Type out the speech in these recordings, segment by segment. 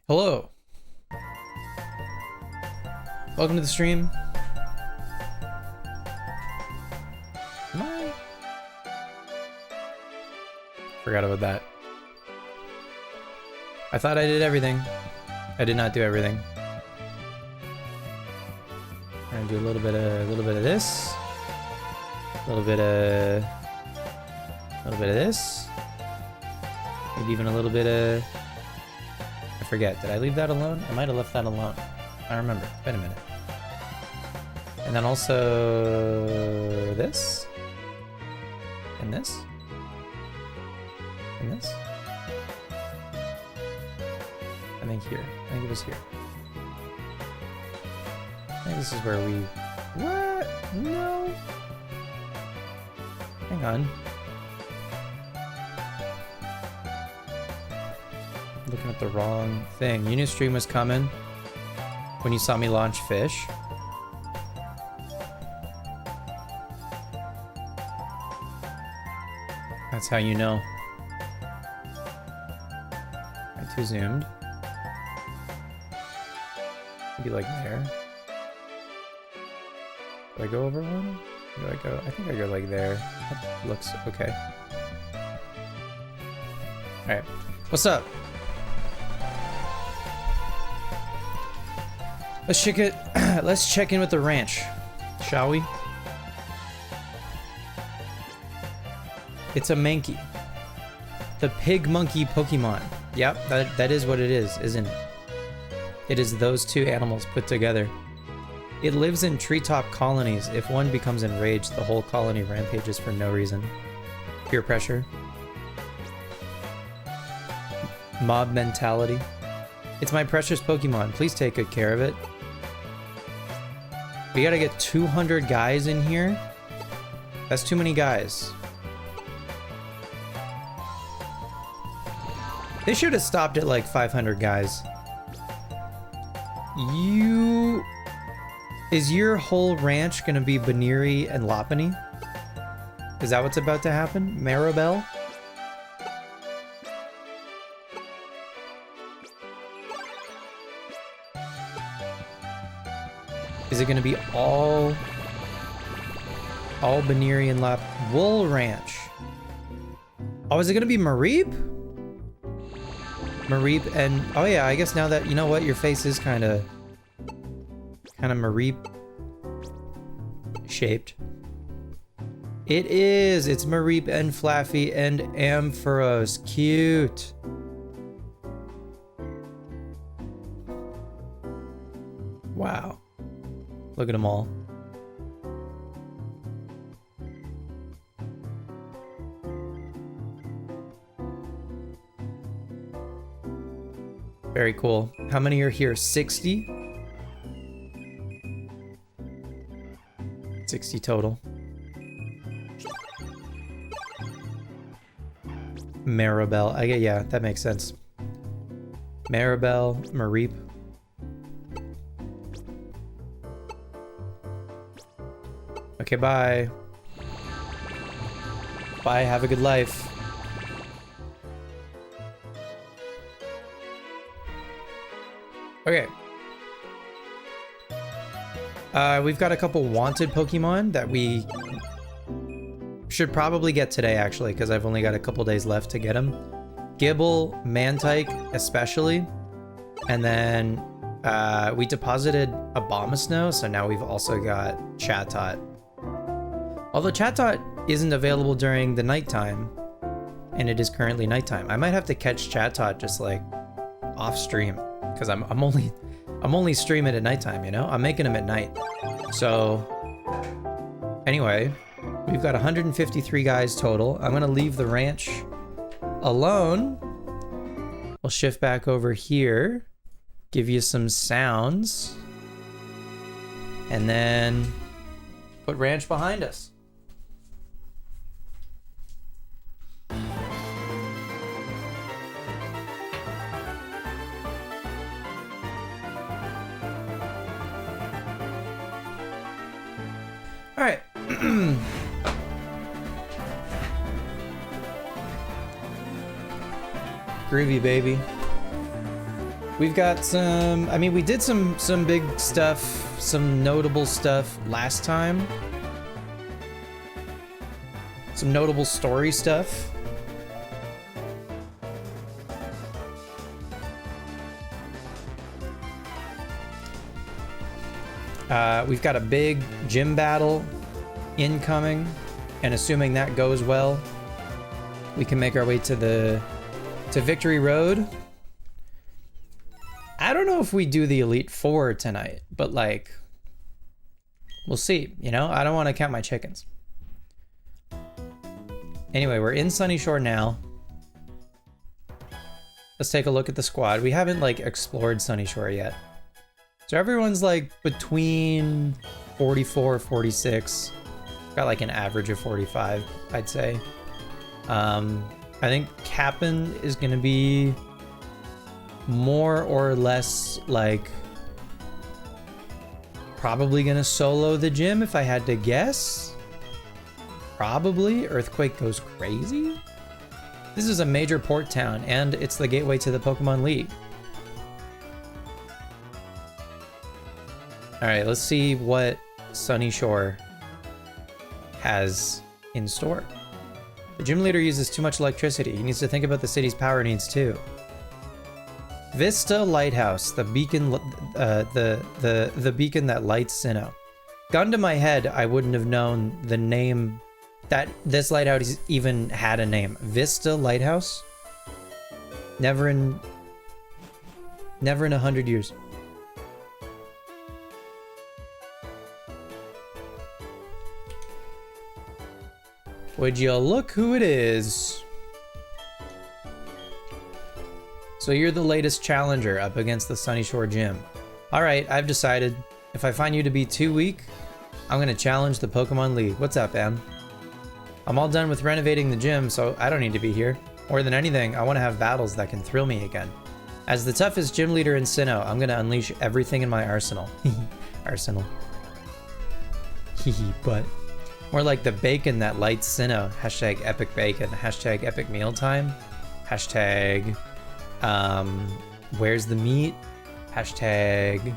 Hello. Welcome to the stream. Am I? Forgot about that. I thought I did everything. I did not do everything. I'm gonna do a little bit of this. A little bit of this. Maybe even a little bit of... I forget. Did I leave that alone? I might have left that alone. I don't remember. Wait a minute. And then also this. And this. And this. I think here. I think it was here. I think this is where we... What? No. Hang on. looking at the wrong thing. You knew stream was coming when you saw me launch fish. That's how you know. I too zoomed. Maybe like there. Do I go over one? Do I go? I think I go like there. That looks okay. Alright. What's up? Let's check it. Let's check in with the ranch, shall we? It's a Mankey. The pig monkey Pokemon. Yep, that is what it is, isn't it? It is those two animals put together. It lives in treetop colonies. If one becomes enraged, the whole colony rampages for no reason. Peer pressure. Mob mentality. It's my precious Pokemon. Please take good care of it. We gotta get 200 guys in here. That's too many guys. They should have stopped at like 500 guys. Is your whole ranch gonna be Baniri and Lopunny? Is that what's about to happen? Maribel? Is it gonna be all Baniri and Wool Ranch? Oh, is it gonna be Mareep? Mareep and oh yeah, I guess now that you know what, your face is kind of Mareep shaped. It is. It's Mareep and Flaffy and Ampharos. Cute. Wow. Look at them all. Very cool. How many are here? 60? 60 total. Maribel. Yeah, that makes sense. Maribel, Mareep. Okay, bye. Bye, have a good life. Okay. We've got a couple wanted Pokemon that we should probably get today, actually, because I've only got a couple days left to get them. Gible, Mantike, especially. And then we deposited Abomasnow, so now we've also got Chatot. Although Chatot isn't available during the nighttime, and it is currently nighttime. I might have to catch Chatot just like off stream, because I'm only streaming at nighttime, you know? I'm making them at night. So anyway, we've got 153 guys total. I'm gonna leave the ranch alone. We'll shift back over here, give you some sounds, and then put ranch behind us. All right. Groovy, baby. We've got some, I mean, we did some big stuff, some notable stuff last time. Some notable story stuff. We've got a big gym battle incoming, and assuming that goes well, we can make our way to Victory Road. I don't know if we do the Elite Four tonight, but like, we'll see, you know? I don't want to count my chickens. Anyway, we're in Sunyshore now. Let's take a look at the squad. We haven't like explored Sunyshore yet. So everyone's like between 44, 46. Got like an average of 45, I'd say. I think Cap'n is gonna be more or less like probably gonna solo the gym if I had to guess. Probably. Earthquake goes crazy. This is a major port town and it's the gateway to the Pokemon League. All right, let's see what Sunny Shore has in store. The gym leader uses too much electricity. He needs to think about the city's power needs too. Vista Lighthouse, the beacon, the beacon that lights Sinnoh. Gun to my head, I wouldn't have known the name that this lighthouse even had a name. Vista Lighthouse. Never in 100 years. Would you look who it is? So you're the latest challenger up against the Sunny Shore Gym. All right, I've decided. If I find you to be too weak, I'm gonna challenge the Pokemon League. What's up, Em? I'm all done with renovating the gym, so I don't need to be here. More than anything, I want to have battles that can thrill me again. As the toughest gym leader in Sinnoh, I'm gonna unleash everything in my arsenal. Arsenal. But more like the bacon that lights Sinnoh. Hashtag epic bacon. Hashtag epic mealtime. Hashtag where's the meat? Hashtag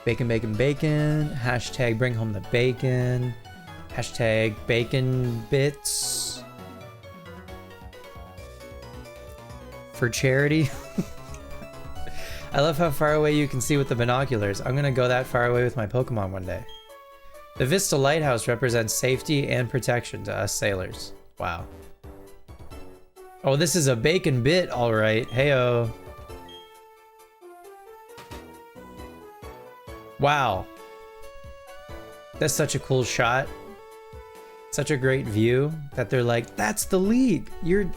bacon, bacon, bacon. Hashtag bring home the bacon. Hashtag bacon bits. For charity. I love how far away you can see with the binoculars. I'm gonna go that far away with my Pokemon one day. The Vista Lighthouse represents safety and protection to us sailors. Wow. Oh, this is a bacon bit, all right. Heyo. Wow. That's such a cool shot. Such a great view that they're like, that's the league. You're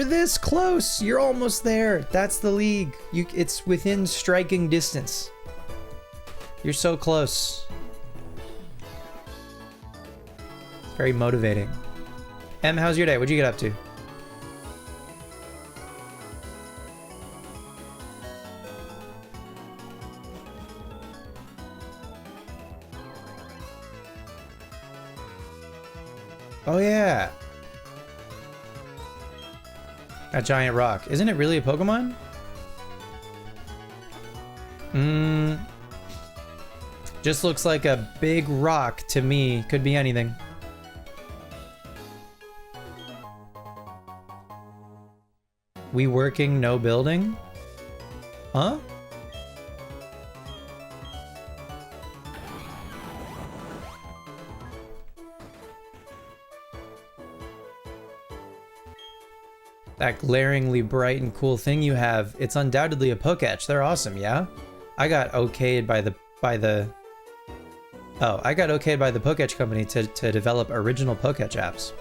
this close. You're almost there. That's the league. It's within striking distance. You're so close. Very motivating. Em, how's your day? What'd you get up to? Oh yeah. That giant rock. Isn't it really a Pokemon? Just looks like a big rock to me. Could be anything. We working, no building? Huh? That glaringly bright and cool thing you have, it's undoubtedly a Poketch. They're awesome, yeah? I got okayed by the Poketch company to develop original Poketch apps.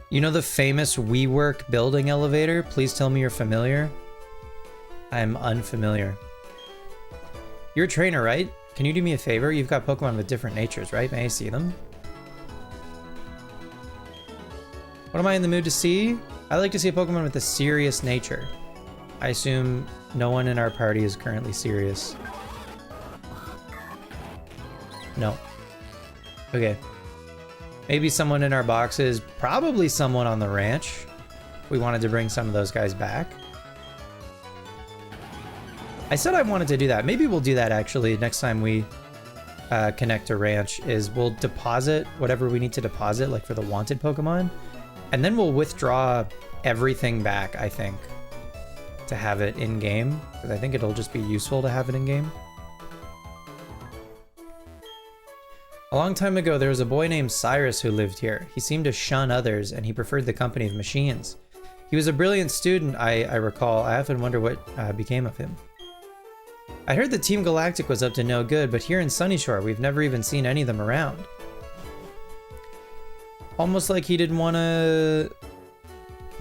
You know the famous WeWork building elevator? Please tell me you're familiar. I'm unfamiliar. You're a trainer, right? Can you do me a favor? You've got Pokemon with different natures, right? May I see them? What am I in the mood to see? I like to see a Pokemon with a serious nature. I assume no one in our party is currently serious. No. Okay. Maybe someone in our boxes, probably someone on the ranch. We wanted to bring some of those guys back. I said I wanted to do that. Maybe we'll do that actually next time we connect to ranch, is we'll deposit whatever we need to deposit, like for the wanted Pokemon. And then we'll withdraw everything back, I think, to have it in-game. Because I think it'll just be useful to have it in-game. A long time ago, there was a boy named Cyrus who lived here. He seemed to shun others, and he preferred the company of machines. He was a brilliant student, I recall. I often wonder what became of him. I heard that Team Galactic was up to no good, but here in Sunyshore, we've never even seen any of them around. Almost like he didn't want to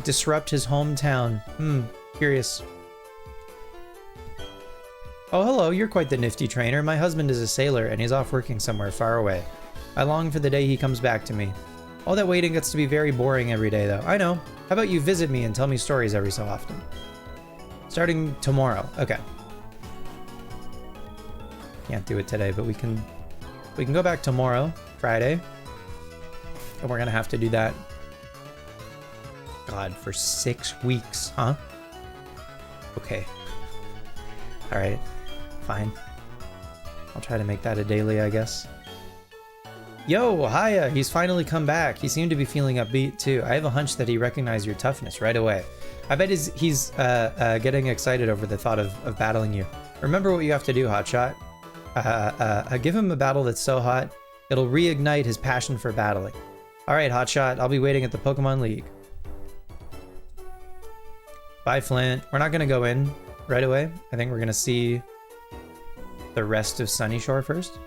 disrupt his hometown. Curious. Oh, hello, you're quite the nifty trainer. My husband is a sailor and he's off working somewhere far away. I long for the day he comes back to me. All that waiting gets to be very boring every day, though. I know. How about you visit me and tell me stories every so often? Starting tomorrow. Okay. Can't do it today, but we can go back tomorrow, Friday. And we're gonna have to do that. God, for 6 weeks, huh? Okay. All right. Fine. I'll try to make that a daily, I guess. Yo, Haya, he's finally come back. He seemed to be feeling upbeat too. I have a hunch that he recognized your toughness right away. I bet he's getting excited over the thought of battling you. Remember what you have to do, Hotshot. Give him a battle that's so hot, it'll reignite his passion for battling. All right, Hotshot, I'll be waiting at the Pokemon League. Bye, Flint. We're not gonna go in right away. I think we're gonna see the rest of Sunyshore first.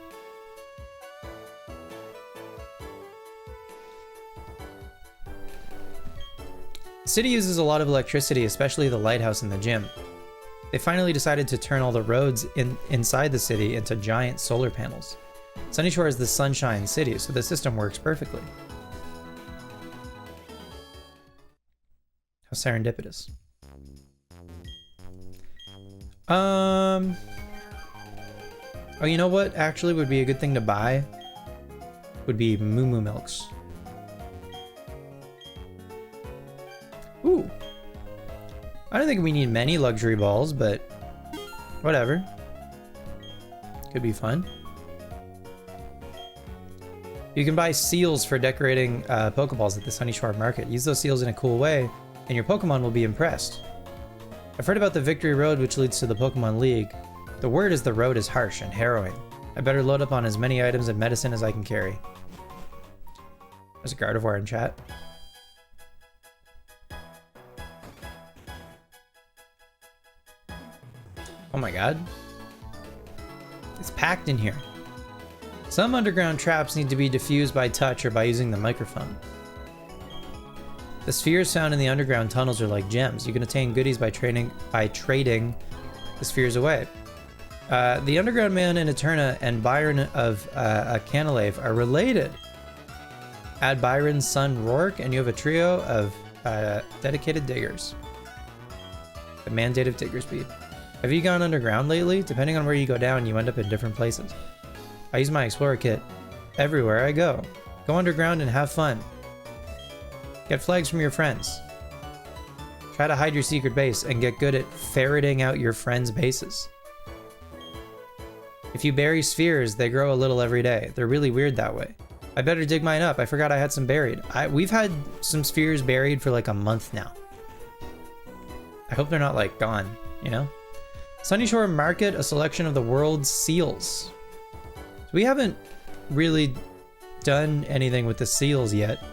The city uses a lot of electricity, especially the lighthouse and the gym. They finally decided to turn all the roads inside the city into giant solar panels. Sunyshore is the sunshine city, so the system works perfectly. How serendipitous. Oh, you know what actually would be a good thing to buy? Would be Moo Moo Milks. Ooh. I don't think we need many luxury balls, but whatever. Could be fun. You can buy seals for decorating Pokeballs at the Sunyshore Market. Use those seals in a cool way, and your Pokemon will be impressed. I've heard about the Victory Road, which leads to the Pokemon League. The word is the road is harsh and harrowing. I better load up on as many items and medicine as I can carry. There's a Gardevoir in chat. Oh my god. It's packed in here. Some underground traps need to be diffused by touch or by using the microphone. The spheres found in the underground tunnels are like gems. You can obtain goodies by trading the spheres away. The Underground Man in Eterna and Byron of Canalave are related. Add Byron's son Rourke and you have a trio of dedicated diggers. The mandate of digger speed. Have you gone underground lately? Depending on where you go down, you end up in different places. I use my Explorer Kit everywhere I go. Go underground and have fun. Get flags from your friends. Try to hide your secret base and get good at ferreting out your friends' bases. If you bury spheres, they grow a little every day. They're really weird that way. I better dig mine up. I forgot I had some buried. We've had some spheres buried for like a month now. I hope they're not like gone, you know? Sunyshore Market, a selection of the world's seals. So we haven't really done anything with the seals yet.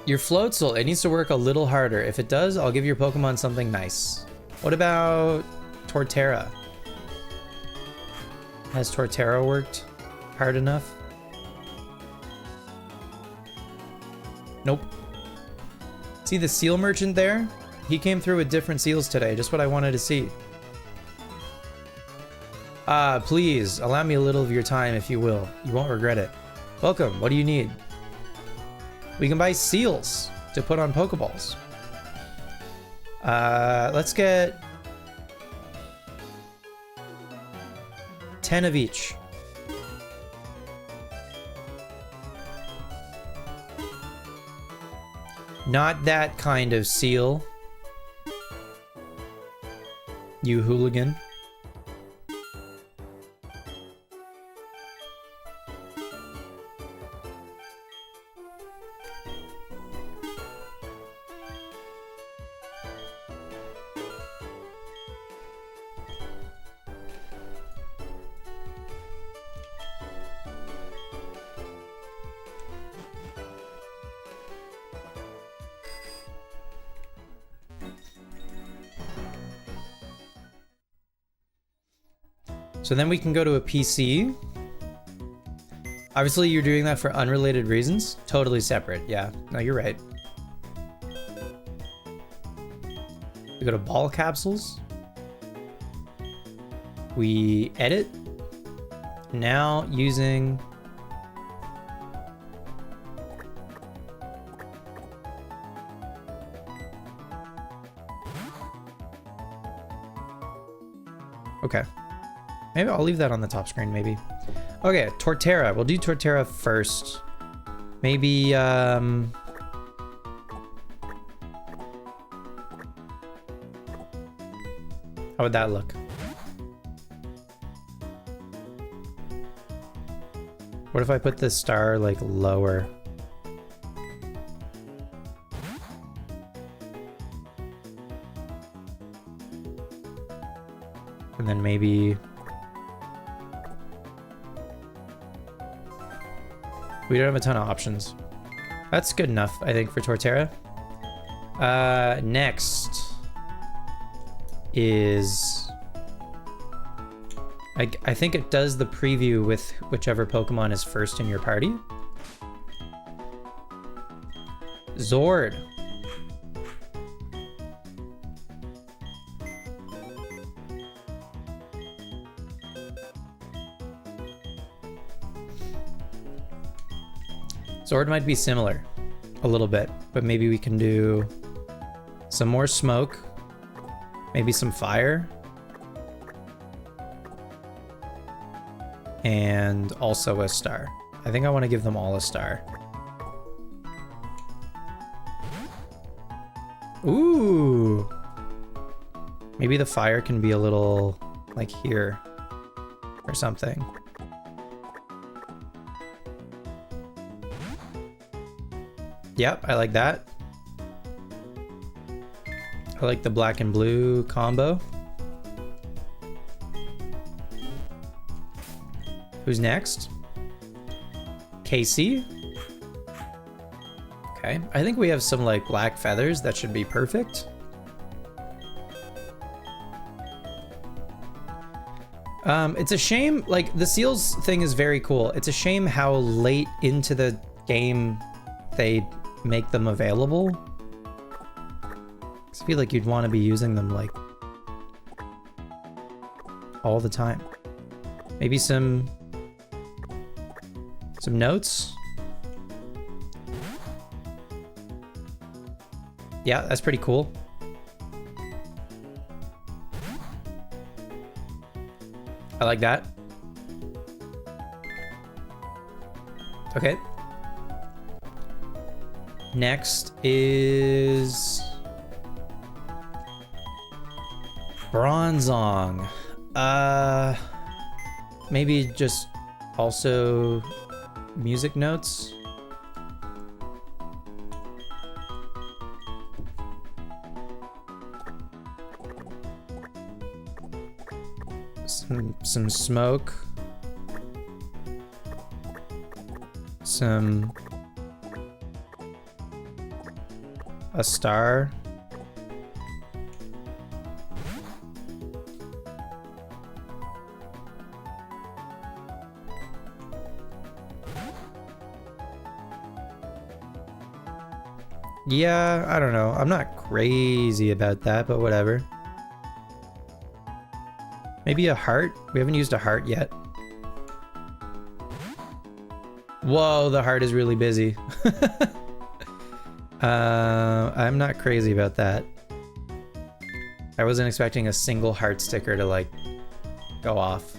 Your Floatzel, it needs to work a little harder. If it does, I'll give your Pokemon something nice. What about Torterra? Has Torterra worked hard enough? Nope. See the seal merchant there? He came through with different seals today, just what I wanted to see. Please, allow me a little of your time if you will. You won't regret it. Welcome, what do you need? We can buy seals to put on Pokeballs. Let's get 10 of each. Not that kind of seal. You hooligan. So then we can go to a PC. Obviously you're doing that for unrelated reasons. Totally separate, yeah. No, you're right. We go to ball capsules. We edit. now using... Okay. Maybe I'll leave that on the top screen, maybe. Okay, Torterra. We'll do Torterra first. Maybe, how would that look? What if I put the star, like, lower? And then maybe... We don't have a ton of options. That's good enough, I think, for Torterra. Next is... I think it does the preview with whichever Pokemon is first in your party. Zord. Zord might be similar a little bit, but maybe we can do some more smoke, maybe some fire, and also a star. I think I want to give them all a star. Ooh! Maybe the fire can be a little like here or something. Yep, I like that. I like the black and blue combo. Who's next? Casey. Okay, I think we have some like black feathers that should be perfect. It's a shame, like the seals thing is very cool. It's a shame how late into the game they make them available. I feel like you'd want to be using them like all the time. Maybe some notes. Yeah, that's pretty cool. I like that. Okay. Next is Bronzong. Maybe just also music notes. Some smoke. A star. Yeah, I don't know. I'm not crazy about that, but whatever. Maybe a heart? We haven't used a heart yet. Whoa, the heart is really busy. I'm not crazy about that. I wasn't expecting a single heart sticker to like go off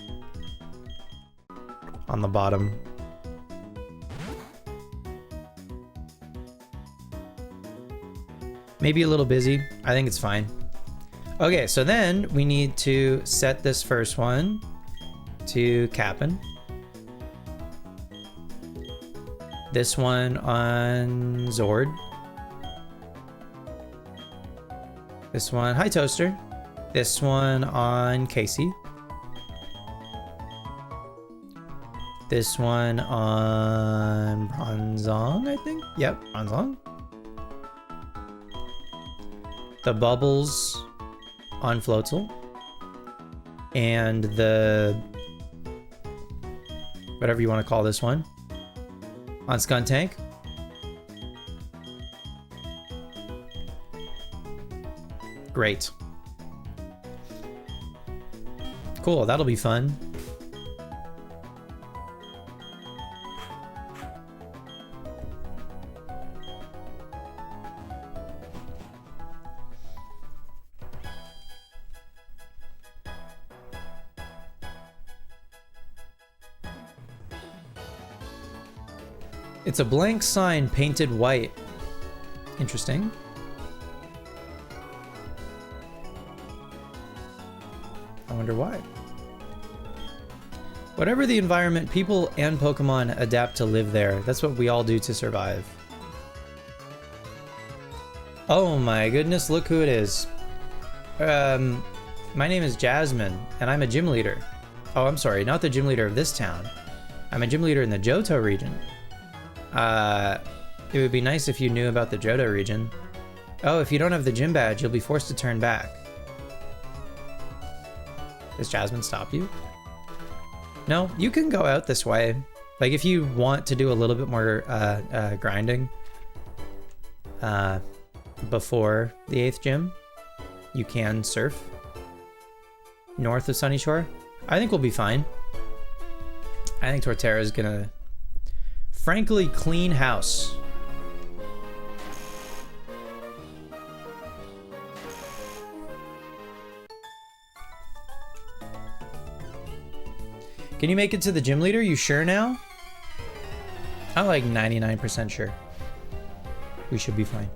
on the bottom. Maybe a little busy. I think it's fine. Okay, so then we need to set this first one to Cap'n. This one on Zord. This one, hi Toaster. This one on Casey. This one on Bronzong, I think. Yep, Bronzong. The bubbles on Floatzel. And the... whatever you want to call this one. On Skuntank. Great. Cool, that'll be fun. It's a blank sign painted white. Interesting. I wonder why. Whatever the environment, people and Pokemon adapt to live there. That's what we all do to survive. Oh my goodness, look who it is. My name is Jasmine, and I'm a gym leader. Oh, I'm sorry, not the gym leader of this town. I'm a gym leader in the Johto region. It would be nice if you knew about the Johto region. Oh, if you don't have the gym badge, you'll be forced to turn back. Does Jasmine stop you? No, you can go out this way. Like, if you want to do a little bit more grinding before the 8th gym, you can surf north of Sunyshore. I think we'll be fine. I think Torterra is gonna, frankly, clean house. Can you make it to the gym leader? You sure now? I'm like 99% sure. We should be fine.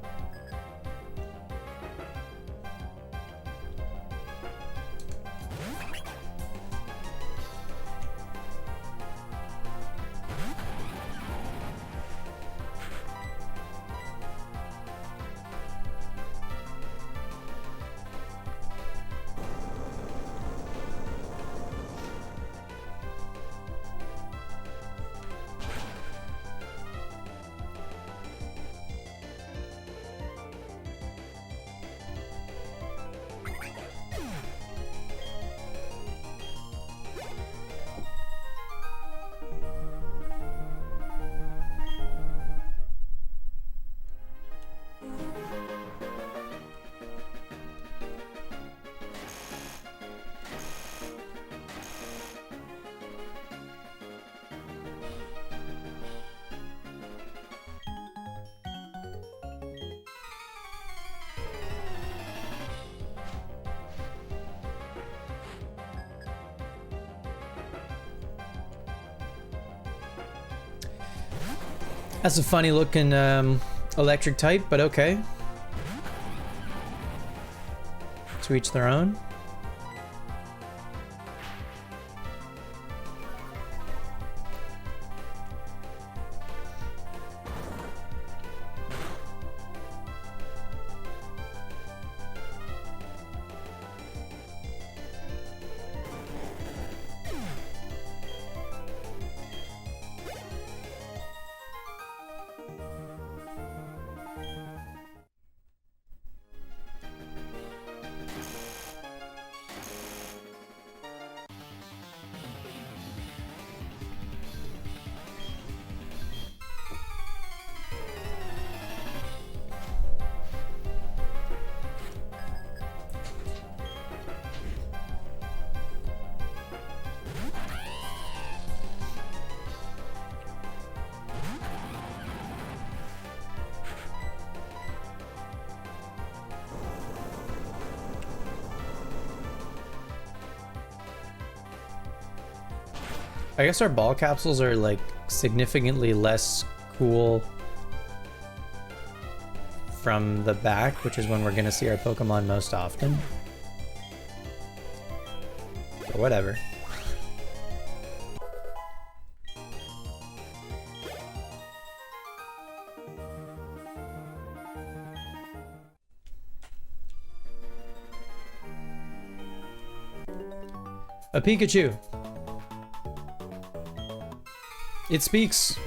That's a funny looking electric type, but okay. To each their own. I guess our ball capsules are like significantly less cool from the back, which is when we're gonna see our Pokemon most often. But whatever. A Pikachu. It speaks.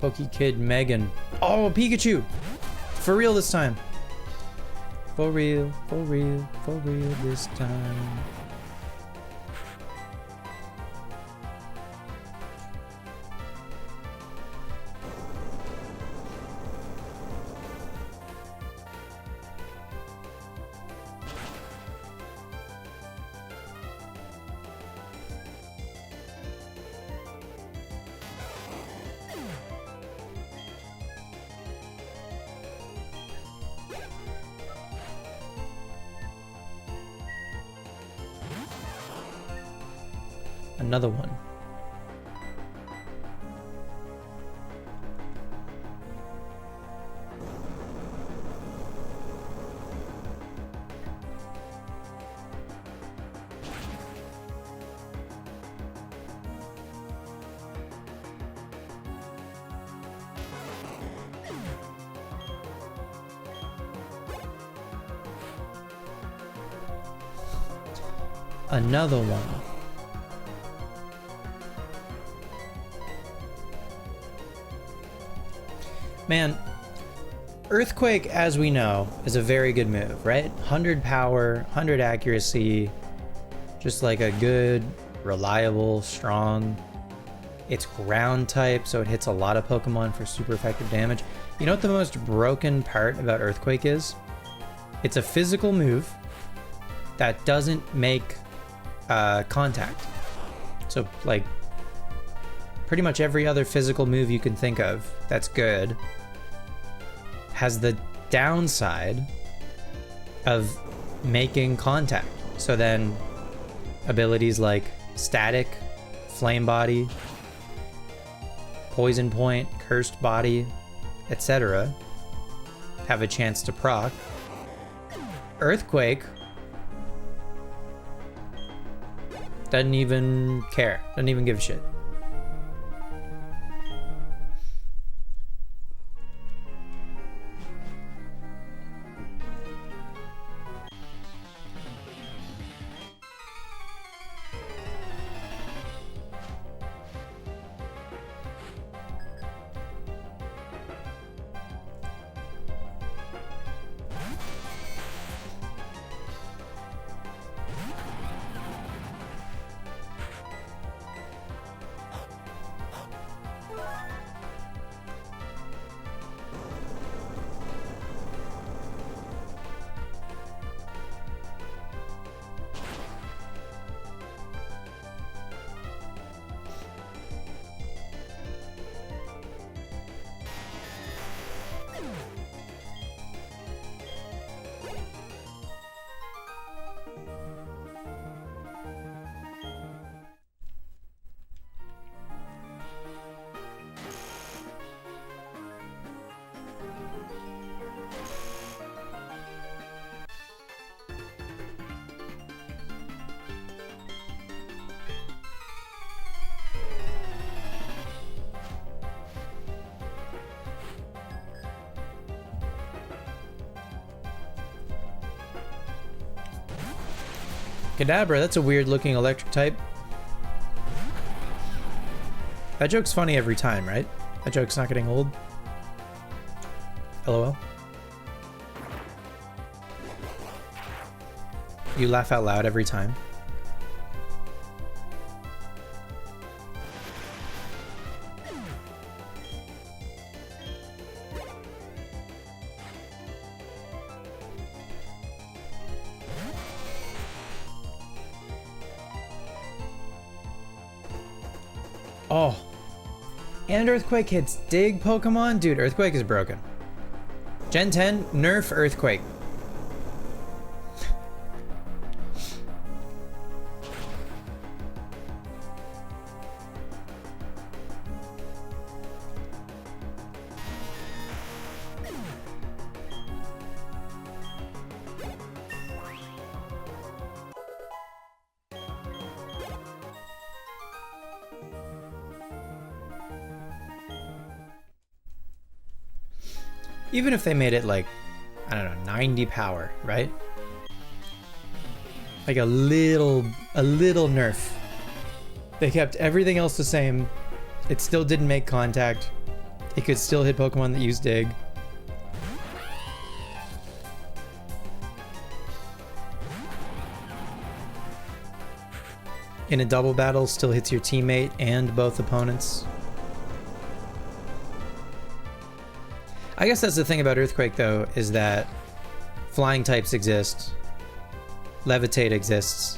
Pokekid Megan. Oh, a Pikachu! For real this time. For real, for real, for real this time. Another one. Another one. Man, Earthquake, as we know, is a very good move, right? 100 power, 100 accuracy, just like a good, reliable, strong. It's ground type, so it hits a lot of Pokemon for super effective damage. You know what the most broken part about Earthquake is? It's a physical move that doesn't make contact. So, like, pretty much every other physical move you can think of that's good has the downside of making contact. So then abilities like Static, Flame Body, Poison Point, Cursed Body, etc. have a chance to proc. Earthquake doesn't even care, doesn't even give a shit. Kadabra, that's a weird looking electric type. That joke's funny every time, right? That joke's not getting old. LOL. You laugh out loud every time. Oh, and Earthquake hits Dig Pokemon? Dude, Earthquake is broken. Gen 10, nerf Earthquake. Even if they made it like, I don't know, 90 power, right? Like a little nerf. They kept everything else the same. It still didn't make contact. It could still hit Pokemon that use Dig. In a double battle, still hits your teammate and both opponents. I guess that's the thing about Earthquake, though, is that flying types exist. Levitate exists.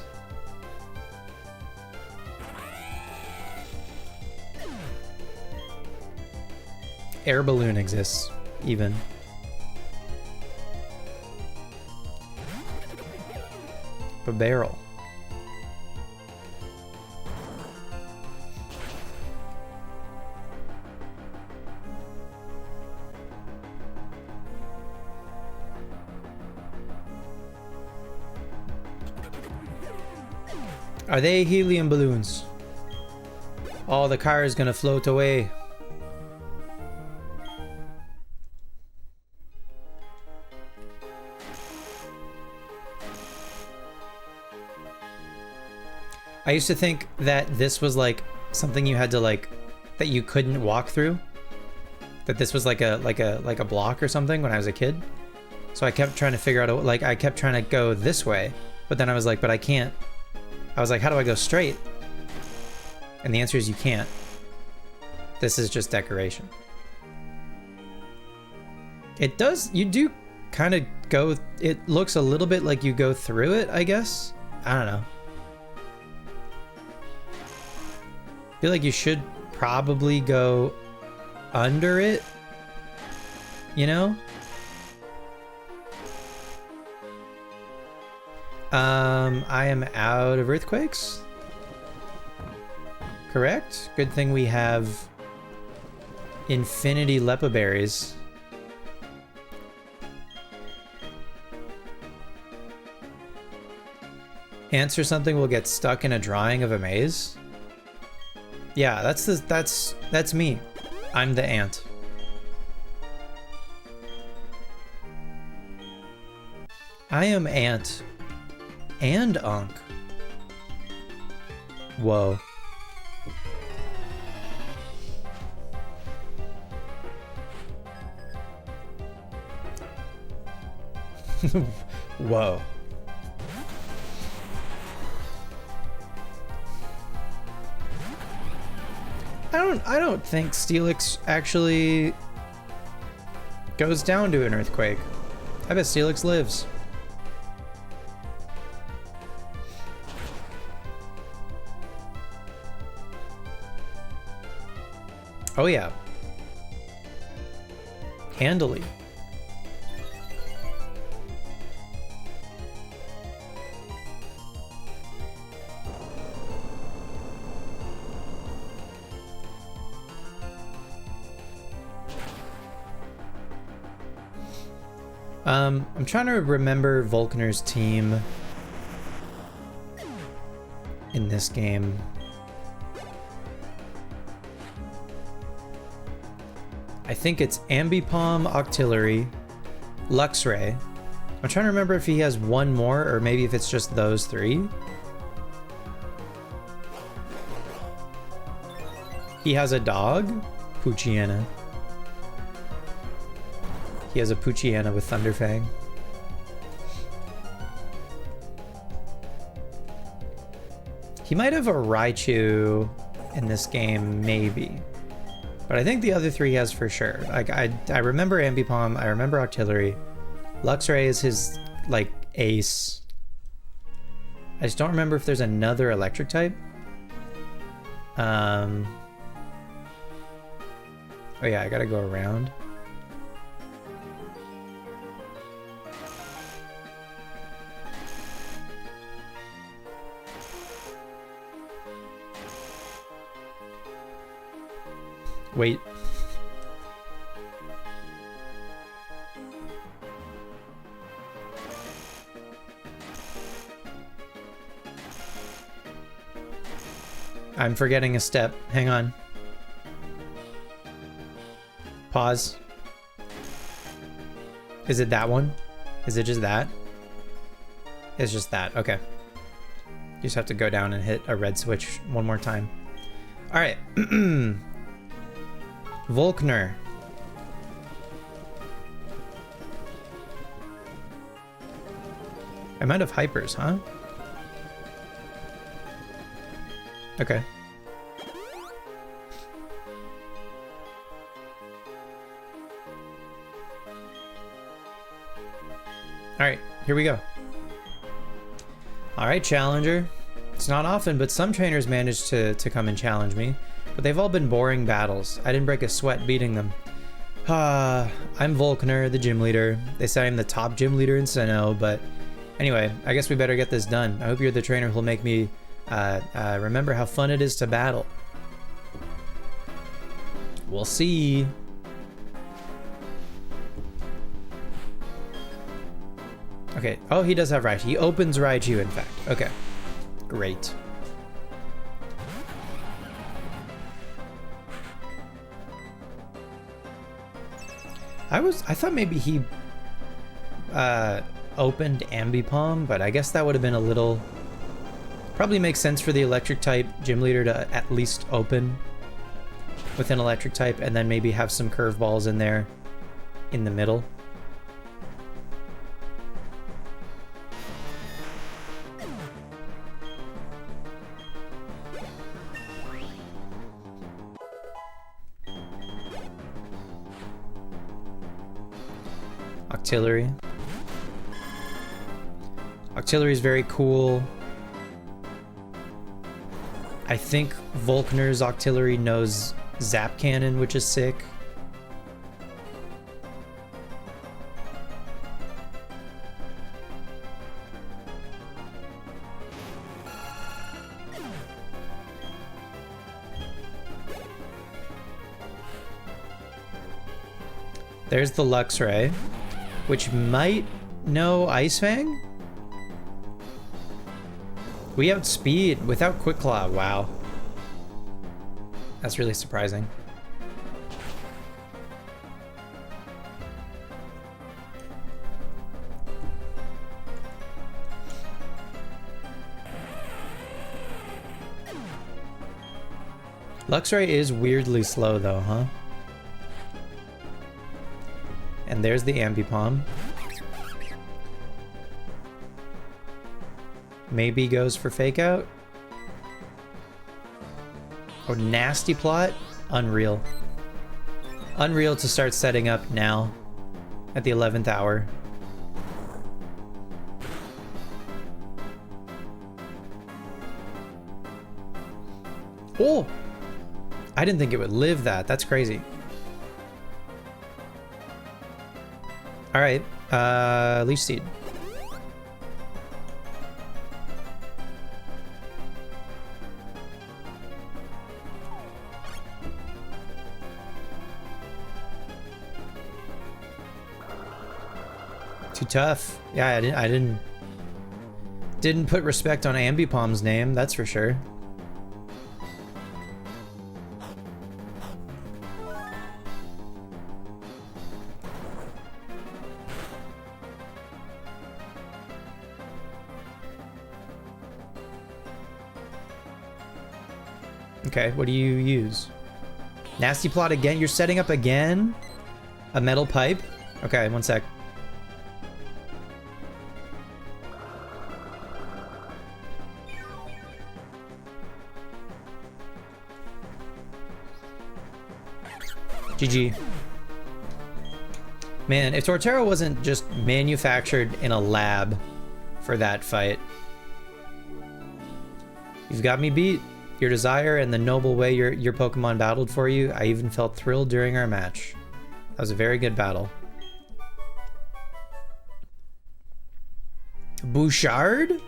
Air Balloon exists, even. But Barrel. Are they helium balloons? Oh, the car is gonna float away. I used to think that this was like something you had to like, that you couldn't walk through. That this was like a block or something when I was a kid. So I kept trying to figure out, like I kept trying to go this way, but then I was like, but I can't. I was like, how do I go straight? And the answer is you can't. This is just decoration. It does, you do kind of go, it looks a little bit like you go through it, I guess. I don't know. I feel like you should probably go under it, you know? I am out of earthquakes. Correct? Good thing we have infinity Lepa berries. Answer something will get stuck in a drawing of a maze. Yeah, that's me. I'm the ant. I am ant and Unk. Whoa. Whoa. I don't think Steelix actually goes down to an earthquake. I bet Steelix lives. Oh yeah. Handily. I'm trying to remember Volkner's team in this game. I think it's Ambipom, Octillery, Luxray. I'm trying to remember if he has one more or maybe if it's just those three. He has a dog, Poochyena. He has a Poochyena with Thunderfang. He might have a Raichu in this game, maybe. But I think the other three he has for sure. Like I remember Ambipom, I remember Octillery. Luxray is his like ace. I just don't remember if there's another electric type. Oh yeah, I gotta go around. Wait. I'm forgetting a step. Hang on. Pause. Is it that one? Is it just that? It's just that. Okay. You just have to go down and hit a red switch one more time. All right. Volkner. I might have hypers, huh? Okay. Alright, here we go. Alright, Challenger. It's not often, but some trainers manage to come and challenge me. But they've all been boring battles. I didn't break a sweat beating them. I'm Volkner, the gym leader. They say I'm the top gym leader in Sinnoh, but anyway, I guess we better get this done. I hope you're the trainer who'll make me remember how fun it is to battle. We'll see. Okay. Oh, he does have Raichu. He opens Raichu, in fact. Okay. Great. I thought maybe he opened Ambipom, but I guess that would have been a little... Probably makes sense for the electric type gym leader to at least open with an electric type and then maybe have some curveballs in there in the middle. Octillery. Octillery is very cool. I think Volkner's Octillery knows Zap Cannon, which is sick. There's the Luxray, which might know Ice Fang? We outspeed without Quick Claw. Wow. That's really surprising. Luxray is weirdly slow though, huh? And there's the Ambipom. Maybe goes for Fake Out. Oh, Nasty Plot. Unreal. Unreal to start setting up now at the 11th hour. Oh! I didn't think it would live that. That's crazy. Alright, Leech Seed. Too tough. Yeah, I didn't put respect on Ambipom's name, that's for sure. Okay, what do you use? Nasty Plot again? You're setting up again? A Metal Pipe? Okay, one sec. GG. Man, if Torterra wasn't just manufactured in a lab for that fight. You've got me beat. Your desire and the noble way your Pokemon battled for you, I even felt thrilled during our match. That was a very good battle. Bouchard?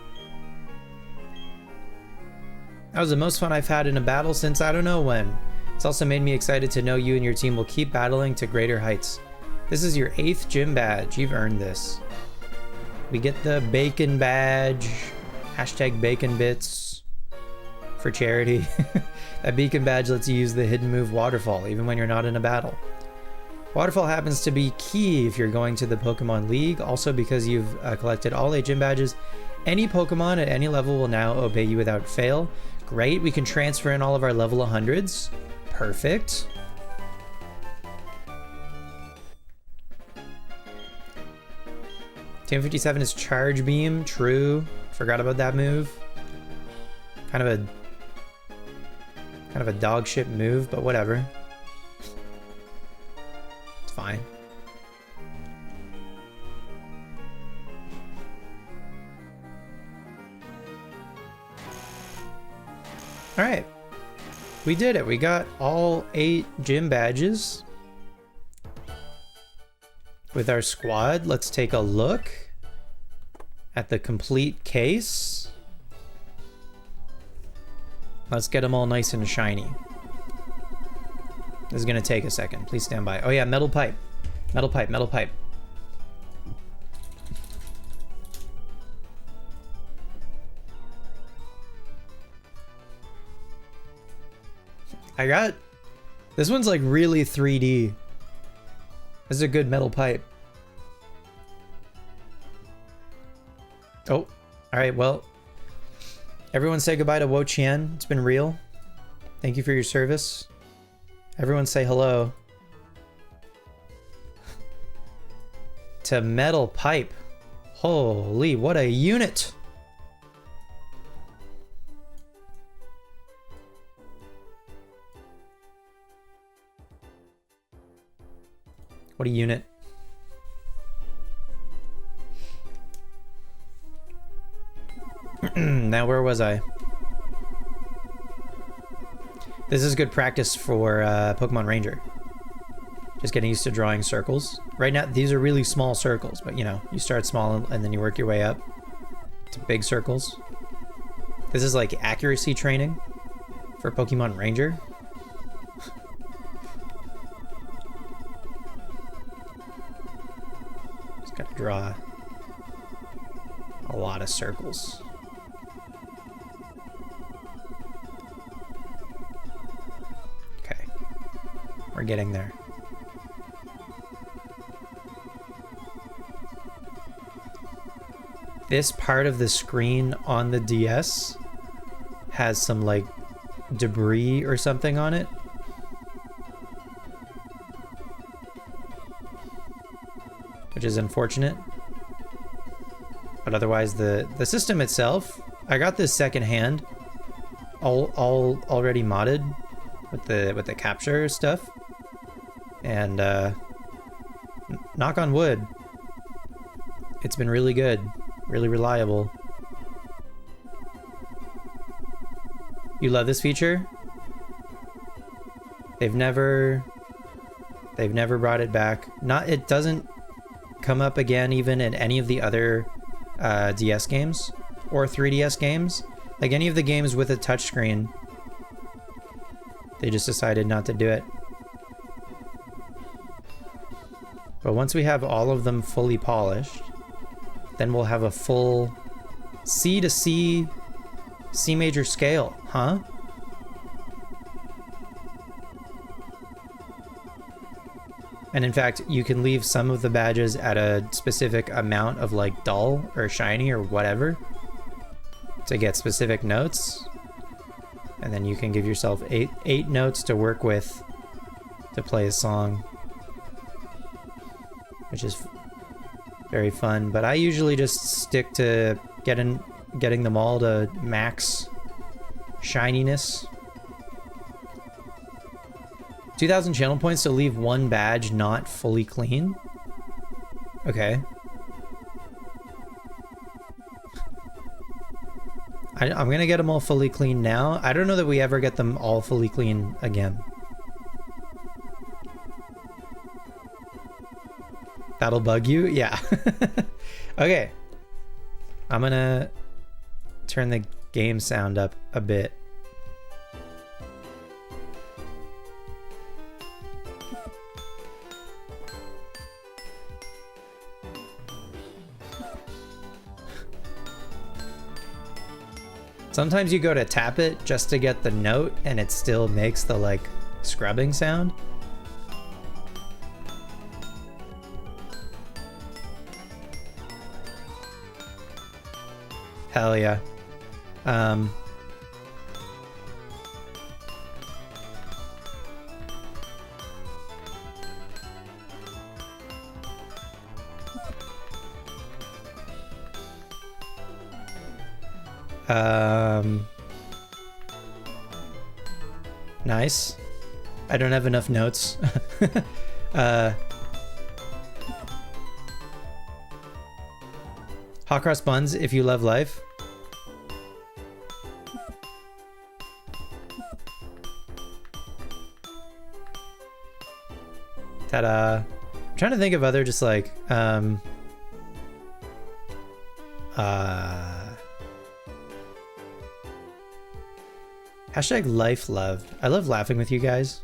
That was the most fun I've had in a battle since I don't know when. It's also made me excited to know you and your team will keep battling to greater heights. This is your 8th gym badge. You've earned this. We get the bacon badge. Hashtag bacon bits for charity. That beacon badge lets you use the hidden move Waterfall even when you're not in a battle. Waterfall happens to be key if you're going to the Pokemon League. Also because you've collected all 8 gym badges, any Pokemon at any level will now obey you without fail. Great, we can transfer in all of our level 100s. Perfect. Team 57 is Charge Beam. True. Forgot about that move. Kind of a dog shit move, but whatever. It's fine. All right. We did it. We got all 8 gym badges with our squad. Let's take a look at the complete case. Let's get them all nice and shiny. This is going to take a second. Please stand by. Oh yeah, Metal Pipe. Metal Pipe, Metal Pipe. I got... This one's like really 3D. This is a good metal pipe. Oh, alright, well. Everyone say goodbye to Wo Chien. It's been real. Thank you for your service. Everyone say hello. To metal pipe. Holy, what a unit! What a unit. Now, where was I? This is good practice for Pokemon Ranger. Just getting used to drawing circles. Right now, these are really small circles, but you know, you start small and then you work your way up to big circles. This is like accuracy training for Pokemon Ranger. Just gotta draw a lot of circles. Okay, we're getting there. This part of the screen on the DS has some like debris or something on it. Which is unfortunate. But otherwise the system itself, I got this secondhand, all already modded with the capture stuff. And knock on wood, it's been really good. Really reliable. You love this feature? They've never brought it back. It doesn't come up again even in any of the other DS games or 3DS games. Like any of the games with a touchscreen, they just decided not to do it. But once we have all of them fully polished, then we'll have a full C to C, C major scale, huh? And in fact, you can leave some of the badges at a specific amount of like dull or shiny or whatever to get specific notes. And then you can give yourself eight notes to work with to play a song, which is very fun. But I usually just stick to getting them all to max shininess. 2,000 channel points to leave one badge not fully clean. Okay. I'm gonna get them all fully clean now. I don't know that we ever get them all fully clean again. That'll bug you? Yeah. Okay. I'm gonna turn the game sound up a bit. Sometimes you go to tap it just to get the note and it still makes the like scrubbing sound. Hell yeah. Nice. I don't have enough notes. Hot cross buns if you love life. Ta-da. I'm trying to think of other just like hashtag life loved. I love laughing with you guys.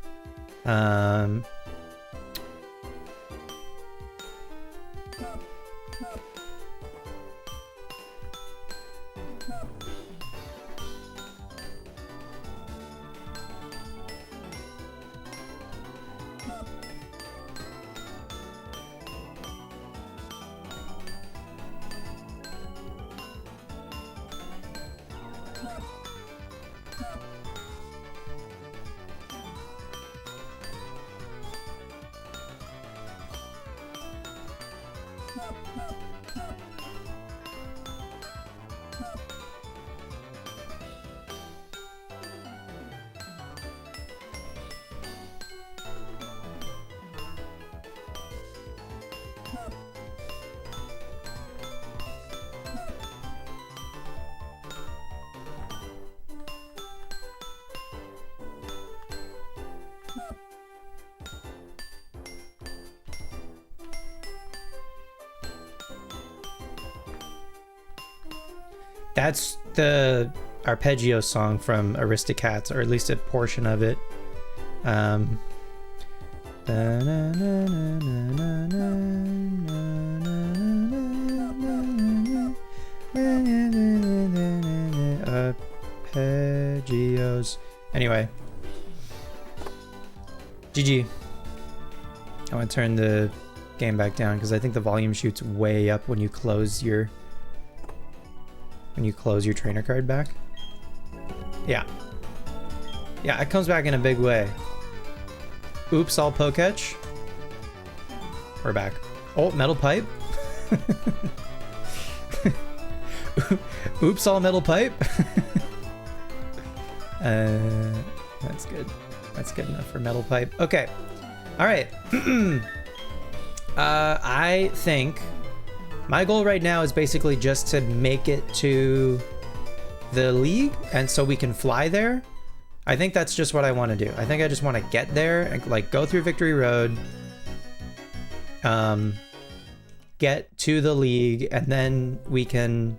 That's the arpeggio song from Aristocats, or at least a portion of it. Arpeggios. Anyway. GG. I want to turn the game back down because I think the volume shoots way up when you close your trainer card back. Yeah. Yeah, it comes back in a big way. Oops, all Poketch. We're back. Oh, metal pipe. Oops, all metal pipe. That's good. That's good enough for metal pipe. Okay. All right. I think my goal right now is basically just to make it to the league, and so we can fly there. I think that's just what I want to do. I think I just want to get there and like go through Victory Road, get to the league, and then we can,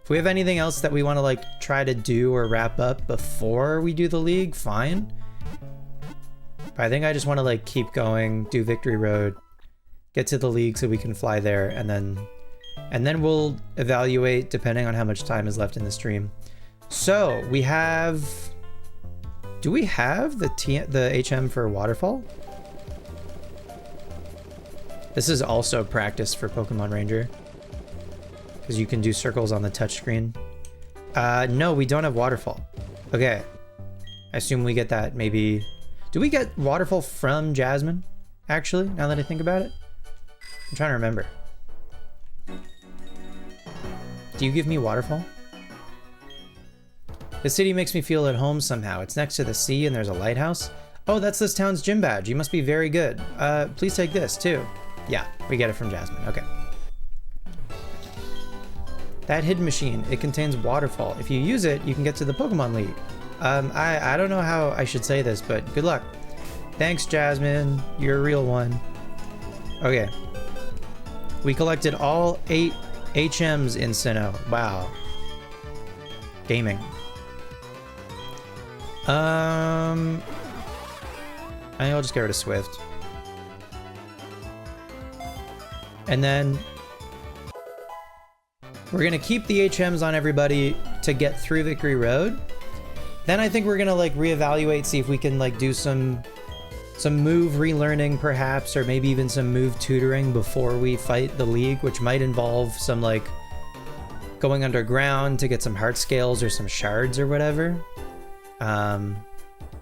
if we have anything else that we want to like try to do or wrap up before we do the league, fine. But I think I just want to like keep going, do Victory Road, get to the league so we can fly there, and then we'll evaluate depending on how much time is left in the stream. So we have, do we have the HM for Waterfall? This is also practice for Pokemon Ranger, because you can do circles on the touchscreen. No, we don't have Waterfall. Okay, I assume we get that maybe. Do we get Waterfall from Jasmine, actually, now that I think about it? I'm trying to remember. Do you give me Waterfall? The city makes me feel at home somehow. It's next to the sea and there's a lighthouse. Oh, that's this town's gym badge. You must be very good. Please take this too. Yeah, we get it from Jasmine. Okay. That hidden machine, it contains Waterfall. If you use it, you can get to the Pokemon League. I don't know how I should say this, but good luck. Thanks, Jasmine. You're a real one. Okay. We collected all 8 HMs in Sinnoh. Wow. Gaming. I think I'll just get rid of Swift. And then we're gonna keep the HMs on everybody to get through Victory Road. Then I think we're gonna like reevaluate, see if we can like do some move relearning perhaps, or maybe even some move tutoring before we fight the league, which might involve some like going underground to get some heart scales or some shards or whatever.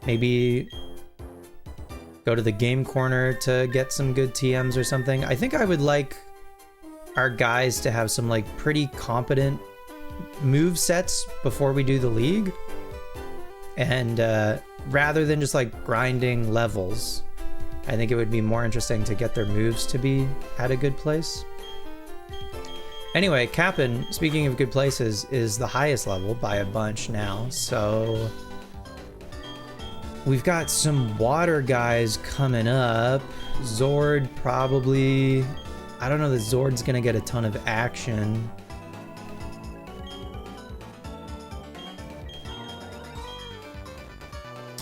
Maybe go to the game corner to get some good TMs or something. I think I would like our guys to have some like pretty competent move sets before we do the league. And rather than just like grinding levels, I think it would be more interesting to get their moves to be at a good place. Anyway, Kapp'n, speaking of good places, is the highest level by a bunch now, so we've got some water guys coming up. Zord probably, I don't know that Zord's gonna get a ton of action.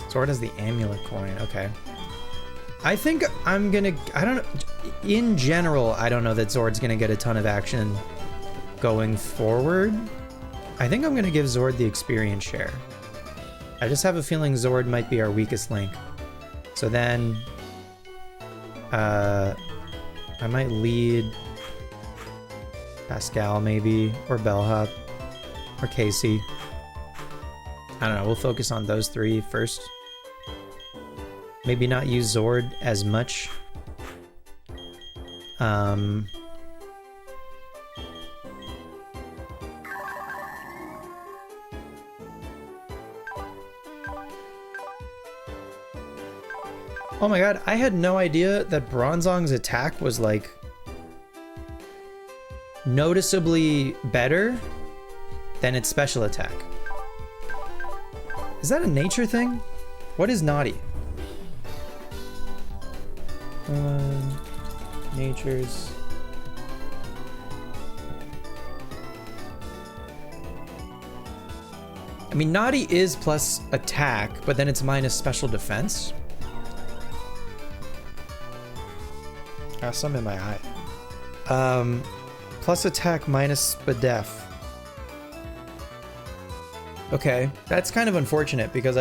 Zord has the amulet coin, okay. I think I'm gonna, I don't know, in general, I don't know that Zord's gonna get a ton of action going forward. I think I'm gonna give Zord the experience share. I just have a feeling Zord might be our weakest link. So then, I might lead Pascal maybe, or Bellhop, or Casey. I don't know, we'll focus on those 3 first. Maybe not use Zord as much. Oh my god, I had no idea that Bronzong's attack was like noticeably better than its special attack. Is that a nature thing? What is naughty? Natures. I mean, Naughty is plus attack, but then it's minus special defense. Got some in my eye. Plus attack minus Spadef. Okay, that's kind of unfortunate because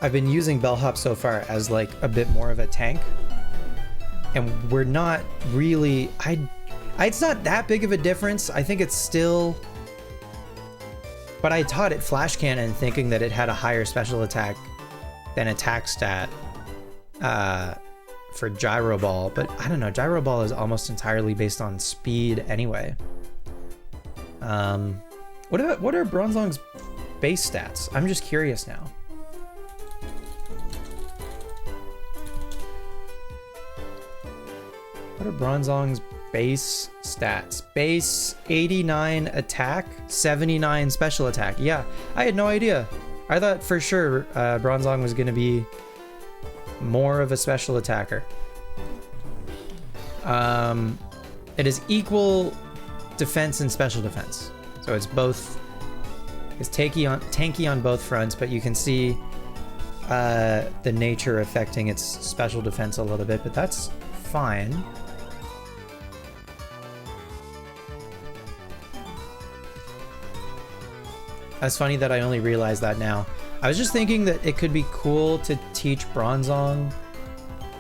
I've been using Bellhop so far as like a bit more of a tank, and we're not really. It's not that big of a difference. I think it's still. But I taught it Flash Cannon thinking that it had a higher special attack than attack stat for Gyro Ball, but I don't know, Gyro Ball is almost entirely based on speed anyway. What are Bronzong's base stats? I'm just curious now. What are Bronzong's base stats? Base 89 attack, 79 special attack. Yeah, I had no idea. I thought for sure Bronzong was going to be more of a special attacker. It is equal defense and special defense. So it's both. It's tanky on both fronts, but you can see the nature affecting its special defense a little bit, but that's fine. That's funny that I only realized that now. I was just thinking that it could be cool to teach Bronzong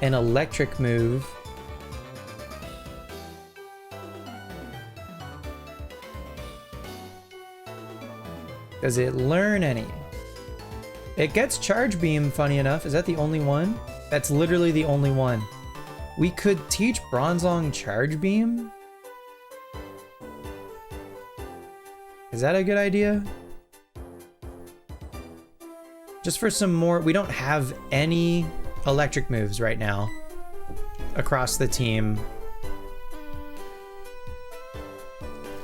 an electric move. Does it learn any? It gets Charge Beam, funny enough. Is that the only one? That's literally the only one. We could teach Bronzong Charge Beam? Is that a good idea? Just for some more, we don't have any electric moves right now across the team.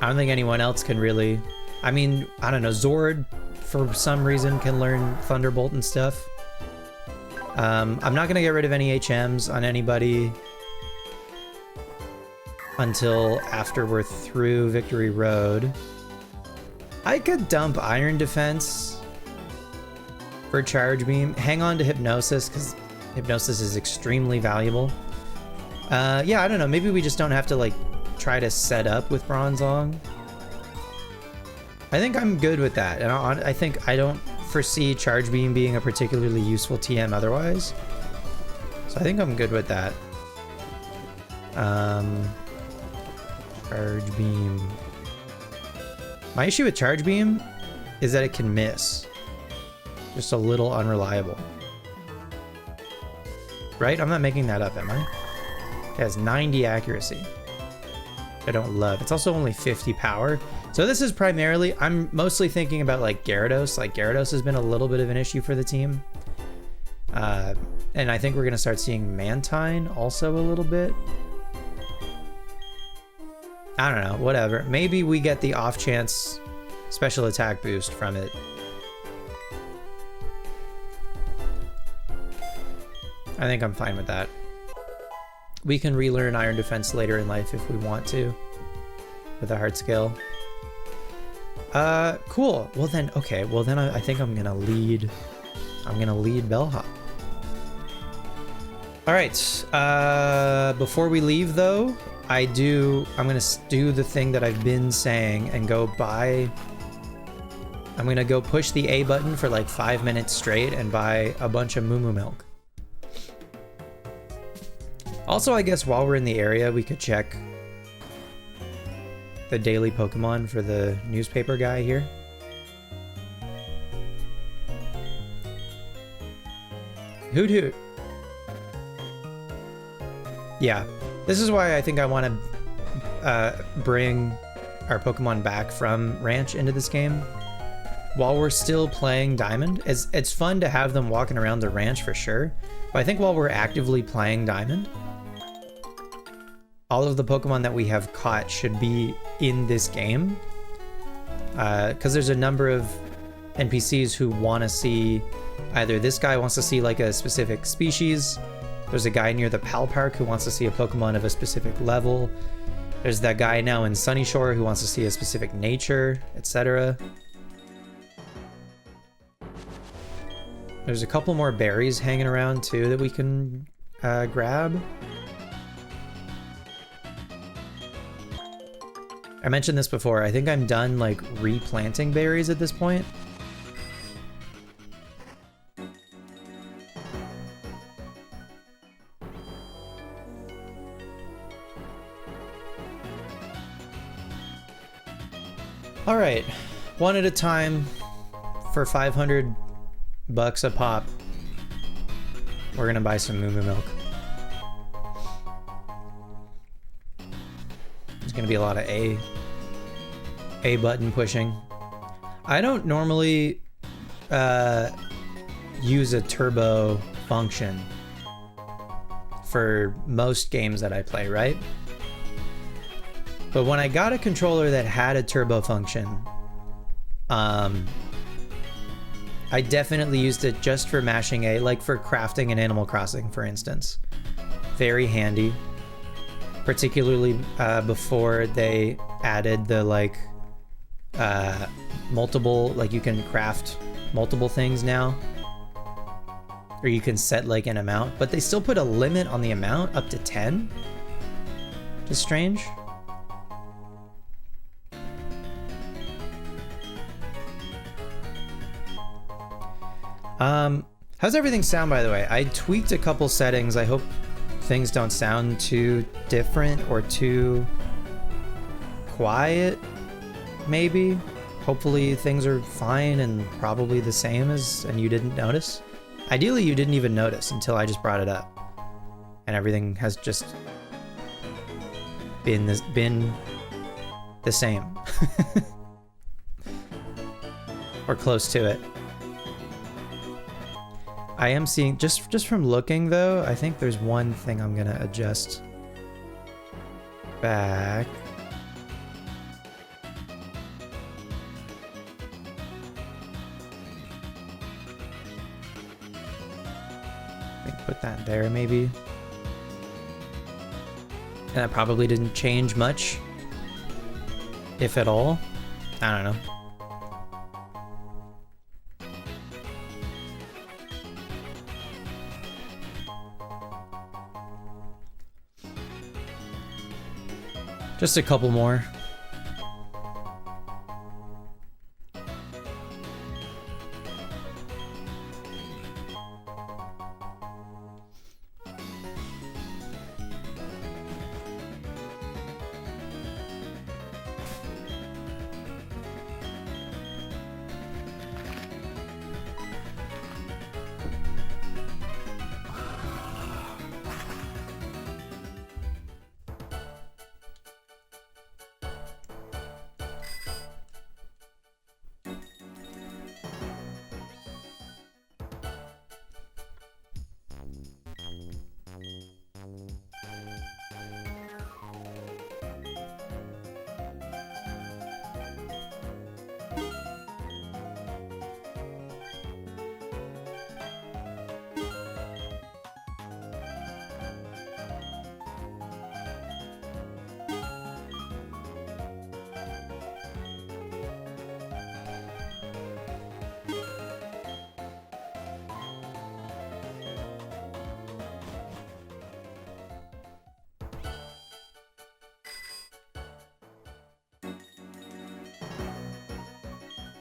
I don't think anyone else can really. I mean, I don't know, Zord for some reason can learn Thunderbolt and stuff. I'm not gonna get rid of any HMs on anybody until after we're through Victory Road. I could dump Iron Defense for Charge Beam. Hang on to Hypnosis, because Hypnosis is extremely valuable. Yeah, I don't know. Maybe we just don't have to, like, try to set up with Bronzong. I think I'm good with that. And I think I don't foresee Charge Beam being a particularly useful TM otherwise. So I think I'm good with that. Charge Beam. My issue with Charge Beam is that it can miss. Just a little unreliable. Right? I'm not making that up, am I? It has 90 accuracy. I don't love. It's also only 50 power. So this is primarily, I'm mostly thinking about like Gyarados. Like Gyarados has been a little bit of an issue for the team. And I think we're going to start seeing Mantine also a little bit. I don't know, whatever. Maybe we get the off chance special attack boost from it. I think I'm fine with that. We can relearn Iron Defense later in life if we want to, with a heart skill. Cool. Well then, okay. Well then I think I'm gonna lead Bellhop. All right. Before we leave though, I'm gonna do the thing that I've been saying and go buy. I'm gonna go push the A button for like 5 minutes straight and buy a bunch of Moo Moo Milk. Also, I guess while we're in the area, we could check the daily Pokemon for the newspaper guy here. Hoot hoot. Yeah, this is why I think I want to bring our Pokemon back from Ranch into this game. While we're still playing Diamond, it's fun to have them walking around the ranch for sure. But I think while we're actively playing Diamond, all of the Pokemon that we have caught should be in this game. Because there's a number of NPCs who want to see, either this guy wants to see like a specific species, There's a guy near the Pal Park who wants to see a Pokemon of a specific level. There's that guy now in Sunyshore who wants to see a specific nature, etc. There's a couple more berries hanging around too that we can grab. I mentioned this before. I think I'm done like replanting berries at this point. All right, one at a time for 500 bucks a pop. We're gonna buy some Moo Moo milk. There's gonna be a lot of A button pushing. I don't normally use a turbo function for most games that I play, right? But when I got a controller that had a turbo function, I definitely used it just for mashing A, like for crafting in Animal Crossing, for instance. Very handy. Particularly before they added the like multiple, like you can craft multiple things now. Or you can set like an amount, but they still put a limit on the amount up to 10. Just strange. How's everything sound, by the way? I tweaked a couple settings. I hope things don't sound too different or too quiet, maybe. Hopefully things are fine and probably the same as, and you didn't notice. Ideally, you didn't even notice until I just brought it up. And everything has just been the same. Or close to it. I am seeing, just from looking though, I think there's one thing I'm gonna adjust back. I think put that there maybe. And that probably didn't change much, if at all. I don't know. Just a couple more.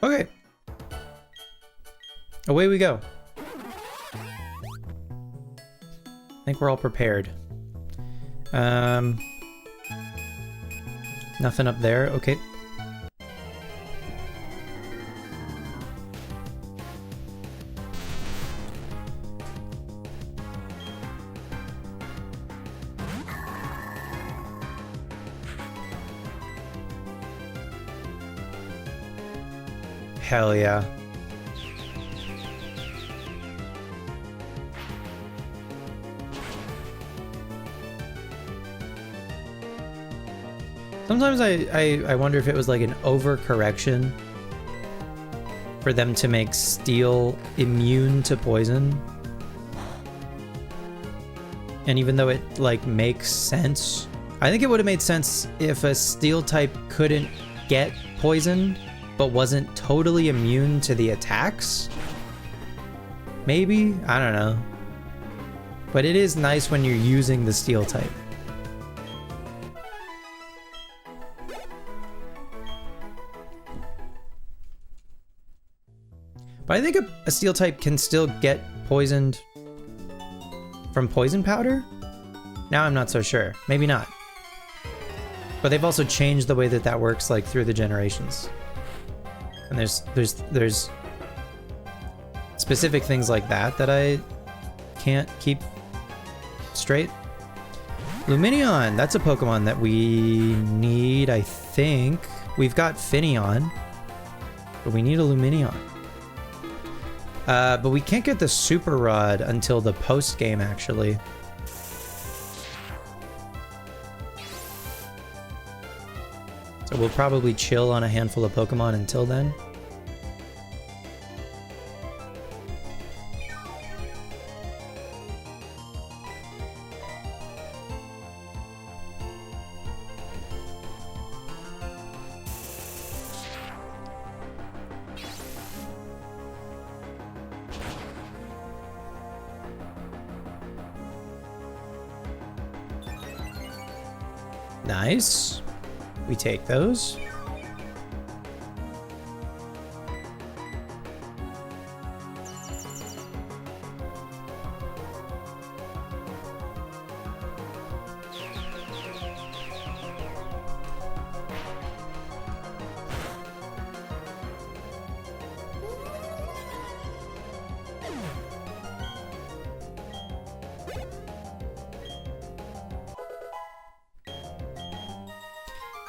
Okay. Away we go. I think we're all prepared. Nothing up there. Okay. Hell yeah. Sometimes I wonder if it was like an overcorrection for them to make Steel immune to poison. And even though it like makes sense, I think it would have made sense if a steel type couldn't get poisoned but wasn't totally immune to the attacks. Maybe? I don't know. But it is nice when you're using the steel type. But I think a steel type can still get poisoned from poison powder? Now I'm not so sure. Maybe not. But they've also changed the way that that works, like through the generations. And there's specific things like that that I can't keep straight. Luminion, that's a Pokemon that we need, I think. We've got Finneon, but we need a Luminion. But we can't get the Super Rod until the post game, actually. So we'll probably chill on a handful of Pokemon until then. Nice. We take those.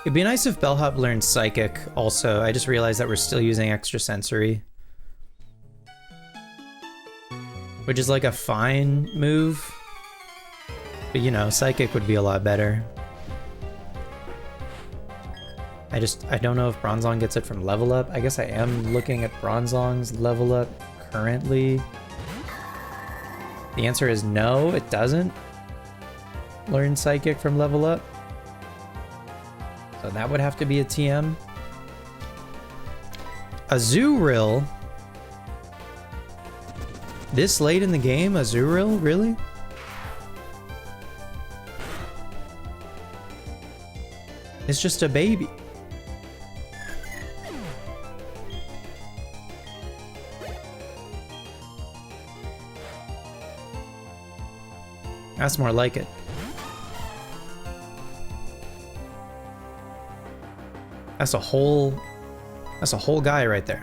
It'd be nice if Bellhop learned Psychic also. I just realized that we're still using Extrasensory. Which is like a fine move. But you know, Psychic would be a lot better. I don't know if Bronzong gets it from level up. I guess I am looking at Bronzong's level up currently. The answer is no, it doesn't learn Psychic from level up. So that would have to be a TM. Azurill? This late in the game, Azurill? Really? It's just a baby. That's more like it. That's a whole guy right there.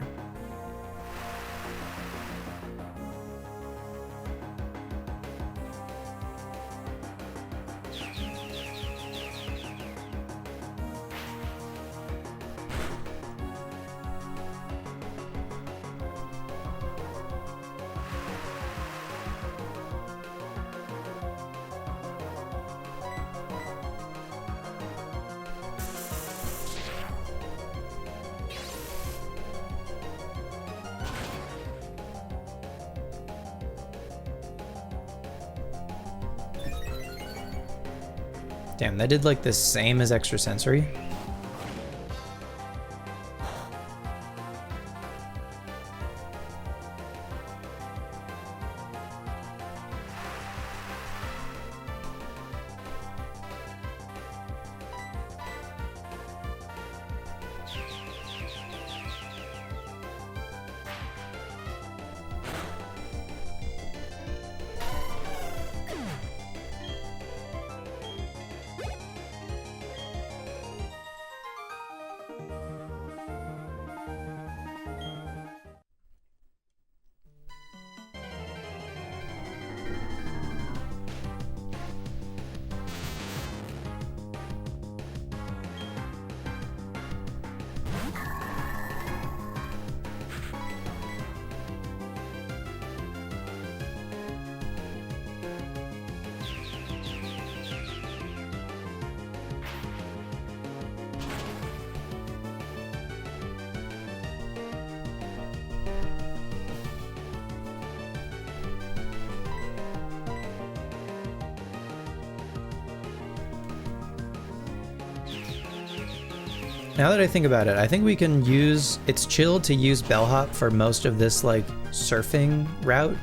Damn, that did like the same as Extrasensory. Now that I think about it, I think we can use... It's chill to use Bellhop for most of this, like, surfing route.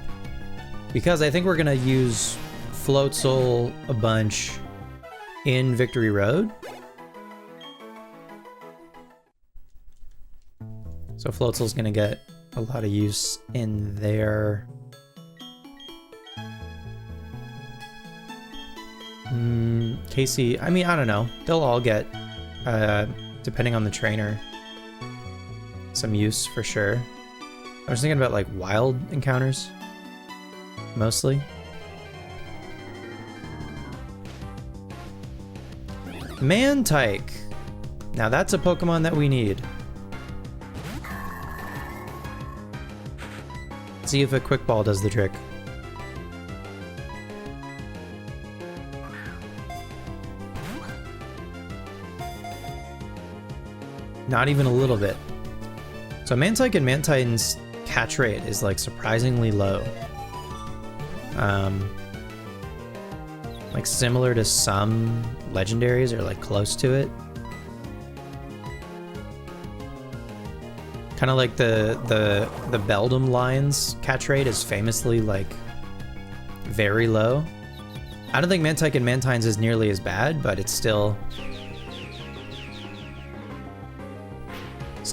Because I think we're gonna use Floatzel a bunch in Victory Road. So Floatzel's gonna get a lot of use in there. Casey, I mean, I don't know. They'll all get, depending on the trainer, some use for sure. I was thinking about like wild encounters, mostly. Mantike. Now that's a Pokemon that we need. Let's see if a Quick Ball does the trick. Not even a little bit. So Mantike and Mantitan's catch rate is like surprisingly low. Like similar to some legendaries or like close to it. Kind of like the Beldum line's catch rate is famously like very low. I don't think Mantike and Mantine's is nearly as bad, but it's still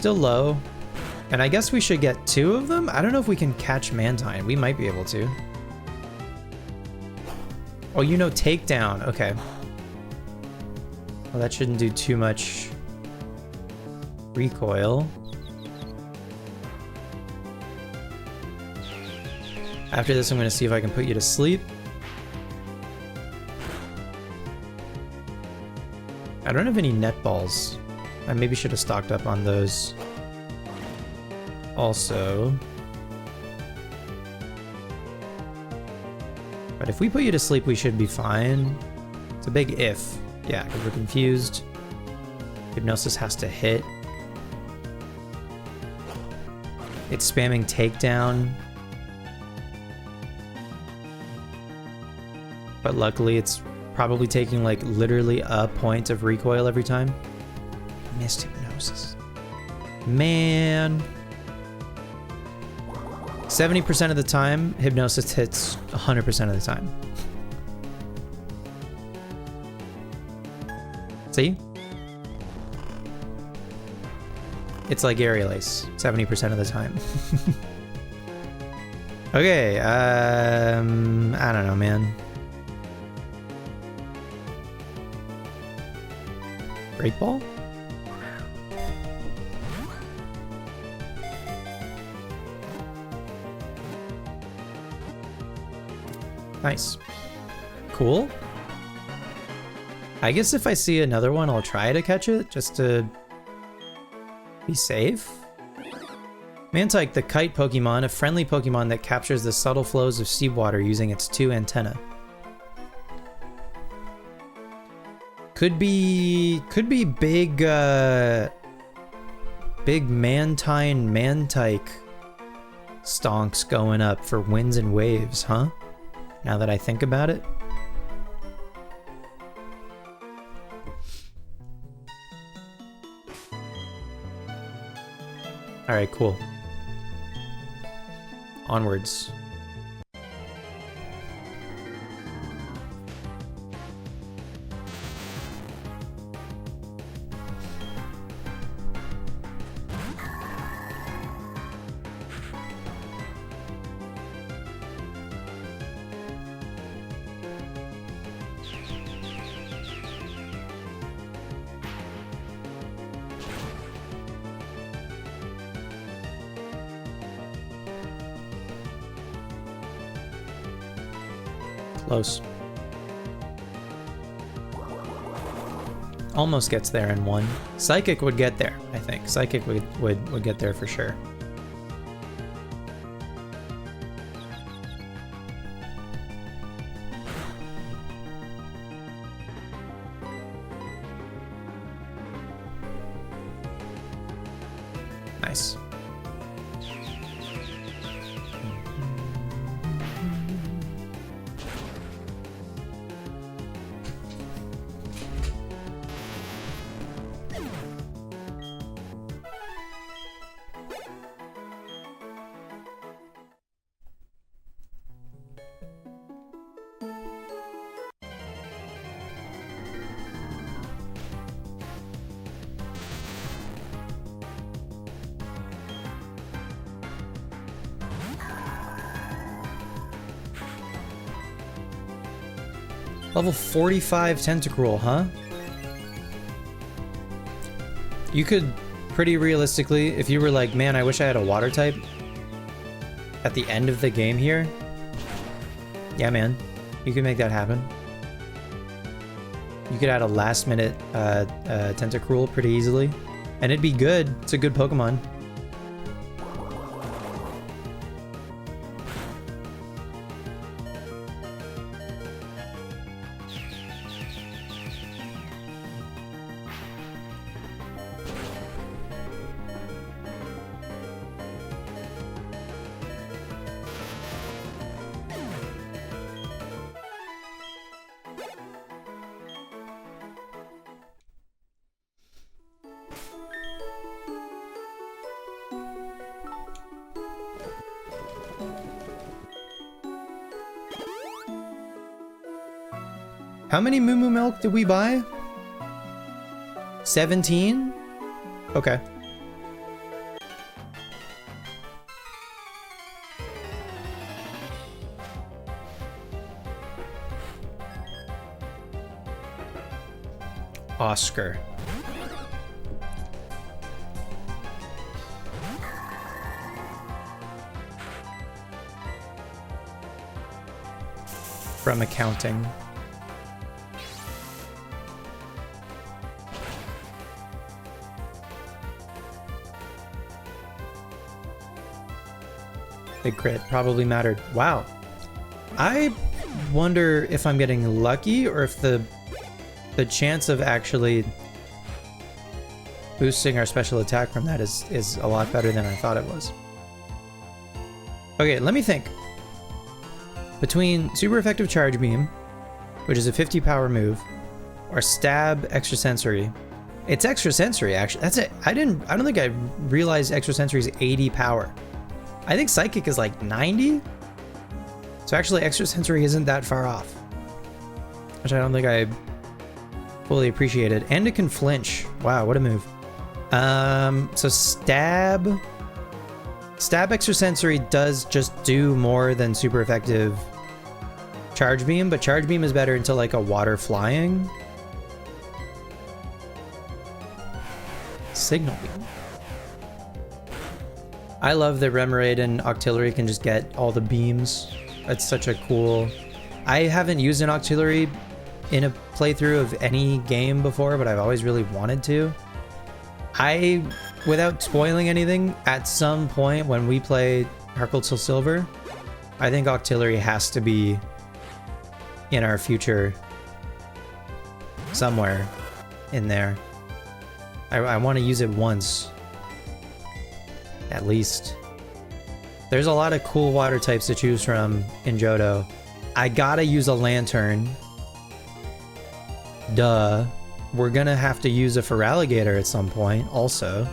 low. And I guess we should get 2 of them. I don't know if we can catch Mantine. We might be able to. Oh, you know, Takedown. Okay. Well, that shouldn't do too much recoil. After this, I'm going to see if I can put you to sleep. I don't have any net balls. I maybe should have stocked up on those. Also. But if we put you to sleep, we should be fine. It's a big if. Yeah, because we're confused. Hypnosis has to hit. It's spamming Takedown. But luckily, it's probably taking like literally a point of recoil every time. Missed Hypnosis. Man. 70% of the time, Hypnosis hits 100% of the time. See? It's like Aerial Ace, 70% of the time. Okay, I don't know, man. Great Ball? Nice. Cool. I guess if I see another one, I'll try to catch it, just to be safe. Mantike, the kite Pokemon, a friendly Pokemon that captures the subtle flows of seawater using its 2 antennae. Could be big, big Mantike stonks going up for winds and waves, huh? Now that I think about it. All right, cool. Onwards. Close. Almost gets there in 1. Psychic would get there, I think. Psychic would get there for sure. Nice. Level 45 Tentacruel, huh? You could pretty realistically, if you were like, man, I wish I had a water type at the end of the game here. Yeah, man, you could make that happen. You could add a last minute Tentacruel pretty easily. And it'd be good. It's a good Pokemon. How many Moo Moo Milk did we buy? 17? Okay. Oscar. From accounting. Big crit probably mattered. Wow. I wonder if I'm getting lucky or if the chance of actually boosting our special attack from that is a lot better than I thought it was. Okay, let me think. Between super effective charge beam, which is a 50 power move, or stab extrasensory. It's extrasensory actually. That's it. I don't think I realized extrasensory is 80 power. I think Psychic is like 90. So actually Extrasensory isn't that far off. Which I don't think I fully appreciated. And it can flinch. Wow, what a move. So Stab Extrasensory does just do more than super effective Charge Beam, but Charge Beam is better into like a water flying. Signal Beam. I love that Remoraid and Octillery can just get all the beams. That's such a cool... I haven't used an Octillery in a playthrough of any game before, but I've always really wanted to. Without spoiling anything, at some point when we play Heart Gold Soul Silver, I think Octillery has to be in our future somewhere in there. I want to use it once. At least. There's a lot of cool water types to choose from in Johto. I gotta use a Lantern. Duh. We're gonna have to use a Feraligatr at some point also.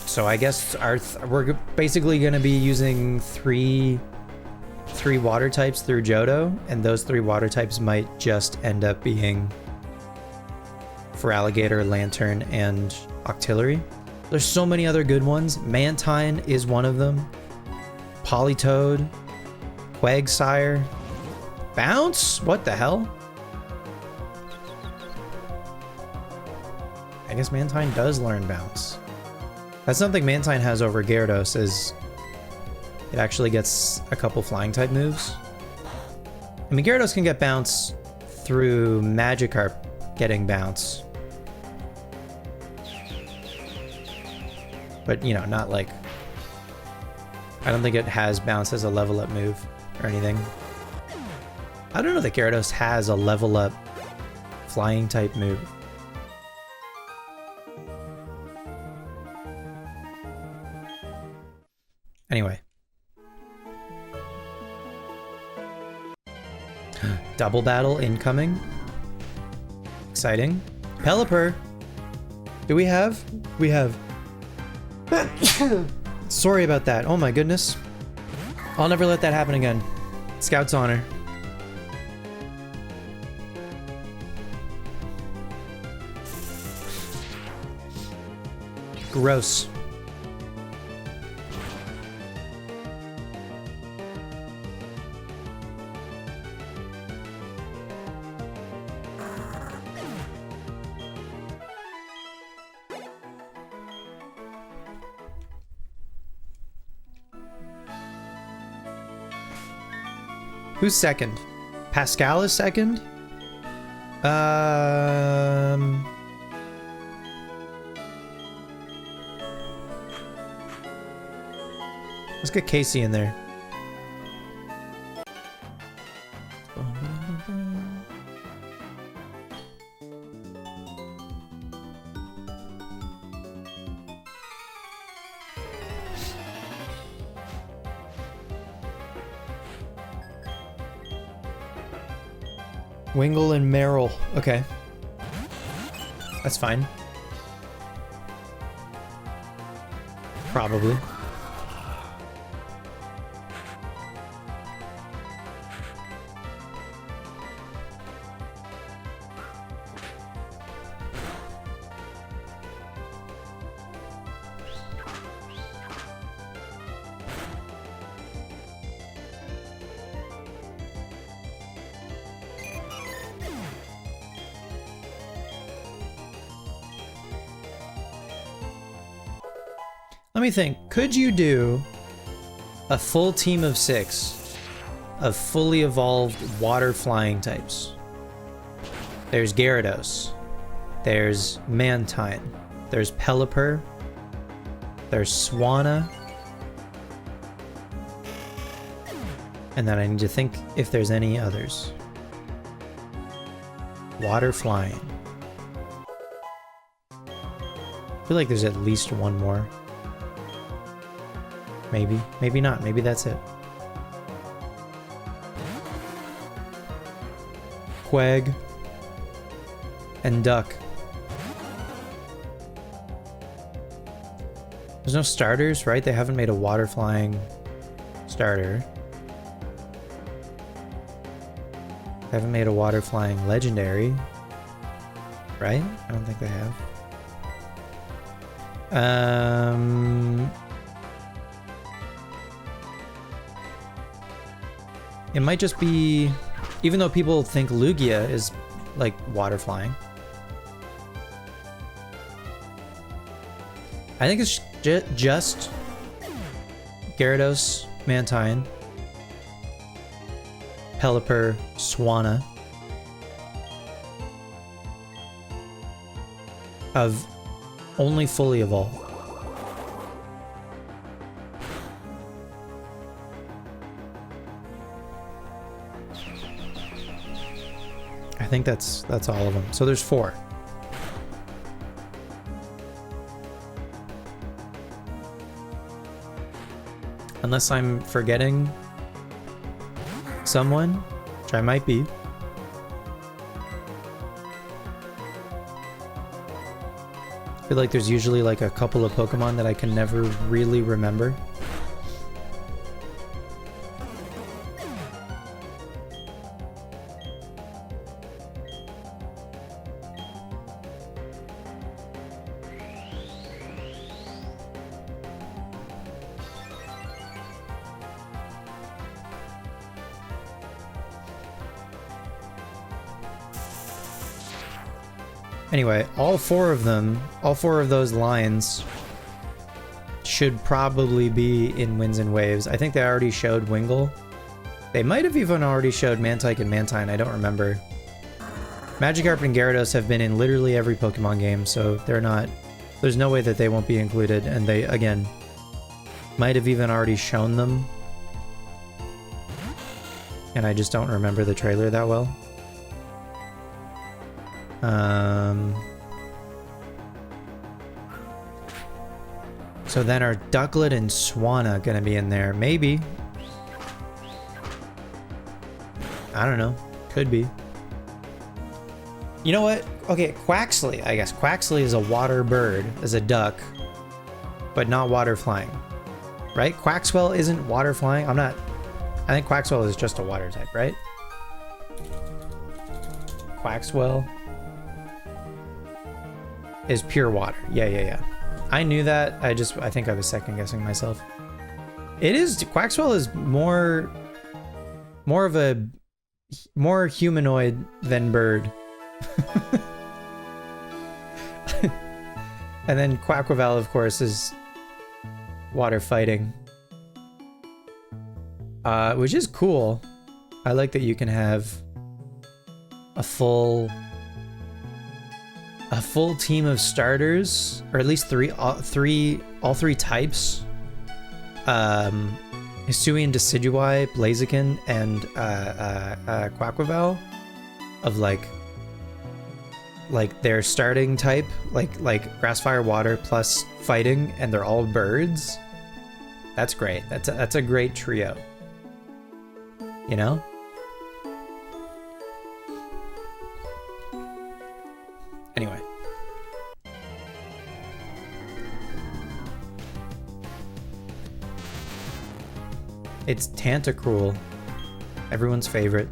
So I guess we're basically gonna be using three water types through Johto, and those 3 water types might just end up being Feraligatr, Lantern, and Octillery. There's so many other good ones. Mantine is one of them. Politoed. Quagsire. Bounce? What the hell? I guess Mantine does learn Bounce. That's something Mantine has over Gyarados, is it actually gets a couple flying type moves. I mean, Gyarados can get Bounce through Magikarp getting Bounce. But, you know, not like... I don't think it has Bounce as a level up move or anything. I don't know that Gyarados has a level up flying type move. Anyway. Double battle incoming. Exciting. Pelipper. Do we have? We have. Sorry about that. Oh my goodness. I'll never let that happen again. Scout's honor. Gross. Who's second? Pascal is second? Let's get Casey in there. Wingle and Meryl. Okay. That's fine. Probably. Let me think. Could you do a full team of 6 of fully evolved water flying types? There's Gyarados. There's Mantine. There's Pelipper. There's Swanna. And then I need to think if there's any others. Water flying. I feel like there's at least one more. Maybe. Maybe not. Maybe that's it. Quag. And Duck. There's no starters, right? They haven't made a water flying starter. They haven't made a water flying legendary. Right? I don't think they have. It might just be, even though people think Lugia is like water flying. I think it's just Gyarados, Mantine, Pelipper, Swanna of only fully evolved. I think that's all of them. So there's 4. Unless I'm forgetting someone, which I might be. I feel like there's usually like a couple of Pokemon that I can never really remember. Anyway, all 4 of those lines should probably be in Winds and Waves. I think they already showed Wingle. They might have even already showed Mantike and Mantine, I don't remember. Magikarp and Gyarados have been in literally every Pokemon game, so there's no way that they won't be included, and they, again, might have even already shown them. And I just don't remember the trailer that well. So then are Ducklet and Swanna gonna be in there? Maybe. I don't know. Could be. You know what? Okay, Quaxley, I guess. Quaxley is a water bird, is a duck, but not water flying. Right? Quaxwell isn't water flying? I think Quaxwell is just a water type, right? Quaxwell is pure water. Yeah. I knew that. I think I was second guessing myself. Quaxwell is more humanoid than bird. And then Quaquaval, of course, is water fighting. Which is cool. I like that you can have a full team of starters, or at least all three types. Hisuian Decidueye, Blaziken, and Quaquaval of like their starting type, like Grass, Fire, Water plus Fighting, and they're all birds. That's great. That's a great trio. You know? Anyway. It's Tentacruel, everyone's favorite.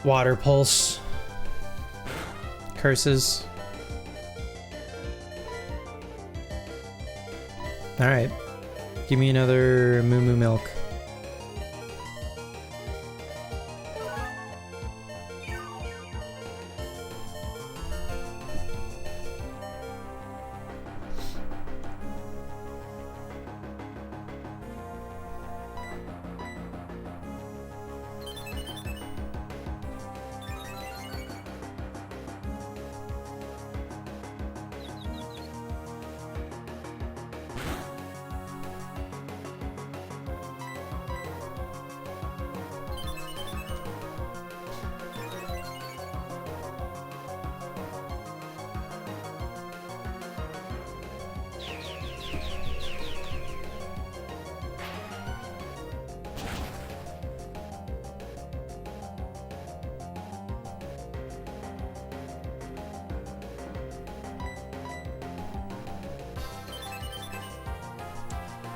Water Pulse. Curses. Alright. Give me another Moo Moo Milk.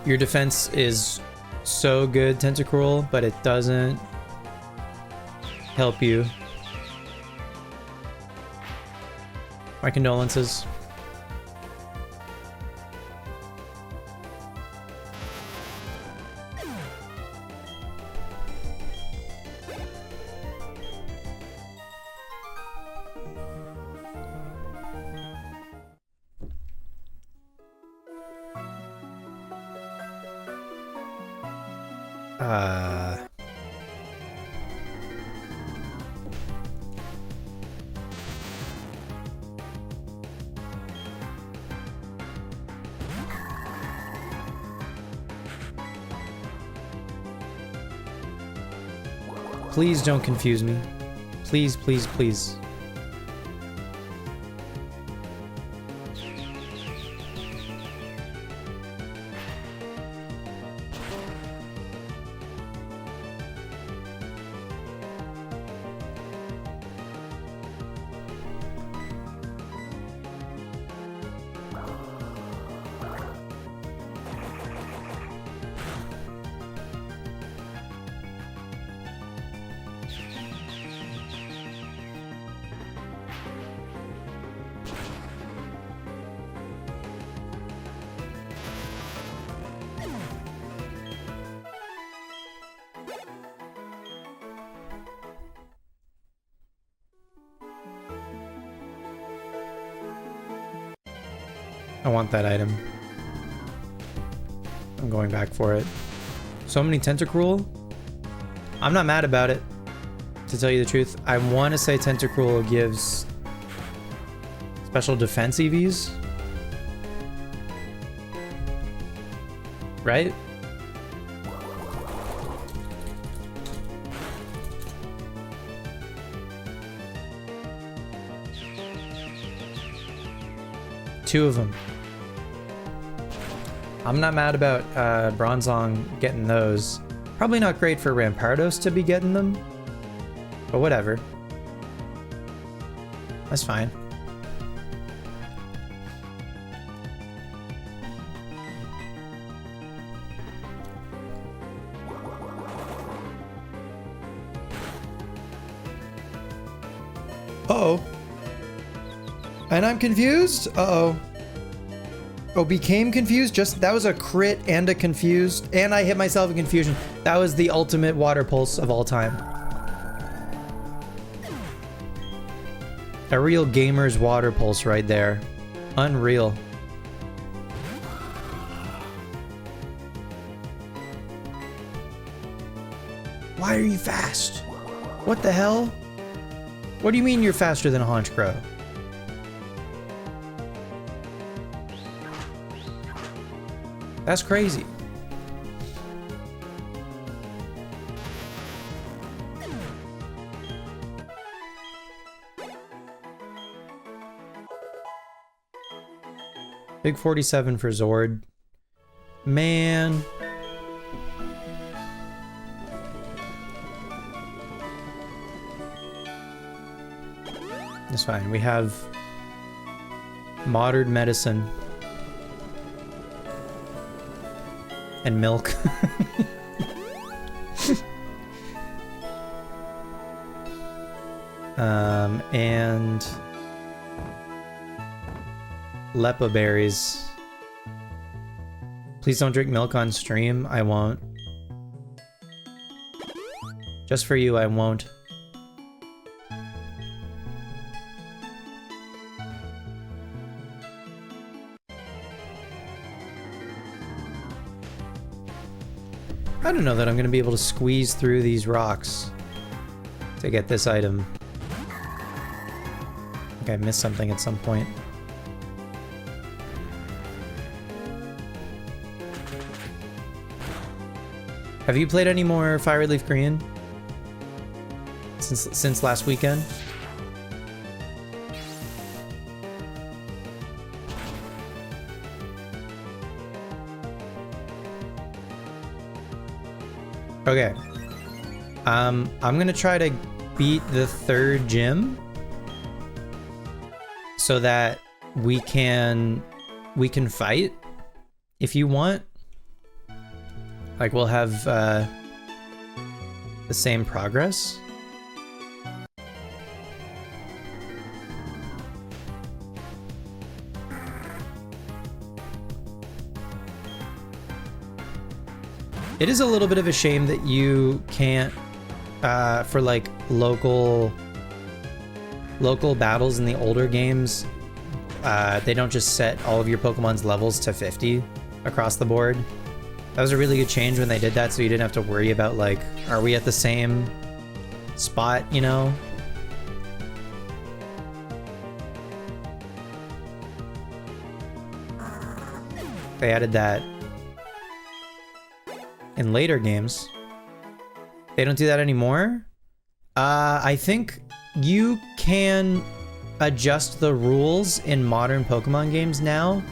Your defense is so good, Tentacruel, but it doesn't help you. My condolences. Please don't confuse me. Please, please, please. I want that item. I'm going back for it. So many Tentacruel. I'm not mad about it, to tell you the truth. I want to say Tentacruel gives special defense EVs. Right? Two of them. I'm not mad about Bronzong getting those. Probably not great for Rampardos to be getting them, but whatever. That's fine. Uh-oh. And I'm confused? Uh-oh. Oh, became confused? Just, that was a crit and a confused, and I hit myself in confusion. That was the ultimate water pulse of all time. A real gamer's water pulse right there. Unreal. Why are you fast? What the hell? What do you mean you're faster than a Honchkrow? That's crazy. Big 47 for Zord. Man. It's fine. We have modern medicine. And milk. And Lepa berries. Please don't drink milk on stream. I won't. Just for you, I won't. I don't know that I'm going to be able to squeeze through these rocks to get this item. I think I missed something at some point. Have you played any more Fire Leaf Green since last weekend? Okay. I'm gonna try to beat the third gym so that we can fight if you want. Like, we'll have the same progress. It is a little bit of a shame that you can't, for like local battles in the older games, they don't just set all of your Pokemon's levels to 50 across the board. That was a really good change when they did that, so you didn't have to worry about, like, are we at the same spot, you know? They added that in later games. They don't do that anymore. I think you can adjust the rules in modern Pokemon games now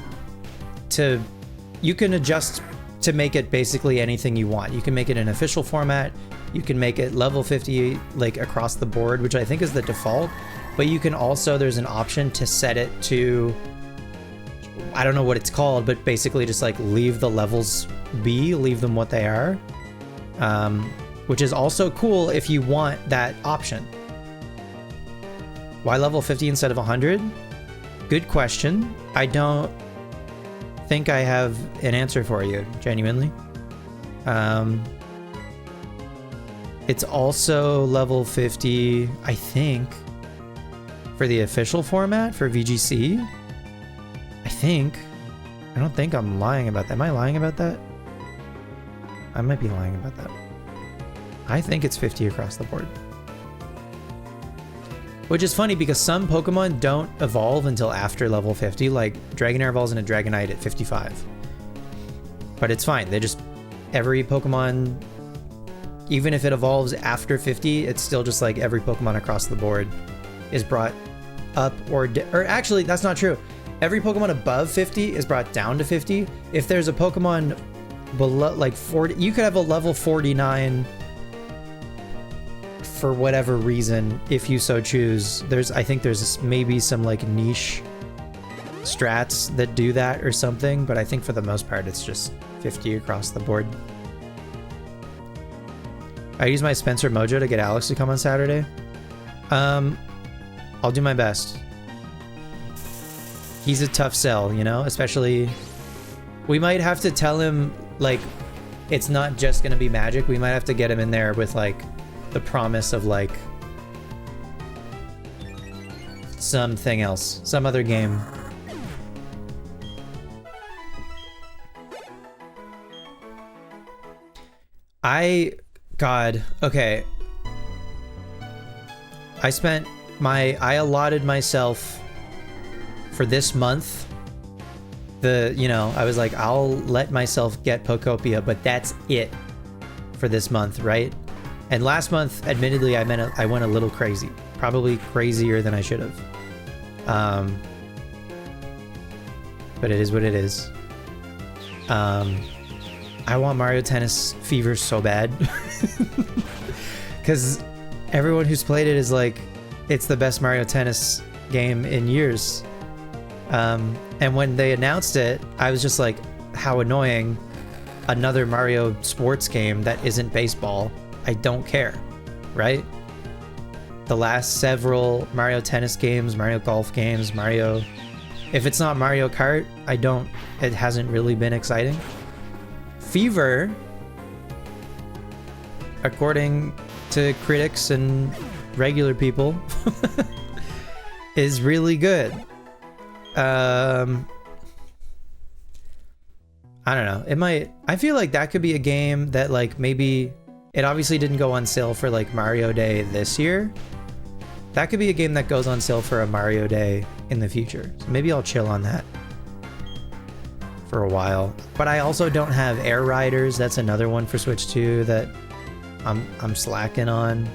you can adjust to make it basically anything you want. You can make it an official format. You can make it level 50 like across the board, which I think is the default. But you can also, there's an option to set it to, I don't know what it's called, but basically just like leave the levels be, leave them what they are. Which is also cool if you want that option. Why level 50 instead of 100? Good question. I don't think I have an answer for you, genuinely. It's also level 50, I think, for the official format for VGC. I think. I don't think I'm lying about that. Am I lying about that? I might be lying about that. I think it's 50 across the board. Which is funny because some Pokemon don't evolve until after level 50, like Dragonair evolves into Dragonite at 55. But it's fine. They just, every Pokemon, even if it evolves after 50, it's still just like every Pokemon across the board is brought up or actually, that's not true. Every Pokemon above 50 is brought down to 50. If there's a Pokemon below, like 40, you could have a level 49 for whatever reason, if you so choose. I think there's maybe some like niche strats that do that or something, but I think for the most part, it's just 50 across the board. I use my Spencer Mojo to get Alex to come on Saturday. I'll do my best. He's a tough sell, you know, especially we might have to tell him like it's not just gonna be Magic. We might have to get him in there with like the promise of like something else, some other game. God, okay. I allotted myself for this month. I was like, I'll let myself get Pokopia, but that's it for this month, right? And last month, admittedly, I went a little crazy. Probably crazier than I should have. But it is what it is. I want Mario Tennis Fever so bad. Because everyone who's played it is like, it's the best Mario Tennis game in years. And when they announced it, I was just like, how annoying. Another Mario sports game that isn't baseball. I don't care, right? The last several Mario Tennis games, Mario Golf games, Mario... If it's not Mario Kart, it hasn't really been exciting. Fever, according to critics and regular people, is really good. I don't know. I feel like that could be a game that like maybe it obviously didn't go on sale for like Mario Day this year. That could be a game that goes on sale for a Mario Day in the future. So maybe I'll chill on that for a while. But I also don't have Air Riders. That's another one for Switch 2 that I'm slacking on.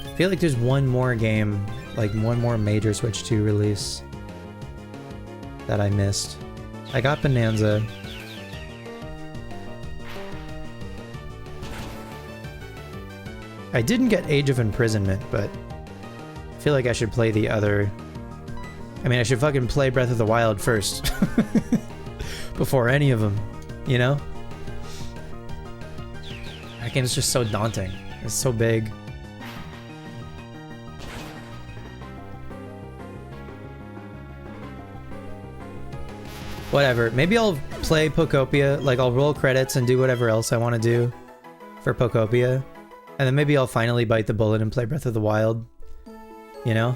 I feel like there's one more game, like one more major Switch 2 release that I missed. I got Bonanza. I didn't get Age of Imprisonment, but I feel like I should play the other... I mean, I should fucking play Breath of the Wild first. Before any of them, you know? That game's just so daunting. It's so big. Whatever. Maybe I'll play Pokopia. Like, I'll roll credits and do whatever else I want to do for Pokopia. And then maybe I'll finally bite the bullet and play Breath of the Wild. You know?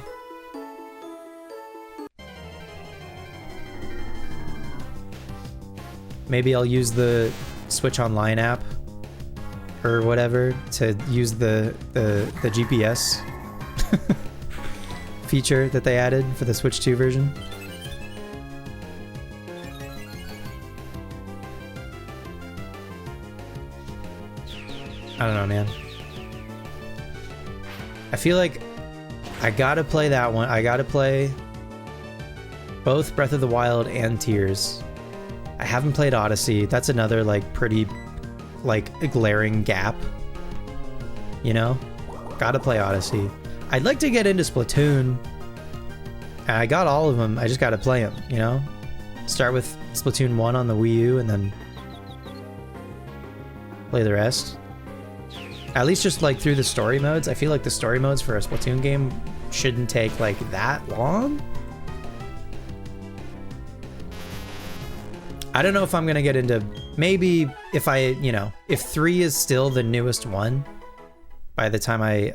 Maybe I'll use the Switch Online app or whatever to use the GPS feature that they added for the Switch 2 version. I don't know, man. I feel like I gotta play that one. I gotta play both Breath of the Wild and Tears. I haven't played Odyssey. That's another like pretty like glaring gap. You know? Gotta play Odyssey. I'd like to get into Splatoon. I got all of them. I just gotta play them, you know? Start with Splatoon 1 on the Wii U and then play the rest. At least just like through the story modes. I feel like the story modes for a Splatoon game shouldn't take like that long. I don't know if I'm gonna get into, maybe if if 3 is still the newest one by the time I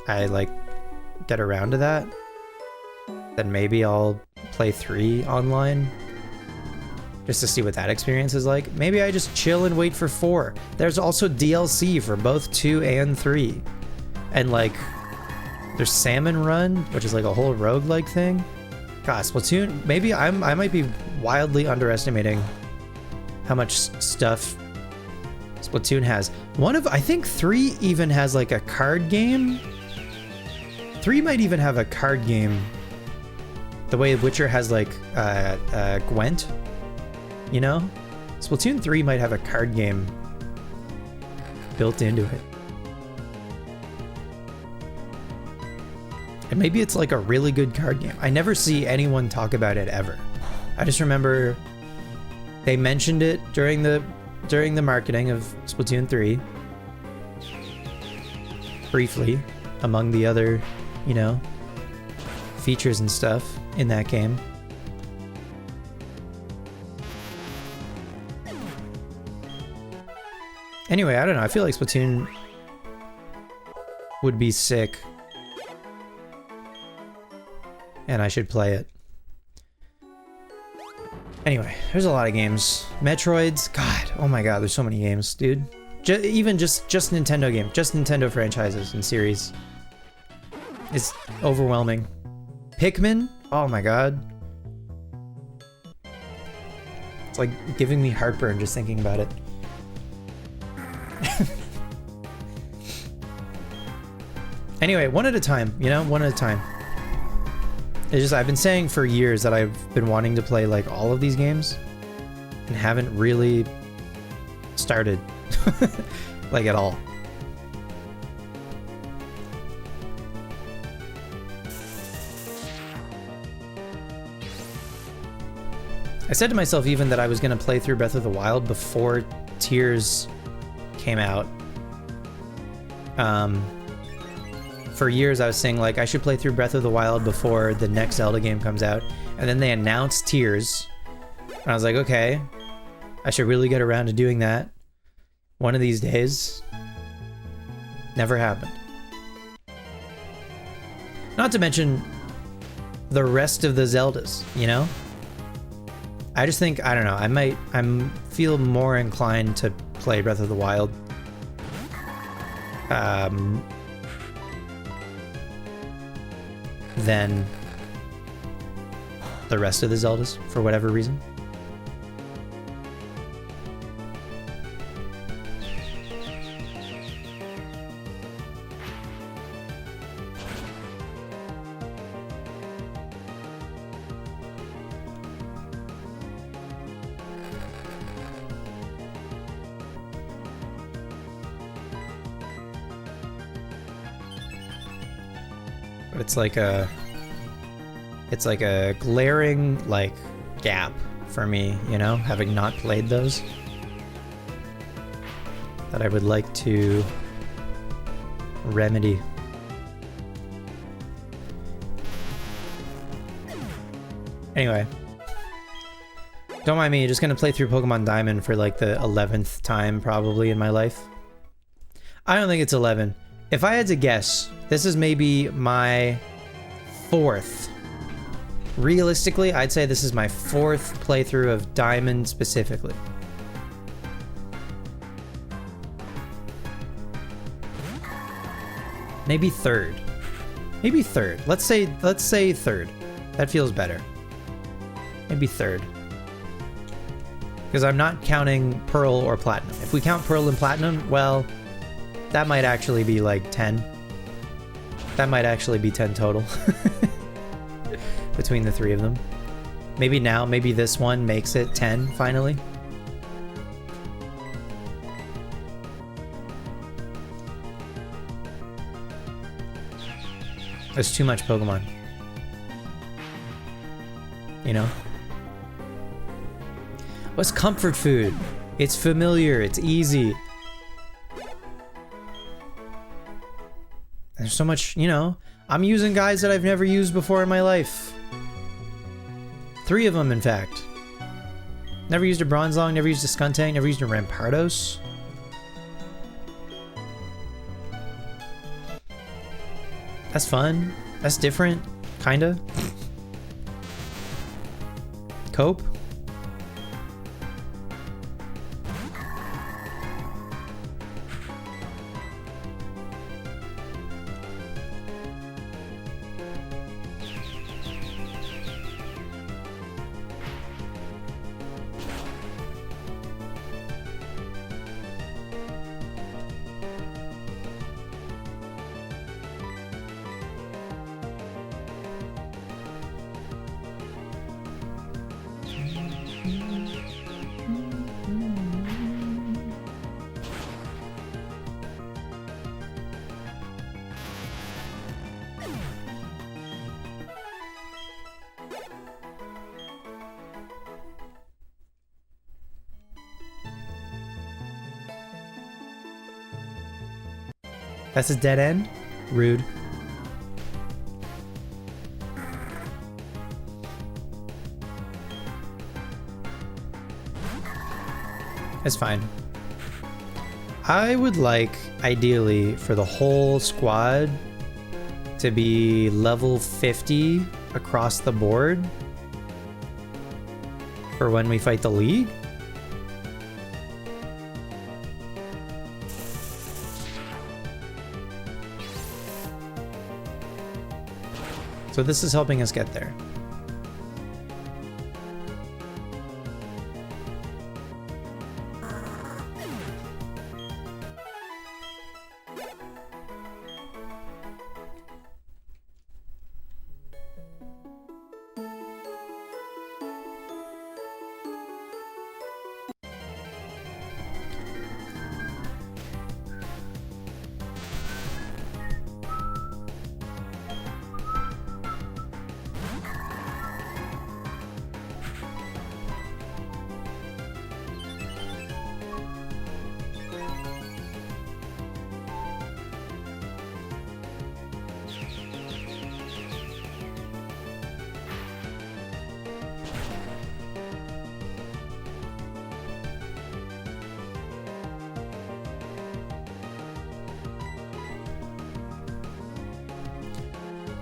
like get around to that, then maybe I'll play 3 online. just to see what that experience is like. Maybe I just chill and wait for 4. There's also DLC for both 2 and 3. And like, there's Salmon Run, which is like a whole roguelike thing. God, Splatoon, maybe I might be wildly underestimating how much stuff Splatoon has. I think 3 even has like a card game. 3 might even have a card game. The way Witcher has like Gwent, you know? Splatoon 3 might have a card game built into it. And maybe it's like a really good card game. I never see anyone talk about it ever. I just remember they mentioned it during the marketing of Splatoon 3. Briefly, among the other, you know, features and stuff in that game. Anyway, I don't know. I feel like Splatoon would be sick. And I should play it. Anyway, there's a lot of games. Metroids, God, oh my God, there's so many games, dude. Even just Nintendo game, just Nintendo franchises and series. It's overwhelming. Pikmin, oh my God. It's like giving me heartburn just thinking about it. Anyway, one at a time, you know, one at a time. It's just, I've been saying for years that I've been wanting to play like all of these games and haven't really started like at all. I said to myself even that I was going to play through Breath of the Wild before Tears came out. For years I was saying like I should play through Breath of the Wild before the next Zelda game comes out, and then they announced Tears and I was like, okay, I should really get around to doing that one of these days. Never happened. Not to mention the rest of the Zeldas, you know? I just think, I don't know, I feel more inclined to play Breath of the Wild than the rest of the Zeldas, for whatever reason. But it's like a glaring like gap for me, you know, having not played those, that I would like to remedy. Anyway, don't mind me, just gonna play through Pokemon Diamond for like the 11th time probably in my life. I don't think it's 11. If I had to guess, this is maybe my 4th. Realistically, I'd say this is my 4th playthrough of Diamond specifically. Maybe 3rd. Maybe 3rd. Let's say 3rd. That feels better. Maybe 3rd. Because I'm not counting Pearl or Platinum. If we count Pearl and Platinum, well, that might actually be like 10. That might actually be 10 total. Between the 3 of them. Maybe this one makes it 10 finally. There's too much Pokemon. You know? What's comfort food? It's familiar, it's easy. There's so much, you know, I'm using guys that I've never used before in my life. 3 of them, in fact. Never used a Bronzong, never used a Skuntank, never used a Rampardos. That's fun. That's different, kinda. Cope. That's a dead end? Rude. It's fine. I would like, ideally, for the whole squad to be level 50 across the board for when we fight the League. So this is helping us get there.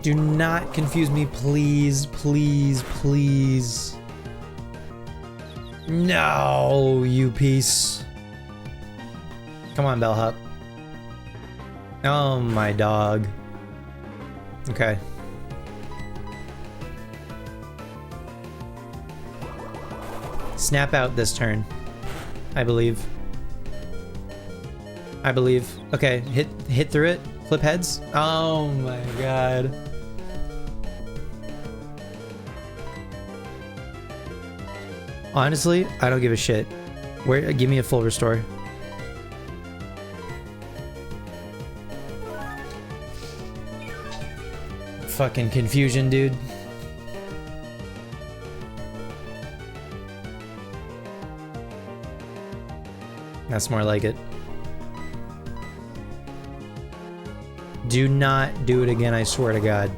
Do not confuse me, please, please, please. No, you piece. Come on, Bellhop. Oh, my dog. Okay. Snap out this turn, I believe. I believe. Okay, hit through it. Flip heads. Oh my god. Honestly, I don't give a shit. Give me a full restore. Fucking confusion, dude. That's more like it. Do not do it again, I swear to God.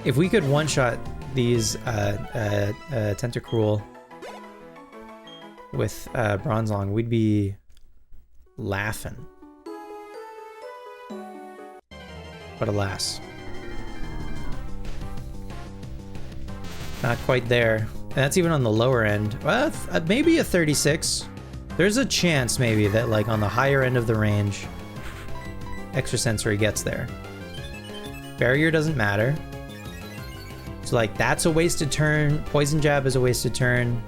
If we could one-shot these Tentacruel with Bronzong, we'd be laughing. But alas. Not quite there. And that's even on the lower end. Well, maybe a 36. There's a chance maybe that like on the higher end of the range, Extrasensory gets there. Barrier doesn't matter. So like that's a wasted turn. Poison Jab is a wasted turn.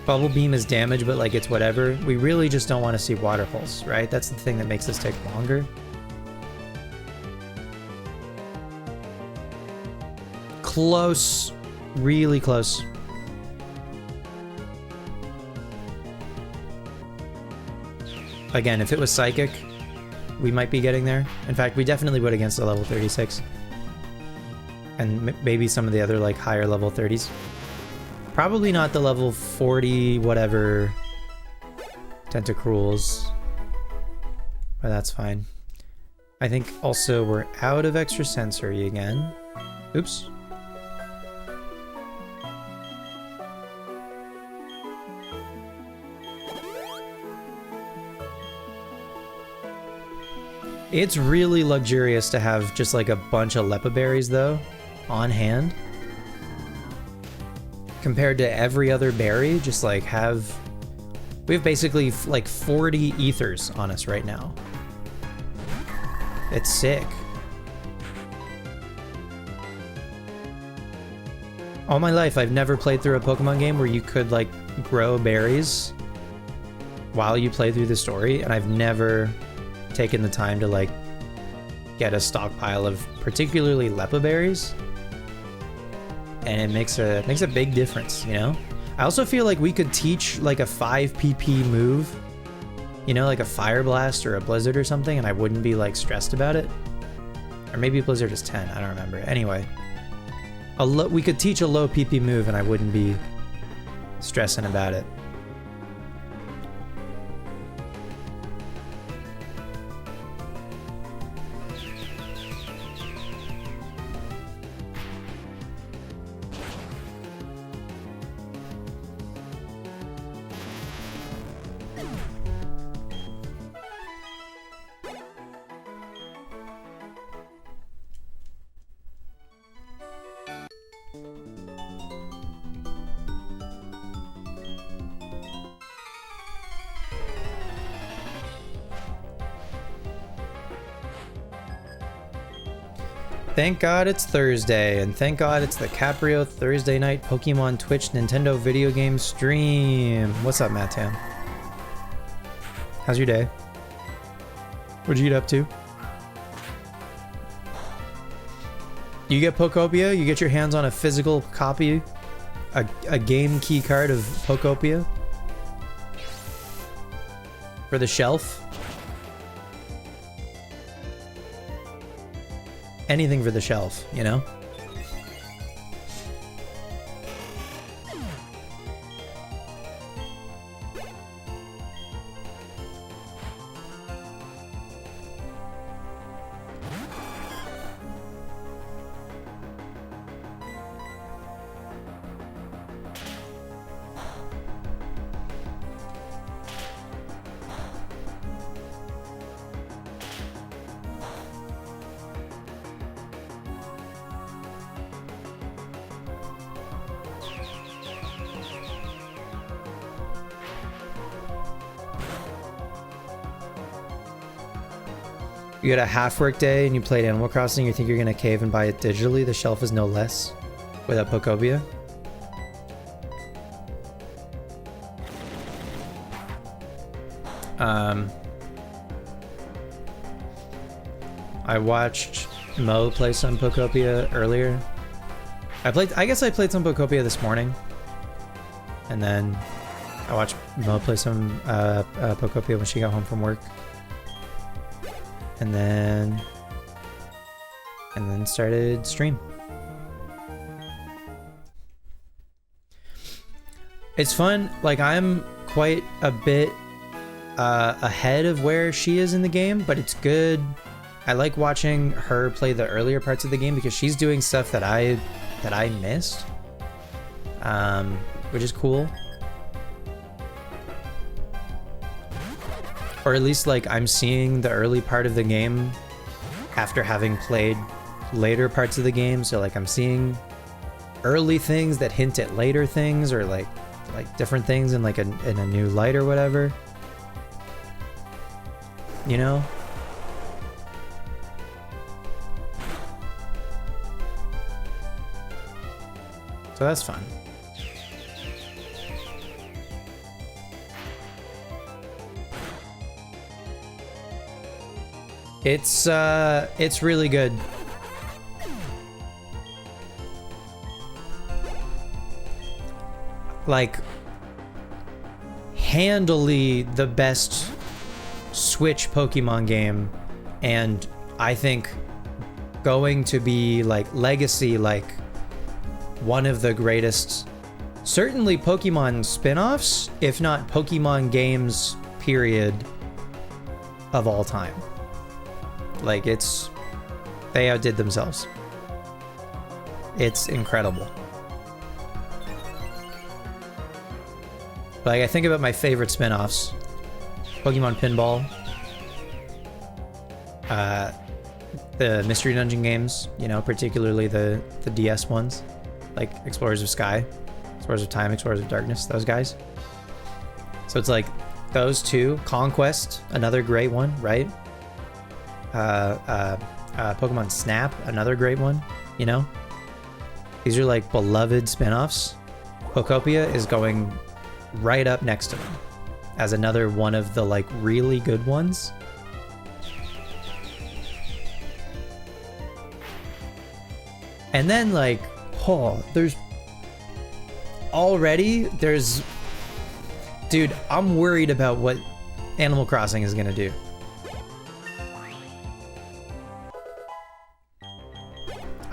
Bubble Beam is damage, but like it's whatever. We really just don't want to see Water Pulse, right? That's the thing that makes this take longer. Close. Really close. Again, if it was Psychic, we might be getting there. In fact, we definitely would against a level 36. And maybe some of the other like higher level 30s. Probably not the level 40 whatever Tentacruels. But that's fine. I think also we're out of Extrasensory again. Oops. It's really luxurious to have just like a bunch of Leppa berries though on hand. Compared to every other berry, just like we have basically like 40 ethers on us right now. It's sick. All my life, I've never played through a Pokemon game where you could like grow berries while you play through the story, and I've never taken the time to like get a stockpile of particularly Leppa berries. and it makes a big difference, you know? I also feel like we could teach like a 5 PP move, you know, like a Fire Blast or a Blizzard or something, and I wouldn't be like stressed about it. Or maybe Blizzard is 10, I don't remember. Anyway, we could teach a low PP move and I wouldn't be stressing about it. Thank God it's Thursday, and thank God it's the Caprio Thursday night Pokemon Twitch Nintendo video game stream. What's up, Mattan? How's your day? What'd you get up to? You get Pokopia? You get your hands on a physical copy? A game key card of Pokopia? For the shelf? Anything for the shelf, you know? You get a half work day and you played Animal Crossing, you think you're gonna cave and buy it digitally? The shelf is no less without Pokopia. I watched Mo play some Pokopia earlier. I guess I played some Pokopia this morning. And then I watched Mo play some Pokopia when she got home from work. And then started stream. It's fun. Like, I'm quite a bit ahead of where she is in the game, but it's good. I like watching her play the earlier parts of the game because she's doing stuff that I missed, which is cool. Or at least, like, I'm seeing the early part of the game after having played later parts of the game. So, like, I'm seeing early things that hint at later things, or like different things in like in a new light or whatever. You know? So that's fun. It's really good. Like, handily the best Switch Pokemon game, and I think going to be like legacy, like one of the greatest, certainly Pokemon spin-offs, if not Pokemon games, period, of all time. Like, they outdid themselves. It's incredible. Like, I think about my favorite spin-offs. Pokemon Pinball. The Mystery Dungeon games, you know, particularly the DS ones. Like Explorers of Sky, Explorers of Time, Explorers of Darkness, those guys. So it's like those two. Conquest, another great one, right? Pokemon Snap, another great one, you know? These are like beloved spin-offs. Pokopia is going right up next to them as another one of the like really good ones. And then like, there's dude, I'm worried about what Animal Crossing is gonna do.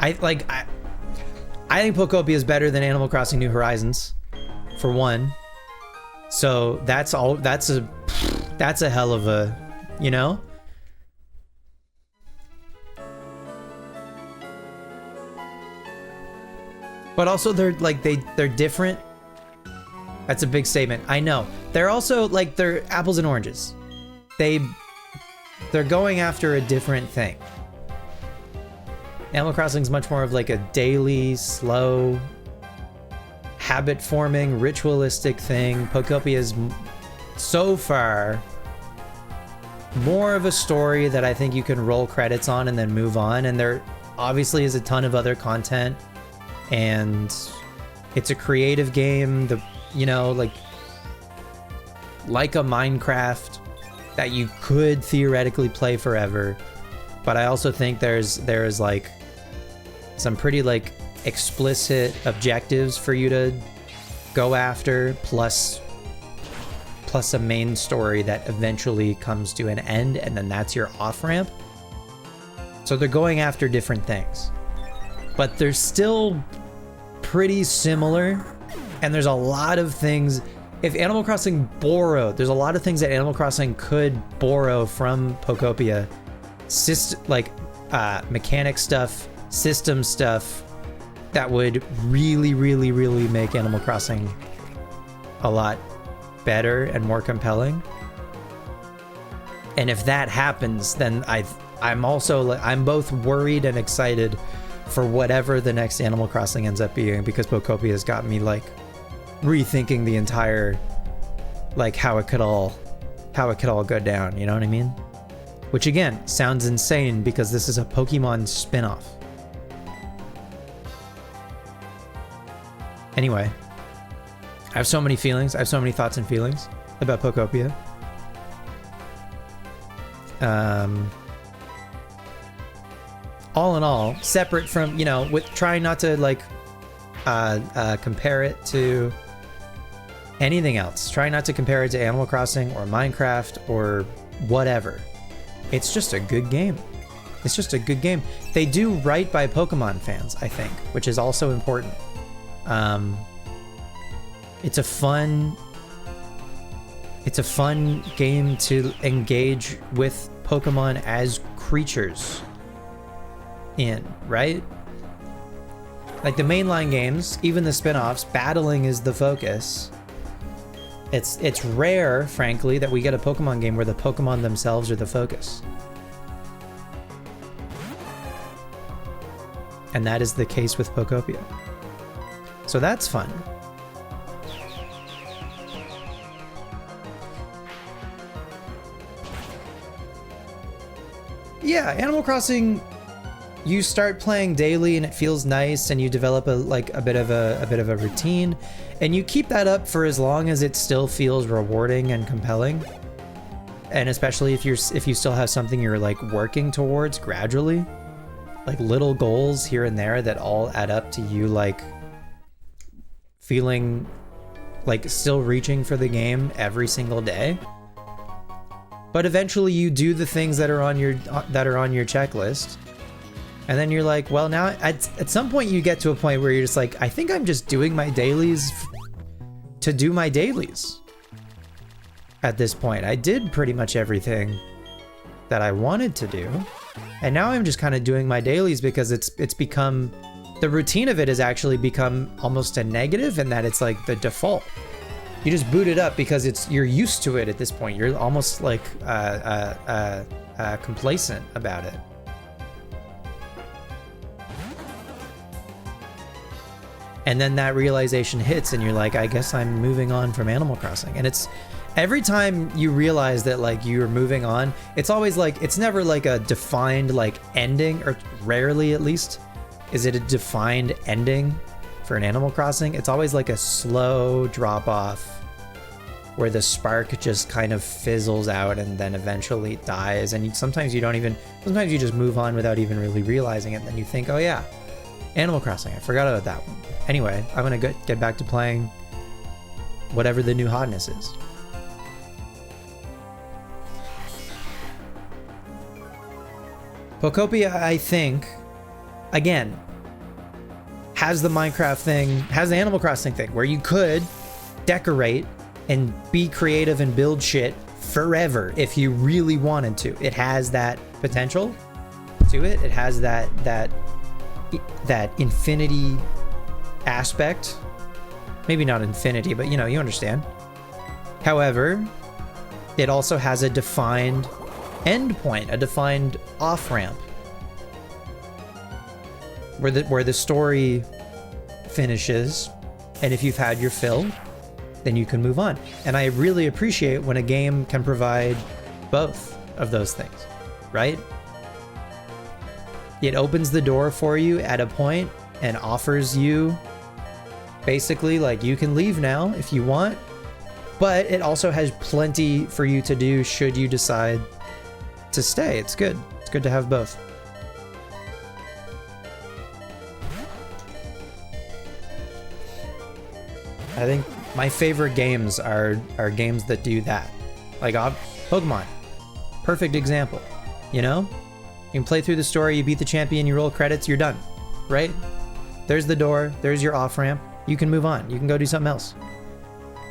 I think Pokopia is better than Animal Crossing New Horizons, for one. So that's a hell of a, you know? But also they're different. That's a big statement. I know. They're also like, they're apples and oranges. They're going after a different thing. Animal Crossing is much more of like a daily, slow, habit-forming, ritualistic thing. Pokopia is so far more of a story that I think you can roll credits on and then move on. And there obviously is a ton of other content, and it's a creative game. You know, like a Minecraft that you could theoretically play forever. But I also think there's like some pretty like explicit objectives for you to go after, plus a main story that eventually comes to an end, and then that's your off-ramp. So they're going after different things, but they're still pretty similar, and there's a lot of things. If Animal Crossing there's a lot of things that Animal Crossing could borrow from Pokopia. Mechanic stuff, system stuff that would really, really, really make Animal Crossing a lot better and more compelling. And if that happens, then I'm both worried and excited for whatever the next Animal Crossing ends up being, because Pokopia has got me like rethinking the entire, like how it could all go down, you know what I mean? Which again, sounds insane because this is a Pokemon spin-off. Anyway, I have so many feelings. I have so many thoughts and feelings about Pokopia. All in all, separate from, you know, with trying not to like compare it to anything else. Trying not to compare it to Animal Crossing or Minecraft or whatever. It's just a good game. It's just a good game. They do right by Pokemon fans, I think, which is also important. It's a fun game to engage with Pokemon as creatures in, right? Like the mainline games, even the spin-offs, battling is the focus. It's rare, frankly, that we get a Pokemon game where the Pokemon themselves are the focus. And that is the case with Pokopia. So that's fun. Yeah, Animal Crossing, you start playing daily and it feels nice, and you develop a bit of a routine, and you keep that up for as long as it still feels rewarding and compelling. And especially if you still have something you're like working towards gradually, like little goals here and there that all add up to you like feeling like still reaching for the game every single day. But eventually you do the things that are on your checklist. And then you're like, well, now at some point you get to a point where you're just like, I think I'm just doing my dailies to do my dailies. At this point, I did pretty much everything that I wanted to do. And now I'm just kind of doing my dailies because it's become, the routine of it has actually become almost a negative, in that it's like the default. You just boot it up because you're used to it at this point. You're almost like complacent about it. And then that realization hits and you're like, I guess I'm moving on from Animal Crossing. And it's every time you realize that like you're moving on, it's always like, it's never like a defined like ending, or rarely at least is it a defined ending for an Animal Crossing. It's always like a slow drop off where the spark just kind of fizzles out and then eventually dies. And sometimes you just move on without even really realizing it. And then you think, oh yeah, Animal Crossing. I forgot about that one. Anyway, I'm gonna get back to playing whatever the new hotness is. Pokopia, I think, again, has the Minecraft thing, has the Animal Crossing thing, where you could decorate and be creative and build shit forever if you really wanted to. It has that potential to it. It has that infinity aspect. Maybe not infinity, but you know, you understand. However, it also has a defined endpoint, a defined off-ramp where the story finishes, and if you've had your fill, then you can move on. And I really appreciate when a game can provide both of those things, right? It opens the door for you at a point and offers you basically like you can leave now if you want, but it also has plenty for you to do should you decide to stay. It's good. It's good to have both. I think my favorite games are games that do that. Like Pokemon. Perfect example. You know? You can play through the story, you beat the champion, you roll credits, you're done. Right? There's the door, there's your off-ramp. You can move on. You can go do something else.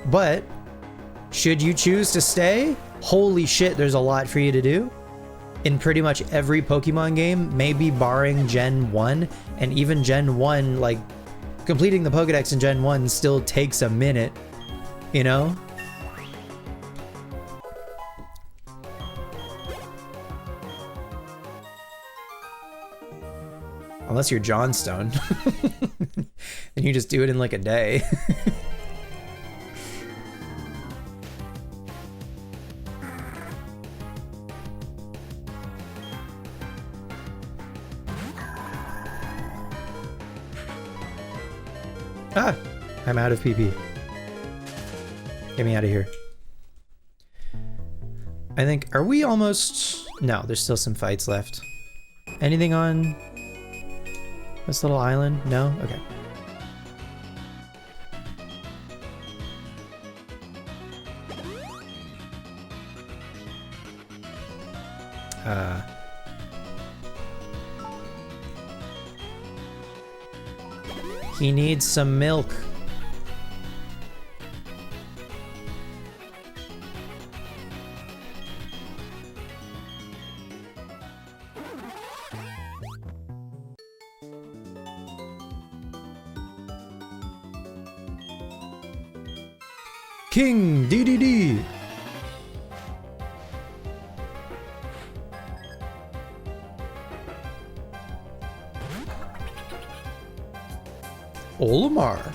But should you choose to stay, holy shit, there's a lot for you to do. In pretty much every Pokemon game, maybe barring Gen 1, and even Gen 1, like, completing the Pokedex in Gen 1 still takes a minute, you know? Unless you're Johnstone. Then you just do it in like a day. Ah, I'm out of PP. Get me out of here. I think, are we almost? No, there's still some fights left. Anything on this little island? No? Okay. He needs some milk. King DDD. Olimar.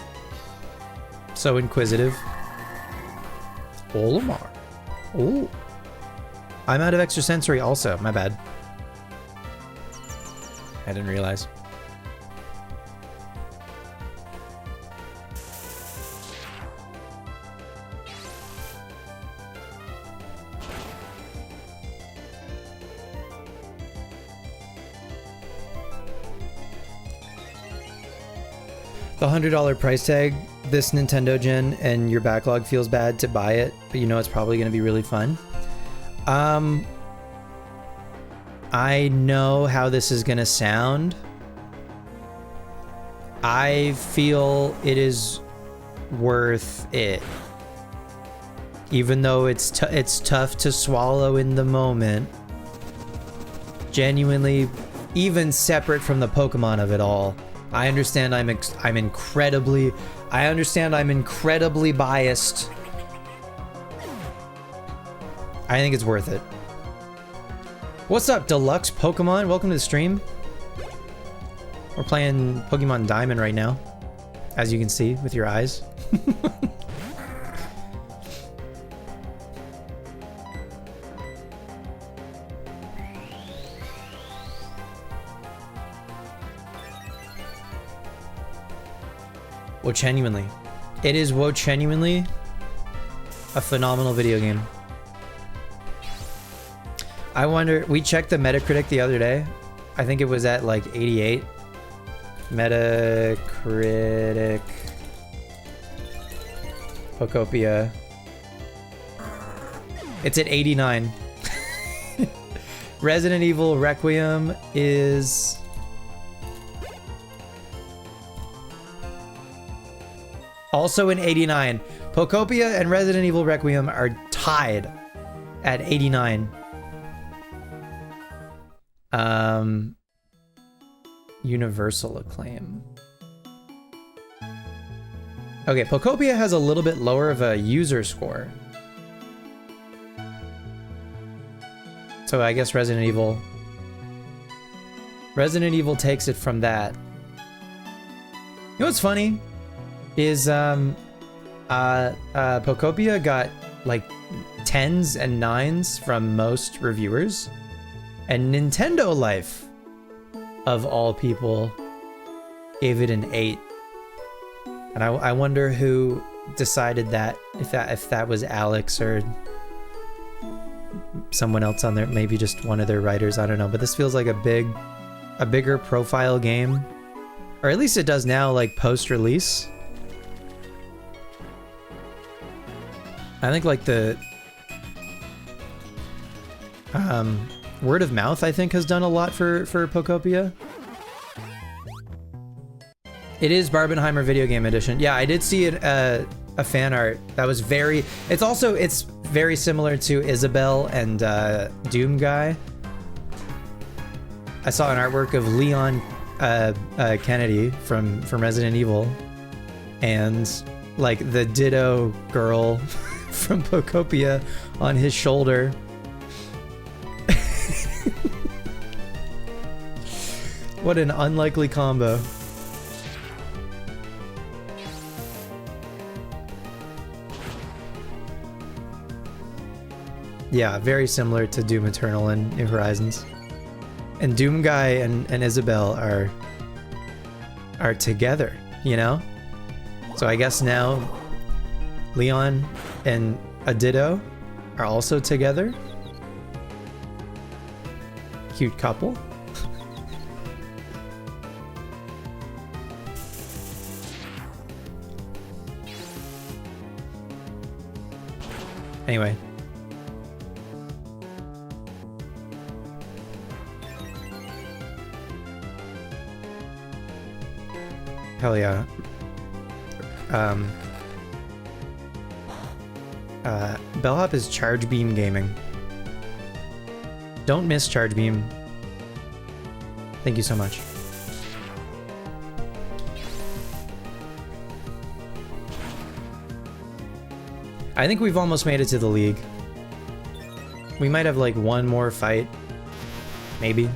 So inquisitive. Olimar. Oh. I'm out of extrasensory also. My bad. I didn't realize. The $100 price tag this Nintendo gen, and your backlog feels bad to buy it, but you know it's probably going to be really fun. I know how this is going to sound. I feel it is worth it. Even though it's tough to swallow in the moment. Genuinely, even separate from the Pokemon of it all. I understand I'm incredibly biased. I think it's worth it. What's up, Deluxe Pokemon? Welcome to the stream. We're playing Pokemon Diamond right now, as you can see with your eyes. Well, genuinely. It is genuinely a phenomenal video game. I wonder, we checked the Metacritic the other day. I think it was at like 88. Metacritic. Pokopia. It's at 89. Resident Evil Requiem is... also an 89. Pokopia and Resident Evil Requiem are tied at 89. Universal acclaim. Okay, Pokopia has a little bit lower of a user score. So I guess Resident Evil takes it from that. You know what's funny? Is Pokopia got like 10s and 9s from most reviewers, and Nintendo Life, of all people, gave it an 8. And I wonder who decided that, if that was Alex or someone else on there, maybe just one of their writers, I don't know. But this feels like a bigger profile game, or at least it does now, like post-release. I think like the word of mouth, I think, has done a lot for Pokopia. It is Barbenheimer Video Game Edition. Yeah, I did see it, a fan art that was very... It's very similar to Isabelle and Doom Guy. I saw an artwork of Leon Kennedy from Resident Evil, and like the Ditto girl from Pokopia on his shoulder. What an unlikely combo. Yeah, very similar to Doom Eternal and New Horizons. And Doom Guy and Isabelle are together, you know? So I guess now Leon and a Ditto are also together. Cute couple. Anyway. Hell yeah. Bellhop is Charge Beam Gaming. Don't miss Charge Beam. Thank you so much. I think we've almost made it to the league. We might have like one more fight. Maybe.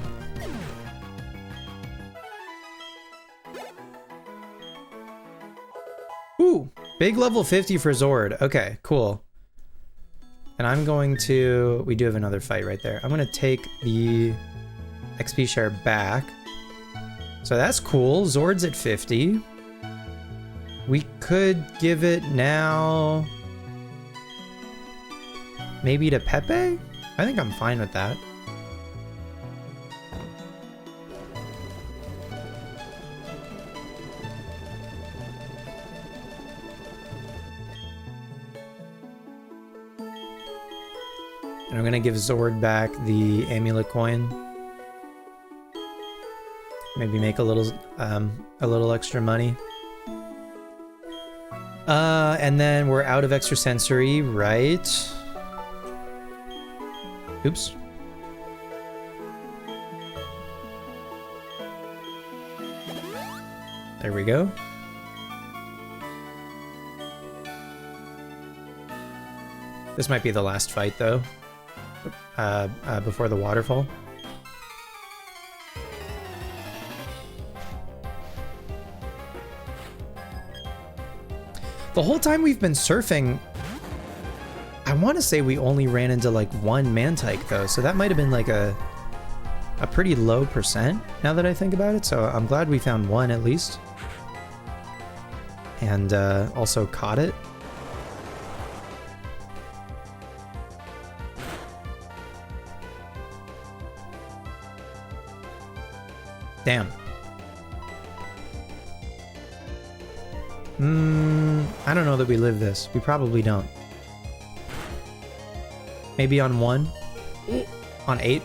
Ooh, big level 50 for Zord. Okay, cool. And I'm going to... we do have another fight right there. I'm going to take the XP share back. So that's cool. Zord's at 50. We could give it now... maybe to Pepe? I think I'm fine with that. And I'm gonna give Zord back the amulet coin. Maybe make a little extra money. And then we're out of extrasensory, right? Oops. There we go. This might be the last fight, though. Before the waterfall. The whole time we've been surfing, I want to say we only ran into like one Mantike though, so that might have been like a pretty low percent now that I think about it, so I'm glad we found one at least. And also caught it. Damn. I don't know that we live this. We probably don't. Maybe on 1? On 8?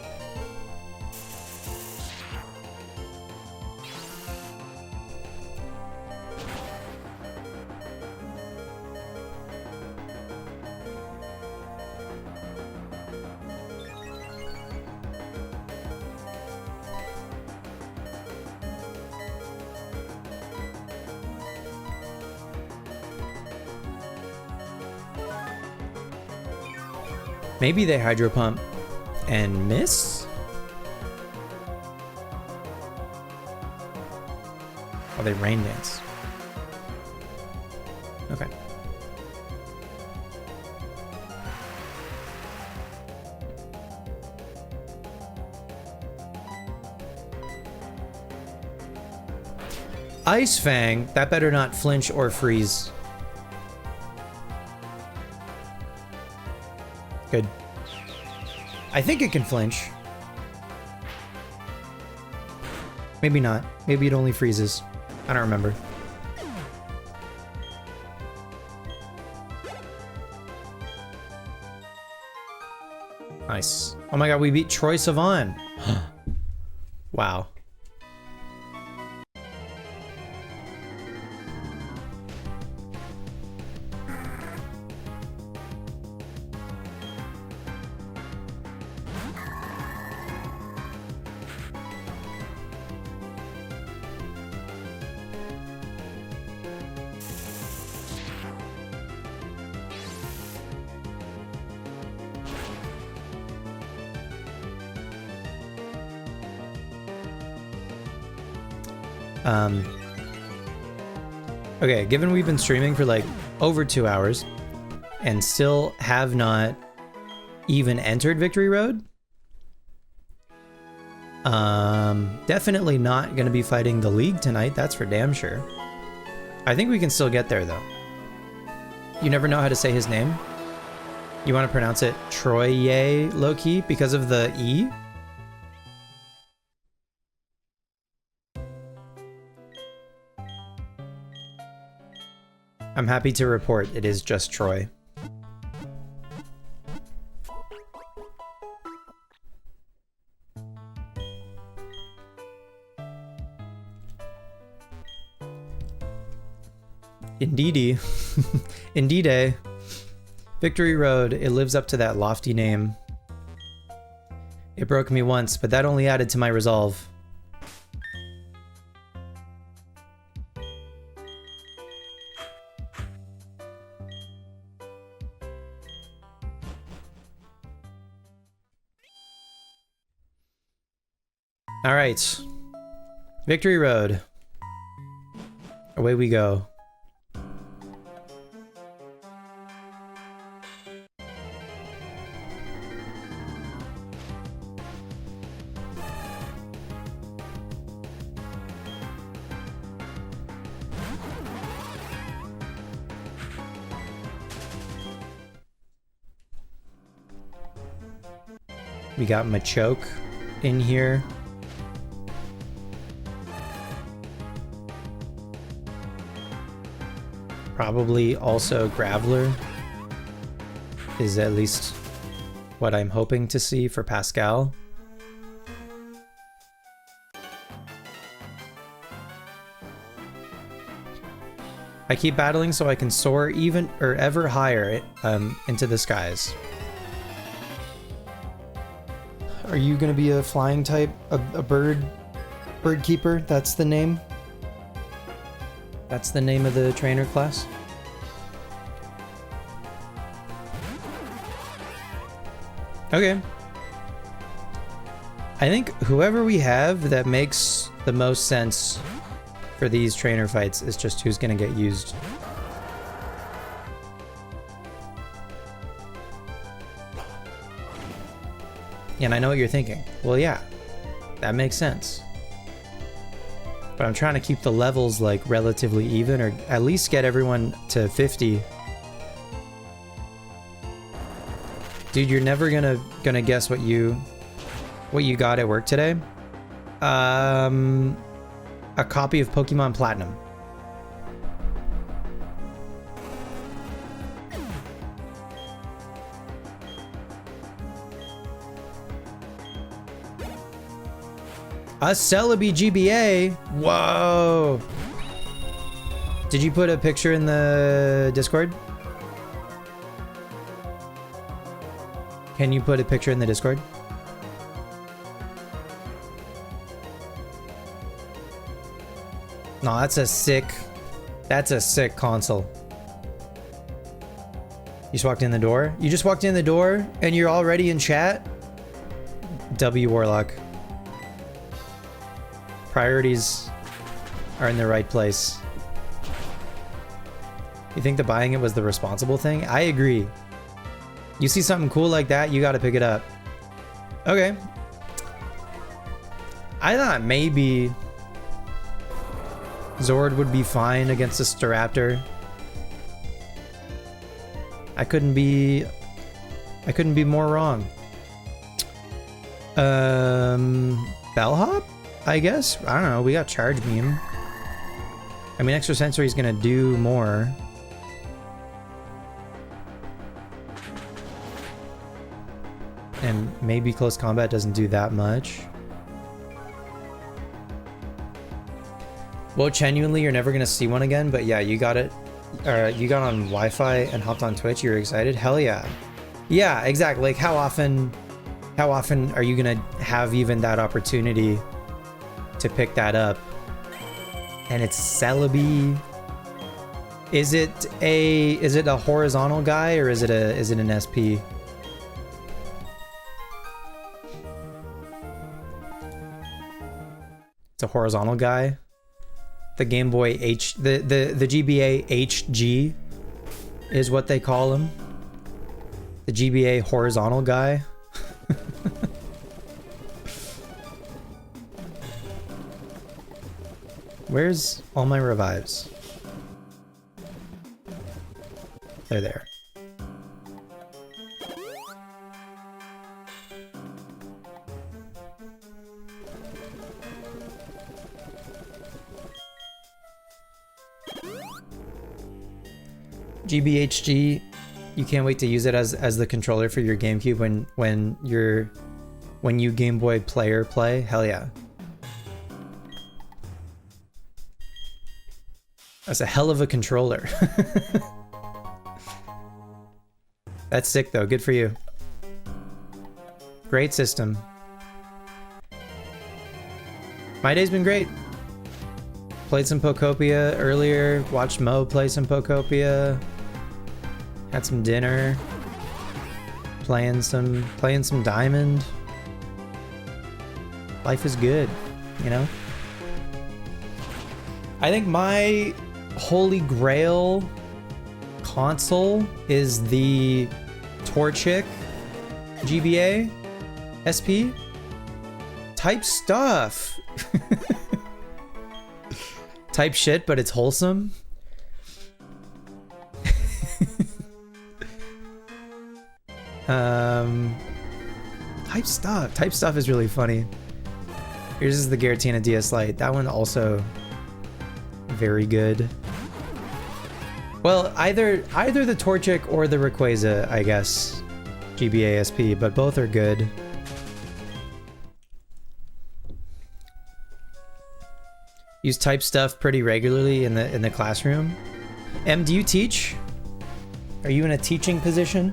Maybe they hydro pump and miss? Or they rain dance? Okay. Ice Fang, that better not flinch or freeze. Good. I think it can flinch. Maybe not. Maybe it only freezes. I don't remember. Nice. Oh my god, we beat Troye Sivan. Wow. Okay, given we've been streaming for like over 2 hours and still have not even entered Victory Road, definitely not going to be fighting the League tonight, that's for damn sure. I think we can still get there though. You never know how to say his name? You want to pronounce it Troye low-key because of the E? I'm happy to report it is just Troy. Indeedy. Indeed. Victory Road, it lives up to that lofty name. It broke me once, but that only added to my resolve. All right, Victory Road. Away we go. We got Machoke in here. Probably also Graveler is at least what I'm hoping to see for Pascal. I keep battling so I can soar even or ever higher into the skies. Are you gonna be a flying type, a bird keeper? That's the name? That's the name of the trainer class? Okay. I think whoever we have that makes the most sense for these trainer fights is just who's gonna get used. And I know what you're thinking. Well, yeah, that makes sense. But I'm trying to keep the levels like relatively even, or at least get everyone to 50. Dude, you're never gonna guess what you got at work today. A copy of Pokemon Platinum. A Celebi GBA? Whoa. Did you put a picture in the Discord? Can you put a picture in the Discord? No, that's a sick console. You just walked in the door? You just walked in the door and you're already in chat? W Warlock. Priorities are in the right place. You think the buying it was the responsible thing? I agree. You see something cool like that, you gotta pick it up. Okay. I thought maybe Zord would be fine against a Staraptor. I couldn't be more wrong. Bellhop? I guess? I don't know, we got Charge Beam. I mean, Extra Sensory is gonna do more. And maybe Close Combat doesn't do that much. Well, genuinely, you're never gonna see one again, but yeah, you got it. You got on Wi-Fi and hopped on Twitch, you're excited? Hell yeah. Yeah, exactly. Like, how often are you gonna have even that opportunity to pick that up? And it's Celebi. Is it a horizontal guy or is it an SP? It's a horizontal guy. The Game Boy the GBA HG is what they call him. The GBA horizontal guy. Where's all my revives? They're there. GBHG, you can't wait to use it as the controller for your GameCube when you Game Boy player play. Hell yeah. That's a hell of a controller. That's sick though, good for you. Great system. My day's been great. Played some Pokopia earlier, watched Mo play some Pokopia. Had some dinner. Playing some Diamond. Life is good, you know? I think my holy grail console is the Torchic GBA SP. Type stuff. Type shit, but it's wholesome. Type stuff is really funny. Here's is the Giratina DS Lite. That one also very good. Well, either the Torchic or the Rayquaza, I guess. GBA SP, but both are good. Use type stuff pretty regularly in the classroom. Em, do you teach? Are you in a teaching position?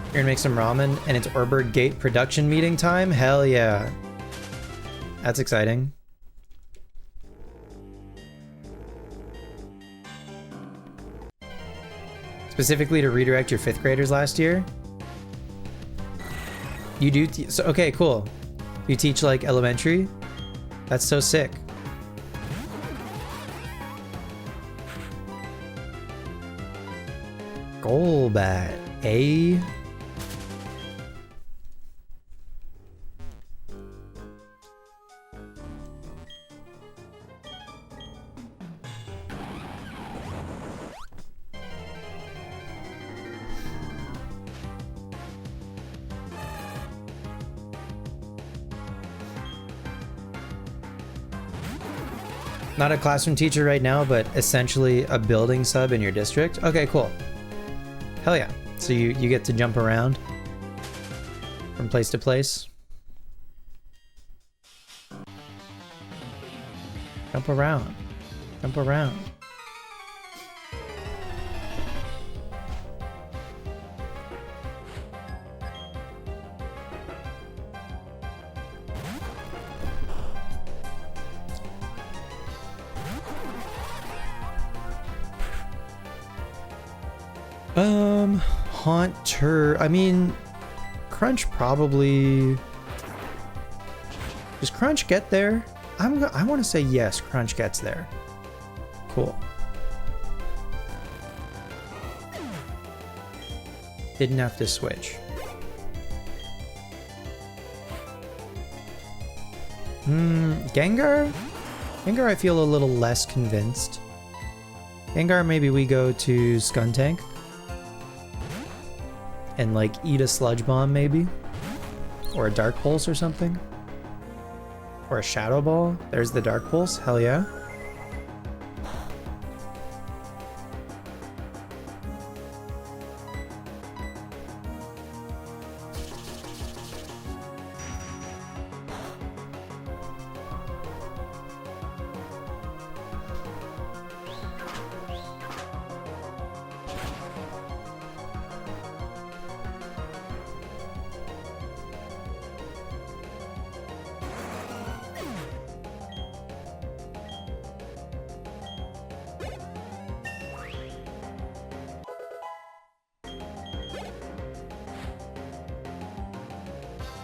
You're gonna make some ramen and it's Oreburgh Gate production meeting time? Hell yeah. That's exciting. Specifically to redirect your 5th graders last year? You do? So, okay, cool. You teach like elementary? That's so sick. Golbat, eh? Not a classroom teacher right now, but essentially a building sub in your district? Okay, cool. Hell yeah. So you get to jump around from place to place. Jump around. Jump around. Haunter. I mean, Crunch probably. Does Crunch get there? I want to say yes. Crunch gets there. Cool. Didn't have to switch. Gengar? Gengar, I feel a little less convinced. Gengar, maybe we go to Skuntank. And like eat a Sludge Bomb maybe? Or a Dark Pulse or something? Or a Shadow Ball? There's the Dark Pulse, hell yeah.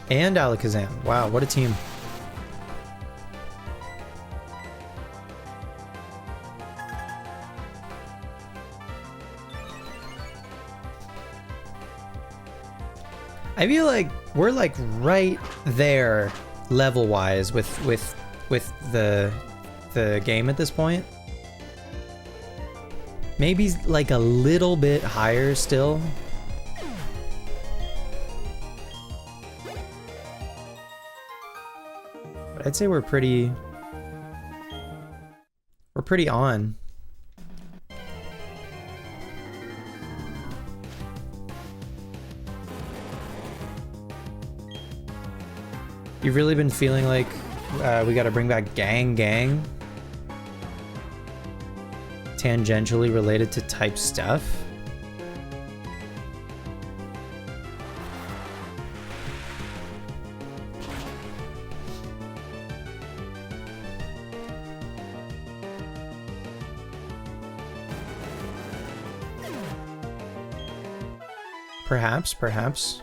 And Alakazam. Wow, what a team. I feel like we're like right there level-wise with the game at this point. Maybe like a little bit higher still. I'd say we're pretty on. You've really been feeling like we gotta bring back Gang Gang? Tangentially related to type stuff? Perhaps.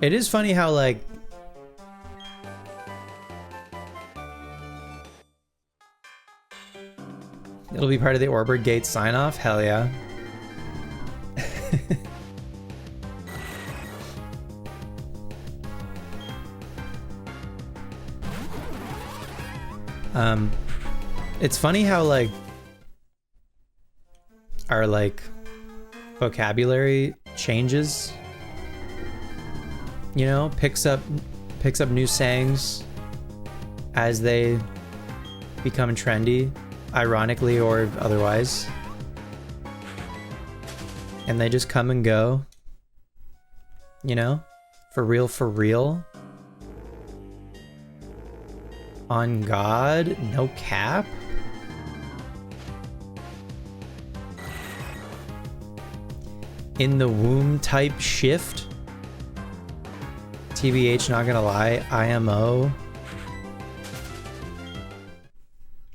It is funny how, like, it'll be part of the Orberd Gate sign-off? Hell yeah. It's funny how, like, our, like, vocabulary changes, you know, picks up new sayings as they become trendy, ironically or otherwise, and they just come and go, you know, for real, on God, no cap. In the womb type shift. TBH, not gonna lie. IMO.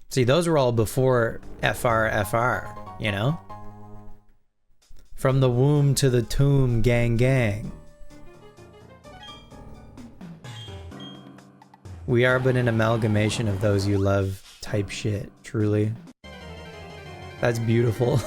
See, those were all before FR, you know? From the womb to the tomb, gang gang. We are but an amalgamation of those you love type shit, truly. That's beautiful.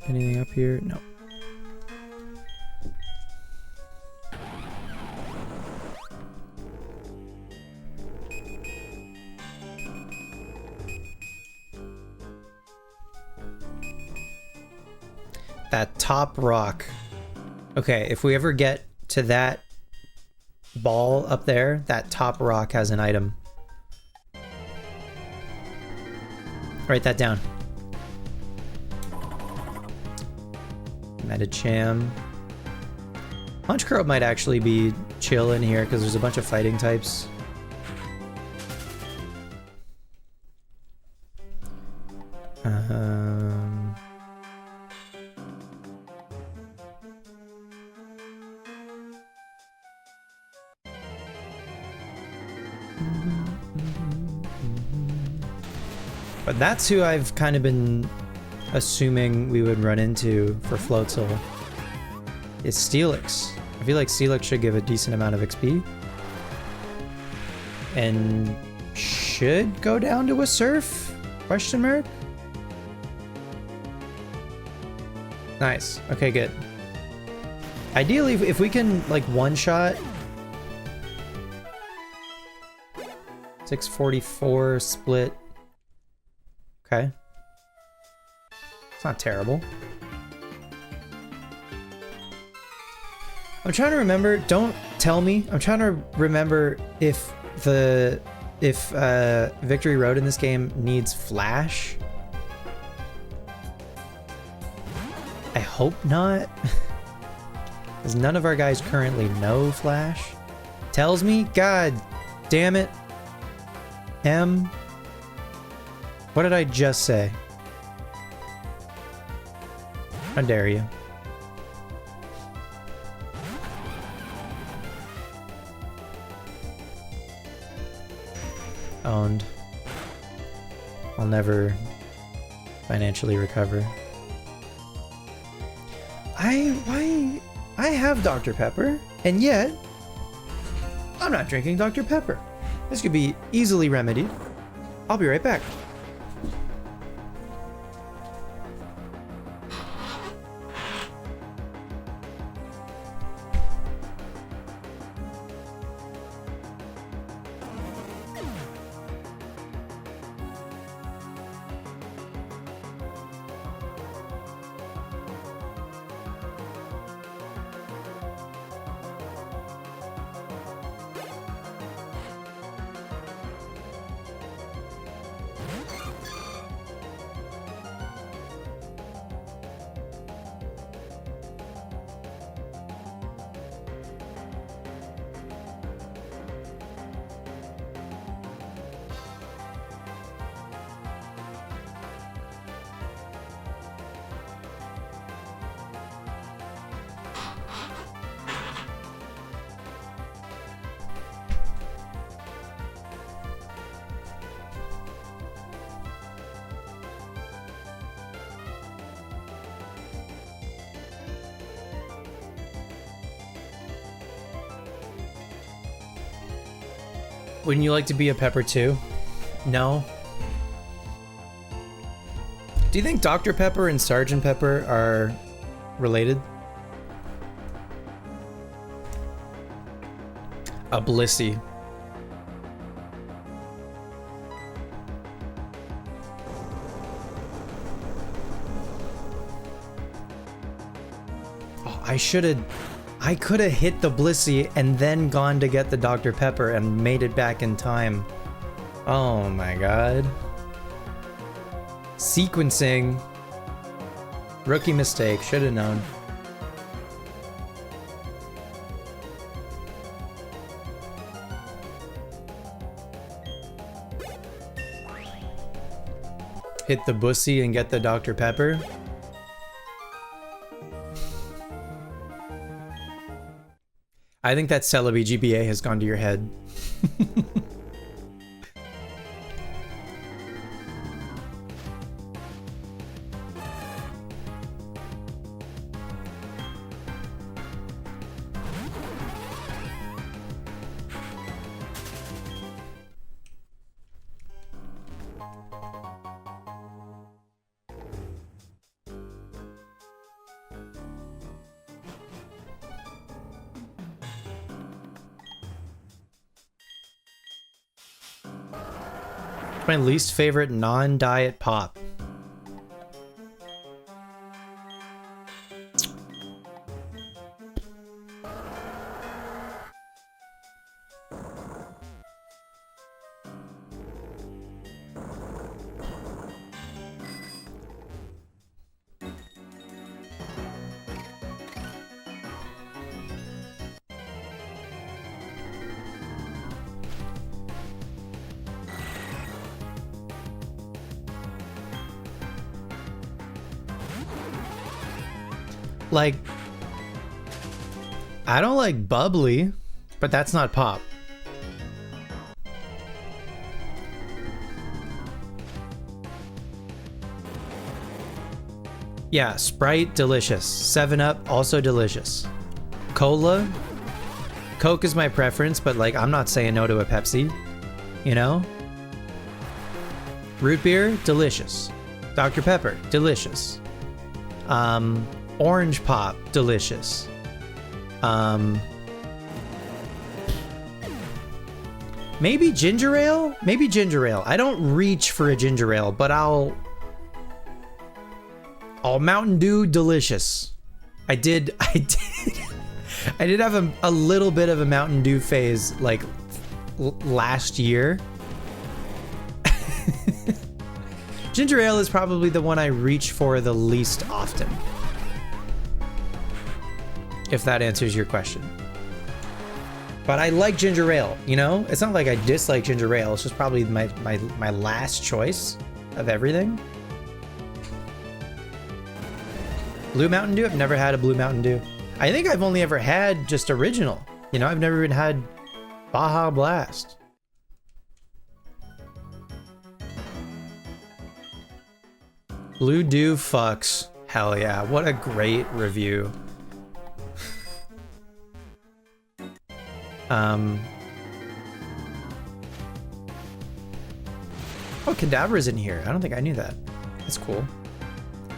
Anything up here? No. That top rock. Okay, if we ever get to that ball up there, that top rock has an item. Write that down. Medicham. Honchkrow might actually be chill in here because there's a bunch of fighting types. But that's who I've kind of been assuming we would run into for Floatzel. Is Steelix. I feel like Steelix should give a decent amount of XP. And should go down to a Surf? Question mark? Nice. Okay, good. Ideally, if we can, like, one-shot 644 split. Okay. It's not terrible. I'm trying to remember, don't tell me. I'm trying to remember if Victory Road in this game needs Flash. I hope not. Because none of our guys currently know Flash. Tells me? God damn it. What did I just say? How dare you? Owned. I'll never financially recover. I have Dr. Pepper, and yet I'm not drinking Dr. Pepper. This could be easily remedied. I'll be right back. Wouldn't you like to be a Pepper too? No. Do you think Dr. Pepper and Sergeant Pepper are related? A Blissey. Oh, I could have hit the Blissey and then gone to get the Dr. Pepper and made it back in time. Oh my god. Sequencing. Rookie mistake, should have known. Hit the Bussy and get the Dr. Pepper. I think that Celebi GBA has gone to your head. My least favorite non-diet pop. Like, I don't like bubbly, but that's not pop. Yeah, Sprite, delicious. 7-Up, also delicious. Cola, Coke is my preference, but like, I'm not saying no to a Pepsi, you know? Root beer, delicious. Dr. Pepper, delicious. Orange pop, delicious. Maybe ginger ale? Maybe ginger ale. I don't reach for a ginger ale, but I'll Mountain Dew, delicious. I did have a little bit of a Mountain Dew phase like last year. Ginger ale is probably the one I reach for the least often. If that answers your question. But I like ginger ale, you know? It's not like I dislike ginger ale, it's just probably my last choice of everything. Blue Mountain Dew? I've never had a Blue Mountain Dew. I think I've only ever had just original. You know, I've never even had Baja Blast. Blue Dew fucks. Hell yeah, what a great review. Oh, Cadabra's in here. I don't think I knew that. That's cool.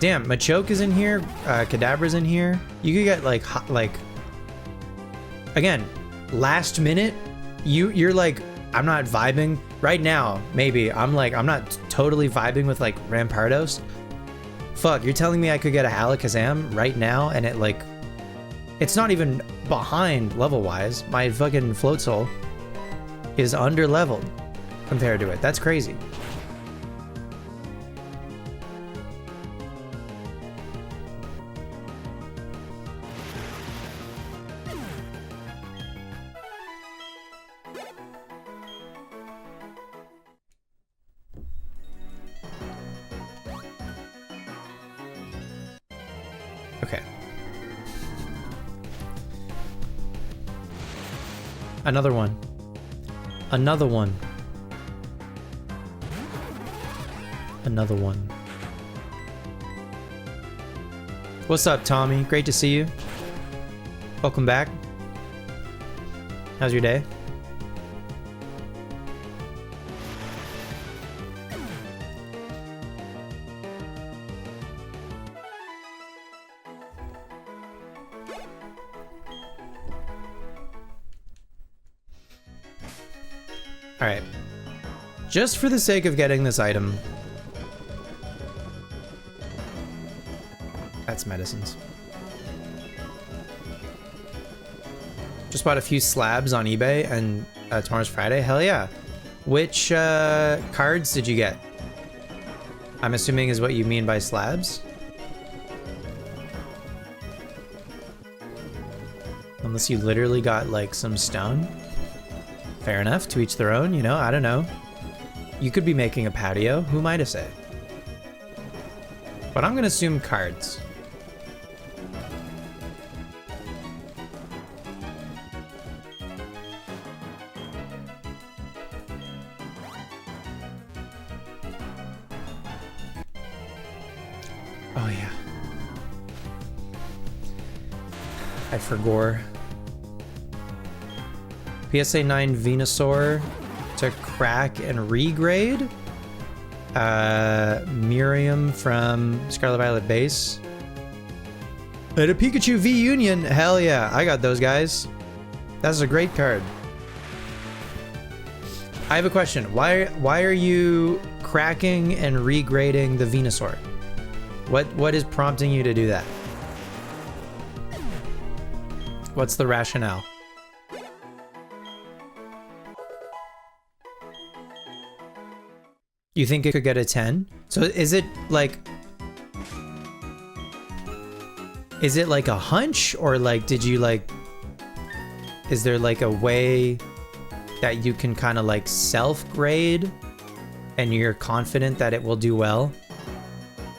Damn, Machoke is in here. Cadabra's in here. You could get like again, last minute. You're like, I'm not vibing right now. Maybe I'm not totally vibing with like Rampardos. Fuck, you're telling me I could get a Alakazam right now and it like, it's not even behind level wise. My fucking Floatzel is under leveled compared to it. That's crazy. Okay. Another one. Another one. Another one. What's up, Tommy? Great to see you. Welcome back. How's your day? Alright. Just for the sake of getting this item. That's medicines. Just bought a few slabs on eBay and tomorrow's Friday. Hell yeah. Which cards did you get? I'm assuming is what you mean by slabs. Unless you literally got like some stone. Fair enough, to each their own, you know, I don't know. You could be making a patio, who am I to say? But I'm gonna assume cards. Oh yeah. I forgot. PSA 9 Venusaur to crack and regrade. Miriam from Scarlet Violet base. And a Pikachu V Union. Hell yeah, I got those guys. That's a great card. I have a question. Why are you cracking and regrading the Venusaur? What is prompting you to do that? What's the rationale? You think it could get a 10? So is it like a hunch, or like did you like, is there like a way that you can kind of like self-grade and you're confident that it will do well?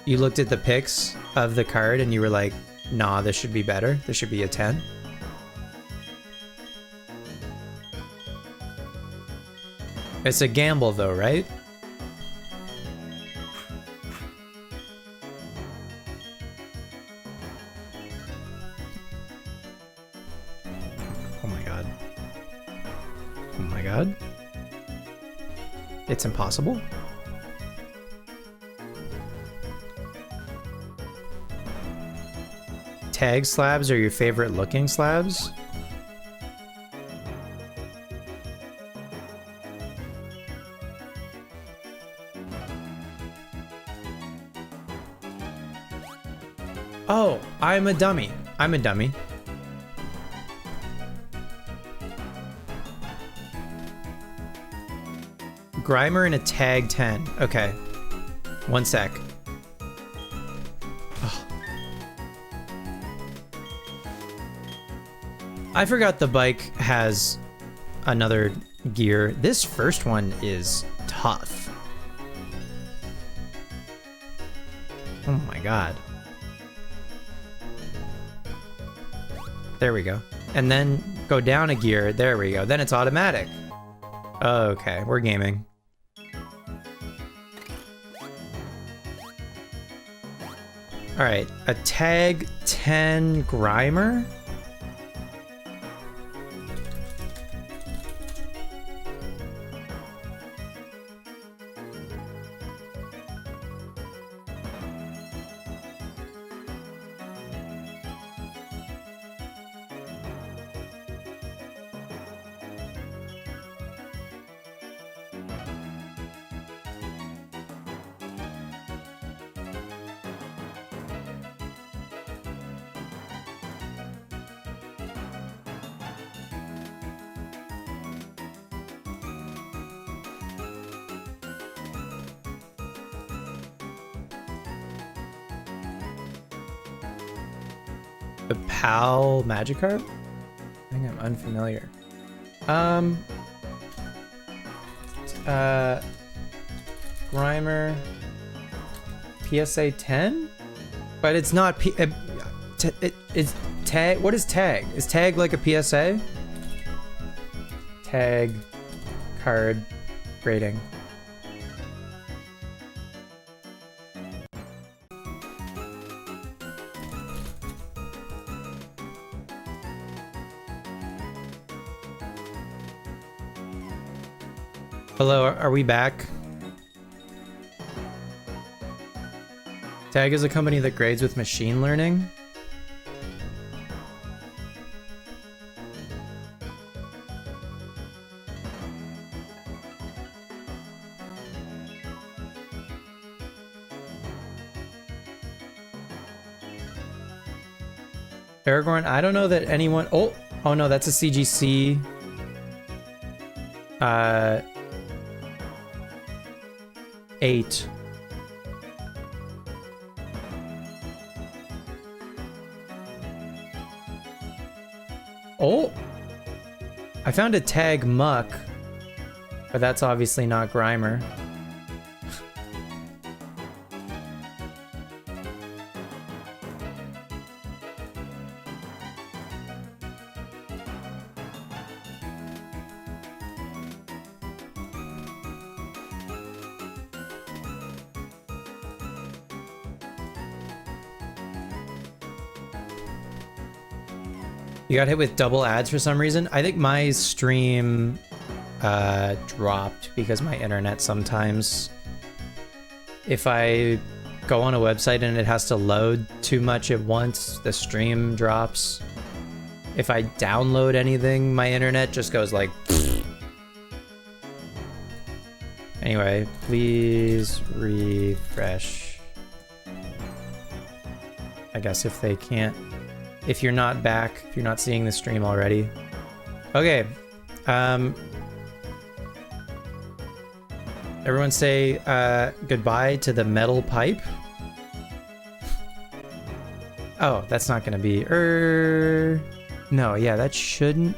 You looked at the pics of the card and you were like, nah, this should be better. This should be a 10. It's a gamble though, right? Oh my god. Oh my god. It's impossible. Tag slabs are your favorite looking slabs? Oh, I'm a dummy. I'm a dummy. Grimer and a tag 10. Okay. One sec. Oh. I forgot the bike has another gear. This first one is tough. Oh my god. There we go. And then go down a gear. There we go. Then it's automatic. Okay, we're gaming. All right, a tag 10 Grimer. The PAL Magikarp? I think I'm unfamiliar. Grimer PSA 10? But it's not it's tag. What is tag? Is tag like a PSA? Tag card grading. Hello, are we back? Tag is a company that grades with machine learning. Aragorn, I don't know that anyone... Oh no, that's a CGC. 8. Oh! I found a tag Muck, but that's obviously not Grimer. You got hit with double ads for some reason. I think my stream dropped because my internet sometimes, if I go on a website and it has to load too much at once, the stream drops. If I download anything, my internet just goes like Anyway, please refresh. I guess if they can't... If you're not back, if you're not seeing the stream already. Okay. Everyone say goodbye to the metal pipe. Oh, that's not gonna be... No, yeah, that shouldn't...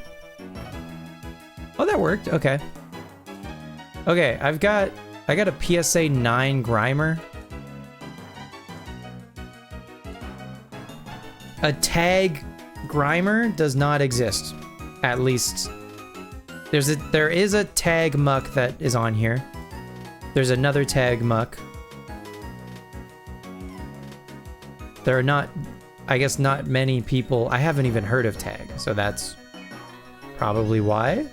Oh, that worked. Okay. Okay, I got a PSA 9 Grimer. A tag Grimer does not exist. At least there is a tag muck that is on here. There's another tag muck. There are not, I guess, not many people. I haven't even heard of tag, so that's probably why.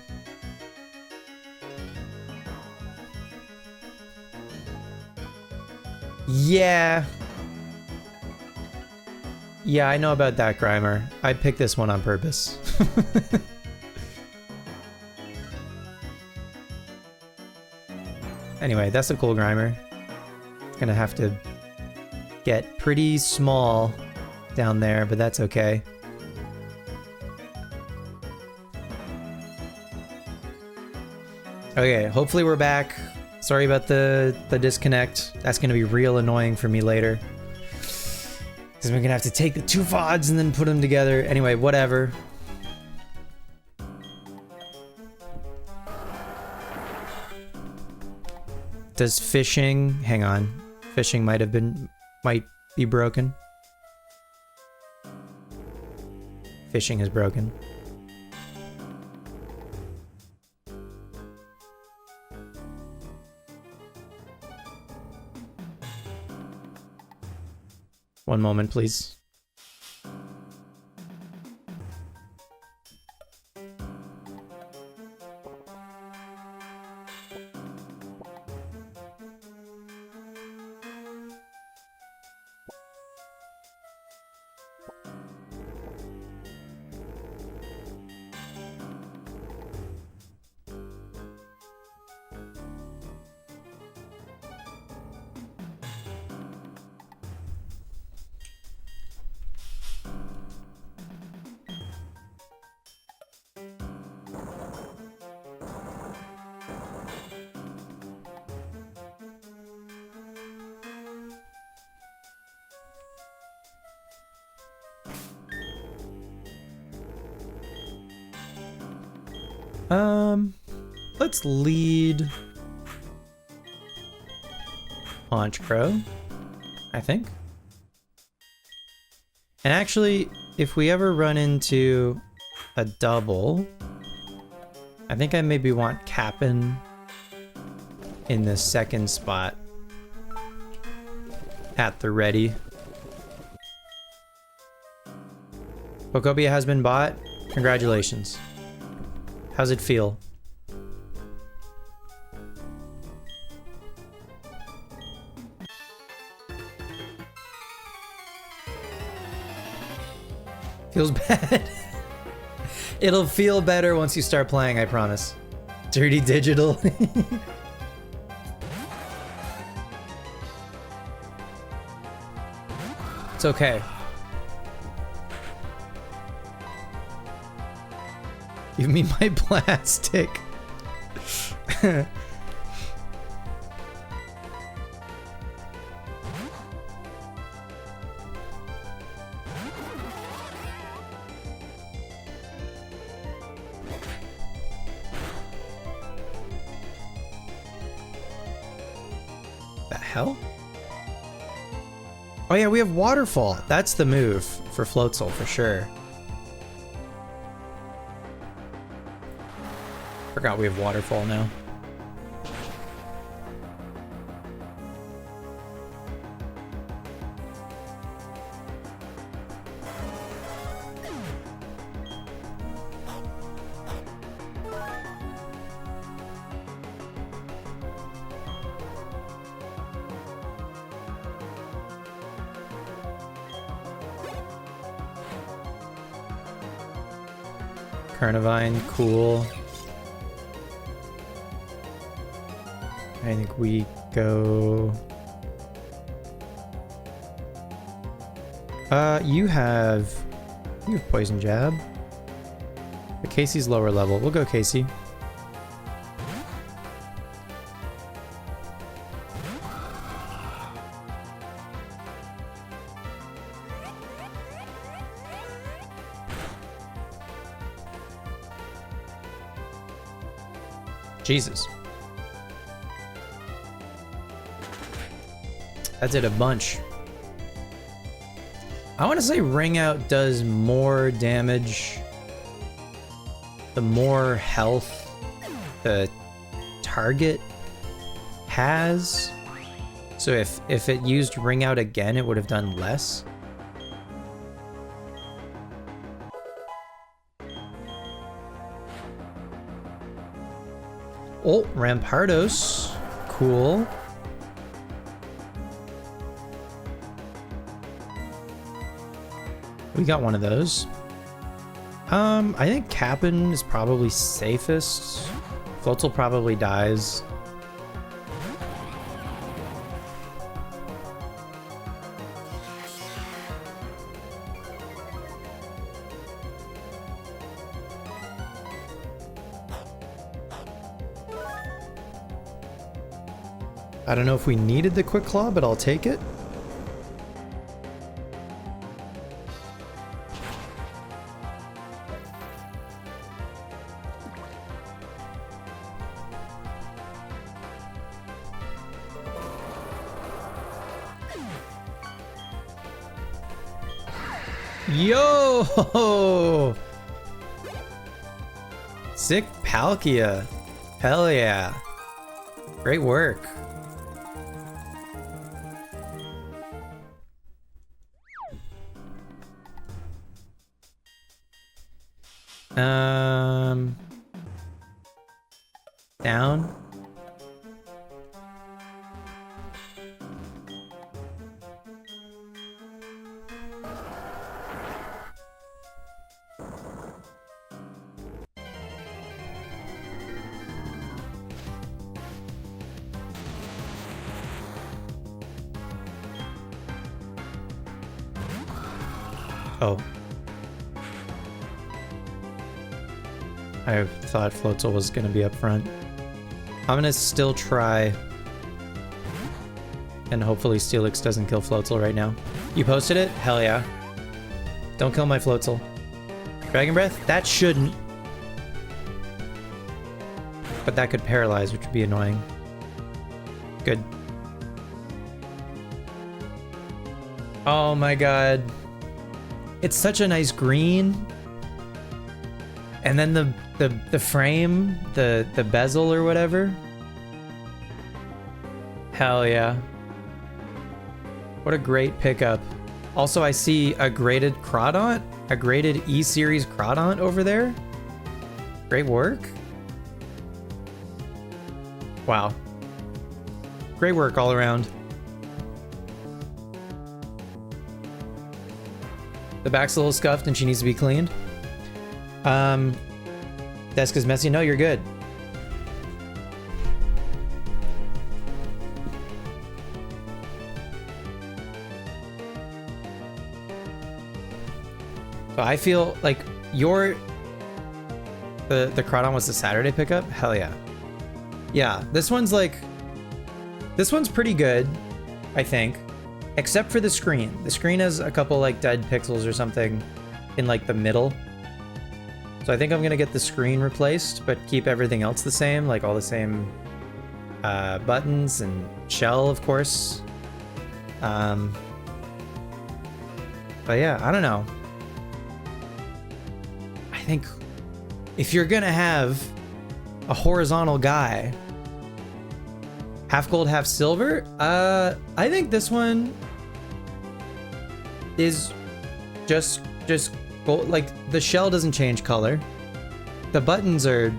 Yeah. Yeah, I know about that Grimer. I picked this one on purpose. Anyway, that's a cool Grimer. It's gonna have to get pretty small down there, but that's okay. Okay, hopefully we're back. Sorry about the disconnect. That's gonna be real annoying for me later. Because we're gonna have to take the two VODs and then put them together. Anyway, whatever. Does fishing... Hang on. Fishing might be broken. Fishing is broken. One moment, please. Let's lead Honchkrow, I think. And actually, if we ever run into a double, I think I maybe want Cap'n in the second spot at the ready. Pokobia has been bought. Congratulations. How's it feel? Feels bad. It'll feel better once you start playing, I promise. Dirty digital. It's okay. Give me my plastic. The hell? Oh yeah, we have Waterfall. That's the move for Floatzel for sure. Forgot we have Waterfall now. Carnivine, cool. I think we go... You have Poison Jab. But Casey's lower level. We'll go Casey. Jesus. That did a bunch. I want to say Ring Out does more damage the more health the target has. So if it used Ring Out again, it would have done less. Oh, Rampardos. Cool. We got one of those. I think Cap'n is probably safest. Floatzel probably dies. I don't know if we needed the Quick Claw, but I'll take it. Yo! Sick Palkia. Hell yeah. Great work. Down. Oh. I thought Floatzel was going to be up front. I'm going to still try. And hopefully Steelix doesn't kill Floatzel right now. You posted it? Hell yeah. Don't kill my Floatzel. Dragon Breath? That shouldn't. But that could paralyze, which would be annoying. Good. Oh my god. It's such a nice green. And then the frame, the bezel or whatever. Hell yeah. What a great pickup. Also, I see a graded Crawdaunt, a graded E-Series Crawdaunt over there. Great work. Wow. Great work all around. The back's a little scuffed and she needs to be cleaned. Desk is messy. No, you're good. So I feel like the Crawdaunt was the Saturday pickup. Hell yeah. Yeah, this one's pretty good, I think. Except for the screen. The screen has a couple like dead pixels or something in like the middle. So I think I'm gonna get the screen replaced, but keep everything else the same, like all the same buttons and shell, of course. But yeah, I don't know. I think if you're gonna have a horizontal guy, half gold, half silver, I think this one is just gold. Like, the shell doesn't change color. The buttons are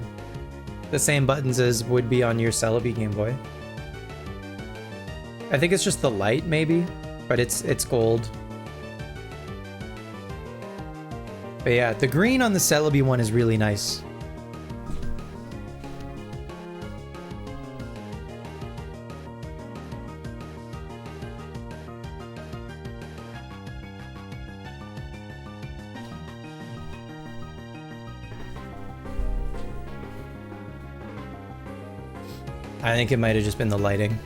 the same buttons as would be on your Celebi Game Boy. I think it's just the light, maybe, but it's gold. But yeah, the green on the Celebi one is really nice. I think it might have just been the lighting.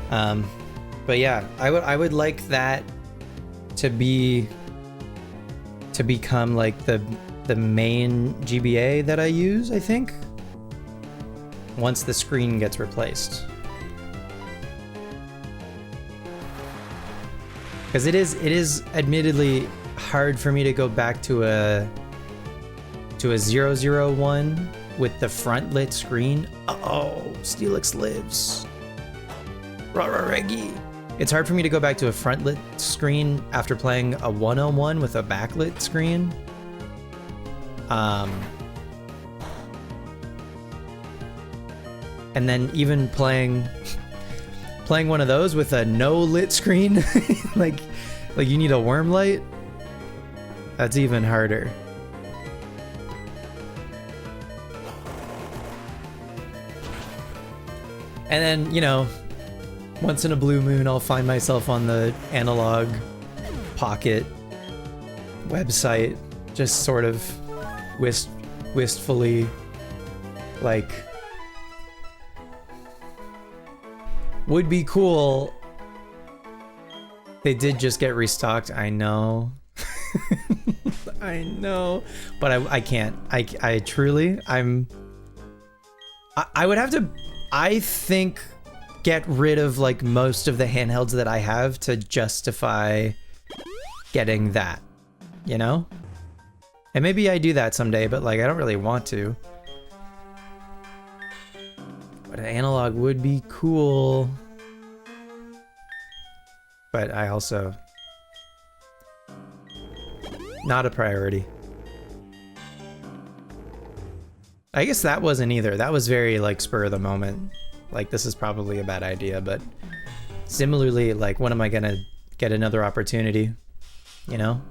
But yeah, I would like that to become like the main GBA that I use, I think, once the screen gets replaced. Because it is admittedly hard for me to go back to a 001 with the front lit screen. Uh-oh, Steelix lives. Rararegi. It's hard for me to go back to a front lit screen after playing a 101 with a backlit screen. And then even playing one of those with a no lit screen, like you need a worm light. That's even harder. And then, you know, once in a blue moon, I'll find myself on the Analog Pocket website, just sort of wistfully, like, would be cool. They did just get restocked, I know. I know, but I can't. I truly, I would have to, I think, get rid of like most of the handhelds that I have to justify getting that, you know? And maybe I do that someday, but like I don't really want to. But an analog would be cool. But I also, not a priority. I guess that wasn't either. That was very like spur of the moment. Like, this is probably a bad idea, but similarly, like, when am I gonna get another opportunity? You know?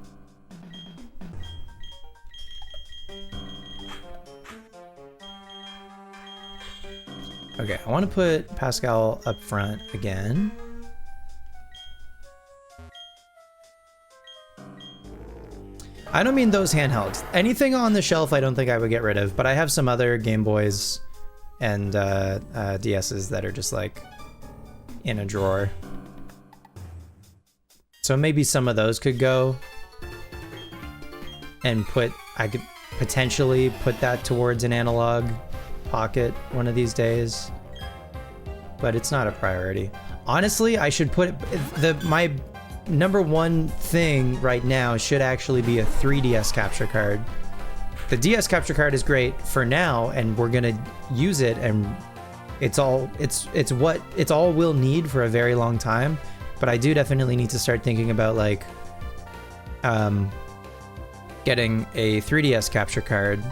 Okay, I want to put Pascal up front again. I don't mean those handhelds. Anything on the shelf I don't think I would get rid of, but I have some other Game Boys and DSs that are just like in a drawer. So maybe some of those could go, and I could potentially put that towards an Analog Pocket one of these days, but it's not a priority. Honestly, I should put my number one thing right now should actually be a 3DS capture card. The DS capture card is great for now, and we're gonna use it, and it's all we'll need for a very long time. But I do definitely need to start thinking about like getting a 3DS capture card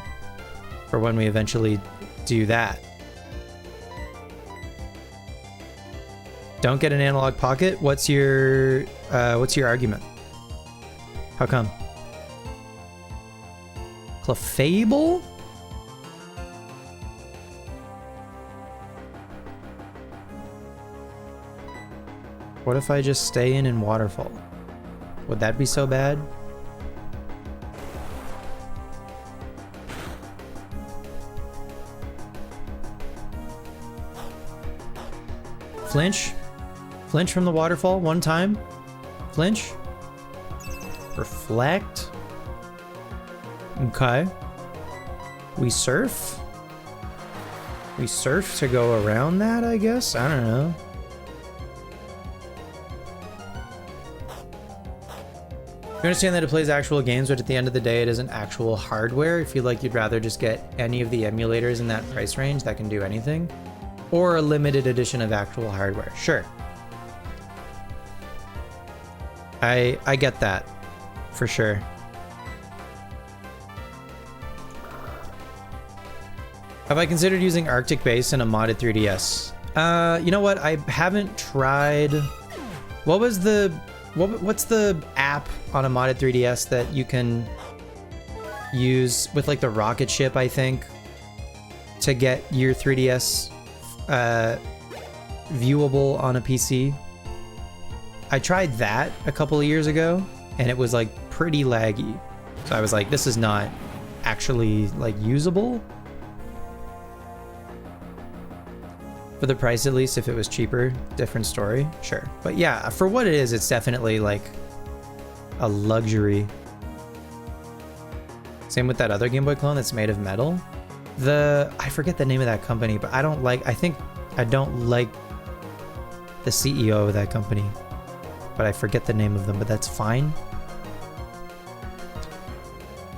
for when we eventually do that. Don't get an Analog Pocket? What's your argument? How come? Clefable? What if I just stay in Waterfall? Would that be so bad? Flinch? Flinch from the Waterfall one time? Flinch? Reflect? Okay. We surf? We surf to go around that, I guess? I don't know. You understand that it plays actual games, but at the end of the day, it isn't actual hardware. I feel like you'd rather just get any of the emulators in that price range that can do anything, or a limited edition of actual hardware. Sure. I get that, for sure. Have I considered using Arctic Base in a modded 3DS? You know what? I haven't tried. What's the app on a modded 3DS that you can use with like the rocket ship, I think, to get your 3DS viewable on a PC? I tried that a couple of years ago, and it was like pretty laggy. So I was like, this is not actually like usable. For the price, at least, if it was cheaper, different story, sure. But yeah, for what it is, it's definitely like a luxury. Same with that other Game Boy clone that's made of metal. I forget the name of that company, but I don't like the CEO of that company, but I forget the name of them, but that's fine.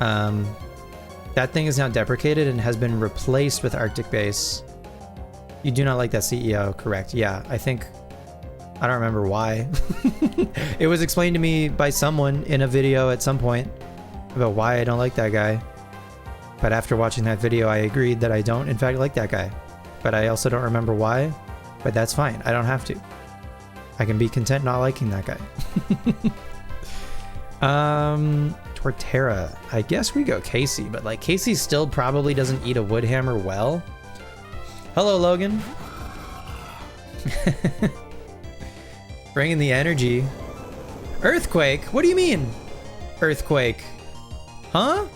That thing is now deprecated and has been replaced with Arctic Base. You do not like that CEO, correct? Yeah, I don't remember why. It was explained to me by someone in a video at some point about why I don't like that guy. But after watching that video, I agreed that I don't, in fact, like that guy. But I also don't remember why, but that's fine. I don't have to. I can be content not liking that guy. Torterra. I guess we go Casey, but like Casey still probably doesn't eat a wood hammer well. Hello, Logan. Bringing the energy. Earthquake? What do you mean? Earthquake? Huh?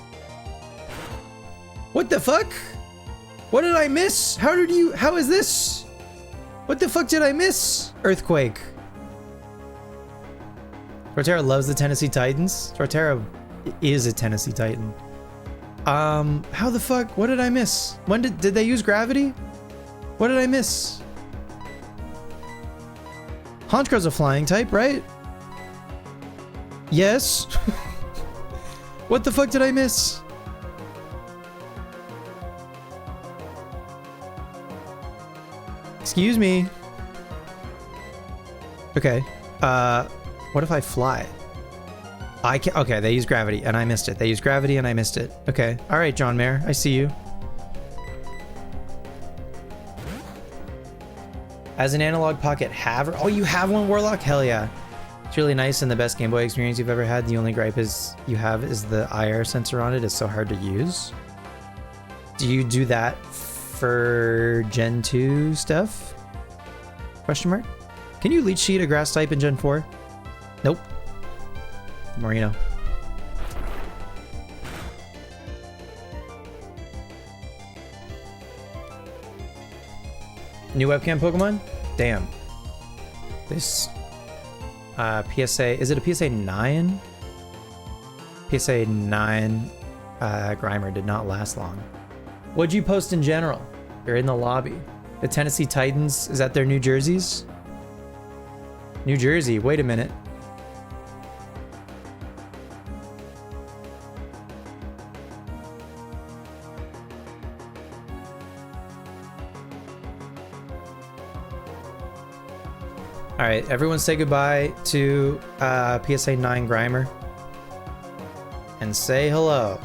What the fuck? What did I miss? How is this? What the fuck did I miss? Earthquake. Torterra loves the Tennessee Titans. Torterra is a Tennessee Titan. How the fuck? What did I miss? When did they use gravity? What did I miss? Honchkro's a flying type, right? Yes. What the fuck did I miss? Excuse me. Okay. What if I fly? I can't. Okay, they use gravity and I missed it. They use gravity and I missed it. Okay. All right, John Mayer. I see you. As an analog pocket haver. Oh, you have one, Warlock? Hell yeah. It's really nice and the best Game Boy experience you've ever had. The only gripe is the IR sensor on it. It's so hard to use. Do you do that for Gen 2 stuff? Question mark? Can you leech seed a grass type in Gen 4? Nope. Marino. New webcam Pokemon? Damn. This PSA, is it a PSA 9? PSA 9 Grimer did not last long. What'd you post in general? You're in the lobby. The Tennessee Titans, is that their New Jerseys? New Jersey, wait a minute. All right, everyone say goodbye to PSA 9 Grimer. And say hello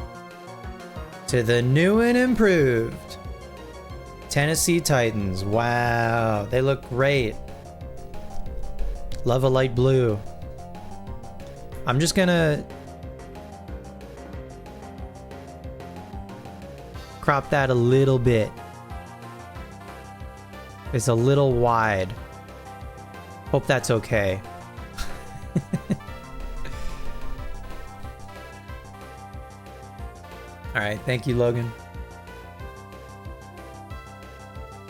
to the new and improved Tennessee Titans. Wow, they look great. Love a light blue. I'm just gonna crop that a little bit. It's a little wide. Hope that's okay. All right, thank you, Logan.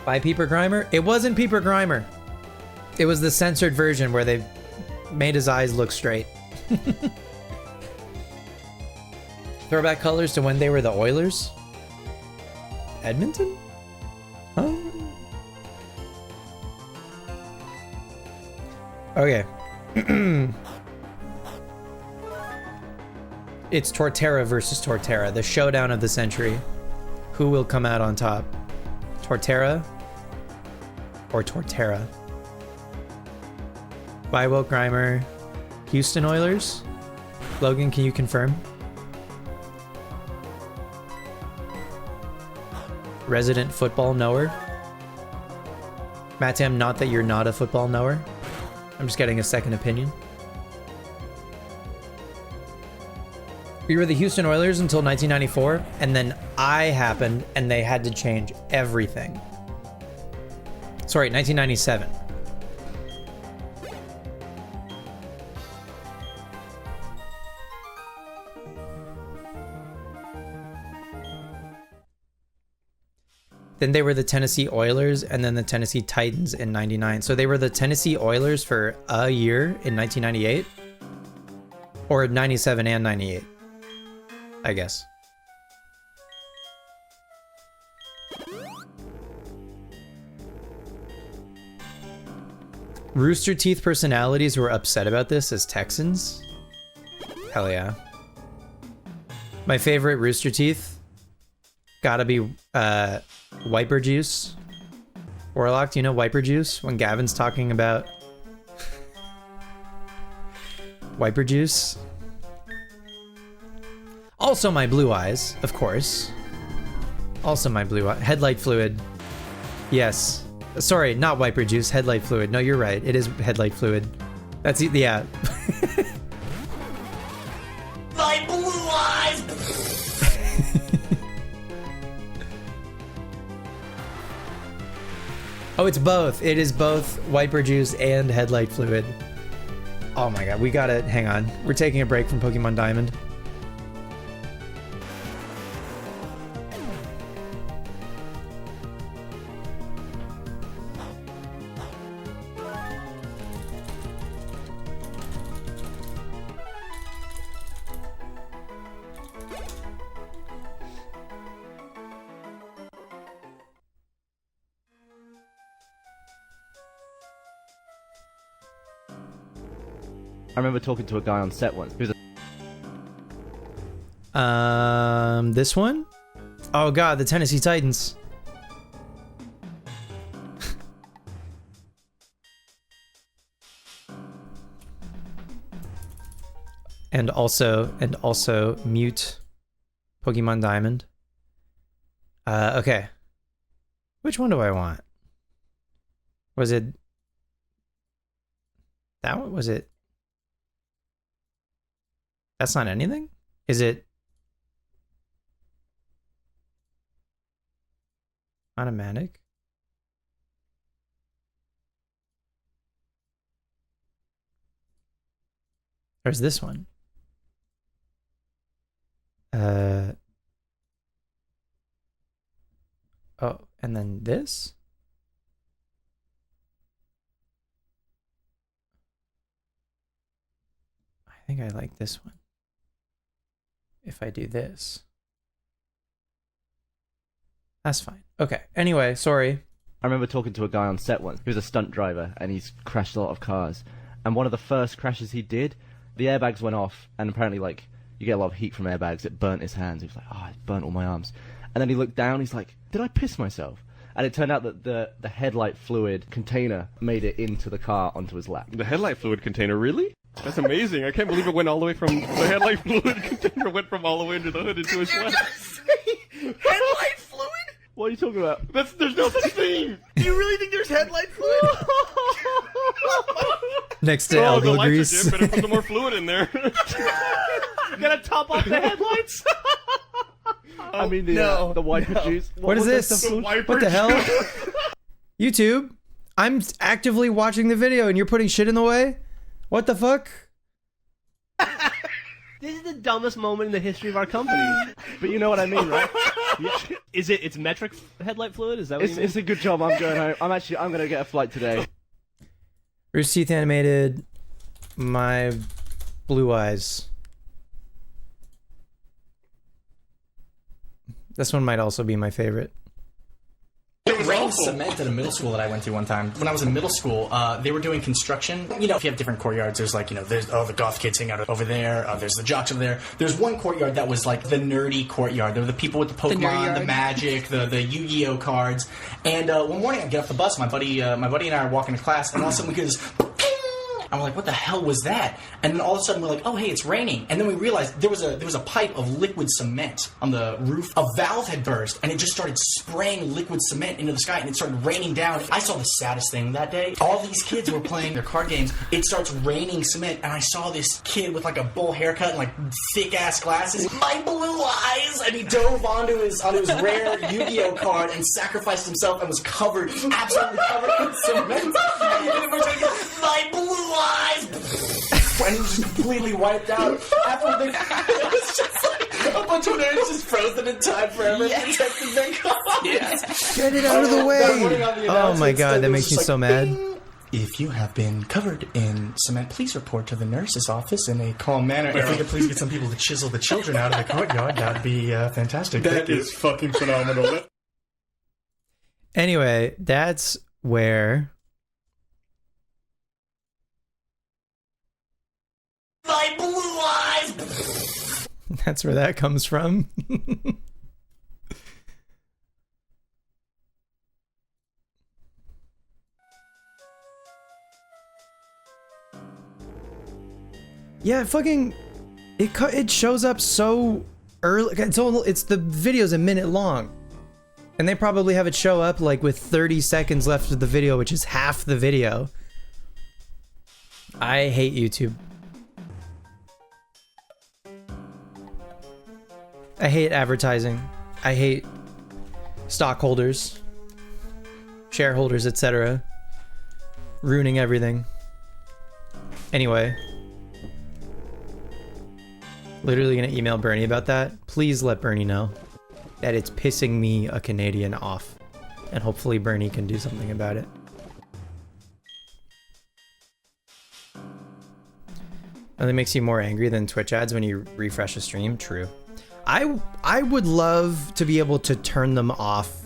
By Peeper Grimer? It wasn't Peeper Grimer. It was the censored version where they made his eyes look straight. Throwback colors to when they were the Oilers? Edmonton? Huh? Okay. It's Torterra versus Torterra, the showdown of the century. Who will come out on top? Torterra or Torterra? By Will Grimer, Houston Oilers? Logan, can you confirm? Resident football knower? Mattam, not that you're not a football knower. I'm just getting a second opinion. We were the Houston Oilers until 1994, and then I happened, and they had to change everything. Sorry, 1997. Then they were the Tennessee Oilers, and then the Tennessee Titans in 99. So they were the Tennessee Oilers for a year in 1998. Or 97 and 98, I guess. Rooster Teeth personalities were upset about this as Texans. Hell yeah. My favorite Rooster Teeth gotta be Wiper Juice. Warlock, do you know Wiper Juice? When Gavin's talking about Wiper Juice. Also my blue eyes, of course. Also my blue eye. Headlight fluid. Yes. Sorry, not Wiper Juice, headlight fluid. No, you're right. It is headlight fluid. That's, yeah. My blue eyes! Oh, it's both. It is both Wiper Juice and headlight fluid. Oh my god, we gotta, hang on. We're taking a break from Pokemon Diamond. I remember talking to a guy on set once. He was This one? Oh god, the Tennessee Titans. and also mute Pokemon Diamond. Okay. Which one do I want? Was it that one? Was it? That's not anything? Is it automatic? Or is this one? Oh, and then this? I think I like this one. If I do this. That's fine. Okay. Anyway, sorry. I remember talking to a guy on set once. He was a stunt driver, and he's crashed a lot of cars. And one of the first crashes he did, the airbags went off, and apparently, like, you get a lot of heat from airbags. It burnt his hands. He was like, oh, it burnt all my arms. And then he looked down, he's like, did I piss myself? And it turned out that the headlight fluid container made it into the car onto his lap. The headlight fluid container, really? That's amazing. I can't believe it went all the way from... The headlight fluid container went from all the way into the hood into his lap. Headlight fluid? What are you talking about? There's no such thing! Do you really think there's headlight fluid? Next to elbow the lights grease. are dim, better put some more fluid in there. Gotta top off the headlights! I mean, the wiper juice. What is was this? that stuff called? What the hell? YouTube? I'm actively watching the video and you're putting shit in the way? What the fuck? This is the dumbest moment in the history of our company. But you know what I mean, right? Yeah. It's metric headlight fluid? Is that what you mean? It's a good job I'm going home. I'm gonna get a flight today. Rooster Teeth animated my blue eyes. This one might also be my favorite. It rained cement at a middle school that I went to one time. When I was in middle school, they were doing construction. You know, if you have different courtyards, there's like, you know, there's the goth kids hang out over there. There's the jocks over there. There's one courtyard that was like the nerdy courtyard. There were the people with the Pokemon, the Magic, the Yu-Gi-Oh cards. And one morning I get off the bus. My buddy and I are walking to class, and all of a sudden we hear this. I'm like, what the hell was that? And then all of a sudden we're like, oh, hey, it's raining. And then we realized there was a pipe of liquid cement on the roof. A valve had burst, and it just started spraying liquid cement into the sky, and it started raining down. I saw the saddest thing that day. All these kids were playing their card games. It starts raining cement, and I saw this kid with like a bull haircut and like thick-ass glasses. My blue eyes! And he dove onto his rare Yu-Gi-Oh card and sacrificed himself and was covered, absolutely covered in cement. My blue eyes! And he was just completely wiped out. After it was just like, A bunch of nerds just frozen in time forever, protecting their cause. Get it out of the way! That morning on the Oh my announcements, god, it that was makes me just so like, mad. "Bing." If you have been covered in cement, please report to the nurse's office in a calm manner. If we could please get some people to chisel the children out of the courtyard, that'd be fantastic. That is fucking phenomenal. Anyway, that's where My blue eyes! that's where that comes from. Yeah, it shows up so early. It's the video's a minute long. And they probably have it show up like with 30 seconds left of the video, which is half the video. I hate YouTube. I hate advertising. I hate stockholders, shareholders, etc. Ruining everything. Anyway. Literally gonna email Bernie about that. Please let Bernie know that it's pissing me, a Canadian, off. And hopefully Bernie can do something about it. And it makes you more angry than Twitch ads when you refresh a stream? True. I would love to be able to turn them off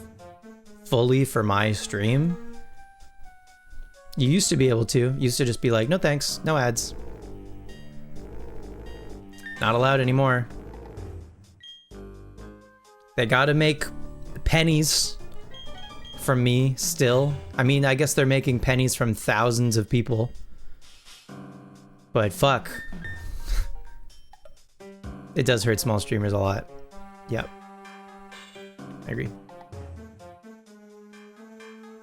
fully for my stream. You used to be able to. You used to just be like, no thanks, no ads. Not allowed anymore. They gotta make pennies from me still. I mean, I guess they're making pennies from thousands of people. But fuck. It does hurt small streamers a lot. Yep. I agree.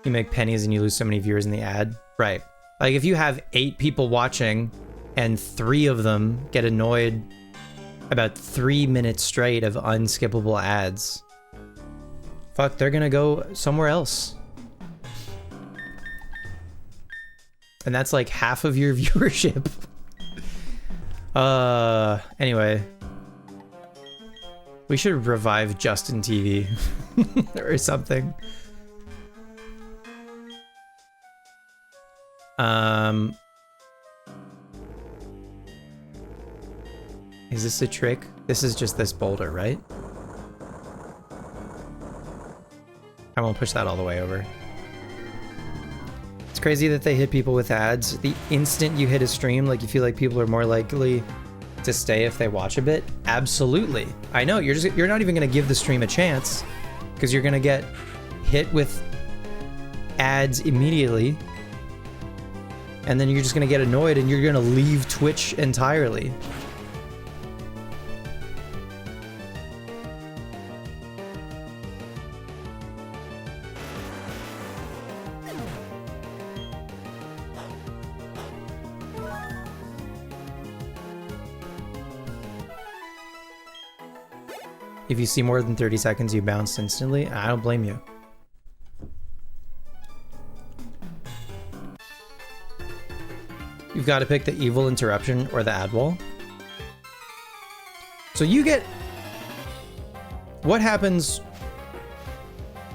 You make pennies and you lose so many viewers in the ad. Right. Like if you have 8 people watching and 3 of them get annoyed about 3 minutes straight of unskippable ads, fuck, they're gonna go somewhere else. And that's like half of your viewership. Anyway. We should revive Justin TV or something. Is this a trick? This is just this boulder, right? I won't push that all the way over. It's crazy that they hit people with ads. The instant you hit a stream, like you feel like people are more likely to stay if they watch a bit. Absolutely. I know, you're not even gonna give the stream a chance because you're gonna get hit with ads immediately. And then you're just gonna get annoyed and you're gonna leave Twitch entirely. If you see more than 30 seconds, you bounce instantly. I don't blame you. You've got to pick the evil interruption or the ad wall. So you get... What happens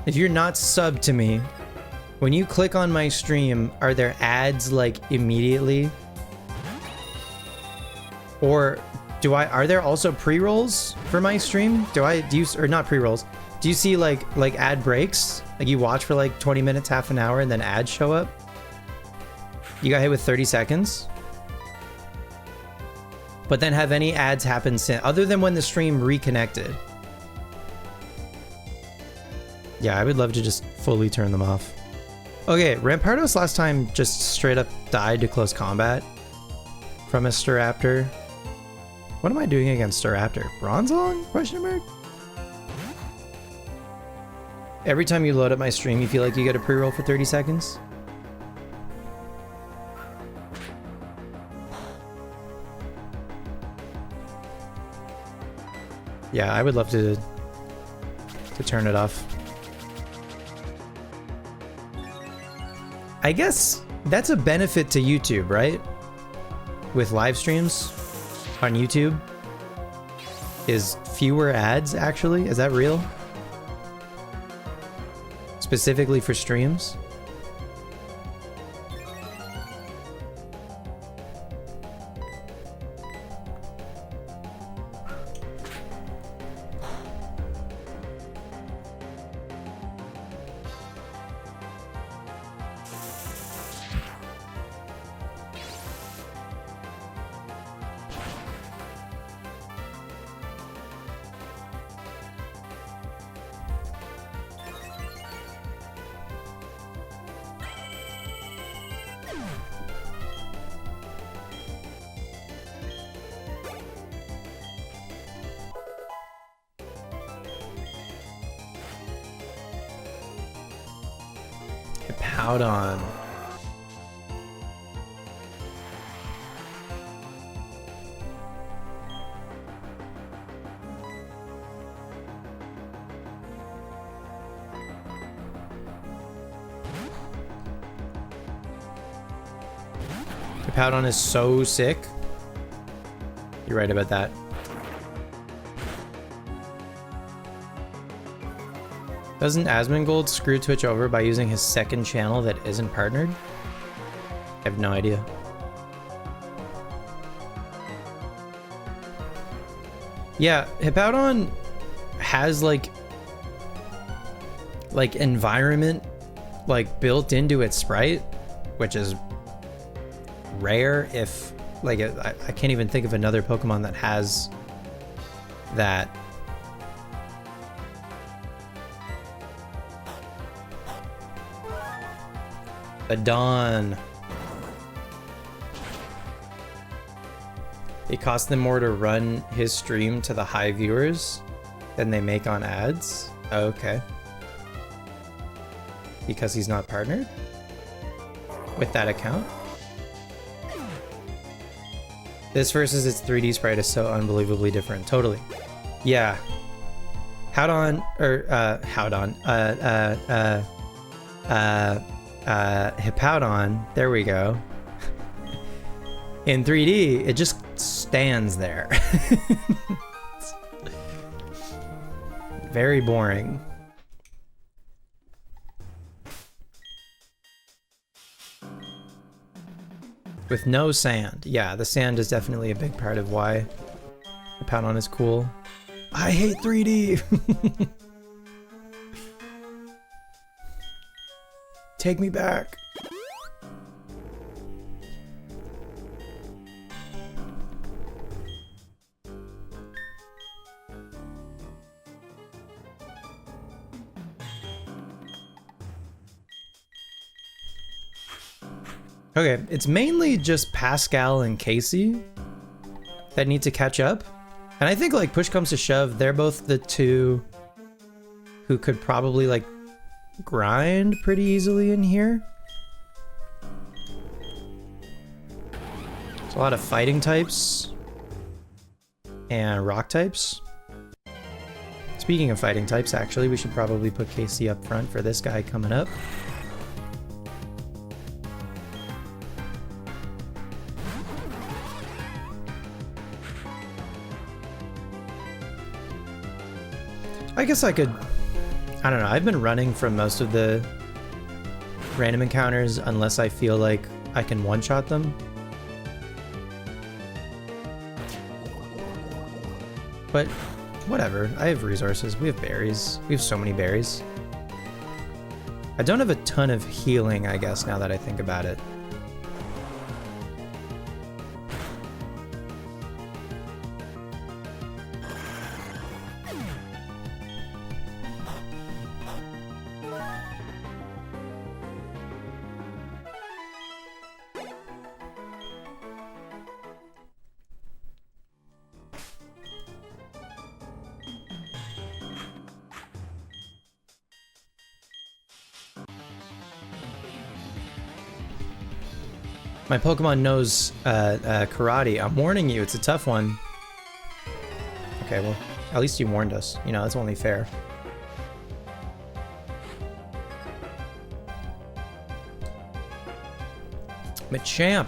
if you're not subbed to me? When you click on my stream, are there ads like immediately? Or are there also pre-rolls for my stream? Or not pre-rolls. Do you see like ad breaks? Like you watch for like 20 minutes, half an hour, and then ads show up? You got hit with 30 seconds? But then have any ads happen since, other than when the stream reconnected? Yeah, I would love to just fully turn them off. Okay, Rampardos last time just straight up died to close combat from a Staraptor. What am I doing against Staraptor? Bronzong? Question mark? Every time you load up my stream, you feel like you get a pre-roll for 30 seconds? Yeah, I would love to turn it off. I guess that's a benefit to YouTube, right? With live streams on YouTube. is fewer ads, actually. Is that real? Specifically for streams? Hippowdon. Hippowdon is so sick. You're right about that. Doesn't Asmongold screw Twitch over by using his second channel that isn't partnered? I have no idea. Yeah, Hippowdon has like environment like built into its sprite, which is rare. If like I can't even think of another Pokemon that has that. Adon. It costs them more to run his stream to the high viewers than they make on ads. Okay. Because he's not partnered with that account. This versus its 3D sprite is so unbelievably different. Totally. Yeah. Hippowdon. There we go. In 3D, it just stands there. Very boring. With no sand. Yeah, the sand is definitely a big part of why Hippowdon is cool. I hate 3D! Take me back. Okay, it's mainly just Pascal and Casey that need to catch up. And I think like push comes to shove, they're both the two who could probably like grind pretty easily in here. There's a lot of fighting types and rock types. Speaking of fighting types, actually, we should probably put Casey up front for this guy coming up. I guess I could, I don't know, I've been running from most of the random encounters unless I feel like I can one-shot them. But whatever, I have resources, we have berries, we have so many berries. I don't have a ton of healing, I guess, now that I think about it. My Pokemon knows karate. I'm warning you, it's a tough one. Okay, well, at least you warned us. You know, that's only fair. Machamp.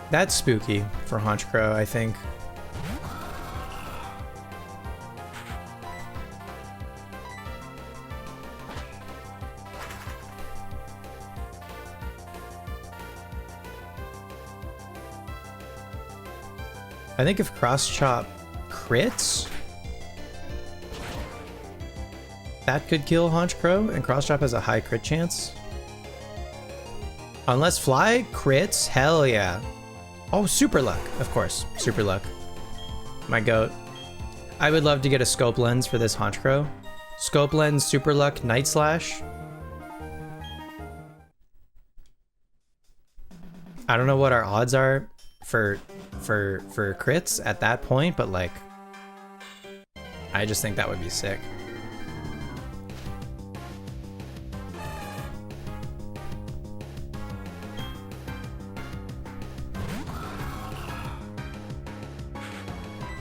That's spooky for Honchkrow, I think. I think if Cross Chop crits, that could kill Haunch Crow, and Cross Chop has a high crit chance. Unless Fly crits, hell yeah. Oh, Super Luck, of course. Super Luck. My goat. I would love to get a Scope Lens for this Haunch Crow. Scope Lens, Super Luck, Night Slash. I don't know what our odds are for crits at that point, but like, I just think that would be sick.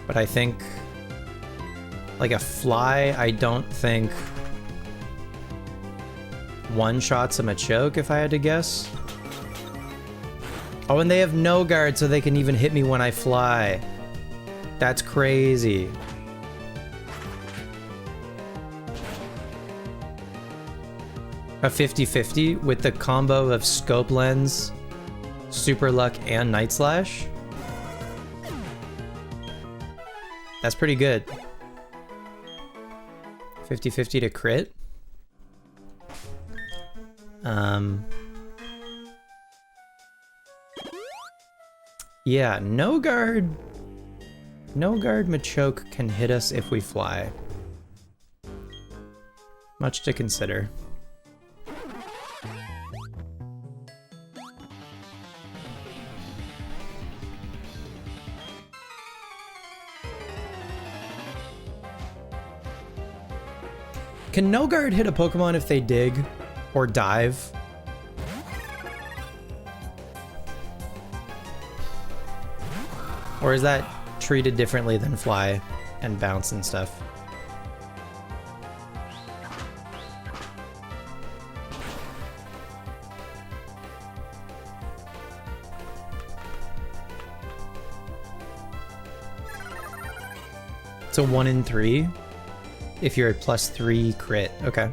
But I think, like a Fly, I don't think one-shots a Machoke, if I had to guess. Oh, and they have no guard, so they can even hit me when I fly. That's crazy. A 50-50 with the combo of Scope Lens, Super Luck, and Night Slash. That's pretty good. 50-50 to crit. Yeah, no guard Machoke can hit us if we fly. Much to consider. Can no guard hit a Pokemon if they dig or dive? Or is that treated differently than fly and bounce and stuff? It's a 1 in 3 if you're a +3 crit. Okay.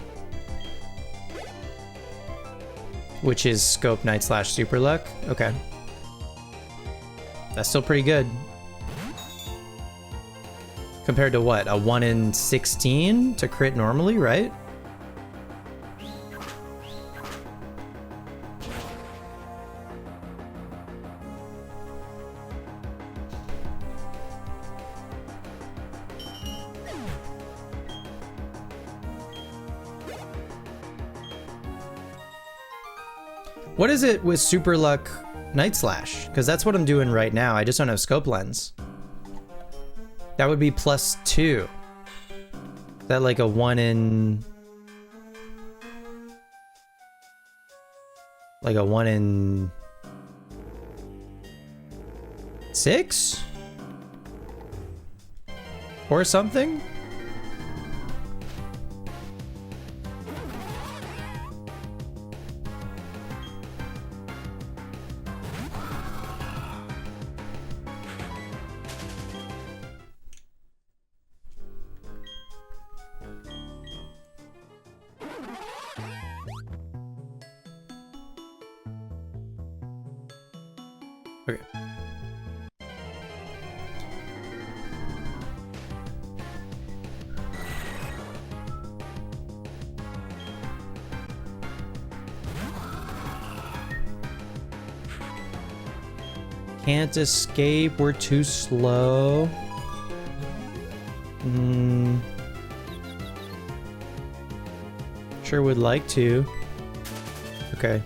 Which is Scope, Night Slash, Super Luck. Okay. That's still pretty good. Compared to what? A 1 in 16 to crit normally, right? What is it with Super Luck Night Slash? Because that's what I'm doing right now. I just don't have Scope Lens. That would be +2. Is that like a 1 in... Like a 1 in... 6? Or something? Okay. Can't escape, we're too slow. Sure would like to. Okay.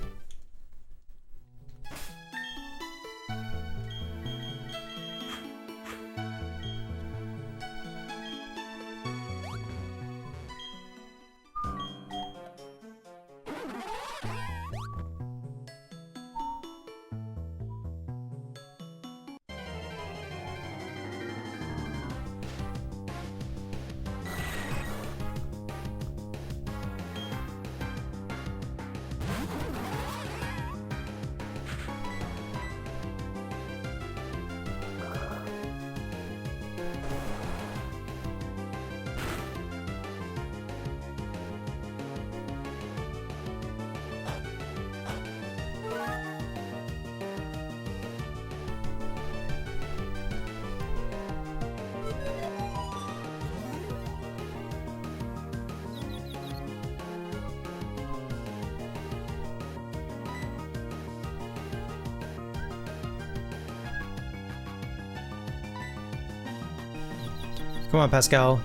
Come on, Pascal.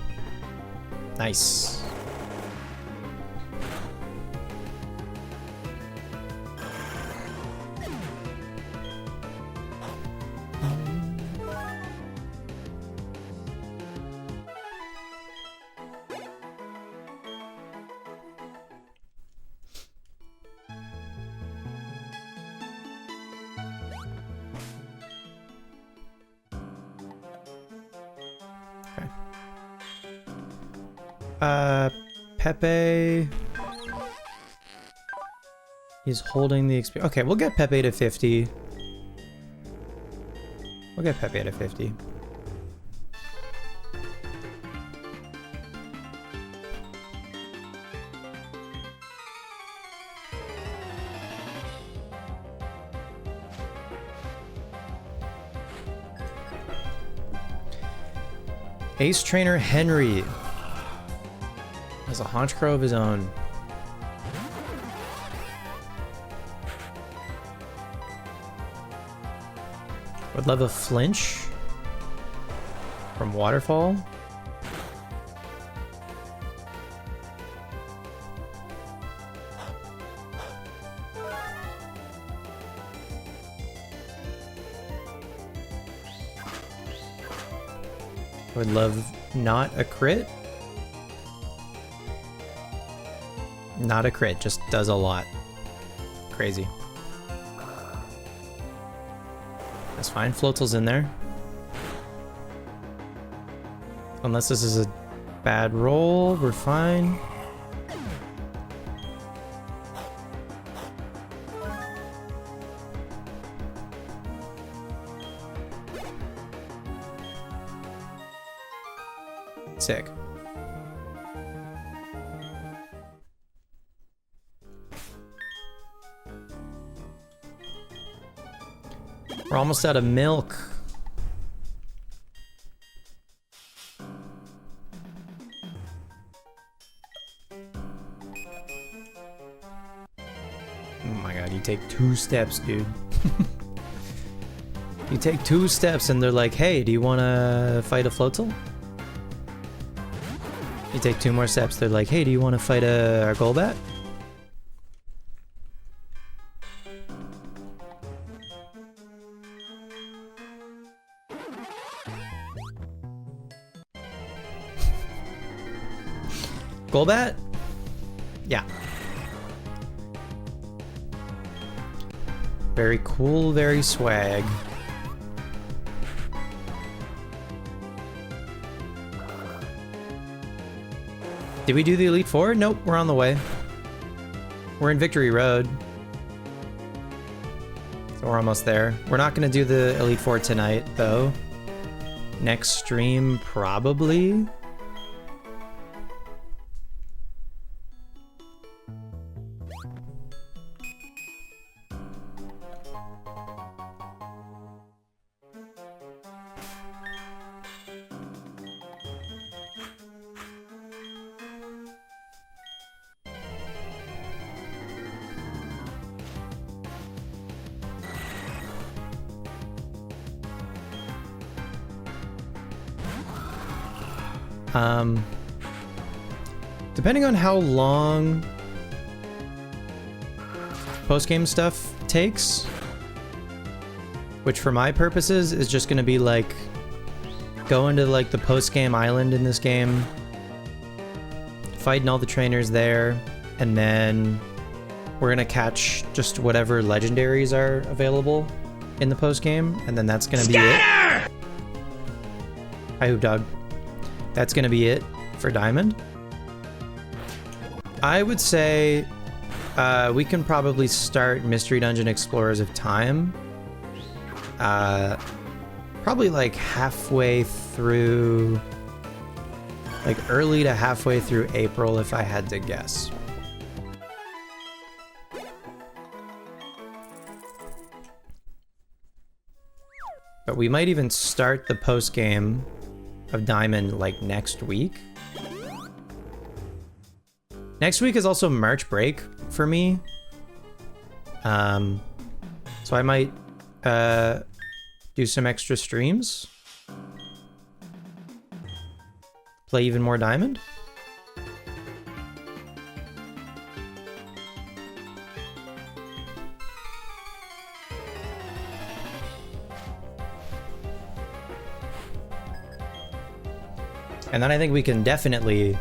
Nice. Pepe. He's holding the experience. Okay, we'll get Pepe to 50. We'll get Pepe to 50. Ace Trainer Henry has a Honchkrow of his own. Would love a flinch from Waterfall. Would love not a crit. Not a crit, just does a lot. Crazy. That's fine. Floatzel's in there. Unless this is a bad roll, we're fine. Sick. We're almost out of milk. Oh my god, you take 2 steps, dude. You take 2 steps and they're like, hey, do you want to fight a Floatzel? You take 2 more steps, they're like, hey, do you want to fight a Golbat? Golbat? Yeah. Very cool, very swag. Did we do the Elite Four? Nope, we're on the way. We're in Victory Road. So we're almost there. We're not going to do the Elite Four tonight, though. Next stream, probably. Depending on how long post-game stuff takes, which for my purposes is just going to be like going to like the post-game island in this game, fighting all the trainers there, and then we're going to catch just whatever legendaries are available in the post-game, and then that's going to be it. Hi, Hoop Dog. That's going to be it for Diamond. I would say we can probably start Mystery Dungeon Explorers of Time. Probably like halfway through, like early to halfway through April if I had to guess. But we might even start the post game of Diamond like next week. Next week is also March break for me. So I might do some extra streams. Play even more Diamond? And then I think we can definitely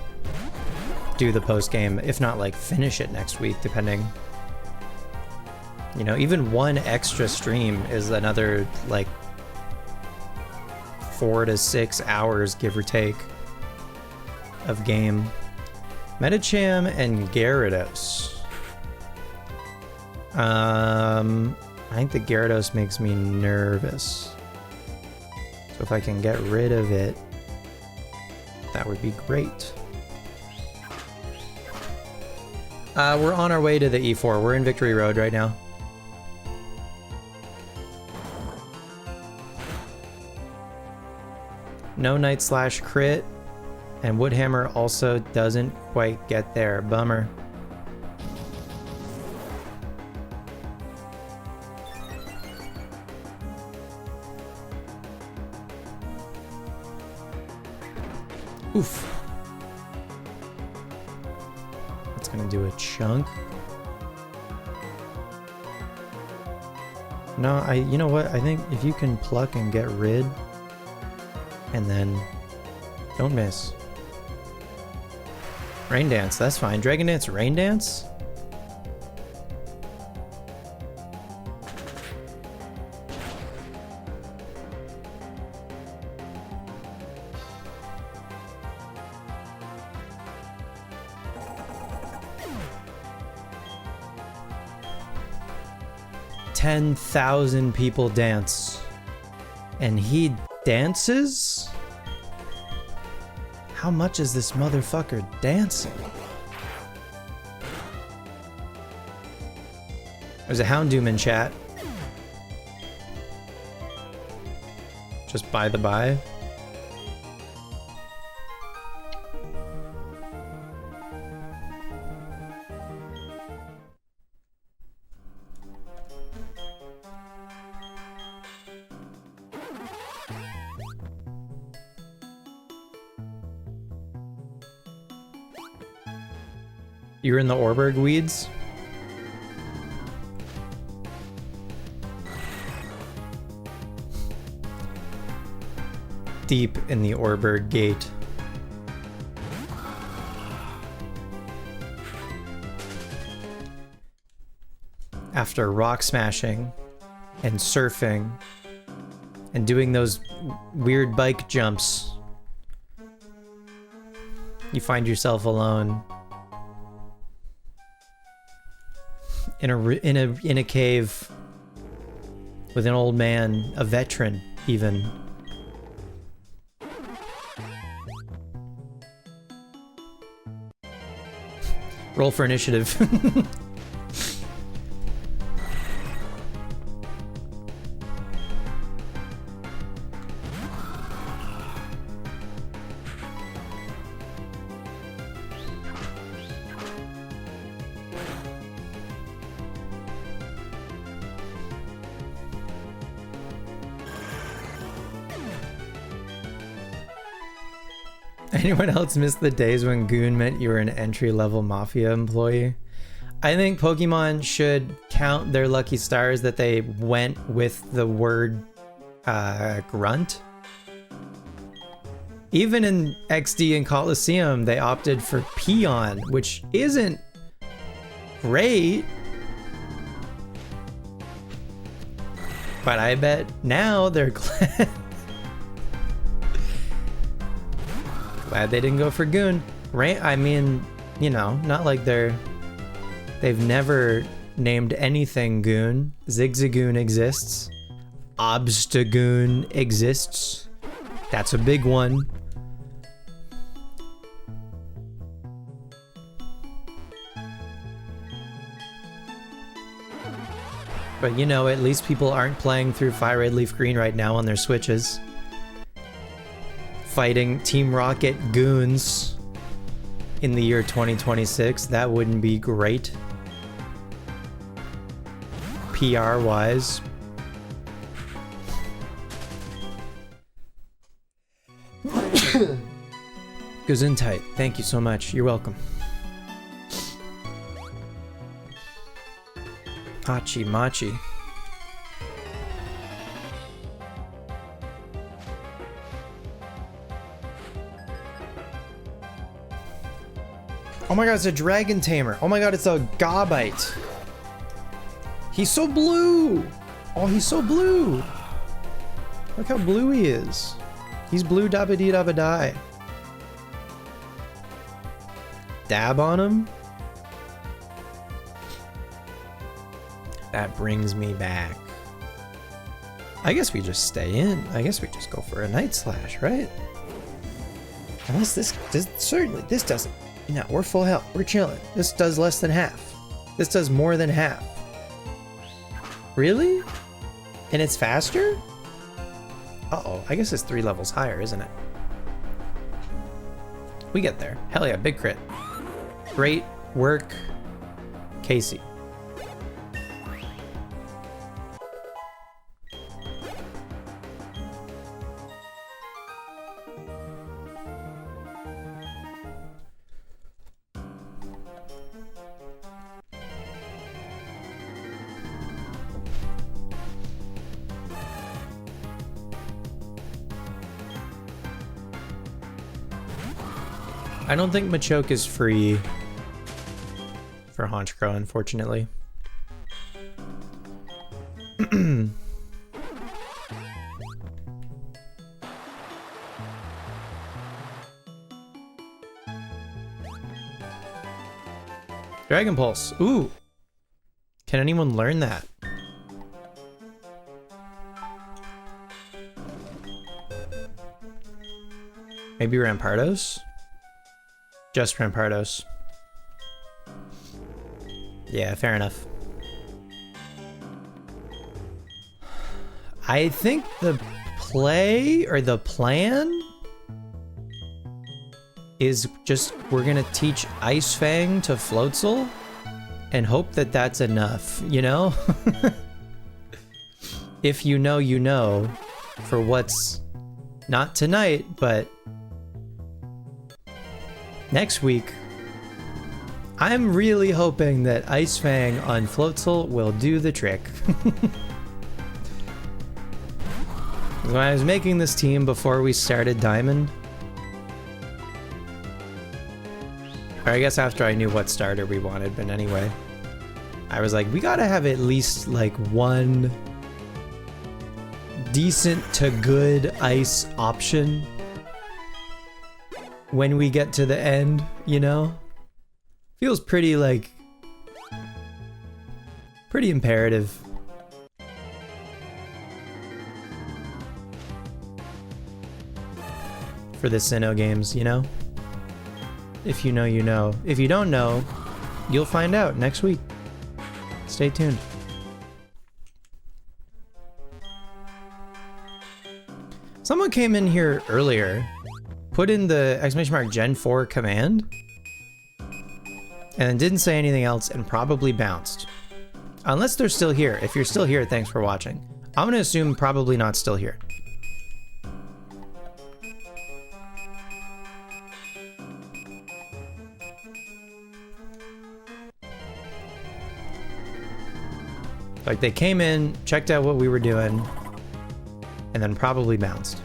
do the post game, if not like finish it next week, depending. You know, even one extra stream is another like 4 to 6 hours, give or take, of game. Metacham and Gyarados. I think the Gyarados makes me nervous. So if I can get rid of it, that would be great. We're on our way to the E4. We're in Victory Road right now. No Night Slash crit, and Woodhammer also doesn't quite get there. Bummer. Oof. That's gonna do a chunk. No, you know what? I think if you can pluck and get rid, and then don't miss. Rain Dance, that's fine. Dragon Dance, Rain Dance? $10,000 people dance. And he dances? How much is this motherfucker dancing? There's a Houndoom in chat. Just by the by. You're in the Orberg weeds? Deep in the Orberg gate. After rock smashing and surfing and doing those weird bike jumps, you find yourself alone. In a cave with an old man, a veteran even. Roll for initiative. Anyone else miss the days when Goon meant you were an entry-level Mafia employee? I think Pokemon should count their lucky stars that they went with the word grunt. Even in XD and Coliseum, they opted for Peon, which isn't great. But I bet now they're glad. Glad they didn't go for Goon. I mean, you know, not like they've never named anything Goon. Zigzagoon exists. Obstagoon exists. That's a big one. But you know, at least people aren't playing through Fire Red Leaf Green right now on their Switches. Fighting Team Rocket goons in the year 2026. That wouldn't be great. PR wise. Gesundheit. Thank you so much. You're welcome. Hachi Machi. Oh my god, it's a dragon tamer. Oh my god, it's a Gobite. He's so blue. Oh, he's so blue. Look how blue he is. He's blue dabba dee dabba die. Dab on him. That brings me back. I guess we just stay in. I guess we just go for a Night Slash, right? Unless this certainly, this doesn't. No, we're full health. We're chilling. This does less than half. This does more than half. Really? And it's faster? Uh-oh, I guess it's 3 levels higher, isn't it? We get there. Hell yeah, big crit. Great work, Casey. I don't think Machoke is free for Honchkrow, unfortunately. Dragon Pulse. Ooh. Can anyone learn that? Maybe Rampardos? Just Rampardos. Yeah, fair enough. I think the play or the plan is just we're gonna teach Ice Fang to Floatzel and hope that that's enough, you know? If you know, you know, for what's not tonight, but next week. I'm really hoping that Ice Fang on Floatzel will do the trick. When I was making this team before we started Diamond, or I guess after I knew what starter we wanted, but anyway, I was like, we gotta have at least like one decent to good ice option when we get to the end, you know? Feels pretty like pretty imperative. For the Sinnoh games, you know? If you know, you know. If you don't know, you'll find out next week. Stay tuned. Someone came in here earlier, put in the !Gen 4 command, and then didn't say anything else and probably bounced. Unless they're still here. If you're still here, thanks for watching. I'm gonna assume probably not still here. Like they came in, checked out what we were doing, and then probably bounced.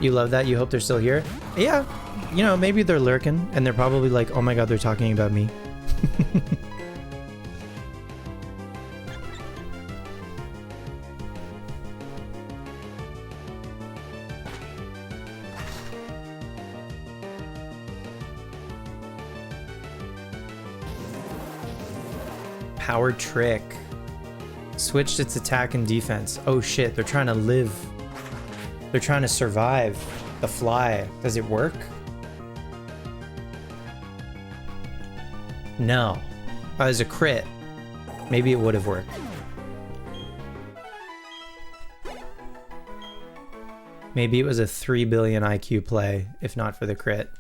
You love that? You hope they're still here? Yeah, you know, maybe they're lurking and they're probably like, oh my god, they're talking about me. Power Trick. Switched its attack and defense. Oh shit, they're trying to live. They're trying to survive the fly. Does it work? No. As a crit, maybe it would have worked. Maybe it was a 3 billion IQ play, if not for the crit.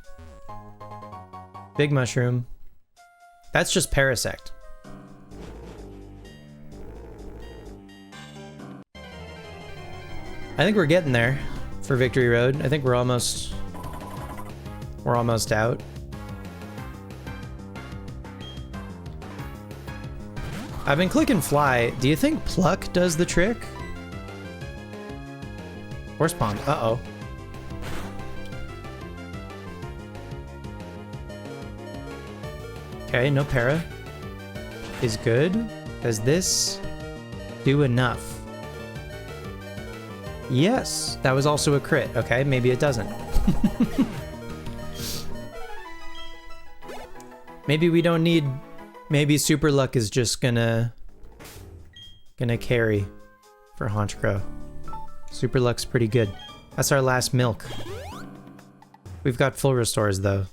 Big Mushroom. That's just Parasect. I think we're getting there. for Victory Road. I think we're almost out. I've been clicking fly. Do you think pluck does the trick? Horse pond. Uh-oh. Okay, no para is good. Does this do enough? Yes, that was also a crit. Okay, maybe it doesn't. Maybe we don't need... Maybe Super Luck is just gonna carry for Honchkrow. Super Luck's pretty good. That's our last milk. We've got full restores though.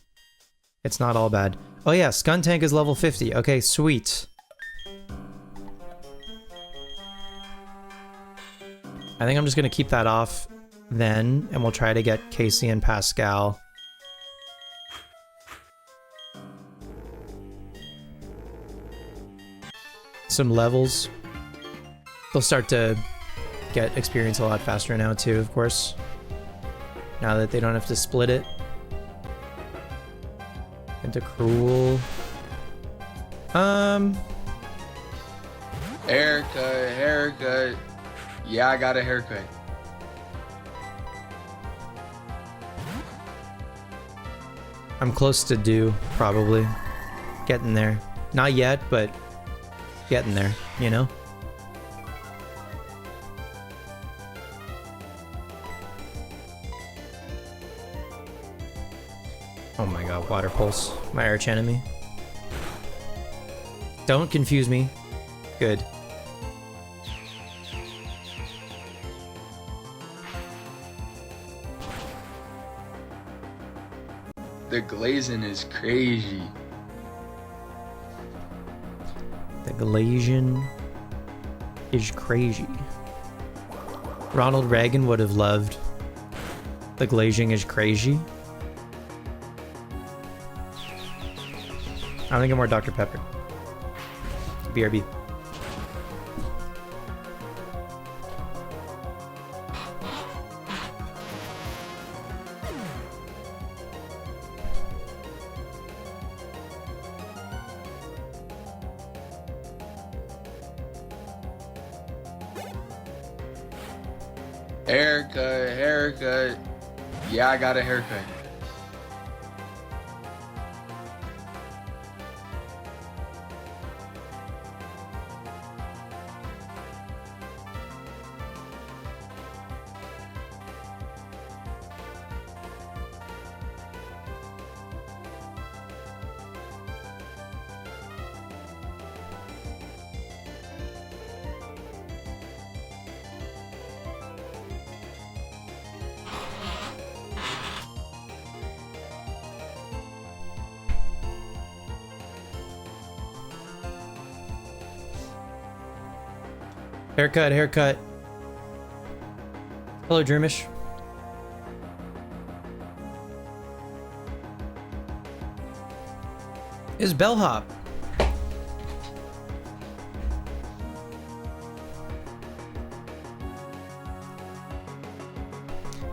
It's not all bad. Oh yeah, Skuntank is level 50. Okay, sweet. I think I'm just gonna keep that off then, and we'll try to get Casey and Pascal. Some levels. They'll start to get experience a lot faster now too, of course. Now that they don't have to split it into Cruel. Haircut. Yeah, I got a haircut. I'm close to due, probably. Getting there. Not yet, but getting there, you know? Oh my god, Water Pulse. My arch enemy. Don't confuse me. Good. The glazing is crazy. The Galatian is crazy. Ronald Reagan would have loved the glazing is crazy. I think I'm more Dr. Pepper. BRB. Haircut. Yeah, I got a haircut. Haircut. Hello, Dreamish. Is Bellhop.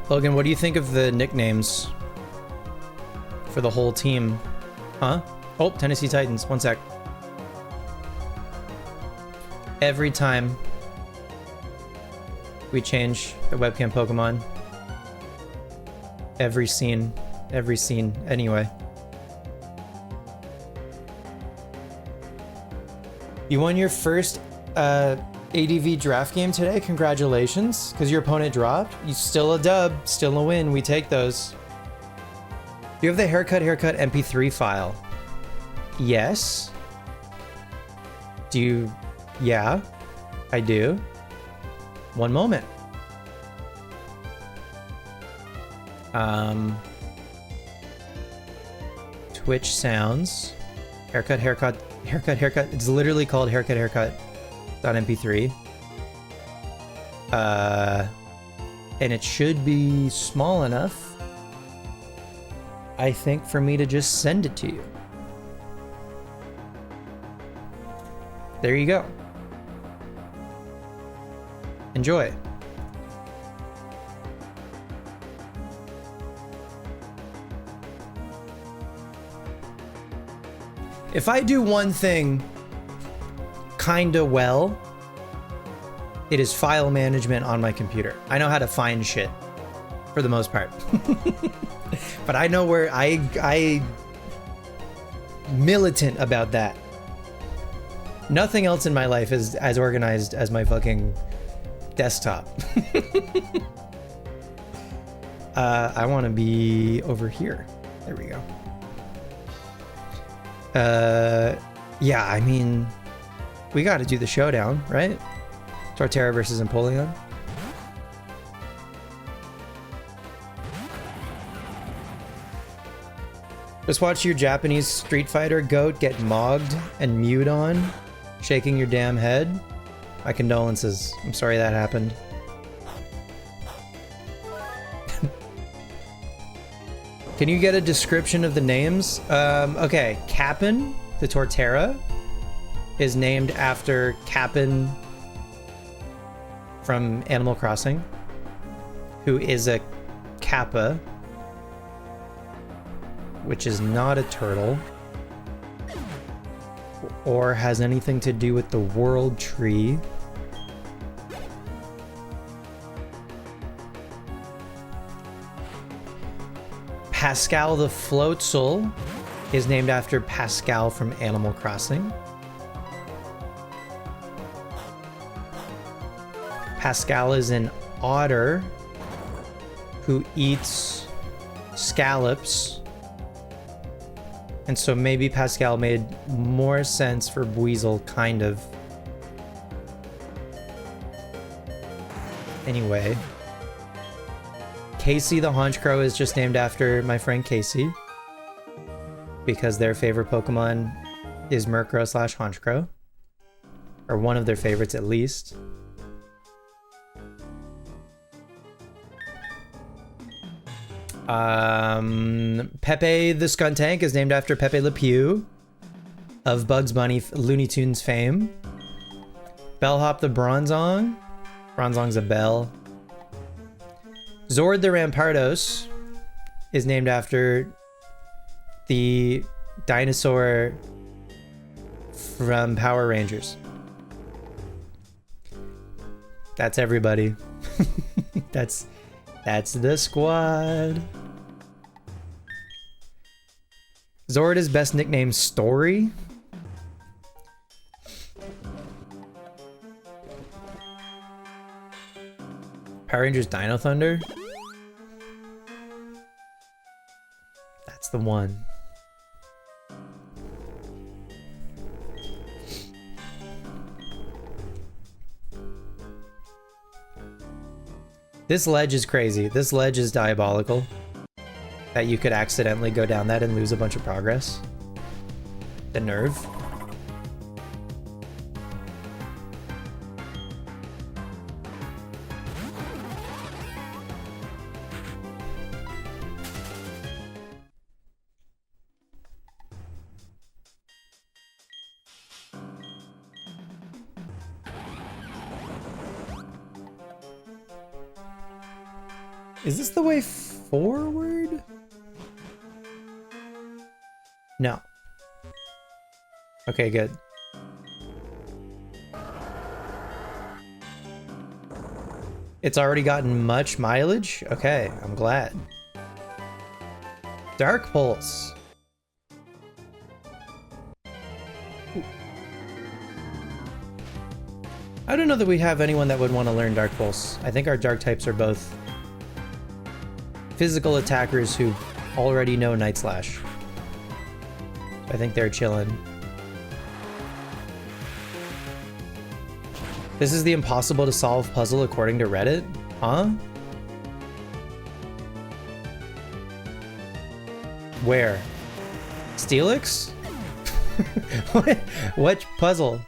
Logan, what do you think of the nicknames for the whole team? Huh? Oh, Tennessee Titans. One sec. Every time we change the webcam Pokemon, every scene, anyway. You won your first ADV draft game today? Congratulations, because your opponent dropped. You still a dub, still a win. We take those. Do you have the haircut MP3 file? Yes. Do you? Yeah, I do. One moment. Twitch sounds. Haircut. It's literally called haircut.mp3. And it should be small enough, I think, for me to just send it to you. There you go. If I do one thing kinda well, it is file management on my computer. I know how to find shit for the most part. But I know where I militant about that. Nothing else in my life is as organized as my fucking desktop. I want to be over here. There we go. Yeah, I mean, we got to do the showdown, right? Torterra versus Empoleon. Just watch your Japanese Street Fighter goat get mogged and mewed on, shaking your damn head. My condolences. I'm sorry that happened. Can you get a description of the names? Okay, Cap'n, the Torterra, is named after Cap'n from Animal Crossing, who is a kappa, which is not a turtle, or has anything to do with the World Tree. Pascal the Floatzel is named after Pascal from Animal Crossing. Pascal is an otter who eats scallops. And so maybe Pascal made more sense for Buizel, kind of. Anyway. Casey the Honchkrow is just named after my friend Casey, because their favorite Pokemon is Murkrow / Honchkrow. Or one of their favorites at least. Pepe the Skuntank is named after Pepe Le Pew of Bugs Bunny Looney Tunes fame. Bellhop the Bronzong. Bronzong's a bell. Zord the Rampardos is named after the dinosaur from Power Rangers. That's everybody. That's the squad. Zord is best nicknamed Story. Power Rangers Dino Thunder. That's the one. This ledge is crazy. This ledge is diabolical. That you could accidentally go down that and lose a bunch of progress. The nerve. Is this the way forward? No. Okay, good. It's already gotten much mileage? Okay, I'm glad. Dark Pulse. I don't know that we have anyone that would want to learn Dark Pulse. I think our Dark types are both physical attackers who already know Night Slash. I think they're chilling. This is the impossible to solve puzzle according to Reddit? Huh? Where? Steelix? What puzzle?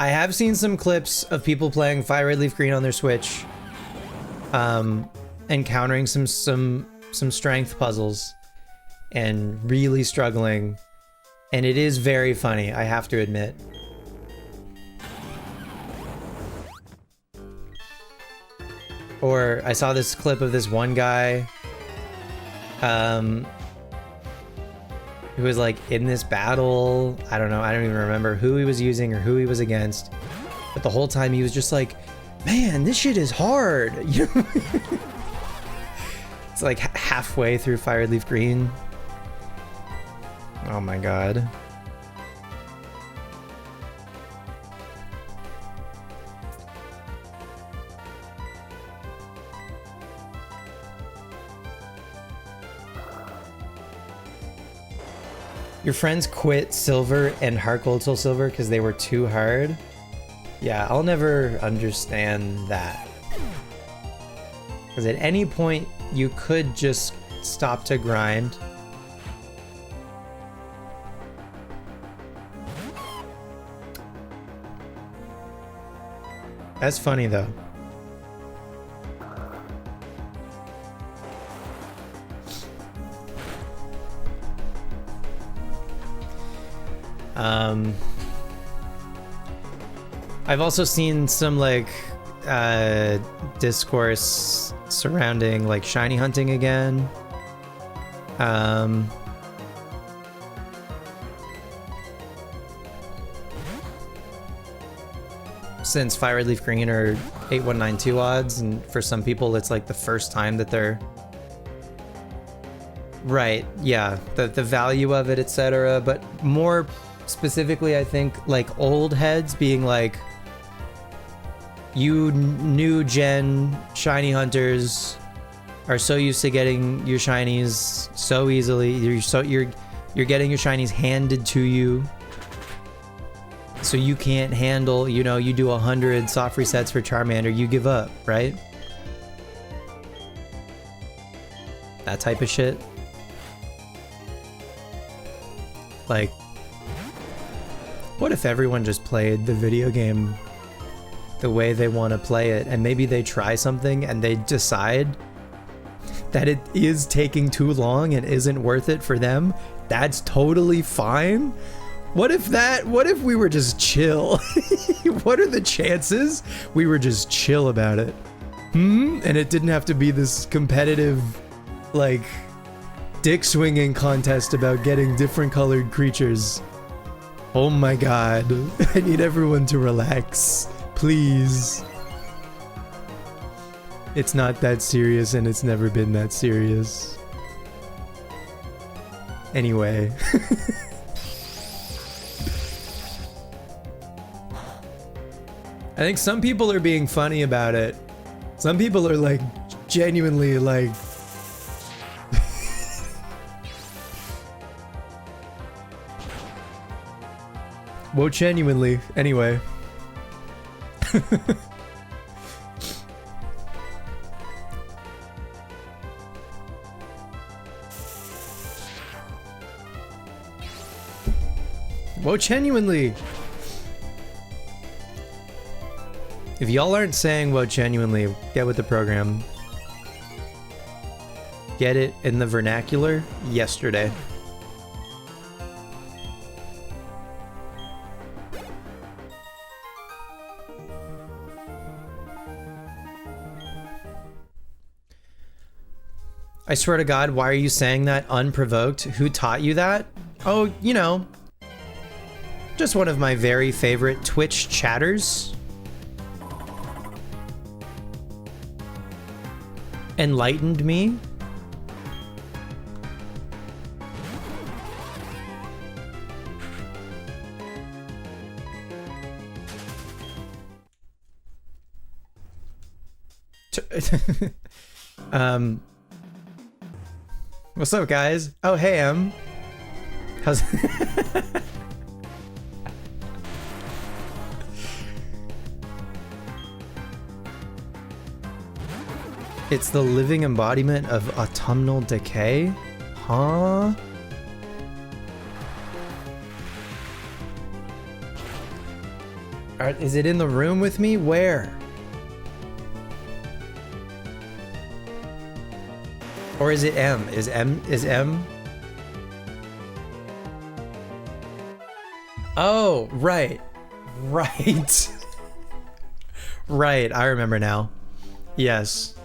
I have seen some clips of people playing Fire Red Leaf Green on their Switch, encountering some strength puzzles, and really struggling And it is very funny, I have to admit. Or I saw this clip of this one guy who was like in this battle. I don't know, I don't even remember who he was using or who he was against. But the whole time he was just like, man, this shit is hard. You know? It's like halfway through Fire Leaf Green. Oh my god. Your friends quit Silver and Heart Gold Soul Silver because they were too hard? Yeah, I'll never understand that. Because at any point, you could just stop to grind. That's funny though. I've also seen some like discourse surrounding like shiny hunting again. Since Fire Leaf Green are 8192 odds, and for some people it's like the first time that they're right, yeah, the value of it, etc. But more specifically, I think like old heads being like, you new gen shiny hunters are so used to getting your shinies so easily. You're getting your shinies handed to you, so you can't handle, you know, you do 100 soft resets for Charmander, you give up, right? That type of shit. Like, what if everyone just played the video game the way they want to play it, and maybe they try something and they decide that it is taking too long and isn't worth it for them? That's totally fine. What if we were just chill? What are the chances we were just chill about it? And it didn't have to be this competitive, like, dick swinging contest about getting different colored creatures. Oh my god. I need everyone to relax. Please. It's not that serious, and it's never been that serious. Anyway. I think some people are being funny about it. Some people are like genuinely like well, genuinely, anyway. Well, genuinely. If y'all aren't saying well, genuinely, get with the program. Get it in the vernacular yesterday. I swear to God, why are you saying that unprovoked? Who taught you that? Oh, you know, just one of my very favorite Twitch chatters. Enlightened me. What's up, guys? Oh, hey, how's It's the living embodiment of autumnal decay? Huh? Is it in the room with me? Where? Or is it M? Is M? Oh, right. Right. Right, I remember now. Yes.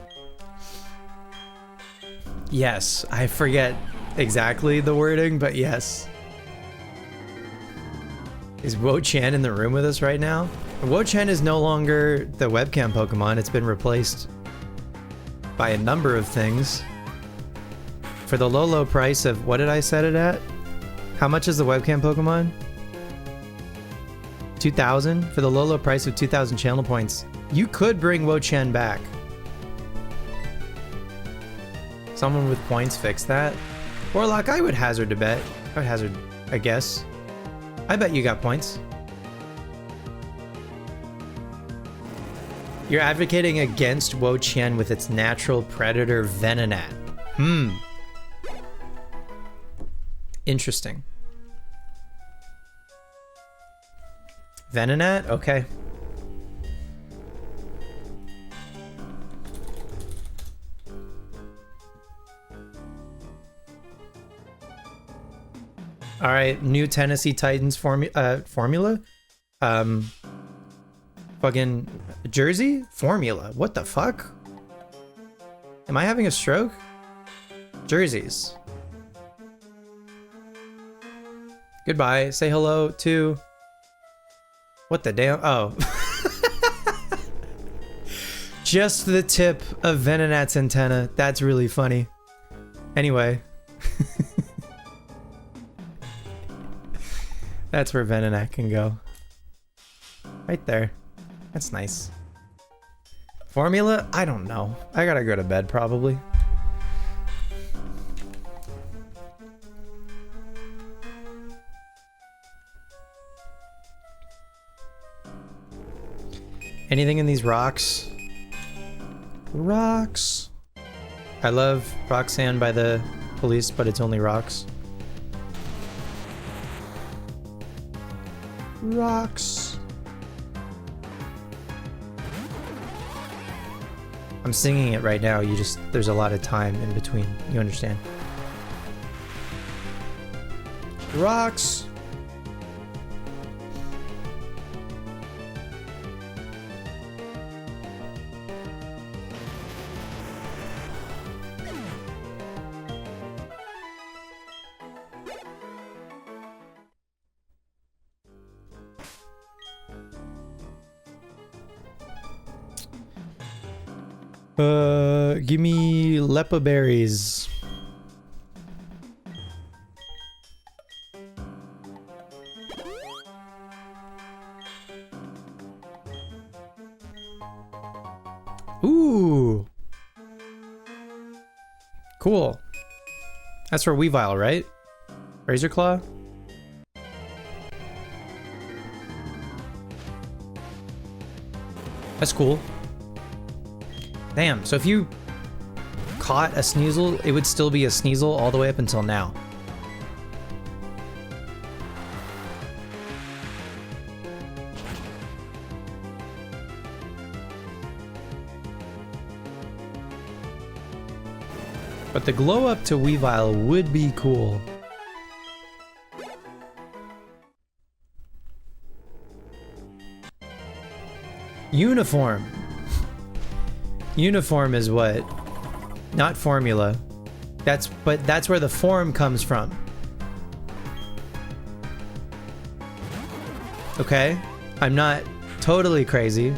Yes, I forget exactly the wording, but yes. Is Wo-Chan in the room with us right now? Wo-Chan is no longer the webcam Pokemon. It's been replaced by a number of things. For the low price of, what did I set it at? How much is the webcam Pokemon? 2,000? For the low price of 2,000 channel points. You could bring Wo-Chan back. Someone with points fix that. Warlock, I would hazard a bet. I would hazard a guess. I bet you got points. You're advocating against Wo-Chan with its natural predator Venonat. Interesting. Venonat? Okay. All right, new Tennessee Titans formula. Fucking jersey formula. What the fuck? Am I having a stroke? Jerseys. Goodbye. Say hello to. What the damn? Oh. Just the tip of Venonat's antenna. That's really funny. Anyway. That's where Venonat can go. Right there. That's nice. Formula? I don't know. I gotta go to bed probably. Anything in these rocks? Rocks. I love Roxanne by the Police, but it's only rocks. Rocks. I'm singing it right now. There's a lot of time in between. You understand? Rocks. Give me Lepa berries. Ooh. Cool. That's for Weavile, right? Razor Claw? That's cool. Damn, so if you caught a Sneasel, it would still be a Sneasel all the way up until now. But the glow up to Weavile would be cool. Uniform. Uniform is what? Not formula. But that's where the form comes from. Okay? I'm not totally crazy.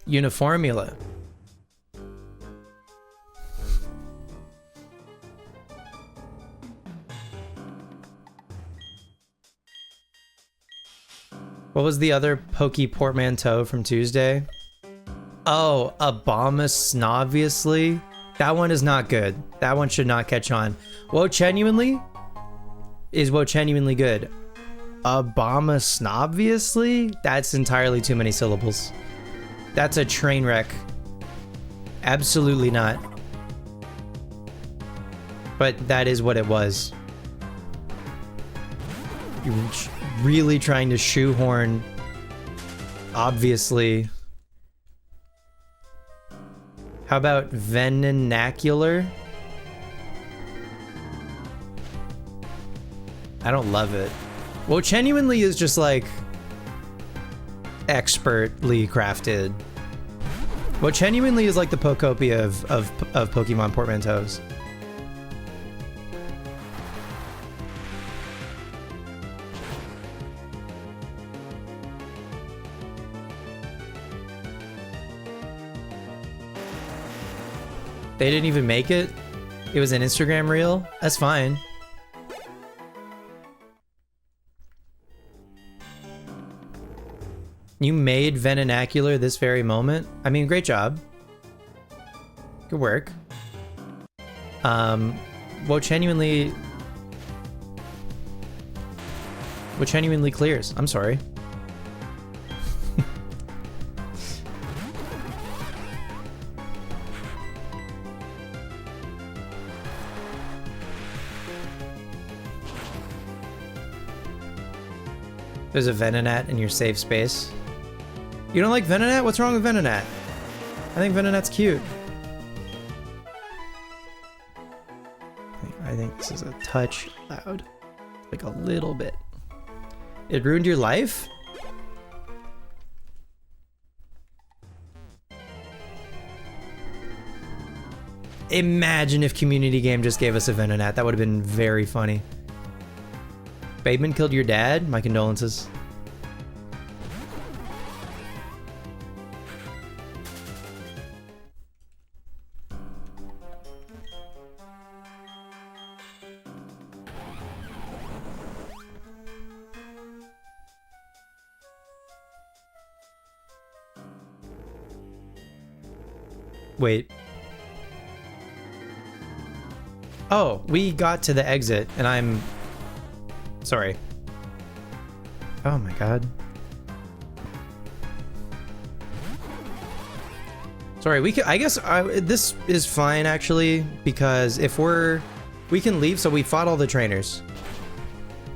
Uniformula. What was the other Pokey portmanteau from Tuesday? Oh, Abomasnow, obviously. That one is not good. That one should not catch on. Wo-Genuinely? Is Wo-Genuinely good? Abomasnow, obviously? That's entirely too many syllables. That's a train wreck. Absolutely not. But that is what it was. You really trying to shoehorn, obviously. How about Venonacular? I don't love it. Well, genuinely is just like expertly crafted. Well, genuinely is like the Pokopia of Pokemon portmanteaus. They didn't even make it. It was an Instagram reel. That's fine. You made Veninacular this very moment. I mean, great job. Good work. What genuinely clears. I'm sorry. There's a Venonat in your safe space. You don't like Venonat? What's wrong with Venonat? I think Venonat's cute. I think this is a touch loud. Like a little bit. It ruined your life? Imagine if Community Game just gave us a Venonat. That would have been very funny. Bateman killed your dad? My condolences. Wait. Oh, we got to the exit and I'm... Sorry. Oh my god. Sorry, we can... I guess this is fine actually, because if we can leave, so we fought all the trainers.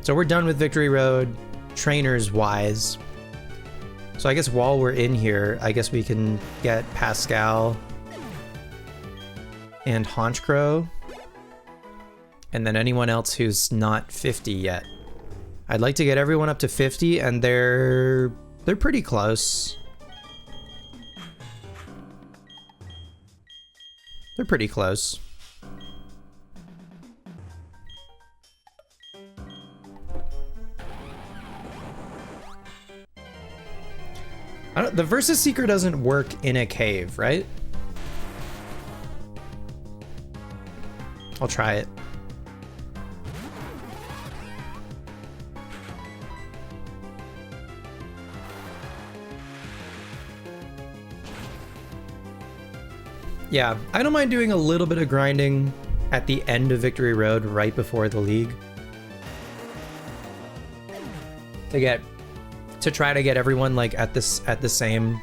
So we're done with Victory Road, trainers-wise. So I guess while we're in here, I guess we can get Pascal and Honchkrow, and then anyone else who's not 50 yet. I'd like to get everyone up to 50, and they're pretty close. They're pretty close. The Versus Seeker doesn't work in a cave, right? I'll try it. Yeah, I don't mind doing a little bit of grinding at the end of Victory Road right before the league. To try to get everyone like at the same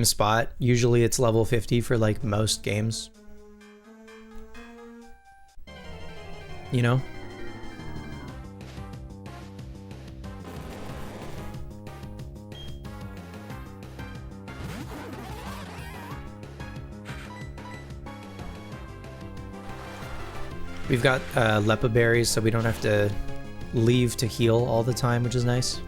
spot. Usually it's level 50 for like most games. You know? We've got Lepa berries, so we don't have to leave to heal all the time, which is nice.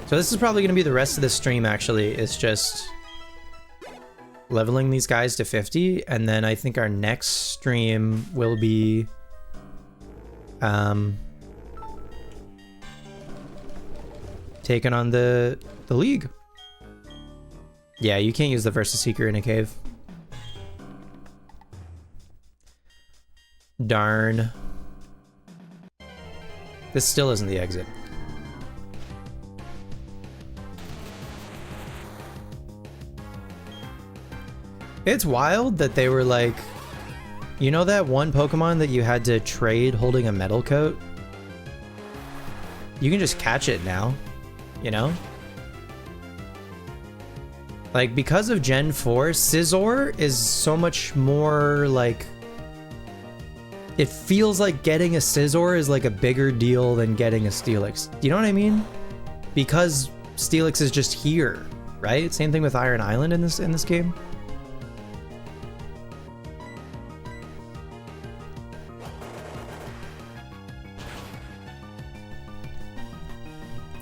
So this is probably going to be the rest of the stream, actually. It's just leveling these guys to 50, and then I think our next stream will be taking on the league. Yeah, you can't use the Versus Seeker in a cave. Darn. This still isn't the exit. It's wild that they were like, you know that one Pokemon that you had to trade holding a metal coat? You can just catch it now, you know? Like, because of Gen 4, Scizor is so much more like... It feels like getting a Scizor is like a bigger deal than getting a Steelix. Do you know what I mean? Because Steelix is just here, right? Same thing with Iron Island in this game.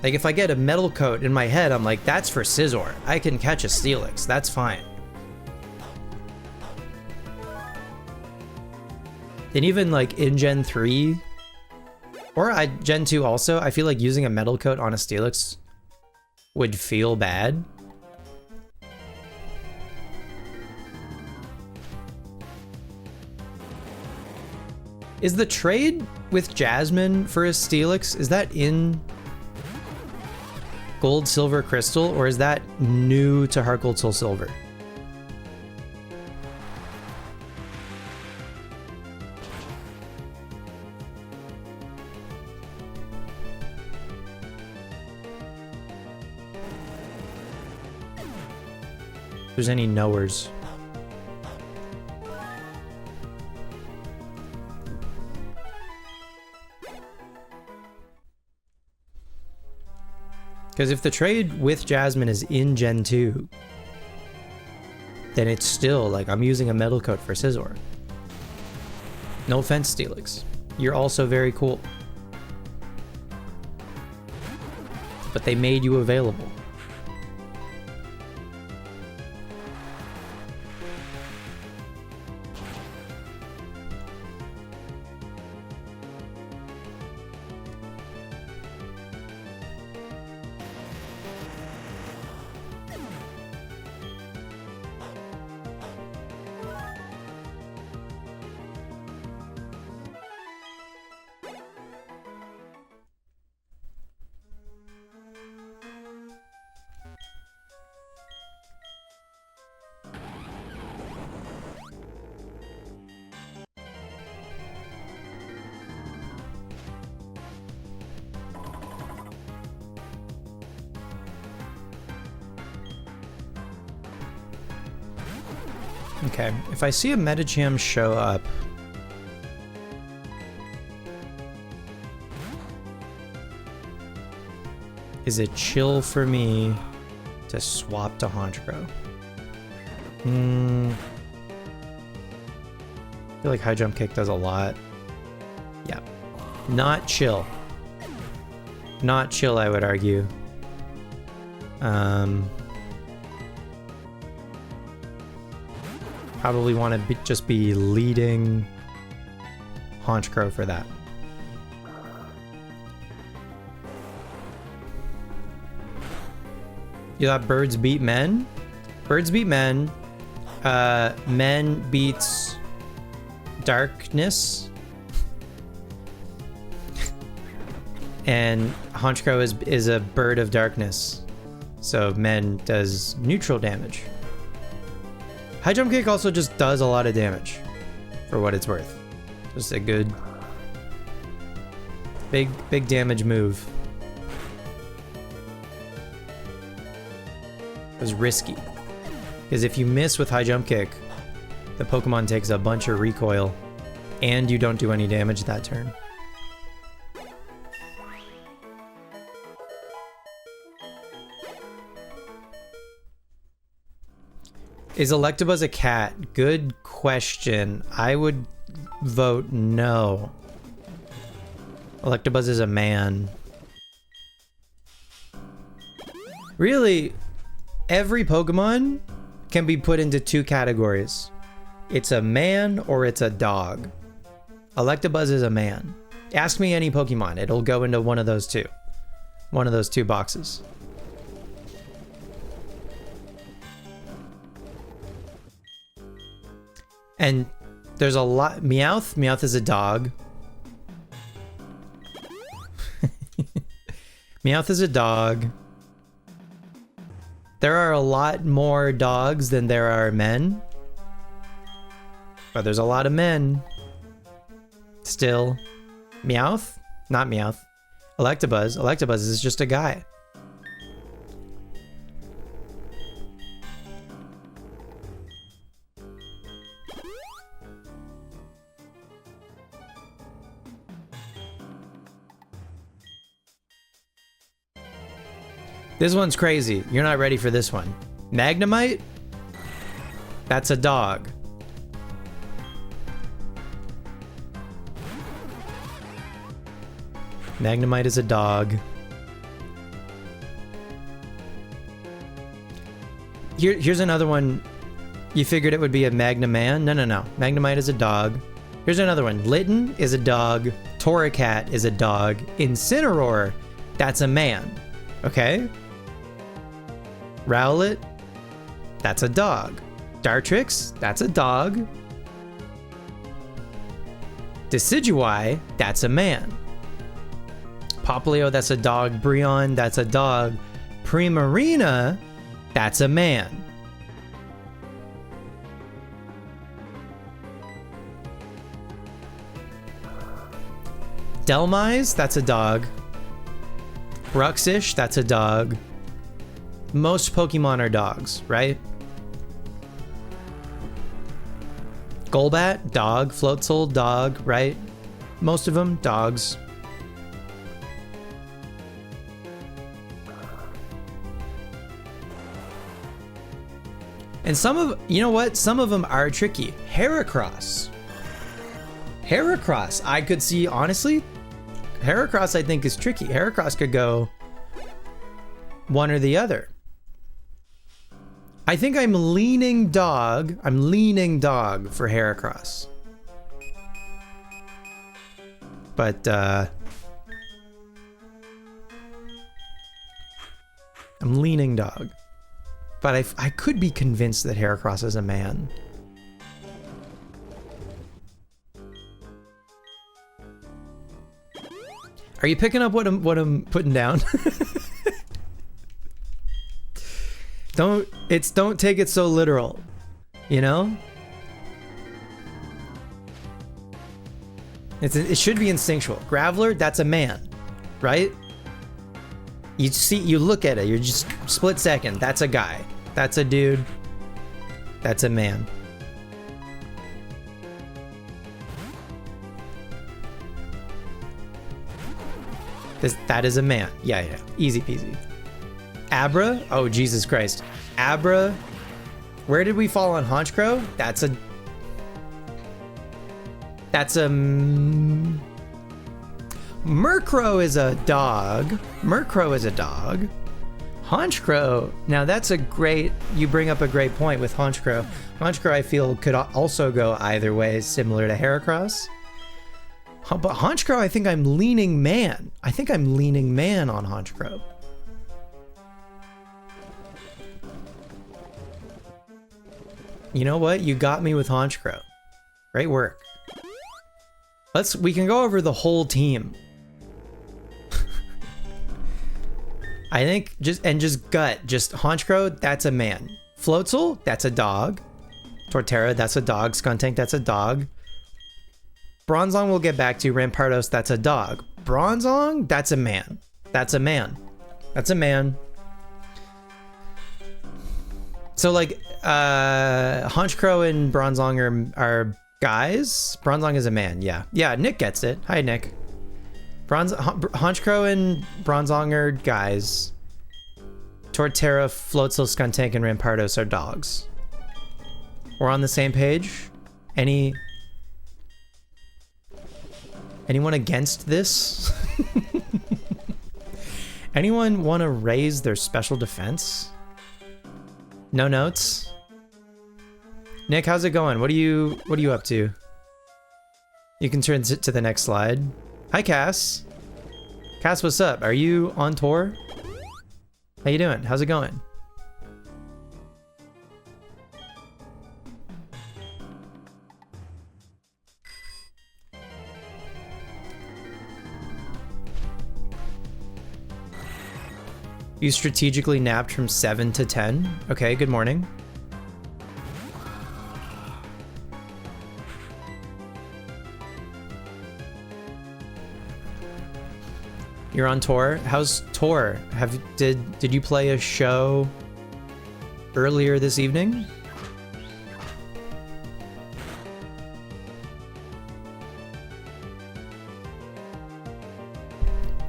Like, if I get a metal coat in my head, I'm like, that's for Scizor. I can catch a Steelix. That's fine. And even, like, in Gen 3, or Gen 2 also, I feel like using a metal coat on a Steelix would feel bad. Is the trade with Jasmine for a Steelix, is that in Gold, Silver, Crystal, or is that new to Heart Gold, Soul Silver? If there's any knowers. Because if the trade with Jasmine is in Gen 2, then it's still, like, I'm using a metal coat for Scizor. No offense, Steelix. You're also very cool. But they made you available. Okay, if I see a Medicham show up, is it chill for me to swap to Honchkrow? I feel like High Jump Kick does a lot. Yeah, not chill. Not chill, I would argue. Probably want to just be leading Honchkrow for that. You thought birds beat men? Birds beat men. Men beats darkness. And Honchkrow is a bird of darkness. So men does neutral damage. High Jump Kick also just does a lot of damage, for what it's worth. Just a good, big damage move. It was risky, because if you miss with High Jump Kick, the Pokemon takes a bunch of recoil, and you don't do any damage that turn. Is Electabuzz a cat? Good question. I would vote no. Electabuzz is a man. Really, every Pokemon can be put into two categories. It's a man or it's a dog. Electabuzz is a man. Ask me any Pokemon, it'll go into one of those two. One of those two boxes. And there's a lot. Meowth is a dog. Meowth is a dog. There are a lot more dogs than there are men. But there's a lot of men. Still. Meowth? Not Meowth. Electabuzz. Electabuzz is just a guy. This one's crazy. You're not ready for this one. Magnemite? That's a dog. Magnemite is a dog. Here's another one. You figured it would be a Magnaman? No. Magnemite is a dog. Here's another one. Litten is a dog. Torracat is a dog. Incineroar, that's a man. Okay? Rowlet, that's a dog. Dartrix, that's a dog. Decidueye, that's a man. Popplio, that's a dog. Brionne, that's a dog. Primarina, that's a man. Delmise, that's a dog. Bruxish, that's a dog. Most Pokemon are dogs, right? Golbat, dog. Floatzel, dog, right? Most of them, dogs. And some of, you know what? Some of them are tricky. Heracross. Heracross, I could see, honestly, Heracross I think is tricky. Heracross could go one or the other. I think I'm leaning dog. I'm leaning dog for Heracross. But, I'm leaning dog. But I could be convinced that Heracross is a man. Are you picking up what I'm putting down? Don't take it so literal, you know? It should be instinctual. Graveler, that's a man, right? You look at it, you're just split second. That's a guy. That's a dude. That's a man. That is a man. Yeah. Easy peasy. Abra? Oh, Jesus Christ. Abra? Where did we fall on Honchkrow? That's a... Murkrow is a dog. Murkrow is a dog. Honchkrow. Now that's a great... You bring up a great point with Honchkrow. Honchkrow, I feel, could also go either way, similar to Heracross. But Honchkrow, I think I'm leaning man. I think I'm leaning man on Honchkrow. You know what? You got me with Honchkrow. Great work. We can go over the whole team. I think just gut. Just Honchkrow, that's a man. Floatzel, that's a dog. Torterra, that's a dog. Skuntank, that's a dog. Bronzong we'll get back to. Rampardos, that's a dog. Bronzong, that's a man. That's a man. That's a man. So like, Honchkrow and Bronzong are guys. Bronzong is a man, yeah. Yeah, Nick gets it. Hi, Nick. Honchkrow and Bronzong are guys. Torterra, Floatzel, Skuntank, and Rampardos are dogs. We're on the same page? Anyone against this? Anyone want to raise their special defense? No notes? Nick, how's it going? What are you up to? You can turn to the next slide. Hi, Cass. Cass, what's up? Are you on tour? How you doing? How's it going? You strategically napped from 7 to 10. Okay, good morning. You're on tour? How's tour? Did you play a show earlier this evening?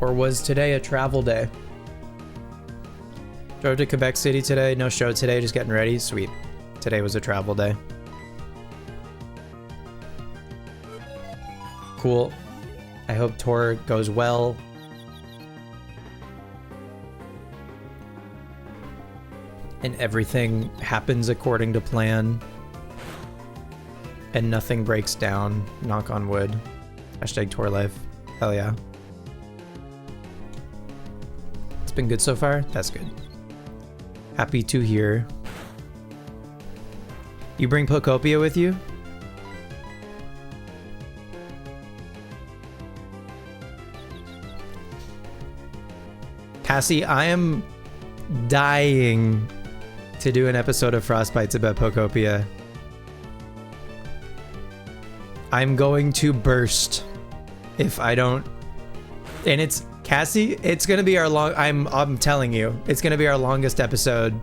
Or was today a travel day? Drove to Quebec City today. No show today, just getting ready. Sweet. Today was a travel day. Cool. I hope tour goes well. and everything happens according to plan and nothing breaks down. Knock on wood. Hashtag tour life. Hell yeah. It's been good so far? That's good. Happy to hear. You bring Pokopia with you? Cassie, I am dying to do an episode of Frostbites about Pokopia. I'm going to burst if I don't. And it's Cassie, it's gonna be our I'm telling you, it's gonna be our longest episode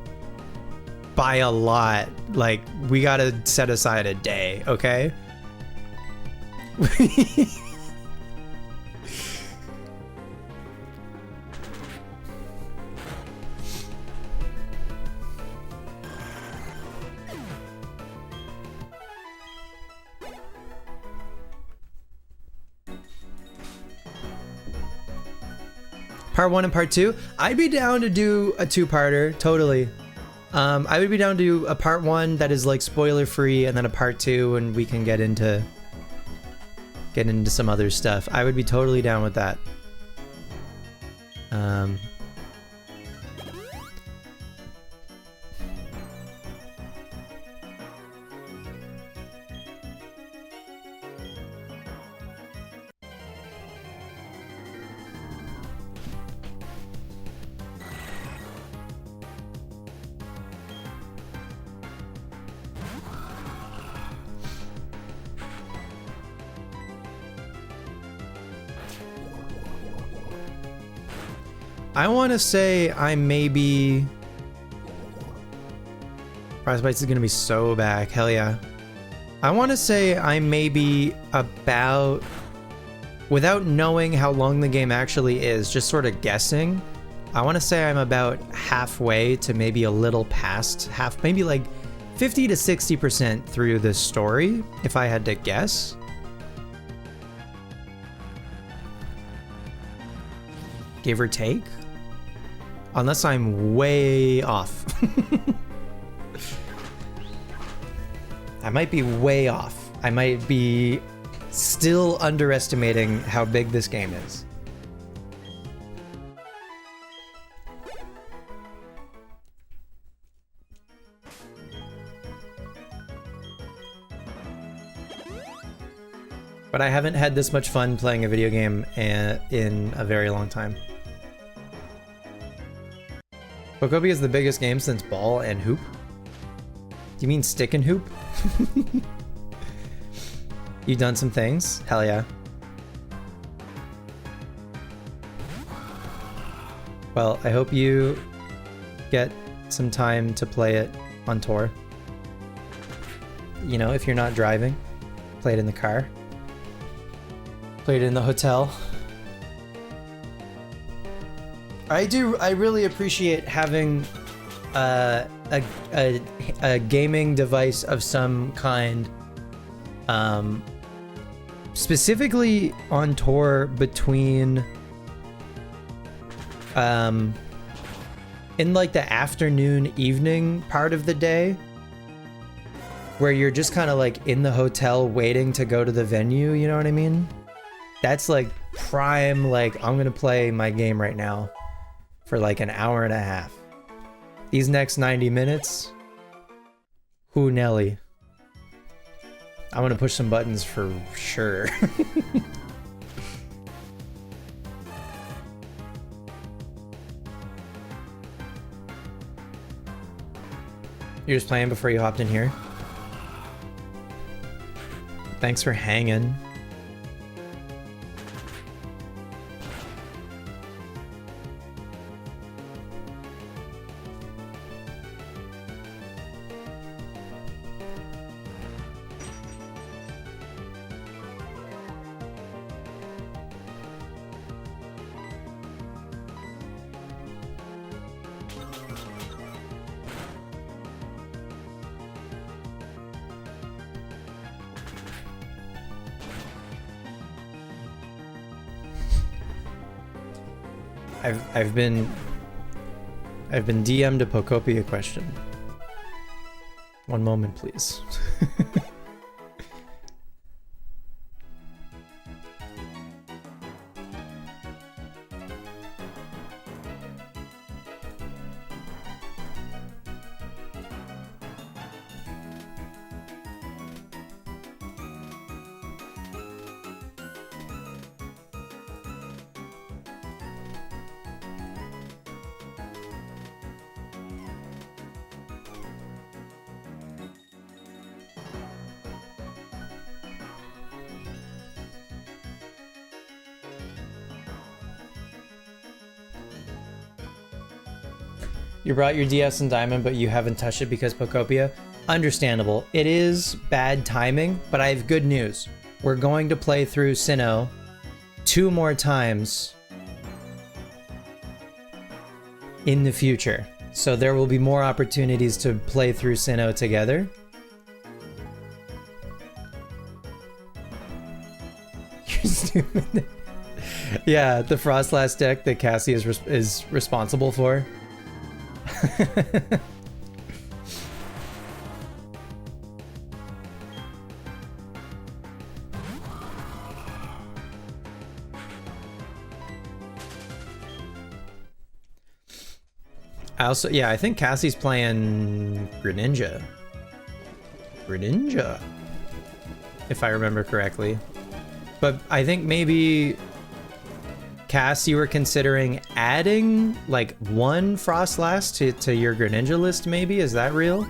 by a lot. Like, we gotta set aside a day, okay? Part 1 and part 2. I'd be down to do a 2-parter, totally. I would be down to do a part 1 that is like spoiler free, and then a part 2, and we can get into some other stuff. I would be totally down with that. I want to say I maybe... Frostbites is going to be so back. Hell yeah. I want to say I maybe about... Without knowing how long the game actually is, just sort of guessing, I want to say I'm about halfway to maybe a little past half, maybe like 50 to 60% through the story, if I had to guess. Give or take. Unless I'm way off. I might be way off. I might be still underestimating how big this game is. But I haven't had this much fun playing a video game in a very long time. Pokopia is the biggest game since Ball and Hoop. Do you mean Stick and Hoop? You done some things? Hell yeah. Well, I hope you get some time to play it on tour. You know, if you're not driving, play it in the car. Play it in the hotel. I really appreciate having a gaming device of some kind, specifically on tour between in like the afternoon evening part of the day, where you're just kind of like in the hotel waiting to go to the venue, you know what I mean? That's like prime, like I'm gonna play my game right now for like an hour and a half. These next 90 minutes, who Nelly? I'm gonna push some buttons for sure. You're just playing before you hopped in here? Thanks for hanging. I've been DM'd a Pocopia question. One moment, please. You brought your DS and Diamond, but you haven't touched it because Pocopia? Understandable. It is bad timing, but I have good news. We're going to play through Sinnoh 2 more times in the future. So there will be more opportunities to play through Sinnoh together. You're stupid. Yeah, the Frostlass deck that Cassie is responsible for. I think Cassie's playing Greninja. Greninja, if I remember correctly. But I think maybe Cass, you were considering adding like one Frostlass to your Greninja list, maybe? Is that real?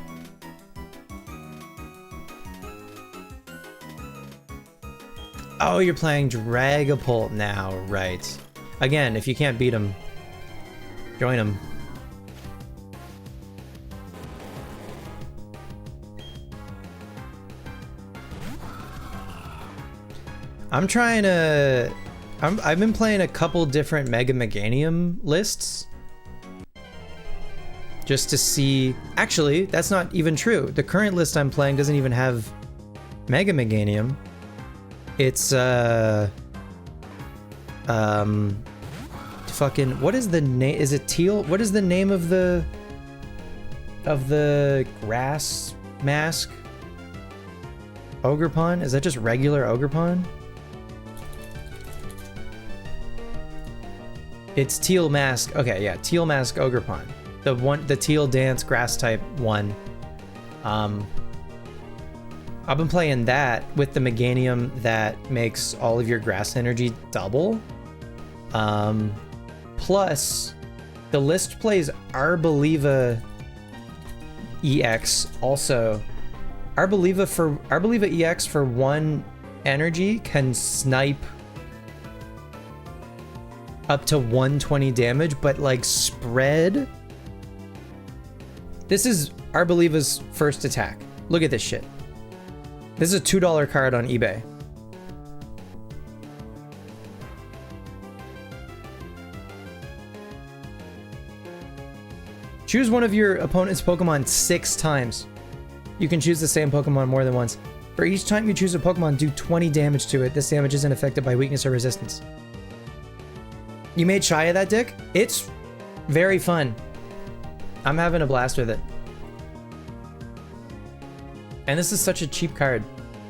Oh, you're playing Dragapult now, right. Again, if you can't beat him, join him. I've been playing a couple different Mega Meganium lists just to see. Actually, that's not even true. The current list I'm playing doesn't even have Mega Meganium. It's fucking, what is the name? Is it Teal? What is the name of the grass mask? Ogerpon? Is that just regular Ogerpon? It's Teal Mask. Okay, yeah, Teal Mask Ogerpon. The Teal Dance grass type one. I've been playing that with the Meganium that makes all of your grass energy double. Plus, the list plays Arboliva EX also. Arboliva EX for 1 energy can snipe up to 120 damage, but like spread. This is Arboliva's first attack. Look at this shit. This is a $2 card on eBay. Choose one of your opponent's Pokemon 6 times. You can choose the same Pokemon more than once. For each time you choose a Pokemon, do 20 damage to it. This damage isn't affected by weakness or resistance. You made Shia that, Dick? It's very fun. I'm having a blast with it. And this is such a cheap card.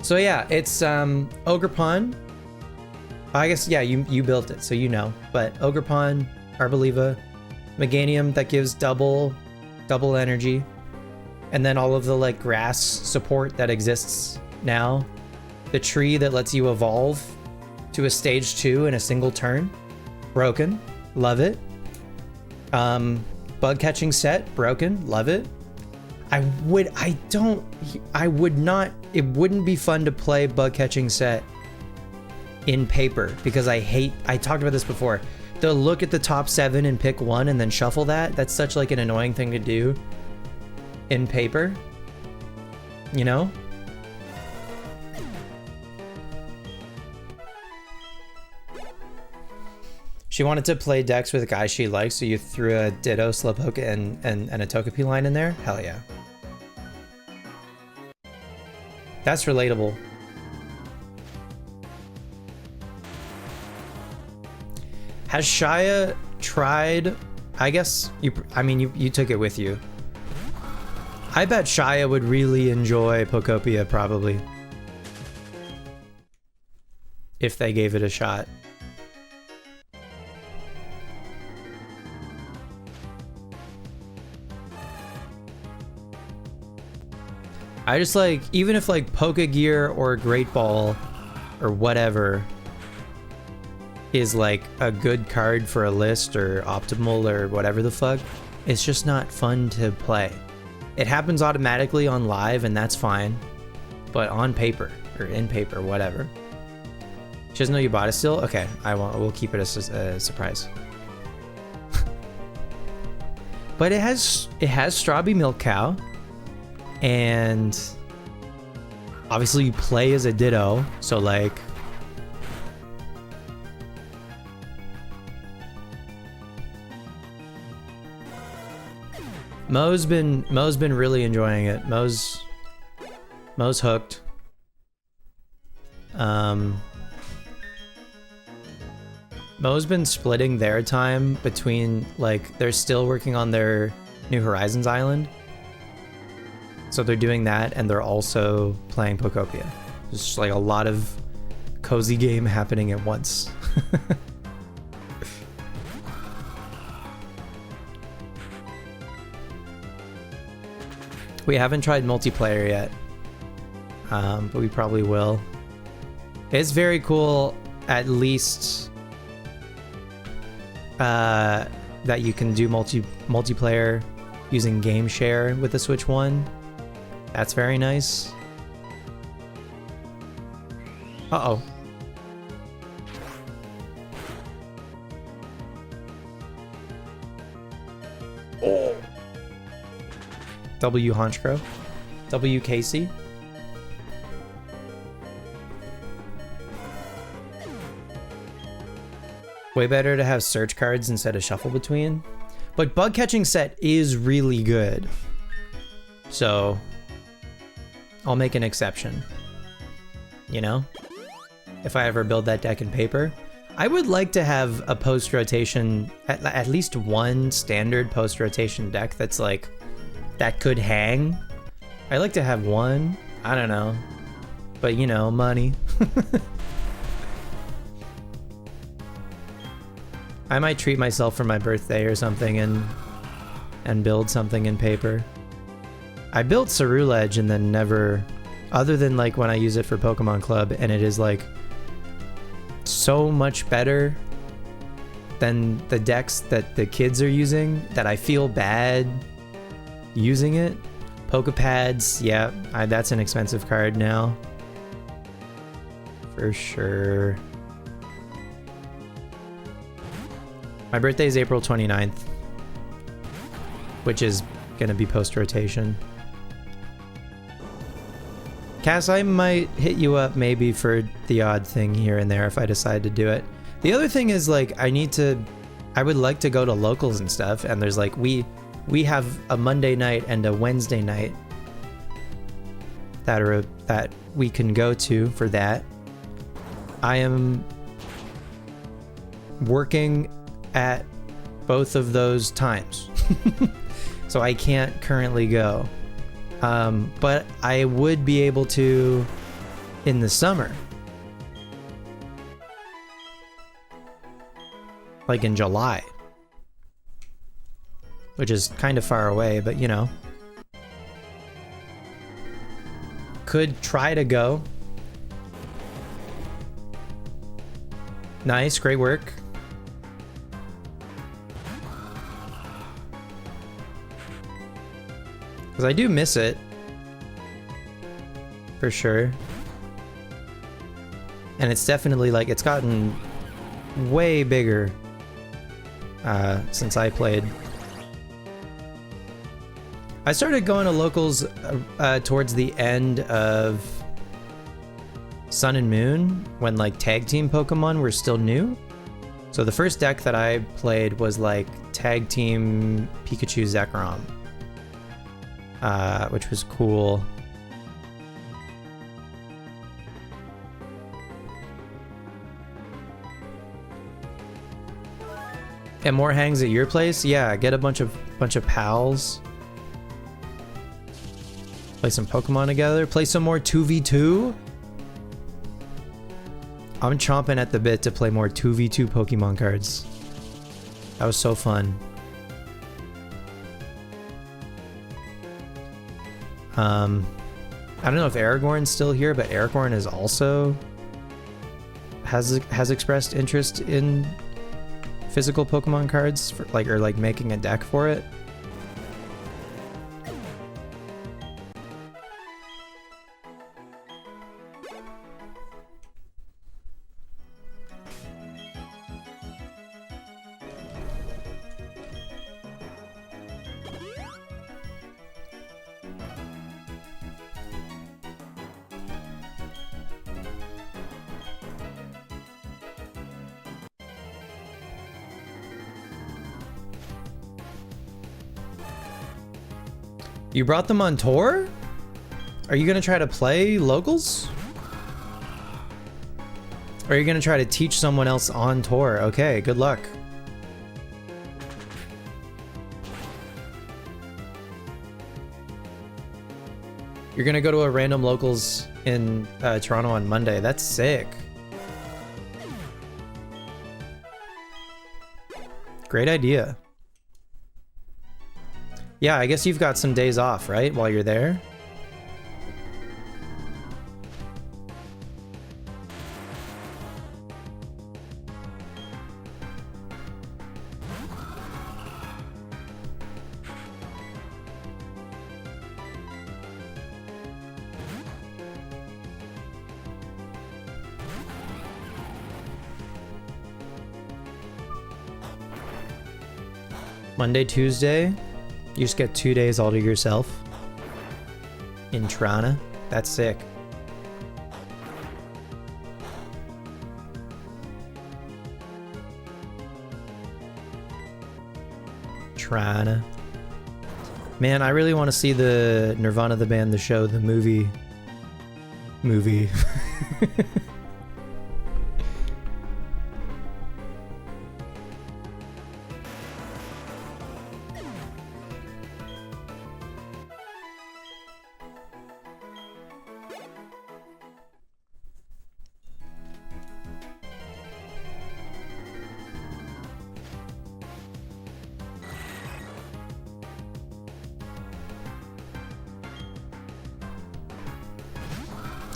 So yeah, it's Ogerpon. I guess, yeah, you built it, so you know. But Ogerpon, Arboliva, Meganium that gives double energy. And then all of the like grass support that exists now. The tree that lets you evolve to a stage 2 in a single turn. Broken, love it. Bug catching set, broken, love it. It wouldn't be fun to play bug catching set in paper because I talked about this before. To look at the top 7 and pick one and then shuffle that's such like an annoying thing to do in paper, you know? She wanted to play decks with guys she likes, so you threw a Ditto, Slowpoke, and a Togepi line in there? Hell yeah. That's relatable. Has Shia tried I guess you took it with you. I bet Shia would really enjoy Pokopia, probably. If they gave it a shot. I just like, even if like Pokegear or Great Ball or whatever is like a good card for a list or optimal or whatever the fuck, it's just not fun to play. It happens automatically on live and that's fine, but on paper or in paper, whatever. She doesn't know you bought it still? Okay, we'll keep it as a surprise. But it has Strawberry Milk Cow. And obviously you play as a Ditto, so like Mo's been really enjoying it. Mo's hooked. Mo's been splitting their time between, like, they're still working on their New Horizons island. So they're doing that, and they're also playing Pokopia. There's just like a lot of cozy game happening at once. We haven't tried multiplayer yet, but we probably will. It's very cool, at least that you can do multiplayer using Game Share with the Switch 1. That's very nice. Uh-oh. Oh. W. Honchcrow. W. Casey. Way better to have search cards instead of shuffle between. But bug catching set is really good. So I'll make an exception. You know? If I ever build that deck in paper. I would like to have a post-rotation, at least one standard post-rotation deck that's like, that could hang. I like to have one. I don't know. But you know, money. I might treat myself for my birthday or something and build something in paper. I built Ceruledge and then never, other than like when I use it for Pokemon Club, and it is like so much better than the decks that the kids are using that I feel bad using it. Pokepads, yeah, that's an expensive card now. For sure. My birthday is April 29th, which is gonna be post-rotation. Cass, I might hit you up maybe for the odd thing here and there if I decide to do it. The other thing is like, I would like to go to locals and stuff, and there's like, we have a Monday night and a Wednesday night that we can go to for that. I am working at both of those times. So I can't currently go. But I would be able to in the summer. Like in July. Which is kind of far away, but you know. Could try to go. Nice, great work. Because I do miss it. For sure. And it's definitely like, it's gotten way bigger since I played. I started going to locals towards the end of Sun and Moon, when like tag team Pokemon were still new. So the first deck that I played was like tag team Pikachu Zekrom, which was cool. And more hangs at your place? Yeah, get a bunch of pals. Play some Pokemon together. Play some more 2v2. I'm chomping at the bit to play more 2v2 Pokemon cards. That was so fun. I don't know if Aragorn's still here, but Aragorn is also has expressed interest in physical Pokemon cards for, like making a deck for it. You brought them on tour? Are you gonna try to play locals? Or are you gonna try to teach someone else on tour? Okay, good luck. You're gonna go to a random locals in Toronto on Monday. That's sick. Great idea. Yeah, I guess you've got some days off, right, while you're there? Monday, Tuesday, you just get 2 days all to yourself in Toronto. That's sick. Toronto. Man, I really want to see the Nirvana the band, the show, the movie.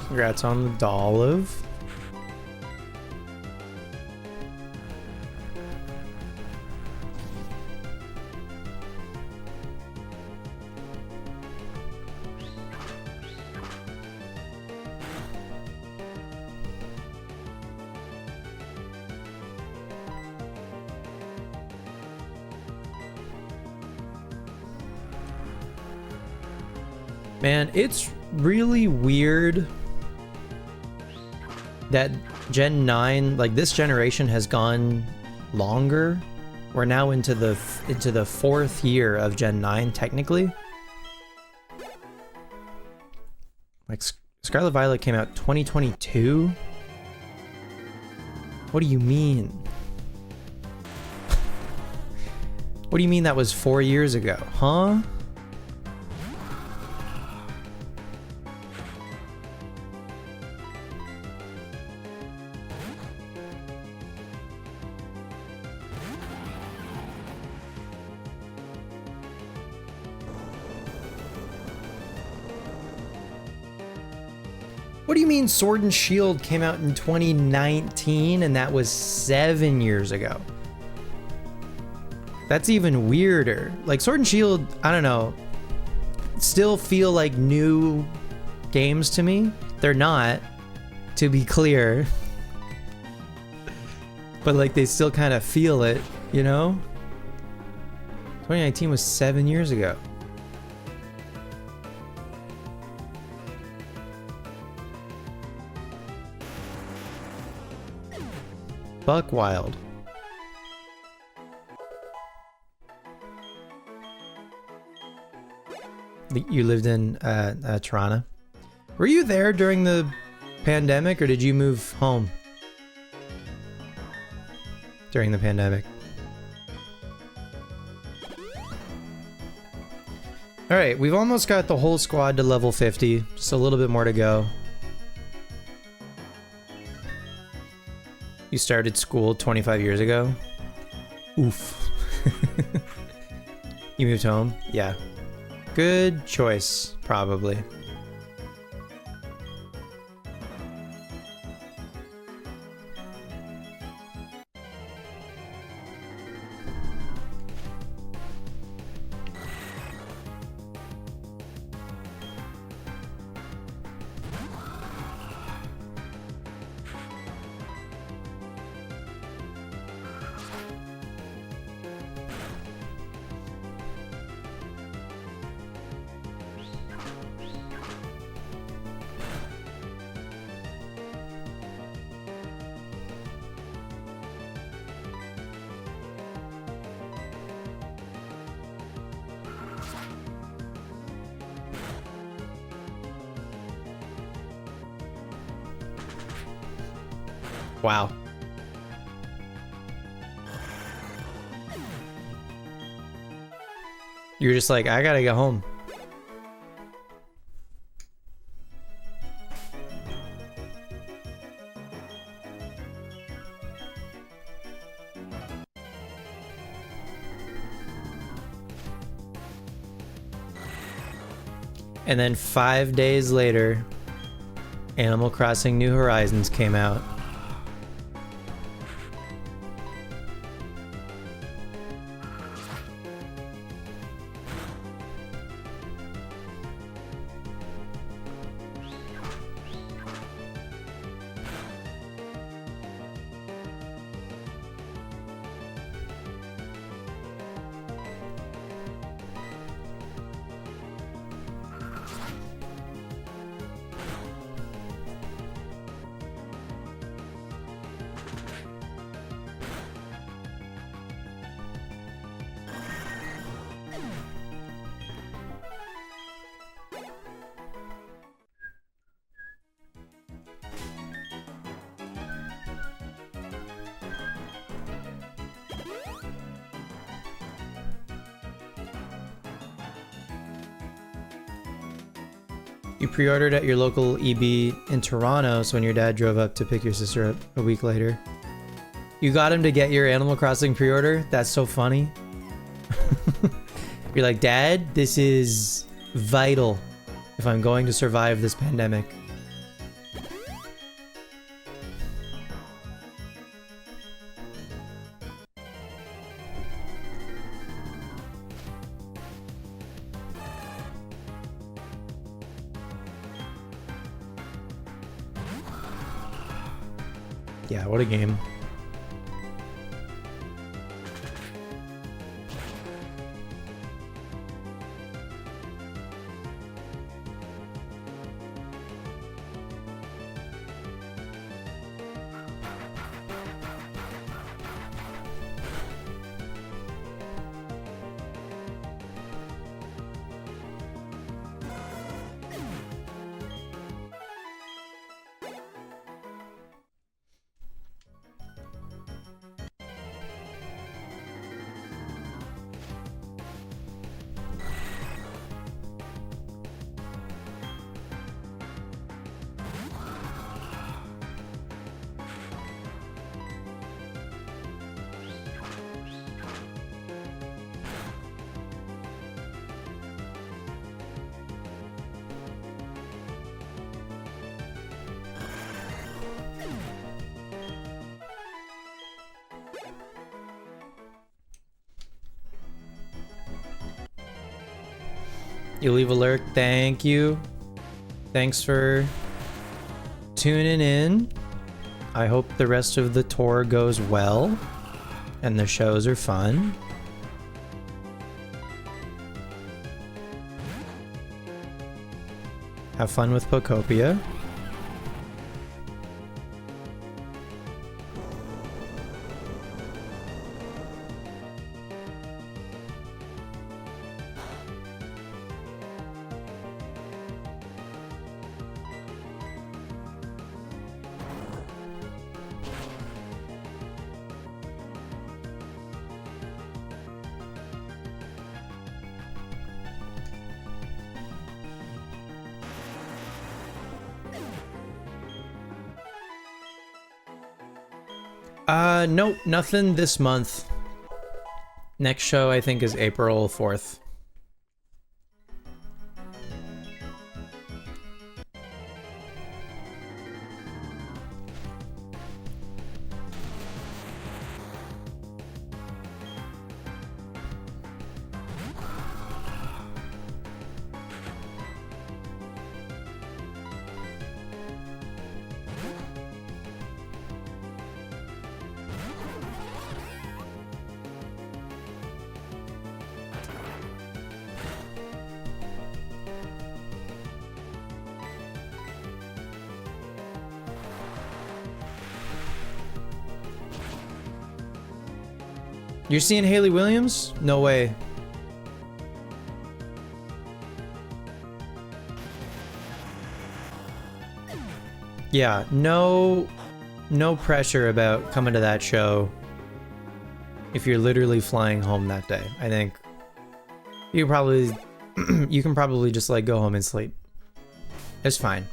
Congrats on the Dolliv. Man, it's really weird that Gen 9, like this generation, has gone longer. We're now into the fourth year of Gen 9 technically. Like Scarlet Violet came out 2022. What do you mean? What do you mean that was 4 years ago? Huh? What do you mean Sword and Shield came out in 2019 and that was 7 years ago? That's even weirder. Like Sword and Shield, I don't know, still feel like new games to me. They're not, to be clear. But like they still kind of feel it, you know? 2019 was 7 years ago. Buck wild. You lived in Toronto. Were you there during the pandemic, or did you move home during the pandemic? Alright, we've almost got the whole squad to level 50. Just a little bit more to go. You started school 25 years ago? Oof. You moved home? Yeah. Good choice, probably. Wow. You're just like, I gotta get home. And then 5 days later, Animal Crossing New Horizons came out. You pre-ordered at your local EB in Toronto, so when your dad drove up to pick your sister up a week later. You got him to get your Animal Crossing pre-order? That's so funny. You're like, Dad, this is vital if I'm going to survive this pandemic. Yeah, what a game. You leave a lurk, thank you. Thanks for tuning in. I hope the rest of the tour goes well and the shows are fun. Have fun with Pokopia. Nope, nothing this month. Next show I think is April 4th. You're seeing Haley Williams? No way. Yeah, no pressure about coming to that show if you're literally flying home that day. I think you can probably just like go home and sleep. It's fine.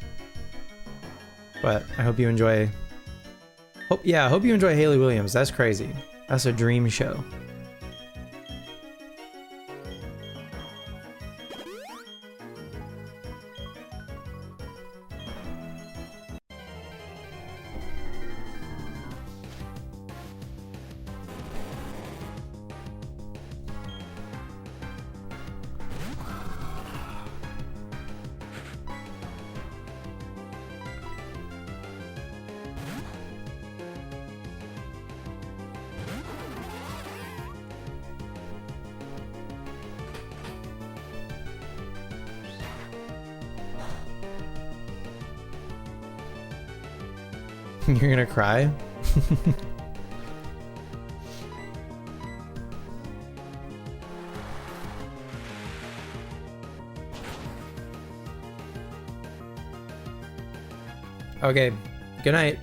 But I hope you enjoy. I hope you enjoy Haley Williams. That's crazy. That's a dream show. You're gonna cry? Okay, good night.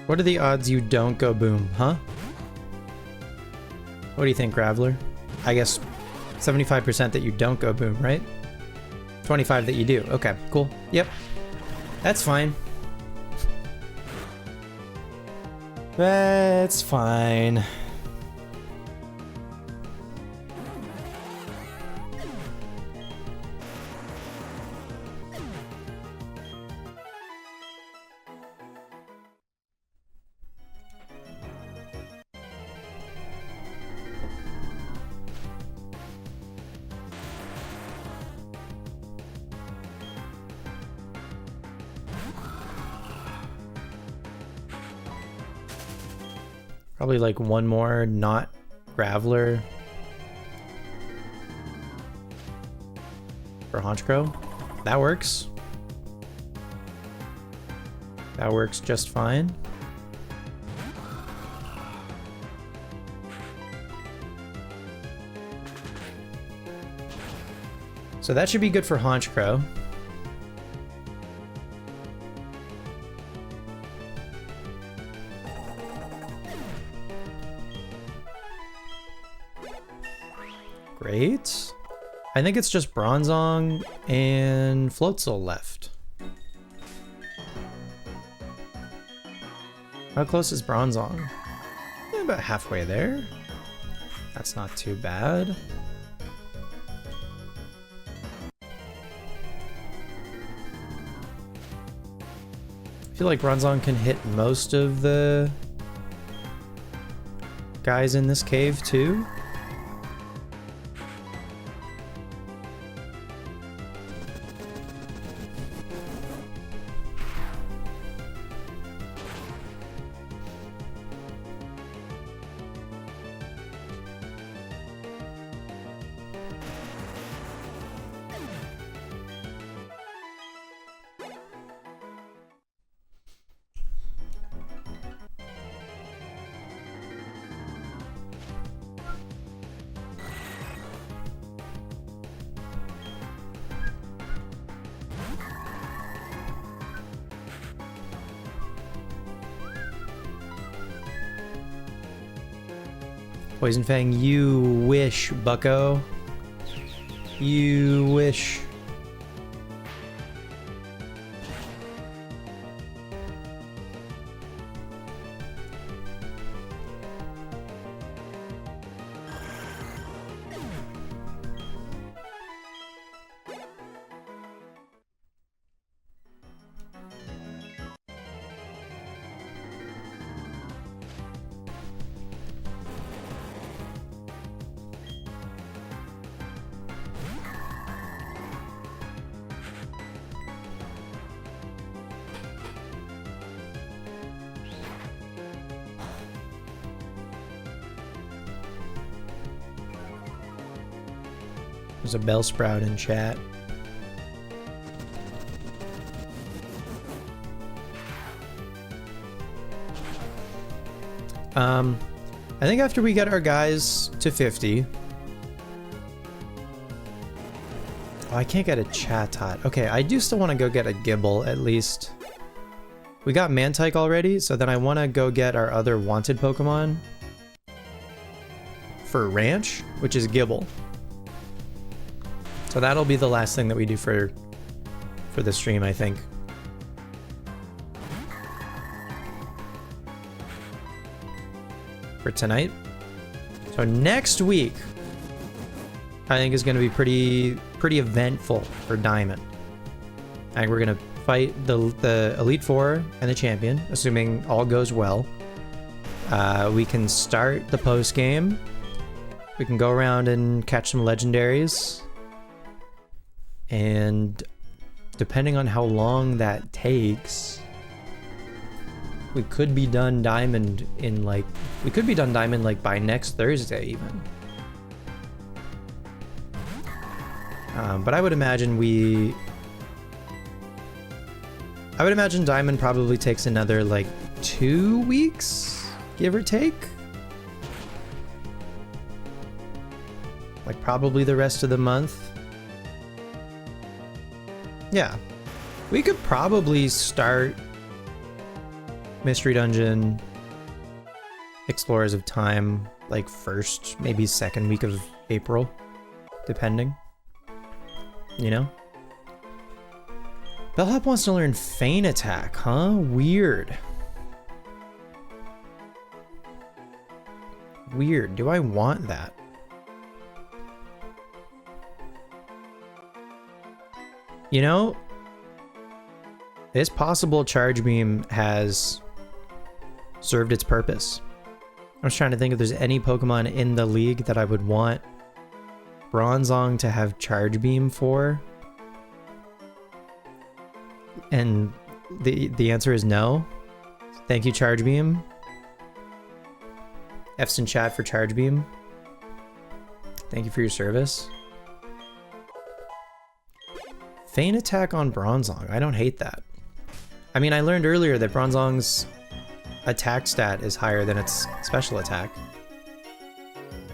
What are the odds you don't go boom, huh? What do you think, Graveler? I guess 75% that you don't go boom, right? 25 that you do. Okay, cool. Yep. That's fine. That's fine. Probably like one more not Graveler for Honchkrow. That works. That works just fine. So that should be good for Honchkrow. Great. I think it's just Bronzong and Floatzel left. How close is Bronzong? About halfway there. That's not too bad. I feel like Bronzong can hit most of the guys in this cave too. Poison Fang, you wish, bucko. You wish. There's a Bellsprout in chat. I think after we get our guys to 50... Oh, I can't get a Chatot. Okay, I do still want to go get a Gible, at least. We got Mantike already, so then I want to go get our other wanted Pokemon for Ranch, which is Gible. So that'll be the last thing that we do for the stream, I think. For tonight. So next week, I think is going to be pretty eventful for Diamond. I think we're going to fight the Elite Four and the Champion, assuming all goes well. We can start the post game. We can go around and catch some legendaries. And depending on how long that takes, we could be done Diamond in like by next Thursday even. But I would imagine Diamond probably takes another like 2 weeks, give or take. Like probably the rest of the month. Yeah, we could probably start Mystery Dungeon Explorers of Time like first, maybe second week of April, depending. You know? Bellhop wants to learn Feint Attack, huh? Weird. Weird. Do I want that? You know, it's possible Charge Beam has served its purpose. I was trying to think if there's any Pokemon in the league that I would want Bronzong to have Charge Beam for. And the answer is no. Thank you, Charge Beam. F's in chat for Charge Beam. Thank you for your service. Feint Attack on Bronzong. I don't hate that. I mean, I learned earlier that Bronzong's attack stat is higher than its special attack.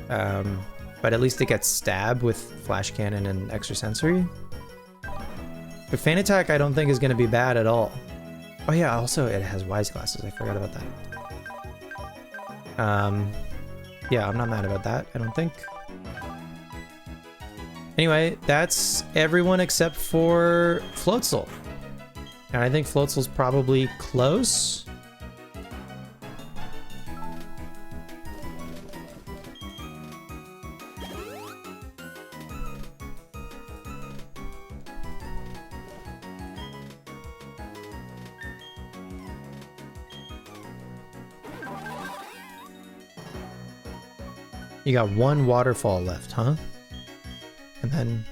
But at least it gets Stab with Flash Cannon and Extrasensory. But Feint Attack I don't think is going to be bad at all. Oh yeah, also it has Wise Glasses. I forgot about that. Yeah, I'm not mad about that, I don't think. Anyway, that's everyone except for Floatzel. And I think Floatzel's probably close. You got one waterfall left, huh? And then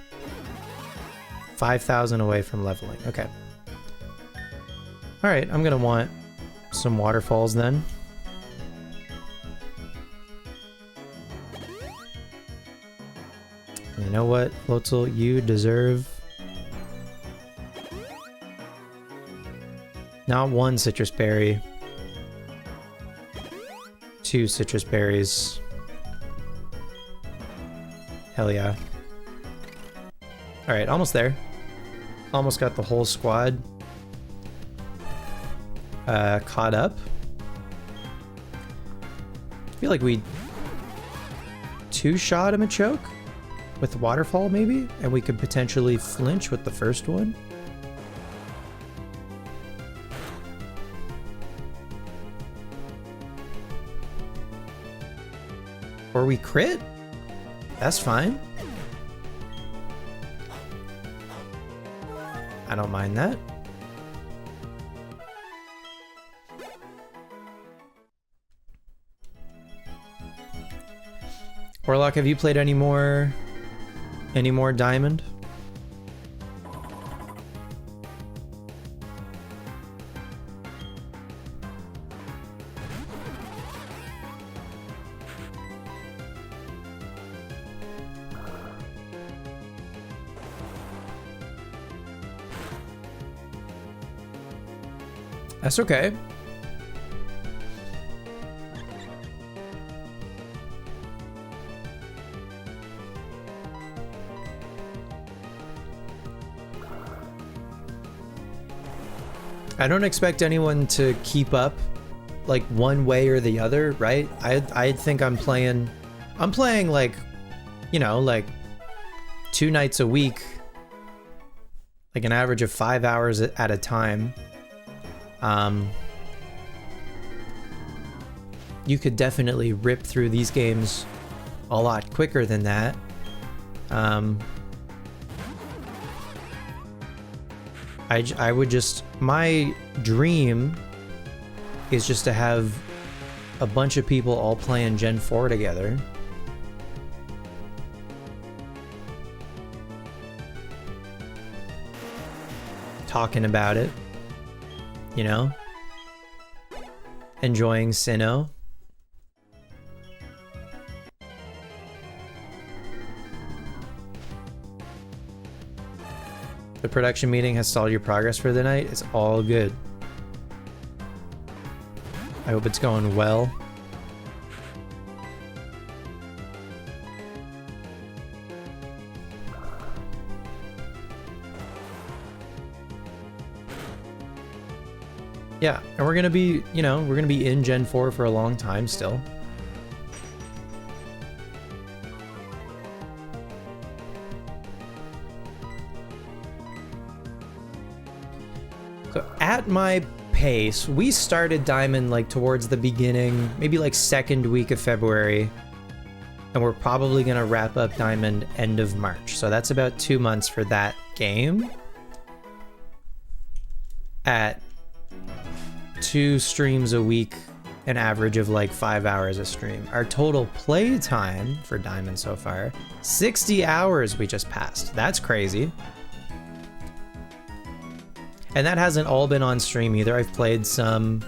5,000 away from leveling. Okay. Alright, I'm gonna want some waterfalls then. You know what, Floatzel, you deserve not one citrus berry, 2 citrus berries. Hell yeah. Alright, almost there. Almost got the whole squad caught up. I feel like we two-shot him a choke with Waterfall maybe, and we could potentially flinch with the first one. Or we crit? That's fine. I don't mind that. Warlock, have you played any more Diamond? That's okay. I don't expect anyone to keep up like one way or the other, right? I think I'm playing like, you know, like 2 nights a week, like an average of 5 hours at a time. You could definitely rip through these games a lot quicker than that. I would just, my dream is just to have a bunch of people all playing Gen 4 together. Talking about it, you know? Enjoying Sinnoh. The production meeting has stalled your progress for the night. It's all good. I hope it's going well. Yeah, and we're gonna be, you know, we're gonna be in Gen 4 for a long time still. So at my pace, we started Diamond like towards the beginning, maybe like second week of February, and we're probably gonna wrap up Diamond end of March. So that's about 2 months for that game. At 2 streams a week, an average of like 5 hours a stream. Our total play time for Diamond so far, 60 hours we just passed. That's crazy. And that hasn't all been on stream either. I've played some,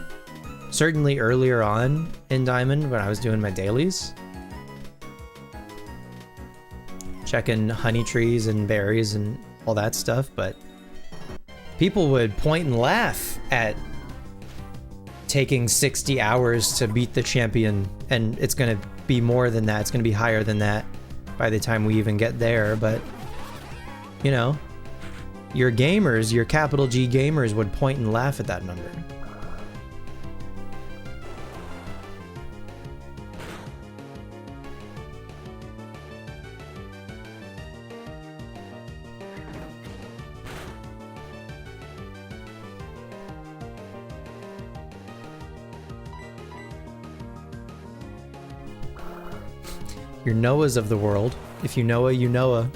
certainly earlier on in Diamond when I was doing my dailies. Checking honey trees and berries and all that stuff, but people would point and laugh at taking 60 hours to beat the champion, and it's gonna be more than that. It's gonna be higher than that by the time we even get there, but you know, your gamers, your capital G gamers would point and laugh at that number. Your Noahs of the world. If you Noah, you Noah.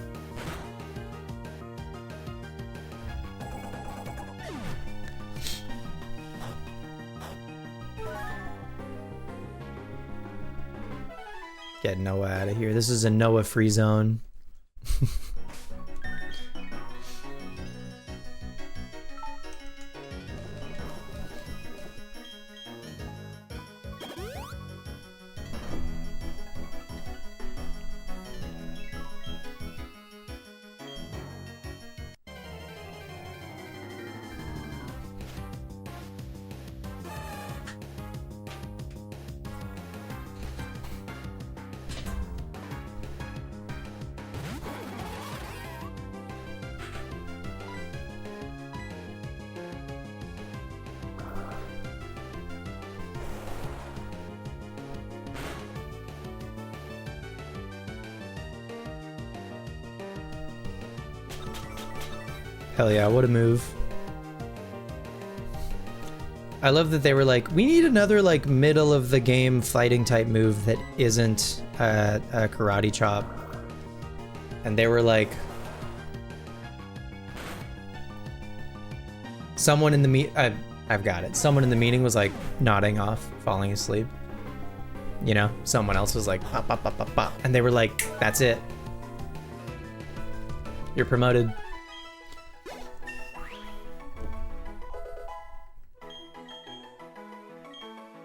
Get Noah out of here. This is a Noah free zone. Hell yeah, what a move. I love that they were like, we need another like middle of the game fighting type move that isn't a karate chop. And they were like, someone in the I've got it. Someone in the meeting was like nodding off, falling asleep. You know, someone else was like, pop, pop, pop, pop, pop. And they were like, that's it. You're promoted.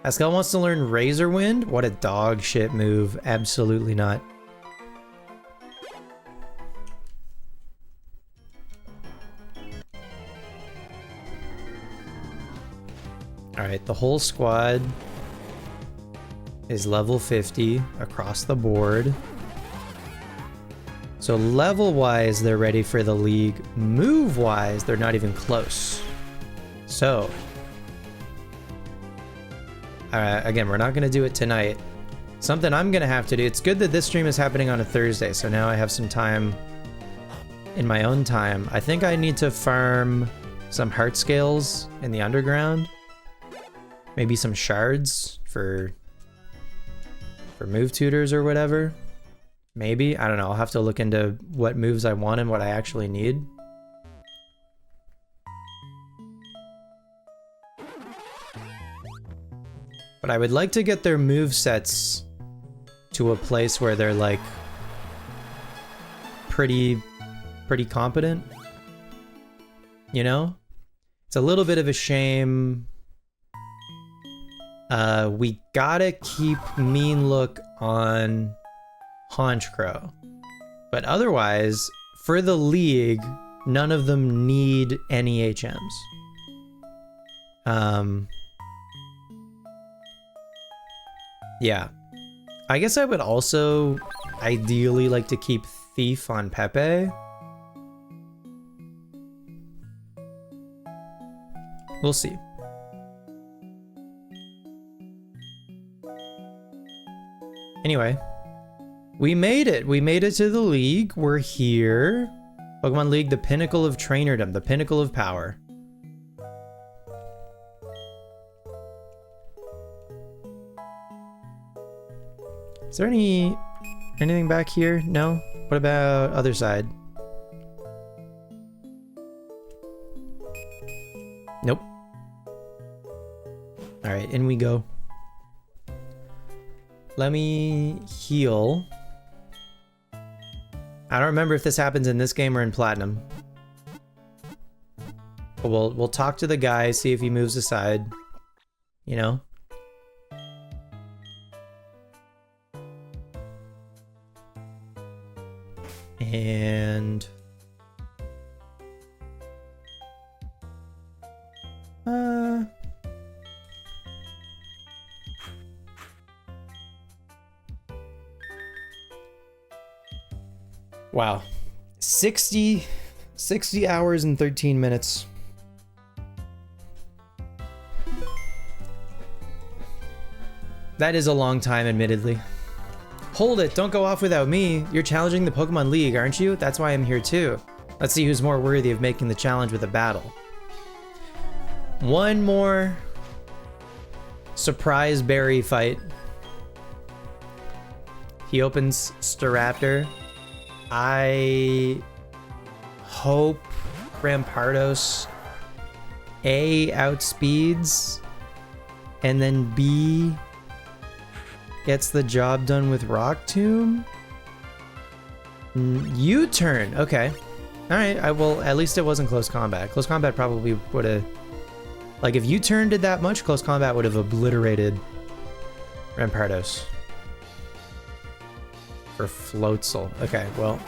Pascal wants to learn Razor Wind? What a dog shit move. Absolutely not. Alright, the whole squad is level 50 across the board. So level-wise, they're ready for the league. Move-wise, they're not even close. So, again, we're not going to do it tonight. Something I'm going to have to do. It's good that this stream is happening on a Thursday, so now I have some time in my own time. I think I need to farm some heart scales in the underground. Maybe some shards for move tutors or whatever. Maybe. I don't know. I'll have to look into what moves I want and what I actually need. But I would like to get their move sets to a place where they're like pretty competent. You know? It's a little bit of a shame. We gotta keep Mean Look on Honchkrow. But otherwise, for the league, none of them need any HMs. Yeah. I guess I would also ideally like to keep Thief on Pepe. We'll see. Anyway, we made it. We made it to the league. We're here. Pokemon League, the pinnacle of trainerdom, the pinnacle of power. Is there anything back here? No? What about other side? Nope. Alright, in we go. Let me heal. I don't remember if this happens in this game or in Platinum. But we'll talk to the guy, see if he moves aside. You know? And... Wow. 60 hours and 13 minutes. That is a long time, admittedly. Hold it, don't go off without me. You're challenging the Pokemon League, aren't you? That's why I'm here too. Let's see who's more worthy of making the challenge with a battle. One more surprise berry fight. He opens Staraptor. I hope Rampardos A outspeeds and then B gets the job done with Rock Tomb. U-turn, okay. Alright, well, at least it wasn't close combat. Close combat probably would have... Like, if U-turn did that much, close combat would have obliterated Rampardos. For Floatzel. Okay, well.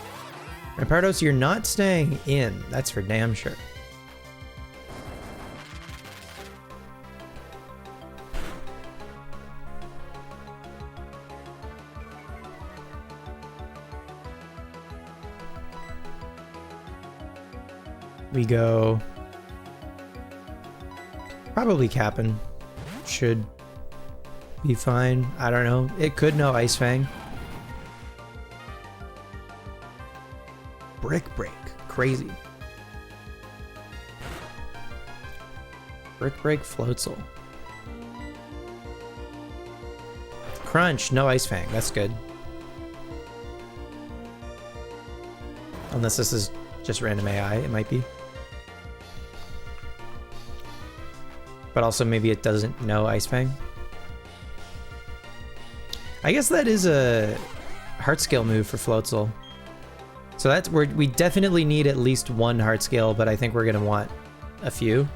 Rampardos, you're not staying in. That's for damn sure. We go... Probably Kapp'n. Should be fine. I don't know. It could know Ice Fang. Brick Break. Crazy. Brick Break Floatzel. Crunch, no Ice Fang. That's good. Unless this is just random AI, it might be. But also maybe it doesn't know Ice Fang. I guess that is a heart scale move for Floatzel. So that's where we definitely need at least one heart scale, but I think we're gonna want a few.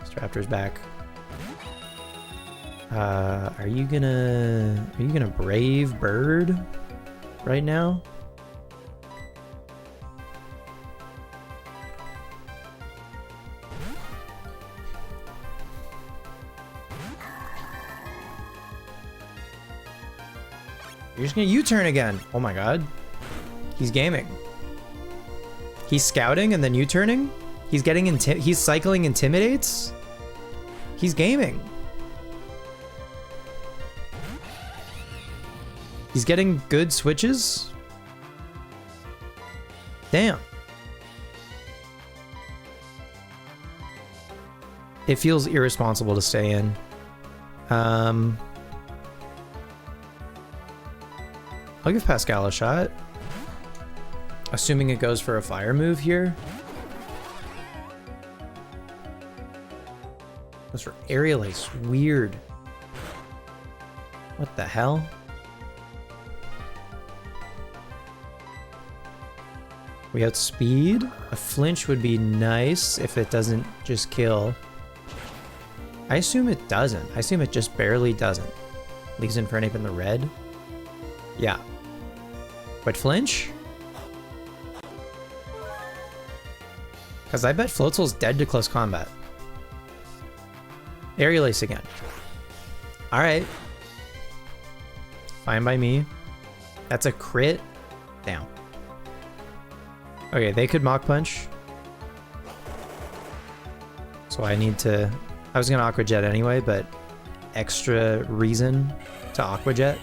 Staraptor's back. Are you gonna Brave Bird right now? You're just gonna U-turn again. Oh my god. He's gaming. He's scouting and then U-turning? He's getting he's cycling intimidates? He's gaming. He's getting good switches? Damn. It feels irresponsible to stay in. I'll give Pascal a shot. Assuming it goes for a fire move here. Goes for Aerial Ace. Weird. What the hell? We outspeed. A flinch would be nice if it doesn't just kill. I assume it doesn't. I assume it just barely doesn't. Leaves Infernape in the red. Yeah. But flinch? Because I bet Floatzel's dead to close combat. Aerial Ace again. Alright. Fine by me. That's a crit. Damn. Okay, they could Mach Punch. So I need to... I was going to Aqua Jet anyway, but extra reason to Aqua Jet.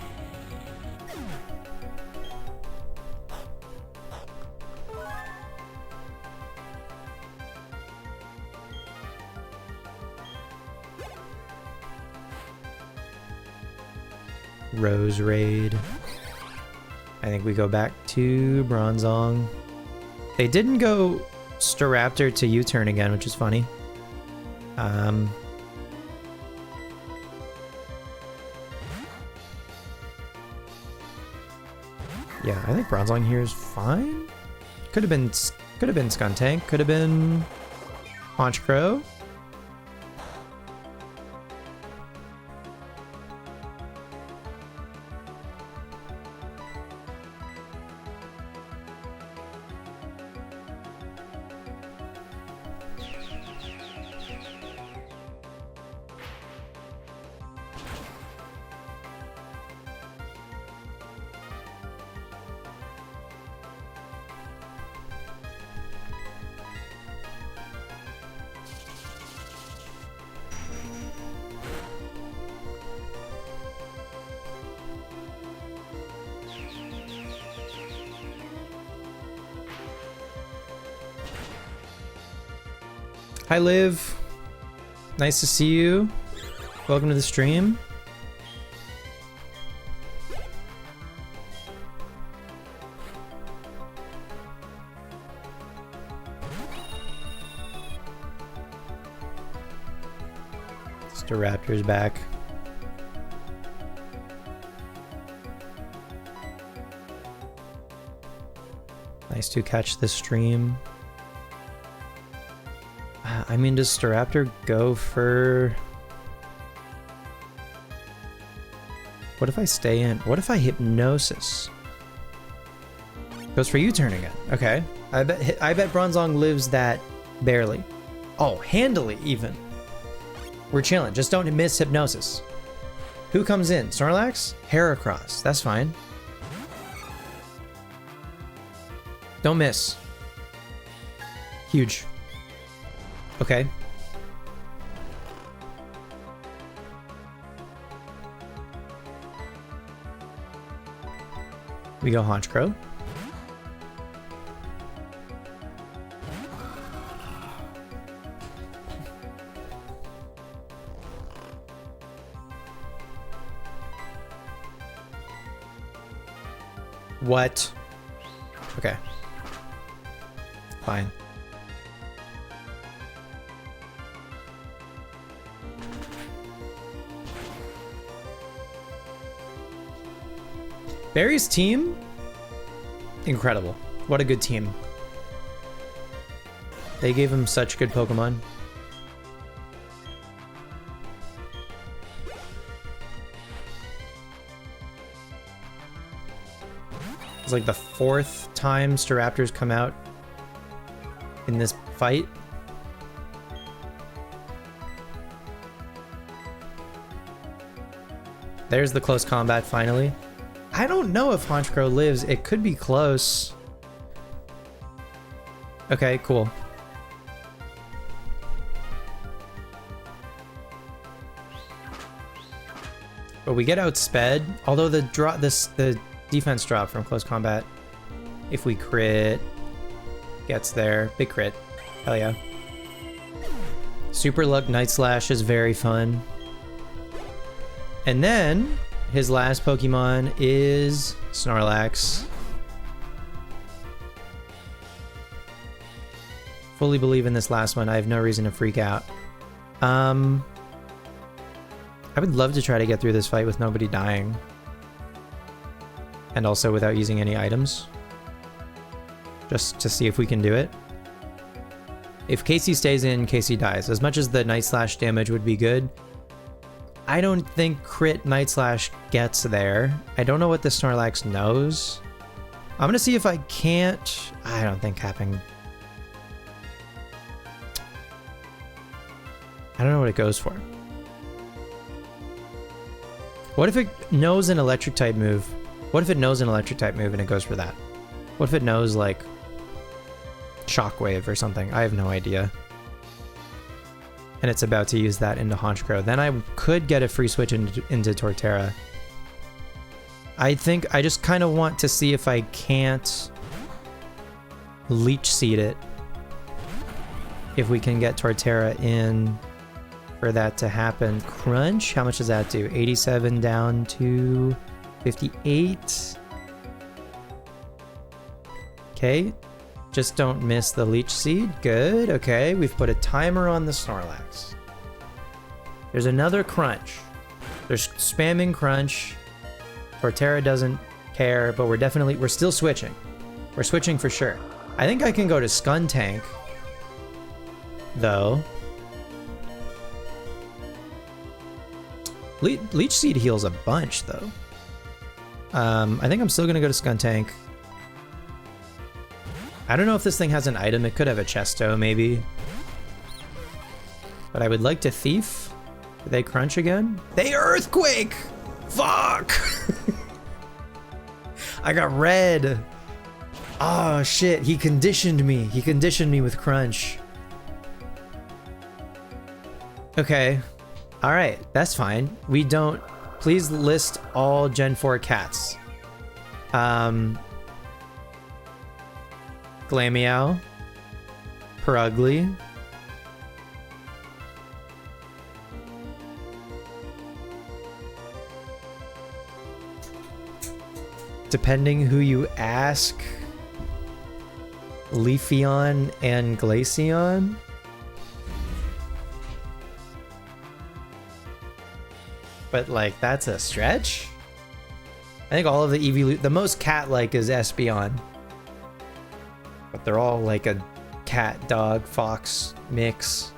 Rose Raid. I think we go back to Bronzong. They didn't go Staraptor to U-turn again, which is funny. Yeah, I think Bronzong here is fine. Could have been Skuntank, could have been Honchkrow. Hi, Liv. Nice to see you. Welcome to the stream. Staraptor's back. Nice to catch the stream. I mean, does Staraptor go for... What if I stay in? What if I Hypnosis? Goes for U-turn again. Okay. I bet Bronzong lives that barely. Oh, handily even. We're chilling. Just don't miss Hypnosis. Who comes in? Snorlax? Heracross. That's fine. Don't miss. Huge. Okay. We go Honchkrow. What? Okay. Fine. Barry's team, incredible. What a good team. They gave him such good Pokemon. It's like the 4th time Staraptors come out in this fight. There's the close combat finally. I don't know if Honchkrow lives. It could be close. Okay, cool. But we get outsped. Although the defense drop from close combat, if we crit, gets there. Big crit. Hell yeah. Super Luck Night Slash is very fun. And then his last Pokemon is Snorlax. Fully believe in this last one. I have no reason to freak out. I would love to try to get through this fight with nobody dying. And also without using any items. Just to see if we can do it. If Casey stays in, Casey dies. As much as the Night Slash damage would be good, I don't think crit Night Slash gets there. I don't know what the Snorlax knows. I'm gonna see if I can't... I don't think capping... I don't know what it goes for. What if it knows an electric type move? What if it knows an electric type move and it goes for that? What if it knows like Shockwave or something? I have no idea. And it's about to use that into Honchkrow. Then I could get a free switch into Torterra. I think I just kind of want to see if I can't Leech Seed it. If we can get Torterra in for that to happen. Crunch, how much does that do? 87 down to 58. Okay. Just don't miss the Leech Seed. Good. Okay, we've put a timer on the Snorlax. There's another Crunch. There's spamming Crunch. Torterra doesn't care, but we're still switching. We're switching for sure. I think I can go to Skuntank, though. Leech Seed heals a bunch, though. I think I'm still gonna go to Skuntank. I don't know if this thing has an item. It could have a Chesto, maybe. But I would like to Thief. Do they Crunch again? They Earthquake! Fuck! I got red. Oh, shit. He conditioned me. He conditioned me with Crunch. Okay. Alright, that's fine. We don't... Please list all Gen 4 cats. Glameow, Purugly, depending who you ask, Leafeon and Glaceon. But like, that's a stretch? I think all of the Eevee, the most cat-like is Espeon. But they're all like a cat, dog, fox mix.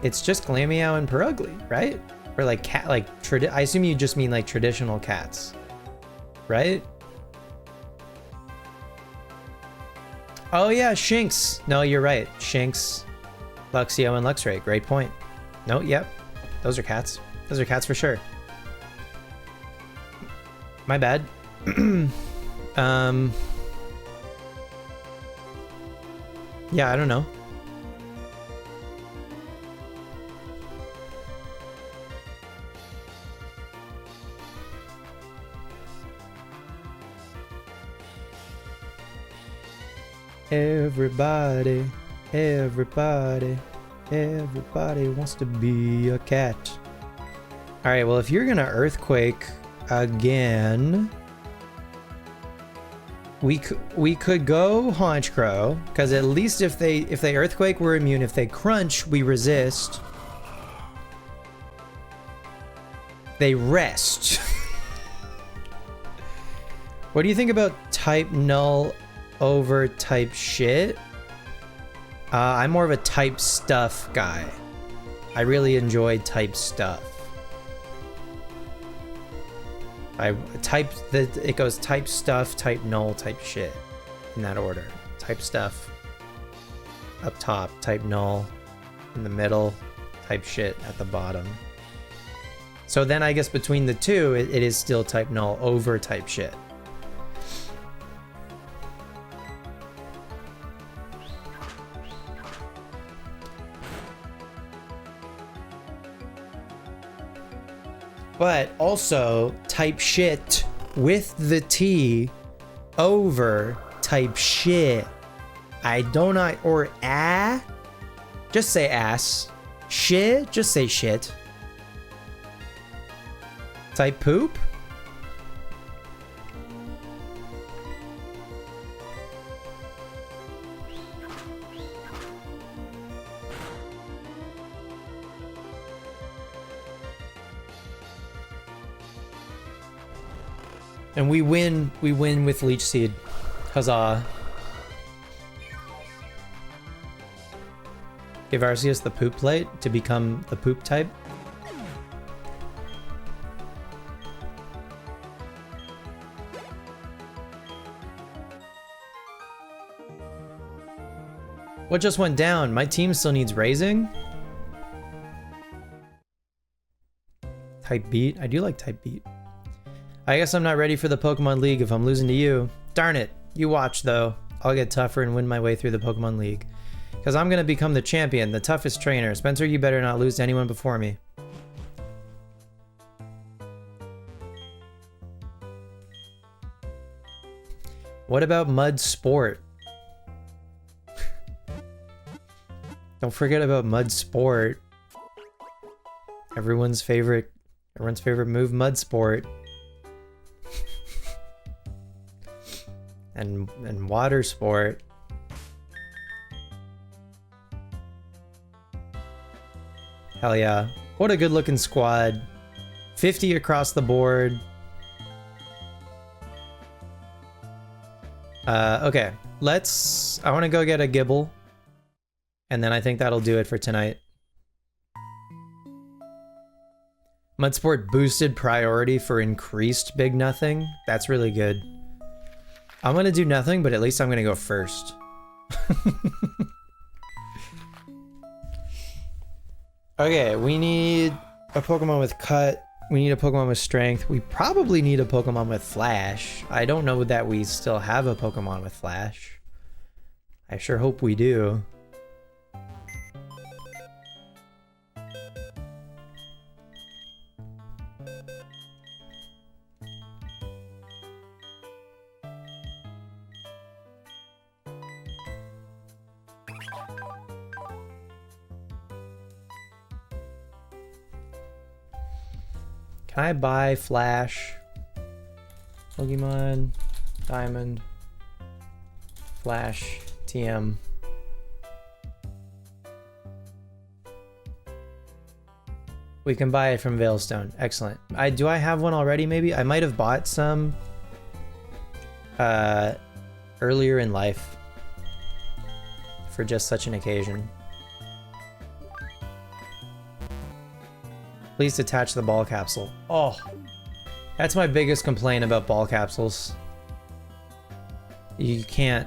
It's just Glameow and Purugly, right? Or like cat, like I assume you just mean like traditional cats, right? Oh yeah, Shinx. No, you're right. Shinx, Luxio, and Luxray. Great point. No, yep. Those are cats. Those are cats for sure. My bad. Yeah, I don't know. Everybody, everybody, everybody wants to be a cat. All right, well, if you're gonna Earthquake again. We could go Honchkrow, because at least if they Earthquake, we're immune. If they Crunch, we resist. They rest. What do you think about type null over type shit? I'm more of a type stuff guy. I really enjoy type stuff. It goes type stuff, type null, type shit, in that order. Type stuff up top, type null in the middle, type shit at the bottom. So then I guess between the two, it is still type null over type shit. But also type shit with the T over type shit. Or just say ass. Shit, just say shit. Type poop? And we win with Leech Seed. Huzzah. Give Arceus the poop plate to become the poop type. What just went down? My team still needs raising? Type beat? I do like type beat. I guess I'm not ready for the Pokemon League if I'm losing to you. Darn it. You watch, though. I'll get tougher and win my way through the Pokemon League. Because I'm going to become the champion, the toughest trainer. Spencer, you better not lose to anyone before me. What about Mud Sport? Don't forget about Mud Sport. Everyone's favorite move, Mud Sport. and water sport. Hell yeah. What a good looking squad. 50 across the board. Okay. I want to go get a Gibble. And then I think that'll do it for tonight. Mudsport boosted priority for increased big nothing. That's really good. I'm gonna do nothing, but at least I'm gonna go first. Okay, we need a Pokemon with Cut. We need a Pokemon with Strength. We probably need a Pokemon with Flash. I don't know that we still have a Pokemon with Flash. I sure hope we do. Can I buy Flash? Pokemon, Diamond, Flash, TM. We can buy it from Veilstone. Excellent. Do I have one already maybe? I might have bought some earlier in life for just such an occasion. Please detach the ball capsule. Oh, that's my biggest complaint about ball capsules. You can't...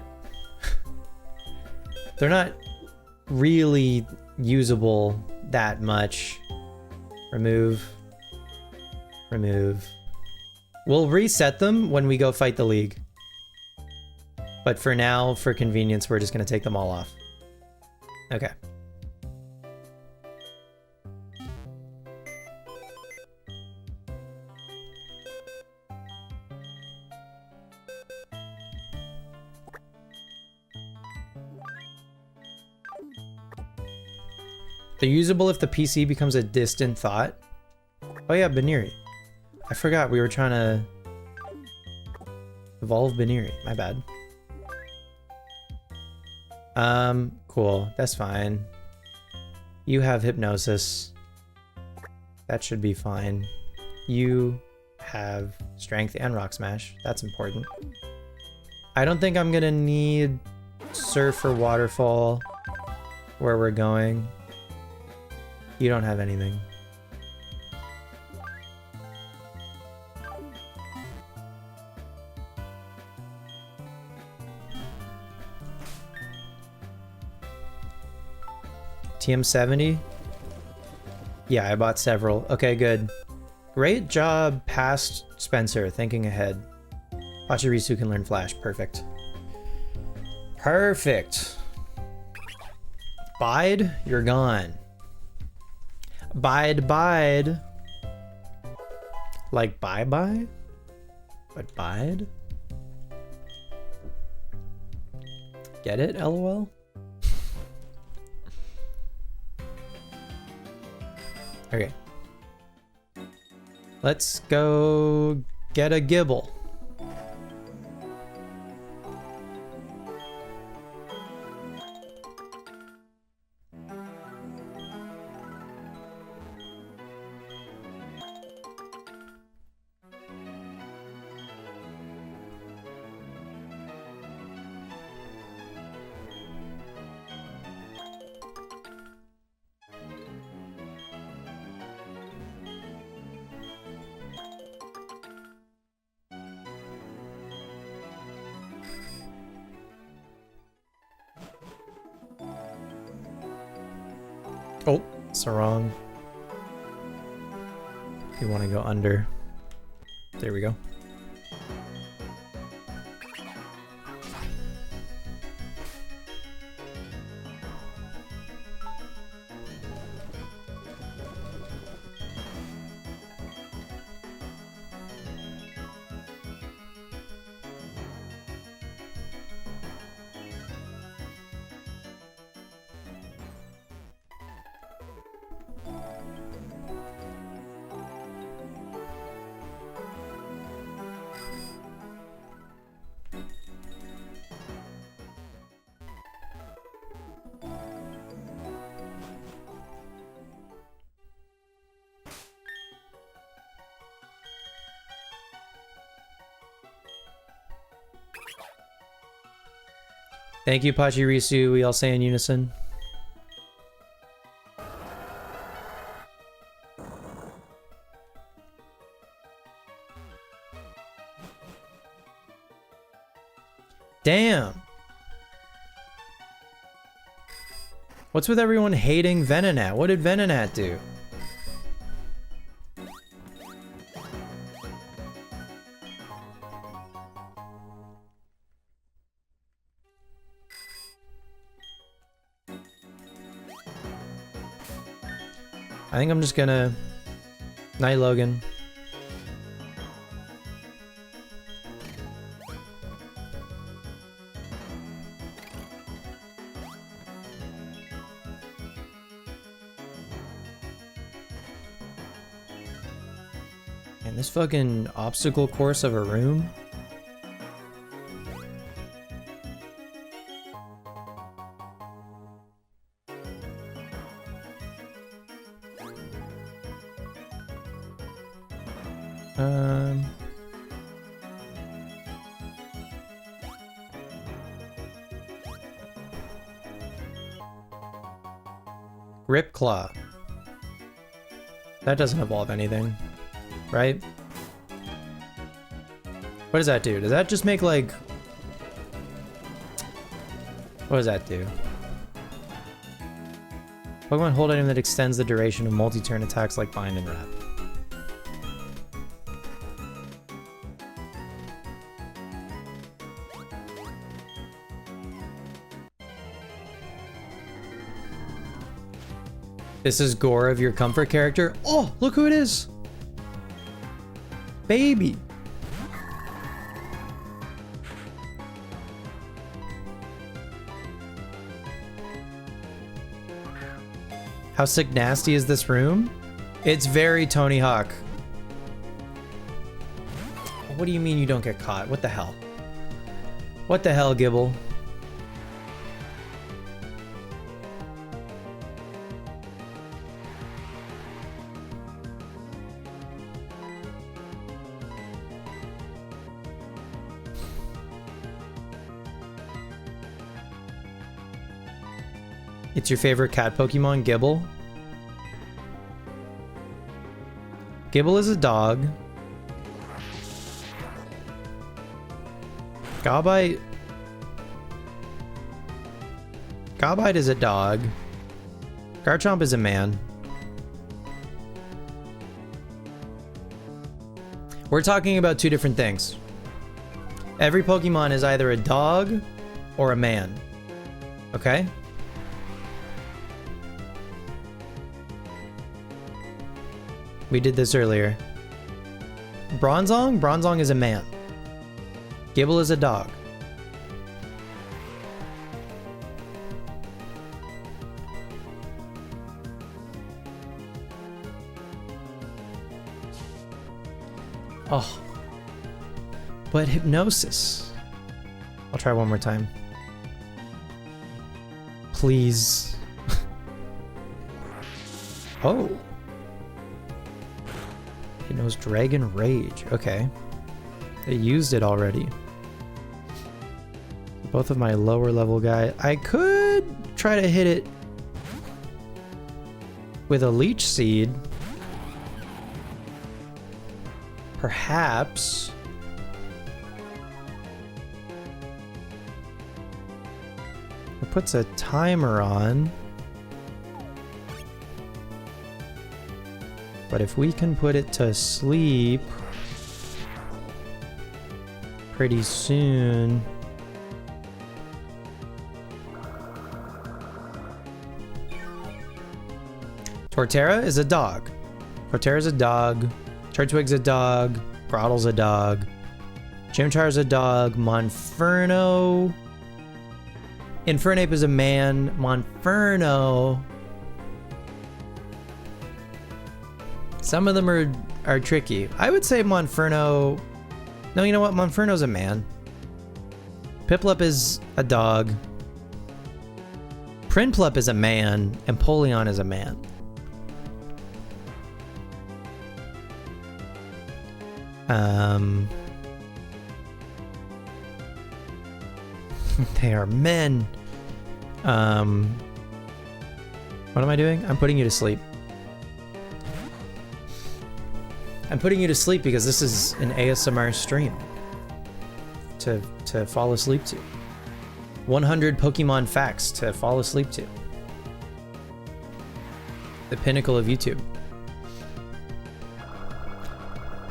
They're not really usable that much. Remove. Remove. We'll reset them when we go fight the league. But for now, for convenience, we're just going to take them all off. Okay. They're usable if the PC becomes a distant thought. Oh yeah, Baniri. I forgot we were trying to evolve Baniri. My bad. Cool. That's fine. You have Hypnosis. That should be fine. You have Strength and Rock Smash. That's important. I don't think I'm gonna need Surf or Waterfall where we're going. You don't have anything. TM70? Yeah, I bought several. Okay, good. Great job, past Spencer, thinking ahead. Pachirisu can learn Flash. Perfect. Perfect. Bide, you're gone. Bide. Like bye-bye? But bide? Get it, LOL? Okay. Let's go get a Gibble. Oh, it's wrong. You want to go under. There we go. Thank you, Pachirisu. We all say in unison. Damn. What's with everyone hating Venonat? What did Venonat do? I think I'm just gonna... Night Logan. And this fucking obstacle course of a room? Ripclaw. That doesn't evolve anything, right? What does that do? Does that just make like... What does that do? Pokemon hold item that extends the duration of multi-turn attacks like Bind and Wrap. This is Gore of your comfort character. Oh, look who it is. Baby. How sick nasty is this room? It's very Tony Hawk. What do you mean you don't get caught? What the hell? What the hell, Gibble? It's your favorite cat Pokemon, Gibble? Gibble is a dog. Gabite is a dog. Garchomp is a man. We're talking about two different things. Every Pokemon is either a dog or a man. Okay? We did this earlier. Bronzong is a man. Gibble is a dog. Oh. But hypnosis. I'll try one more time. Please. Oh. It knows Dragon Rage. Okay. They used it already. Both of my lower level guy. I could try to hit it with a Leech Seed. Perhaps. It puts a timer on. But if we can put it to sleep pretty soon. Torterra is a dog. Torterra's a dog. Turtwig's a dog. Grottle's a dog. Chimchar's a dog. Monferno. Infernape is a man. Monferno. Some of them are tricky. I would say Monferno. No, you know what? Monferno's a man. Piplup is a dog. Prinplup is a man. And Polion is a man. They are men. What am I doing? I'm putting you to sleep. I'm putting you to sleep because this is an ASMR stream to fall asleep to. 100 Pokemon facts to fall asleep to. The pinnacle of YouTube.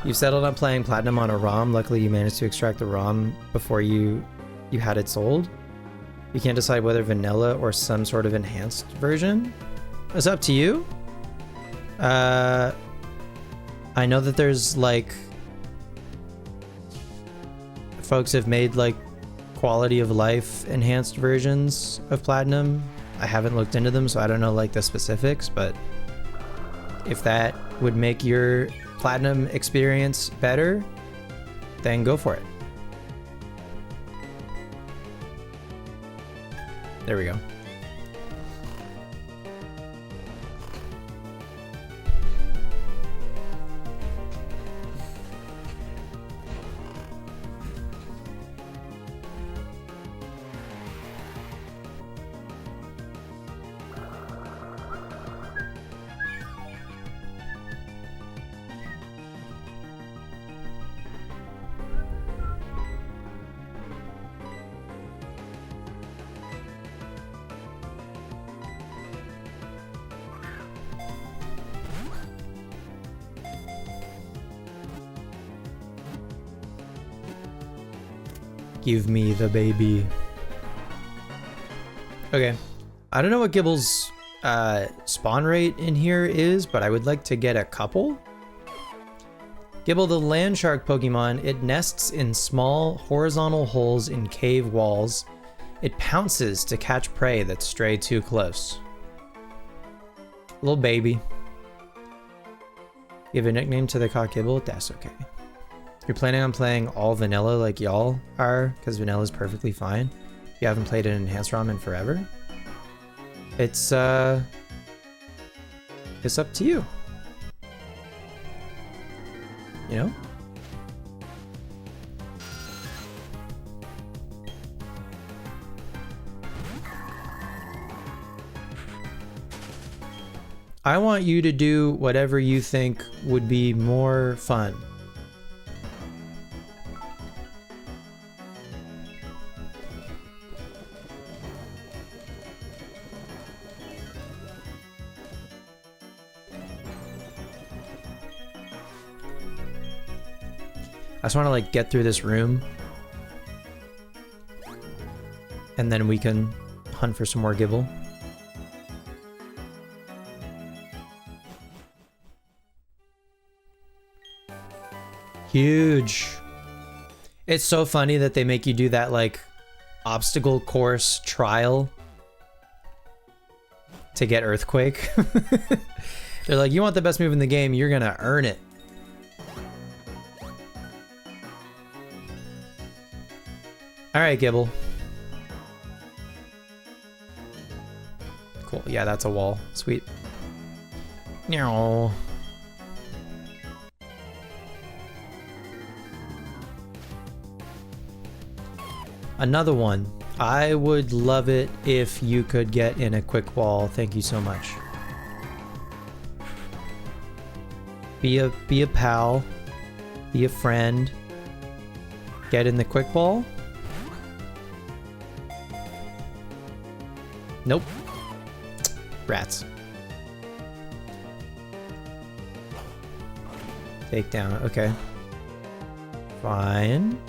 You've settled on playing Platinum on a ROM. Luckily, you managed to extract the ROM before you had it sold. You can't decide whether vanilla or some sort of enhanced version. It's up to you. I know that there's like folks have made like quality of life enhanced versions of Platinum. I haven't looked into them, so I don't know like the specifics, but if that would make your Platinum experience better, then go for it. There we go. Give me the baby. Okay. I don't know what Gibble's spawn rate in here is, but I would like to get a couple. Gibble, the land shark Pokemon, it nests in small horizontal holes in cave walls. It pounces to catch prey that stray too close. Little baby. Give a nickname to the cock Gibble? That's okay. you're planning on playing all vanilla like y'all are, because vanilla is perfectly fine. If you haven't played an enhanced ROM in forever, it's up to you. You know? I want you to do whatever you think would be more fun. I just want to like get through this room and then we can hunt for some more Gibble. Huge. It's so funny that they make you do that like obstacle course trial to get Earthquake. They're like, you want the best move in the game, you're gonna earn it. Alright, Gibble. Cool, yeah, that's a wall. Sweet. No. Another one. I would love it if you could get in a quick wall. Thank you so much. Be a pal. Be a friend. Get in the quick ball. Nope. Rats. Take down. Okay. Fine.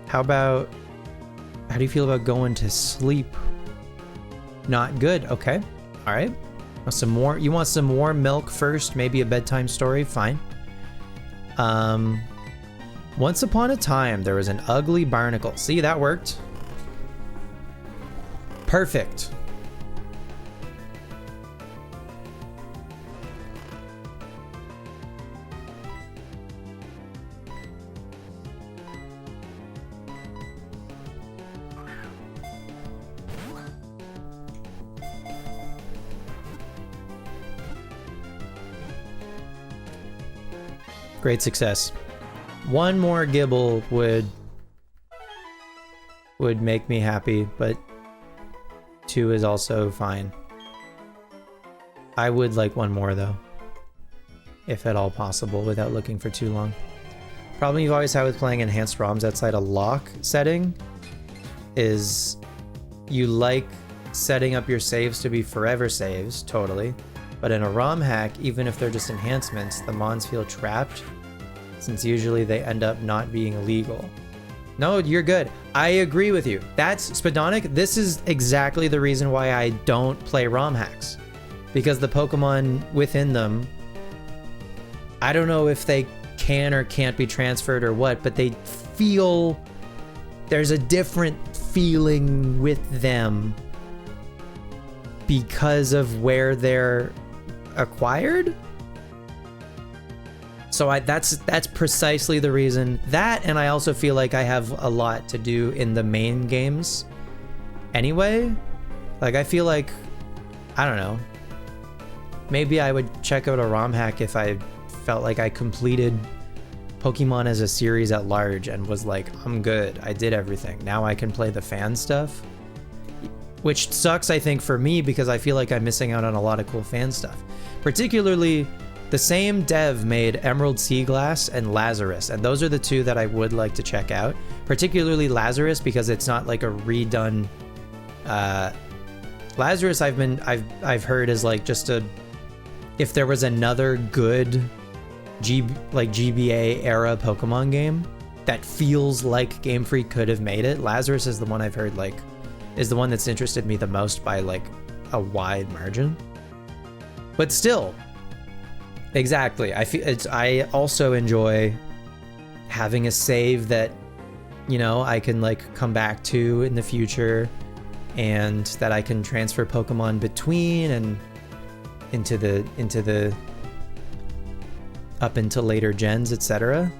How do you feel about going to sleep? Not good. Okay. All right. Some more. You want some warm milk first? Maybe a bedtime story? Fine. Once upon a time, there was an ugly barnacle. See, that worked. Perfect. Great success. One more Gibble would make me happy, but 2 is also fine. I would like one more though, if at all possible, without looking for too long. Problem you've always had with playing enhanced ROMs outside a lock setting is you like setting up your saves to be forever saves, totally. But in a ROM hack, even if they're just enhancements, the mons feel trapped, since usually they end up not being legal. No, you're good. I agree with you. That's Spadonic. This is exactly the reason why I don't play ROM hacks. Because the Pokemon within them, I don't know if they can or can't be transferred or what, but they feel, there's a different feeling with them because of where they're acquired. So that's precisely the reason. That, and I also feel like I have a lot to do in the main games anyway. Like, I feel like, I don't know, maybe I would check out a ROM hack if I felt like I completed Pokemon as a series at large and was like, I'm good, I did everything. Now I can play the fan stuff. Which sucks, I think, for me, because I feel like I'm missing out on a lot of cool fan stuff. Particularly, the same dev made Emerald Sea Glass and Lazarus, and those are the 2 that I would like to check out. Particularly Lazarus, because it's not like a redone. Lazarus, I've heard is like just a, if there was another good GBA era Pokemon game that feels like Game Freak could have made it, Lazarus is the one I've heard like is the one that's interested me the most by like a wide margin. But still, exactly. I also enjoy having a save that, you know, I can like come back to in the future, and that I can transfer Pokemon between and into the up into later gens, etc.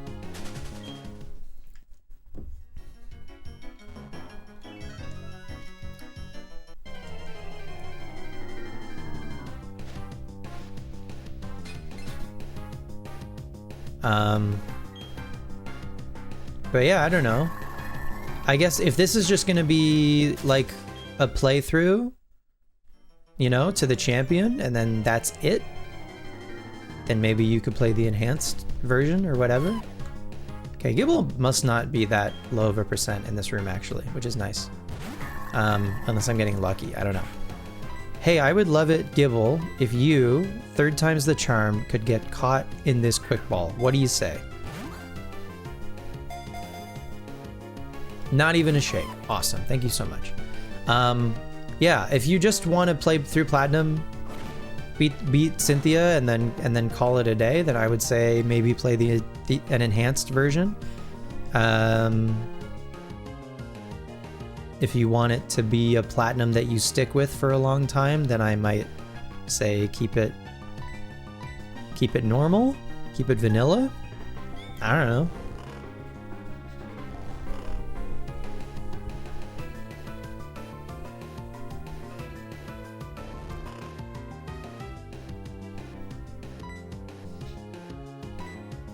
But yeah, I don't know. I guess if this is just gonna be like a playthrough, you know, to the champion, and then that's it, then maybe you could play the enhanced version or whatever. Okay, Gibble must not be that low of a percent in this room actually, which is nice. Unless I'm getting lucky, I don't know. Hey, I would love it, Gibble, if you, third time's the charm, could get caught in this quick ball. What do you say? Not even a shake. Awesome. Thank you so much. Yeah, if you just want to play through Platinum, beat Cynthia, and then call it a day, then I would say maybe play an enhanced version. If you want it to be a Platinum that you stick with for a long time, then I might say keep it normal, keep it vanilla. I don't know.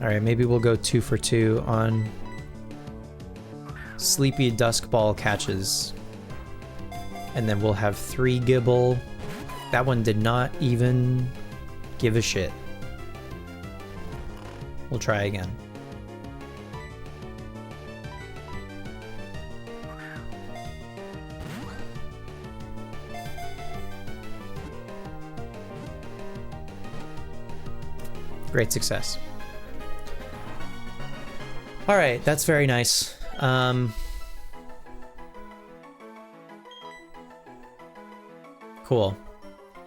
All right, maybe we'll go 2 for 2 on Sleepy Dusk Ball catches. And then we'll have 3 Gibble. That one did not even give a shit. We'll try again. Great success. All right, that's very nice. Cool.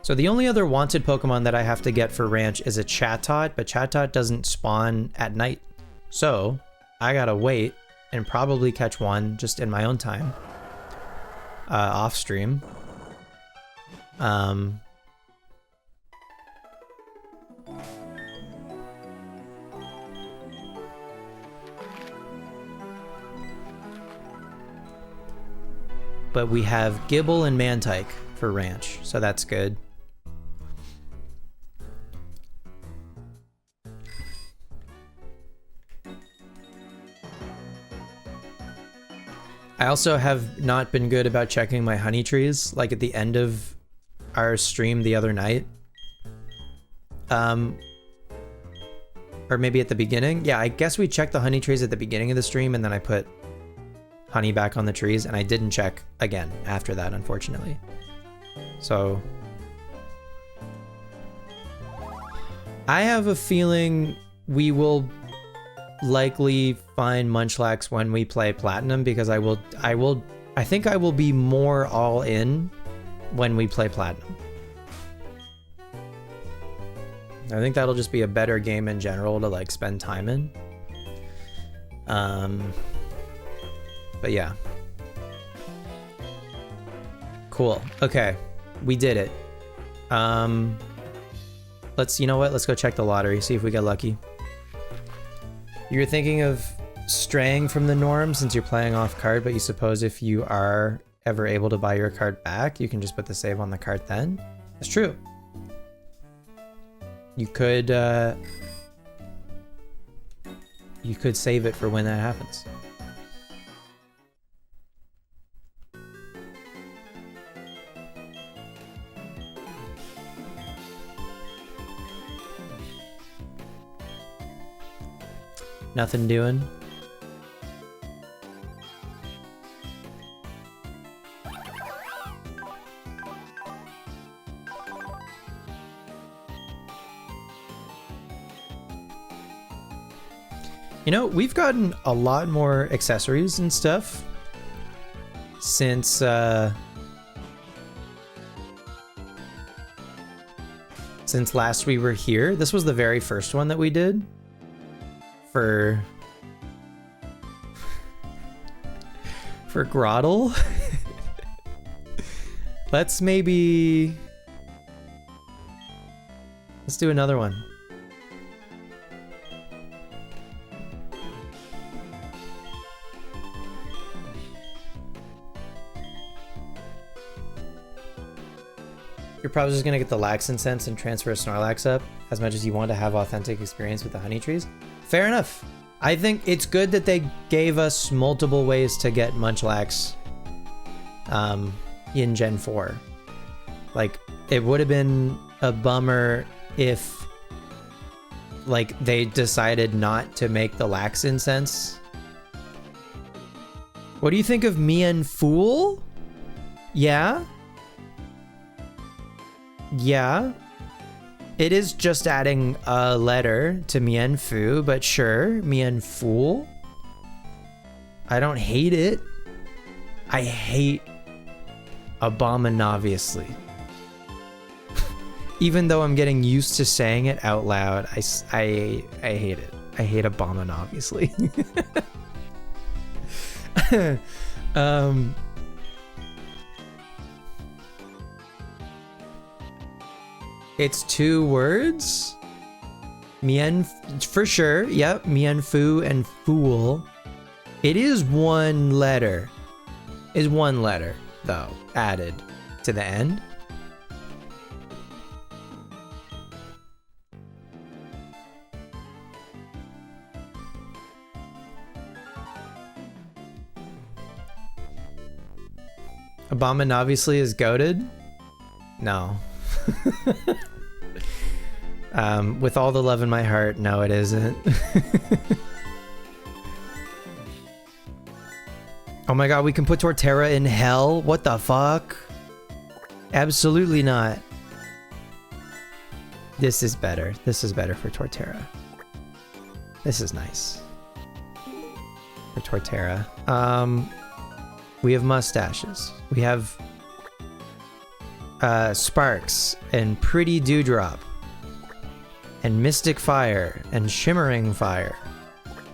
So the only other wanted Pokemon that I have to get for Ranch is a Chatot, but Chatot doesn't spawn at night. So I gotta wait and probably catch one just in my own time. Off stream. But we have Gibble and Mantike for Ranch, so that's good. I also have not been good about checking my honey trees, like at the end of our stream the other night. Or maybe at the beginning. Yeah, I guess we checked the honey trees at the beginning of the stream, and then I put honey back on the trees, and I didn't check again after that, unfortunately. So I have a feeling we will likely find Munchlax when we play Platinum, because I think I will be more all in when we play Platinum. I think that'll just be a better game in general to like spend time in. But yeah. Cool. Okay. We did it. You know what? Let's go check the lottery, see if we get lucky. You're thinking of straying from the norm since you're playing off card, but you suppose if you are ever able to buy your card back, you can just put the save on the card then? That's true. You could save it for when that happens. Nothing doing. You know, we've gotten a lot more accessories and stuff since last we were here. This was the very first one that we did. For Groddle. Let's do another one. You're probably just gonna get the Lax Incense and transfer Snorlax up as much as you want to have authentic experience with the honey trees. Fair enough. I think it's good that they gave us multiple ways to get Munchlax in Gen 4. Like, it would have been a bummer if, like, they decided not to make the Lax incense. What do you think of Mienfoo? Yeah? Yeah? It is just adding a letter to Mienfoo, but sure, Mienfoo. I don't hate it. I hate Abominobviously. Even though I'm getting used to saying it out loud, I hate it. I hate Abominobviously. It's 2 words? For sure. Yep. Mienfoo and fool. It is 1 letter. Is 1 letter, though, added to the end. Abominobviously is goated? No. With all the love in my heart, no, it isn't. Oh my god, we can put Torterra in hell? What the fuck? Absolutely not. This is better. This is better for Torterra. This is nice. For Torterra. We have mustaches. We have Sparks and Pretty Dewdrop and Mystic Fire and Shimmering Fire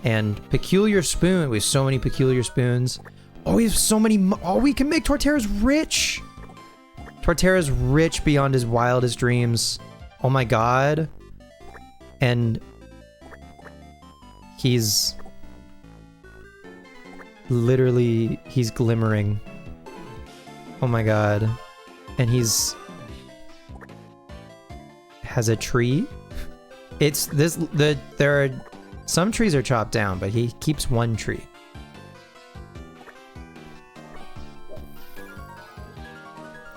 and Peculiar Spoon. We have so many Peculiar Spoons. Oh, we have so many. Oh, we can make Torterra's rich. Torterra's rich beyond his wildest dreams. Oh my god. And he's literally, he's glimmering. Oh my god. And has a tree. It's this, there are, some trees are chopped down, but he keeps 1 tree.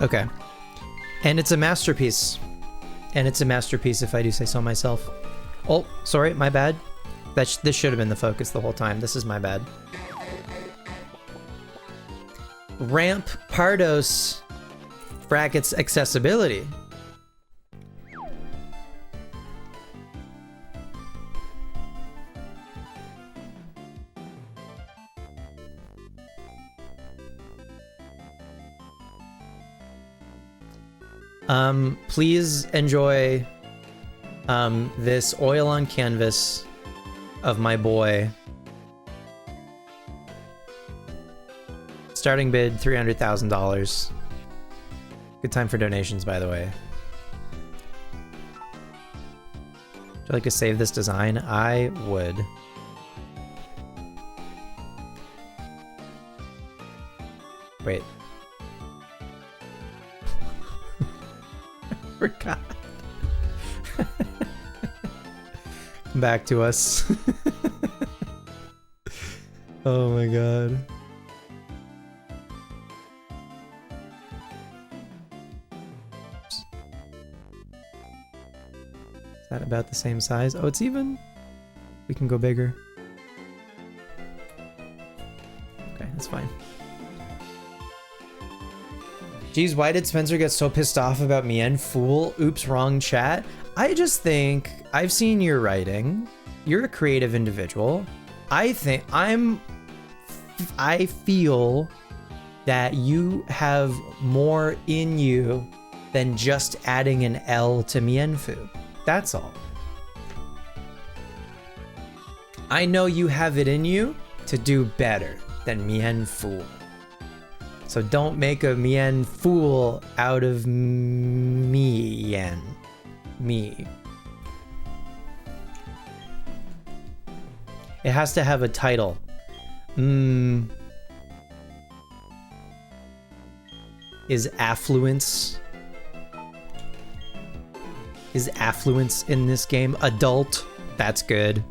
Okay. And it's a masterpiece. And it's a masterpiece if I do say so myself. Oh, sorry, my bad. This should have been the focus the whole time. This is my bad. Ramp Pardos brackets accessibility. Please enjoy this oil on canvas of my boy. Starting bid $300,000. Good time for donations, by the way. Would you like to save this design? I would. Wait. Forgot. Come back to us. Oh my god. Is that about the same size? Oh, it's even. We can go bigger. Okay, that's fine. Geez, why did Spencer get so pissed off about Mienfoo? Oops, wrong chat. I just think I've seen your writing. You're a creative individual. I feel that you have more in you than just adding an L to Mienfoo. That's all. I know you have it in you to do better than Mienfoo. So don't make a Mienfoo out of me. It has to have a title. Is affluence in this game adult? That's good.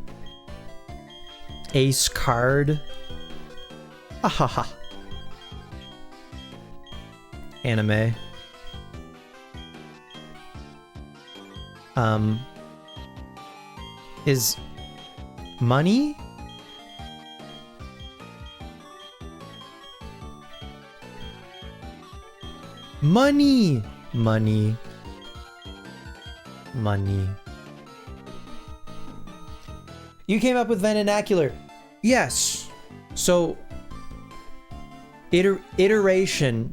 ace card. Ahaha. Anime. Is money? Money. Money. Money. You came up with vernacular. Yes. So iteration,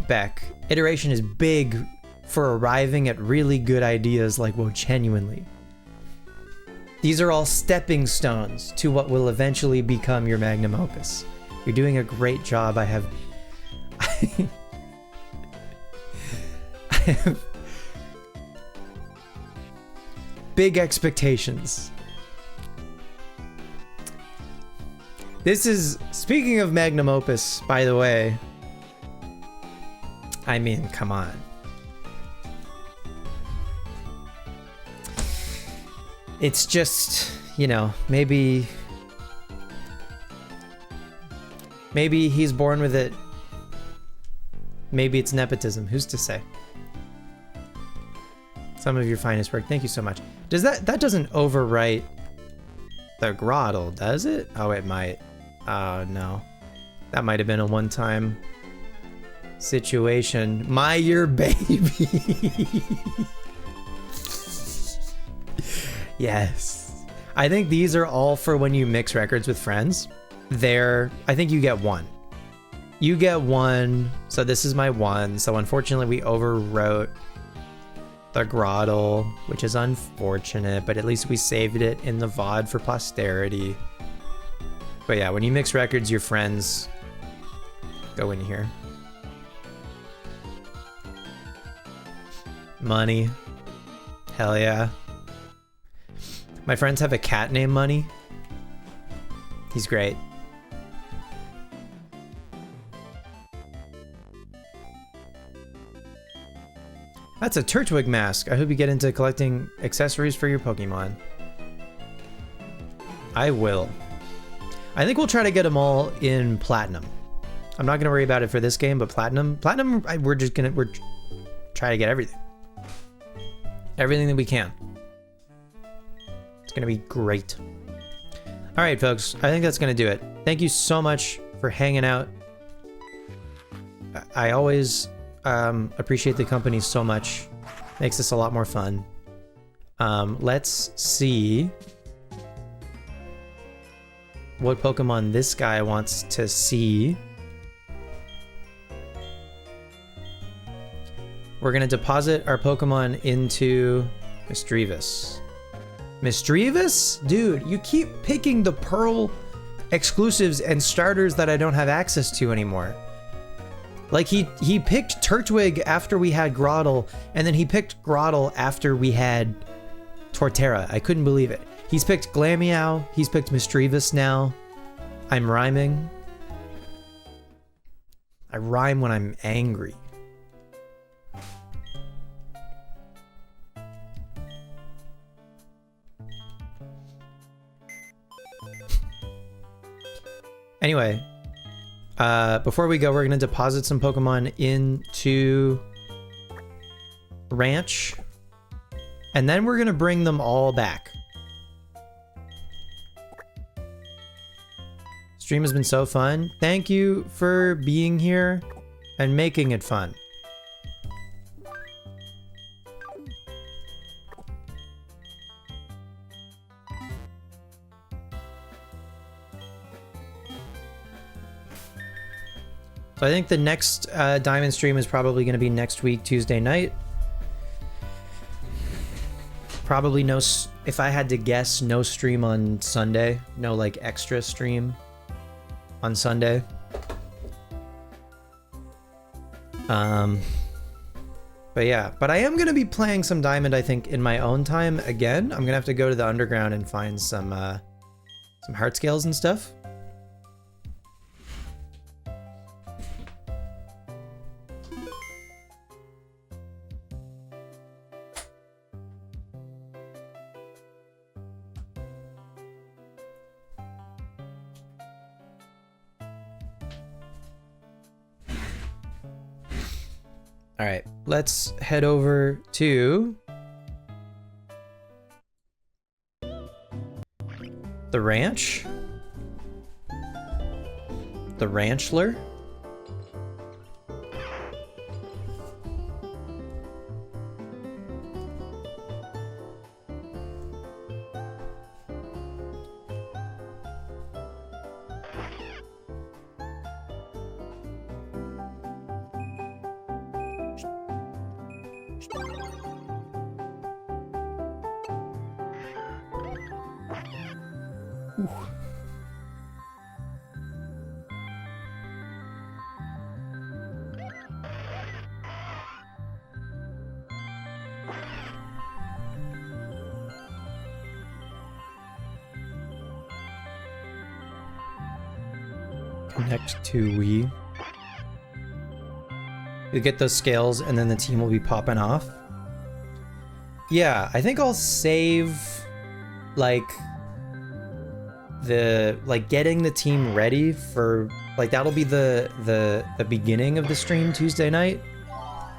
Beck. Iteration is big for arriving at really good ideas like Woe Genuinely. These are all stepping stones to what will eventually become your magnum opus. You're doing a great job. I have big expectations. This is, speaking of magnum opus, by the way, I mean, come on. It's just, you know, maybe he's born with it. Maybe it's nepotism. Who's to say? Some of your finest work. Thank you so much. Does that doesn't overwrite the Groddle, does it? Oh, it might. Oh, no. That might have been a one-time situation. Your baby. Yes. I think these are all for when you mix records with friends. I think you get one. You get one. So this is my one. So unfortunately we overwrote the Groddle, which is unfortunate, but at least we saved it in the VOD for posterity. But yeah, when you mix records, your friends go in here. Money. Hell yeah. My friends have a cat named Money. He's great. That's a Turtwig mask. I hope you get into collecting accessories for your Pokemon. I will. I think we'll try to get them all in Platinum. I'm not gonna worry about it for this game, but Platinum, we're try to get everything. Everything that we can. It's gonna be great. All right, folks, I think that's gonna do it. Thank you so much for hanging out. I always appreciate the company so much. Makes this a lot more fun. Let's see what Pokemon this guy wants to see. We're gonna deposit our Pokemon into Misdreavus. Misdreavus? Dude, you keep picking the Pearl exclusives and starters that I don't have access to anymore. Like, he picked Turtwig after we had Groddle, and then he picked Groddle after we had Torterra. I couldn't believe it. He's picked Glameow, he's picked Misdreavus now. I'm rhyming. I rhyme when I'm angry. Anyway, before we go, we're gonna deposit some Pokemon into Ranch, and then we're gonna bring them all back. Stream has been so fun. Thank you for being here and making it fun. So I think the next Diamond stream is probably going to be next week, Tuesday night. Probably no, if I had to guess, no stream on Sunday. No, like, extra stream on Sunday. But yeah, but I am going to be playing some Diamond, I think, in my own time again. I'm going to have to go to the underground and find some heart scales and stuff. All right, let's head over to the ranch. The Ranchler. Connect to Wii. You get those scales and then the team will be popping off. Yeah, I think I'll save like getting the team ready for like that'll be the beginning of the stream Tuesday night.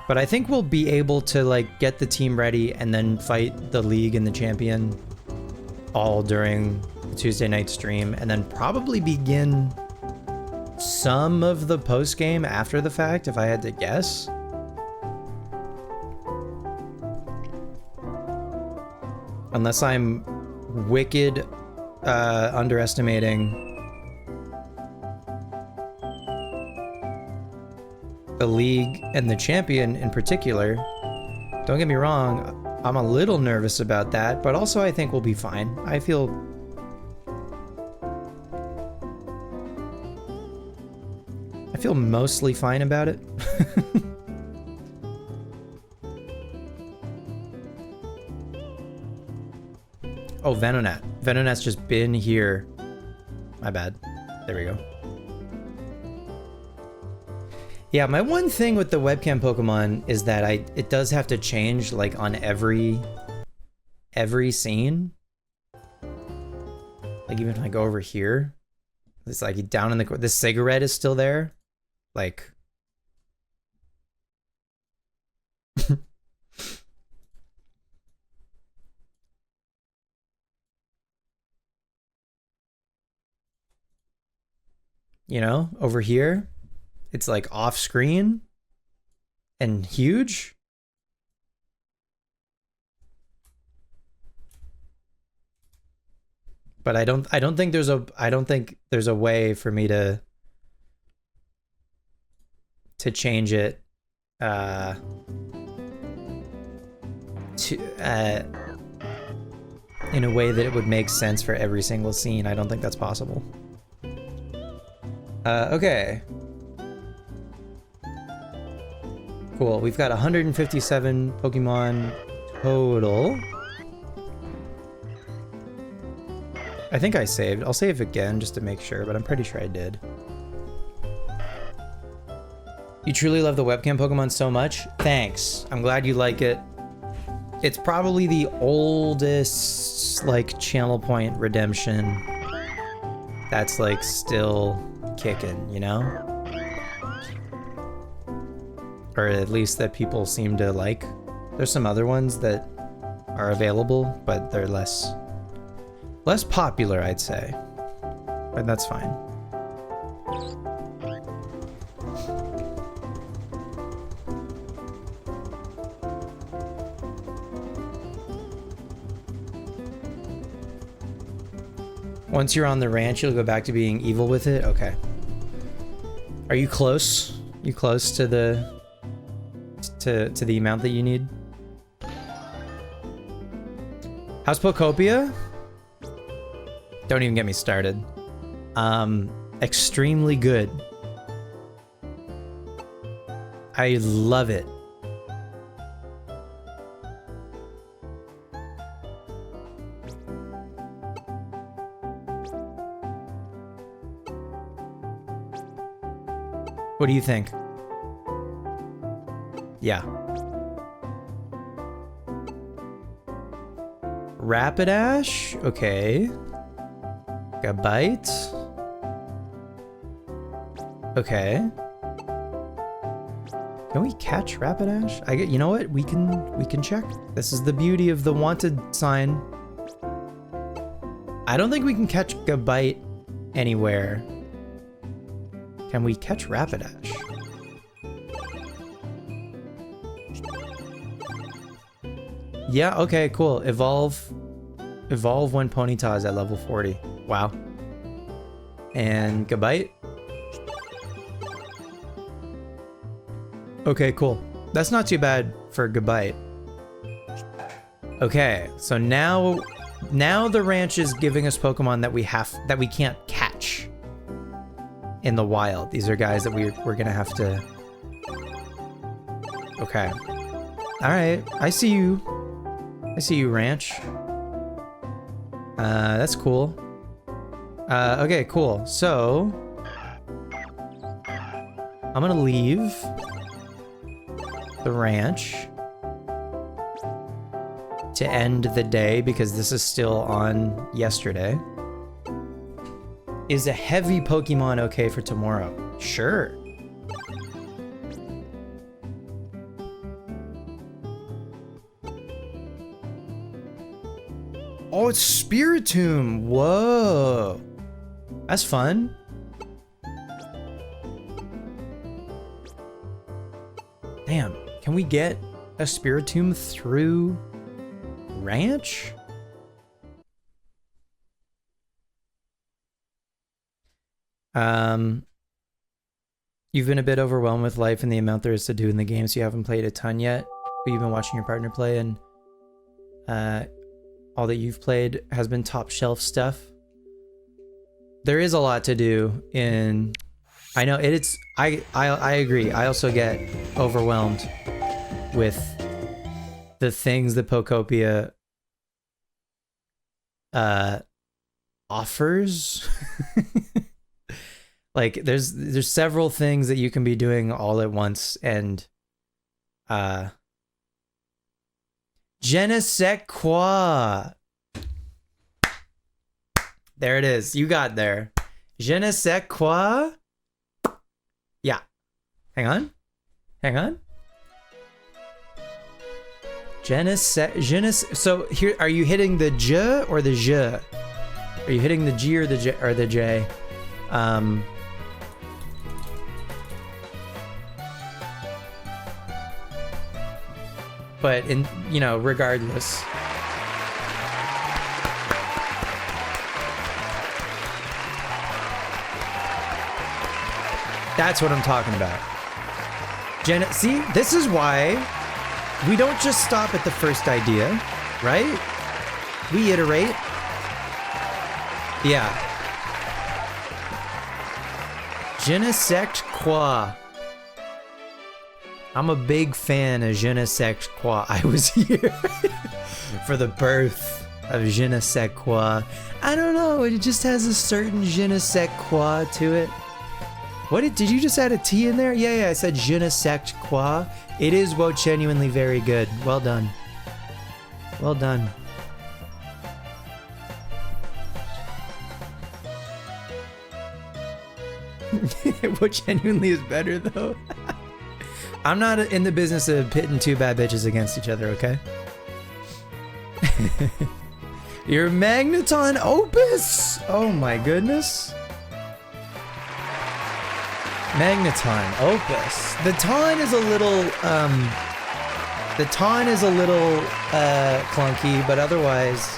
But I think we'll be able to like get the team ready and then fight the league and the champion all during the Tuesday night stream, and then probably begin some of the post game after the fact, if I had to guess. Unless I'm wicked underestimating the league and the champion in particular. Don't get me wrong, I'm a little nervous about that, but also I think we'll be fine. I feel mostly fine about it. Oh, Venonat. Venonat's just been here. My bad. There we go. Yeah, my one thing with the webcam Pokemon is that it does have to change like on every scene. Like even if I go over here, it's like down in the this cigarette is still there. Like you know, over here, it's like off screen and huge. But I don't think there's a way for me to change it in a way that it would make sense for every single scene. I don't think that's possible. Okay. Cool. We've got 157 Pokemon total. I think I saved. I'll save again just to make sure, but I'm pretty sure I did. You truly love the webcam Pokemon so much? Thanks. I'm glad you like it. It's probably the oldest, like, Channel Point redemption that's, like, still kicking, you know? Or at least that people seem to like. There's some other ones that are available, but they're less popular, I'd say. But that's fine. Once you're on the ranch, you'll go back to being evil with it? Okay. Are you close? You close to the the amount that you need? How's Pokopia? Don't even get me started. Extremely good. I love it. What do you think? Yeah. Rapidash? Okay. Gabite? Okay. Can we catch Rapidash? You know what? We can check. This is the beauty of the wanted sign. I don't think we can catch Gabite anywhere. Can we catch Rapidash? Yeah, okay, cool. Evolve when Ponyta is at level 40. Wow. And Gabite? Okay, cool. That's not too bad for Gabite. Okay, so now the ranch is giving us Pokemon that we can't catch in the wild. These are guys that we're gonna have to. Okay. All right, I see you. I see you, ranch. That's cool. Okay, cool. So I'm gonna leave the ranch to end the day because this is still on yesterday. Is a heavy Pokemon okay for tomorrow? Sure. Oh, it's Spiritomb. Whoa. That's fun. Damn. Can we get a Spiritomb through ranch? You've been a bit overwhelmed with life and the amount there is to do in the game, so you haven't played a ton yet, but you've been watching your partner play, and all that you've played has been top shelf stuff. There is a lot to do in... I know it's... I agree. I also get overwhelmed with the things that Pokopia offers. Like there's several things that you can be doing all at once, and je ne sais quoi. There it is. You got there. Je ne sais quoi. Yeah. Hang on. Je ne sais. So here, are you hitting the J or the J? Are you hitting the G or the J or the J? But regardless. That's what I'm talking about. See, this is why we don't just stop at the first idea, right? We iterate. Yeah. Je ne sais quoi. I'm a big fan of Je ne sais quoi. I was here for the birth of Je ne sais quoi. I don't know, it just has a certain je ne sais quoi to it. What did you just add a T in there? Yeah, I said je ne sais quoi. It is both genuinely very good. Well done. Well done. What genuinely is better though? I'm not in the business of pitting two bad bitches against each other, okay? Your Magneton Opus! Oh my goodness. Magneton Opus. The Ton is a little clunky, but otherwise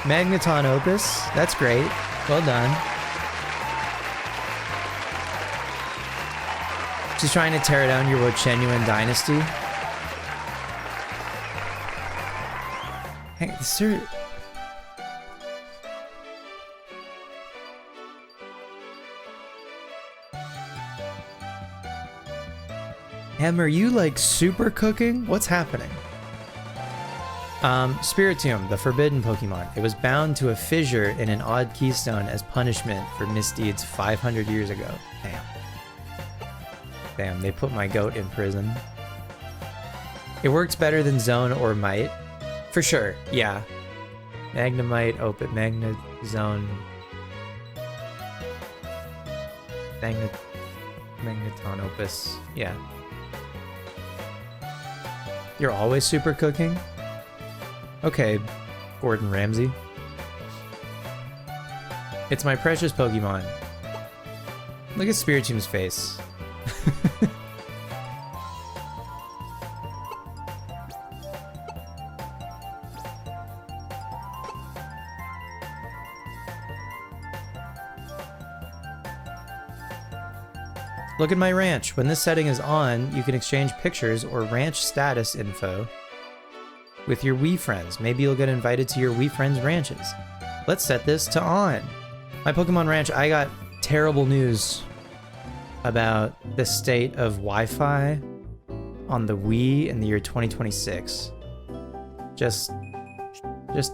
Magneton Opus, that's great. Well done. She's trying to tear down your Genuine Dynasty. Hey, sir. Em, are you like super cooking? What's happening? Spiritomb, the forbidden Pokemon. It was bound to a fissure in an odd keystone as punishment for misdeeds 500 years ago. Damn, they put my goat in prison. It works better than Zone or Might. For sure, yeah. Magnemite, Opus, Magnezone. Magneton Opus, yeah. You're always super cooking? Okay, Gordon Ramsay. It's my precious Pokemon. Look at Spiritom's face. Look at my ranch. When this setting is on, you can exchange pictures or ranch status info with your Wii friends. Maybe you'll get invited to your Wii friends' ranches. Let's set this to on. My Pokemon Ranch, I got terrible news about the state of Wi-Fi on the Wii in the year 2026. Just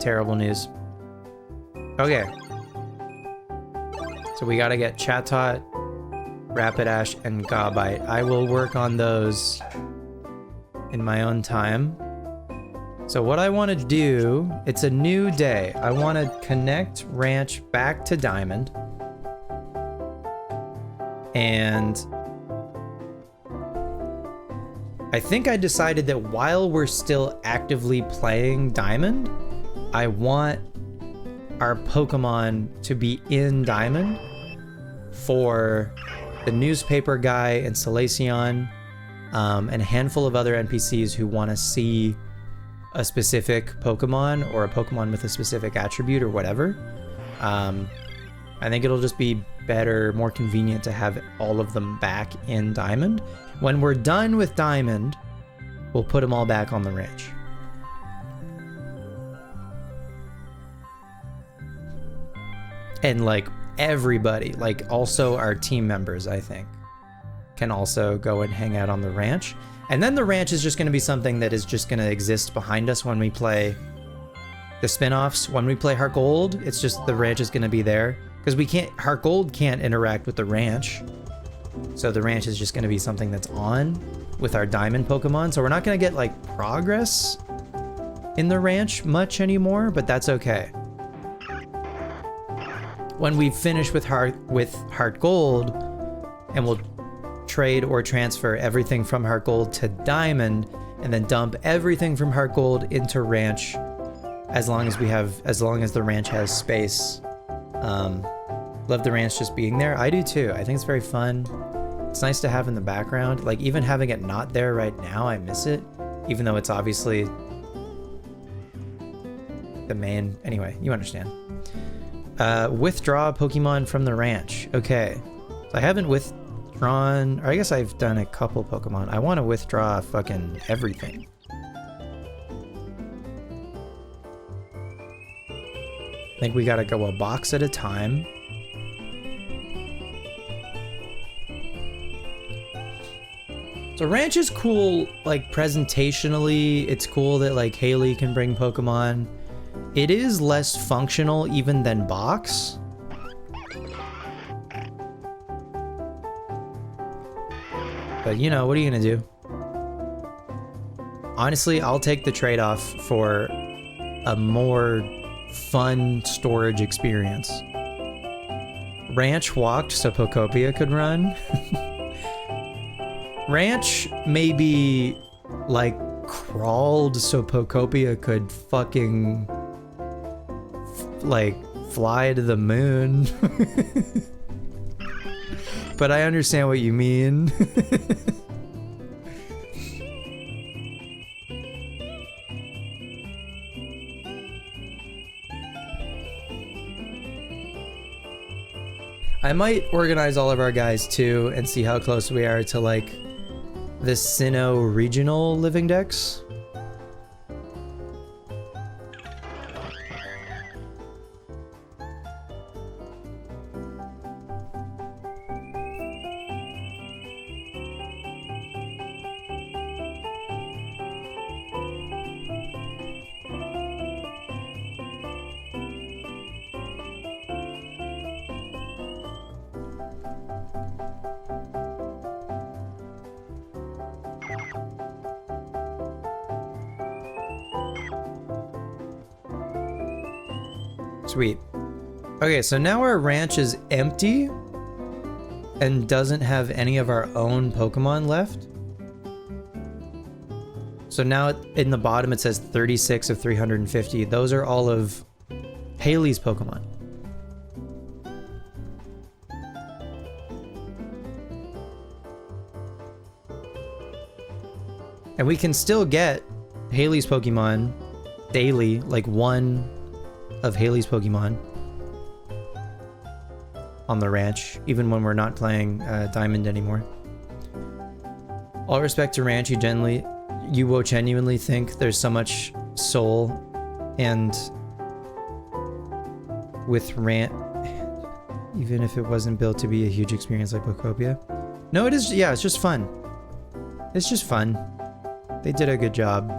terrible news. Okay. So we gotta get Chatot, Rapidash, and Gabite. I will work on those in my own time. So what I want to do, it's a new day. I want to connect Ranch back to Diamond. And I think I decided that while we're still actively playing Diamond, I want our Pokemon to be in Diamond for the newspaper guy and Salacion, and a handful of other NPCs who want to see a specific Pokemon or a Pokemon with a specific attribute or whatever. I think it'll just be better, more convenient to have all of them back in Diamond. When we're done with Diamond, we'll put them all back on the ranch. And like everybody, like also our team members, I think, can also go and hang out on the ranch. And then the ranch is just going to be something that is just going to exist behind us when we play the spin-offs. When we play Heart Gold, it's just the ranch is going to be there. Because we can't, Heart Gold can't interact with the ranch. So the ranch is just going to be something that's on with our Diamond Pokemon. So we're not going to get like progress in the ranch much anymore, but that's okay. When we finish with Heart Gold, and we'll trade or transfer everything from Heart Gold to Diamond, and then dump everything from Heart Gold into Ranch, as long as the ranch has space. Love the ranch just being there. I do too. I think it's very fun. It's nice to have in the background. Like even having it not there right now, I miss it, even though it's obviously the main. Anyway, you understand. Withdraw Pokemon from the ranch. Okay, so I haven't withdrawn, or I guess I've done a couple Pokemon. I want to withdraw fucking everything. I think we gotta go a box at a time. So ranch is cool, like presentationally, it's cool that like Haley can bring Pokemon. It is less functional even than box. But you know, what are you gonna do? Honestly, I'll take the trade-off for a more fun storage experience. Ranch walked so Pokopia could run. Ranch maybe like crawled so Pokopia could fucking like fly to the moon. But I understand what you mean. I might organize all of our guys too and see how close we are to like the Sinnoh regional living decks. Sweet. Okay, so now our ranch is empty and doesn't have any of our own Pokemon left. So now in the bottom it says 36 of 350. Those are all of Haley's Pokemon. And we can still get Haley's Pokemon daily, like one of Haley's Pokemon on the ranch, even when we're not playing Diamond anymore. All respect to Ranch, you will genuinely think there's so much soul and with Ranch, even if it wasn't built to be a huge experience like Pokopia. No, it is, yeah, it's just fun. It's just fun. They did a good job.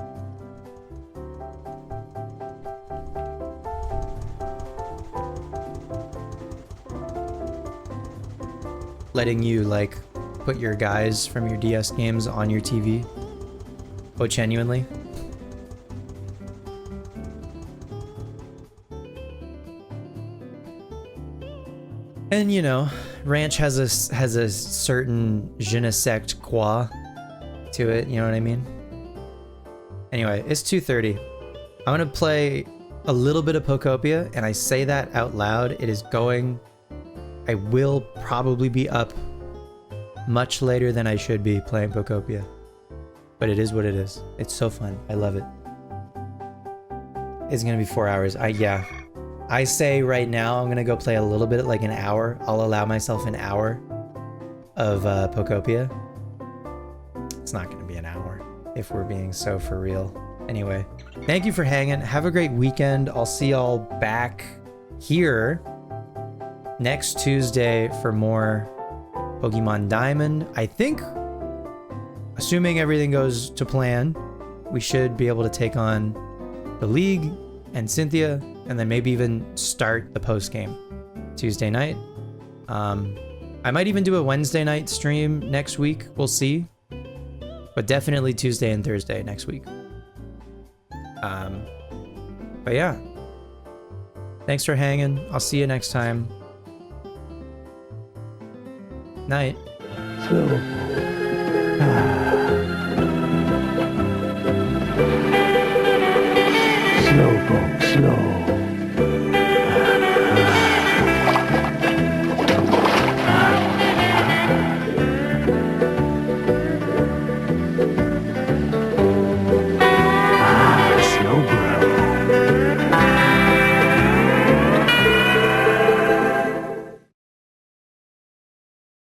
Letting you, like, put your guys from your DS games on your TV. Oh, genuinely. And, you know, Ranch has a certain je ne sais quoi to it, you know what I mean? Anyway, it's 2:30. I'm gonna play a little bit of Pokopia, and I say that out loud. It is going... I will probably be up much later than I should be playing Pokopia. But it is what it is. It's so fun. I love it. It's gonna be 4 hours. Yeah. I say right now I'm gonna go play a little bit, like an hour. I'll allow myself an hour of Pokopia. It's not gonna be an hour, if we're being so for real. Anyway, thank you for hanging. Have a great weekend. I'll see y'all back here next Tuesday for more Pokemon Diamond. I think, assuming everything goes to plan, we should be able to take on the League and Cynthia, and then maybe even start the post game Tuesday night. I might even do a Wednesday night stream next week. We'll see. But definitely Tuesday and Thursday next week. But yeah. Thanks for hanging. I'll see you next time. Night. Slowpoke, slow.